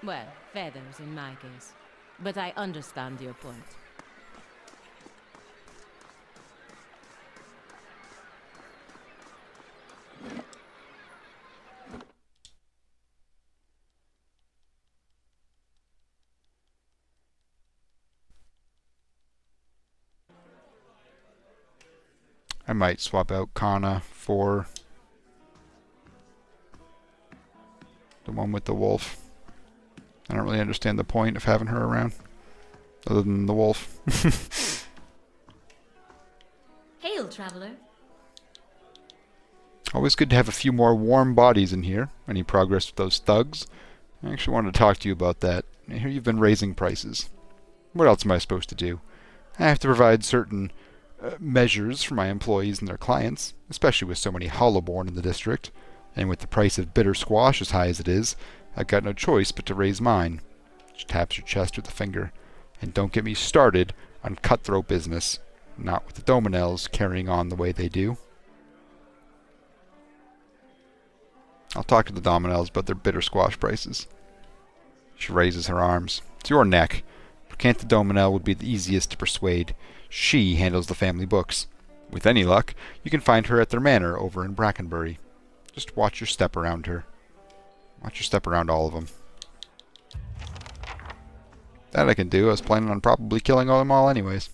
Well, feathers in my case. But I understand your point. I might swap out Kana for the one with the wolf. I don't really understand the point of having her around, other than the wolf. Hail, traveler. Always good to have a few more warm bodies in here. Any progress with those thugs? I actually wanted to talk to you about that. I hear you've been raising prices. What else am I supposed to do? I have to provide certain measures for my employees and their clients, especially with so many Hollowborn in the district. And with the price of bitter squash as high as it is, I've got no choice but to raise mine. She taps her chest with a finger. And don't get me started on cutthroat business. Not with the Dominels carrying on the way they do. I'll talk to the Dominels about their bitter squash prices. She raises her arms. It's your neck. Bracantha Dominel would be the easiest to persuade. She handles the family books. With any luck, you can find her at their manor over in Brackenbury. Just watch your step around her. Watch your step around all of them. That I can do. I was planning on probably killing them all anyways.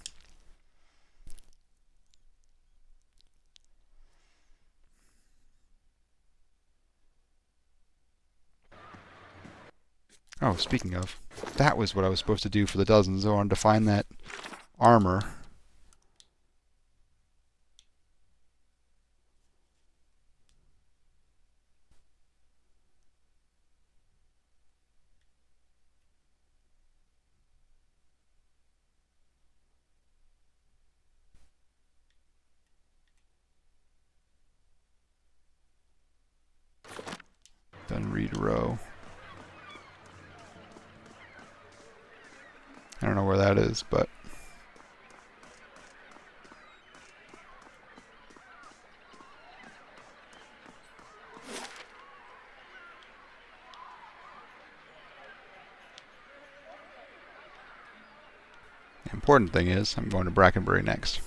Oh, speaking of, that was what I was supposed to do for the dozens. I wanted to find that armor. Then read row. I don't know where that is, but the important thing is I'm going to Brackenbury next.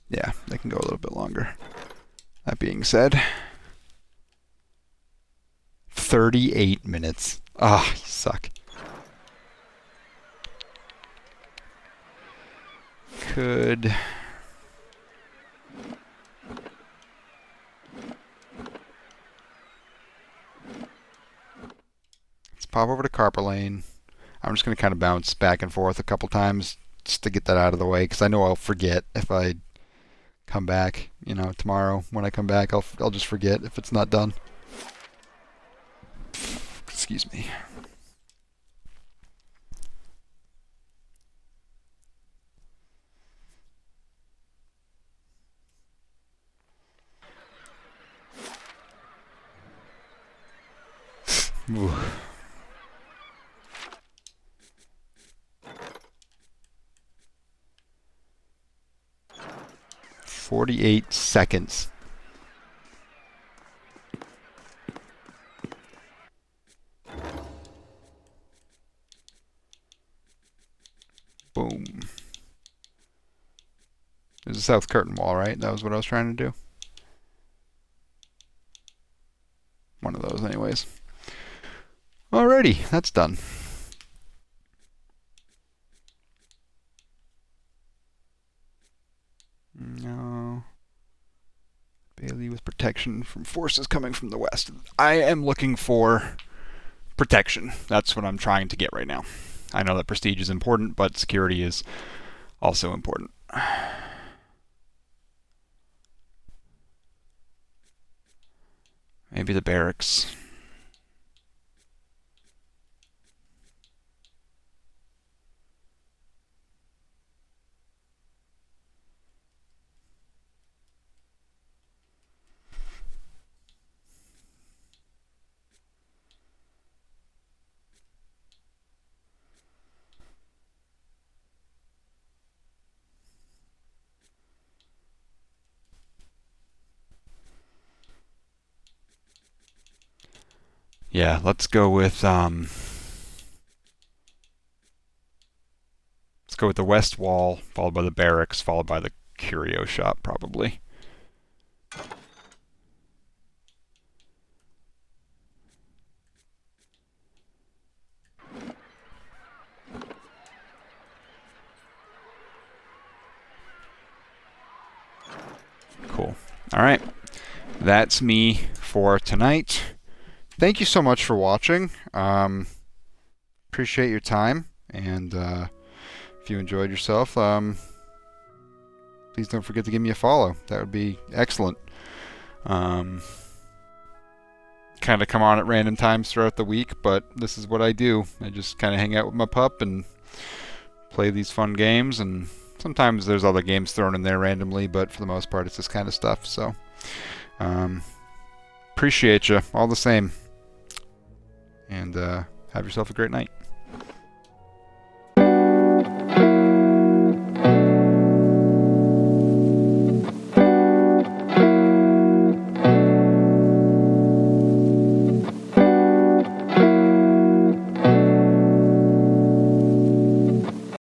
Yeah, they can go a little bit longer. That being said, 38 minutes. Ah, you suck. Could... Let's pop over to Carper Lane. I'm just going to kind of bounce back and forth a couple times just to get that out of the way, because I know I'll forget if I come back, you know, tomorrow when I come back. I'll just forget if it's not done. Excuse me. Ooh. 48 seconds. Boom. There's a south curtain wall, right? That was what I was trying to do. One of those, anyways. Alrighty, that's done. No. Bailey with protection from forces coming from the west. I am looking for protection. That's what I'm trying to get right now. I know that prestige is important, but security is also important. Maybe the barracks. Yeah, let's go with the west wall, followed by the barracks, followed by the curio shop, probably. Cool. All right. That's me for tonight. Thank you so much for watching. Appreciate your time, and if you enjoyed yourself, please don't forget to give me a follow. That would be excellent. Kind of come on at random times throughout the week, but this is what I do. I just kind of hang out with my pup and play these fun games, and sometimes there's other games thrown in there randomly, but for the most part it's this kind of stuff. So appreciate you all the same, and have yourself a great night.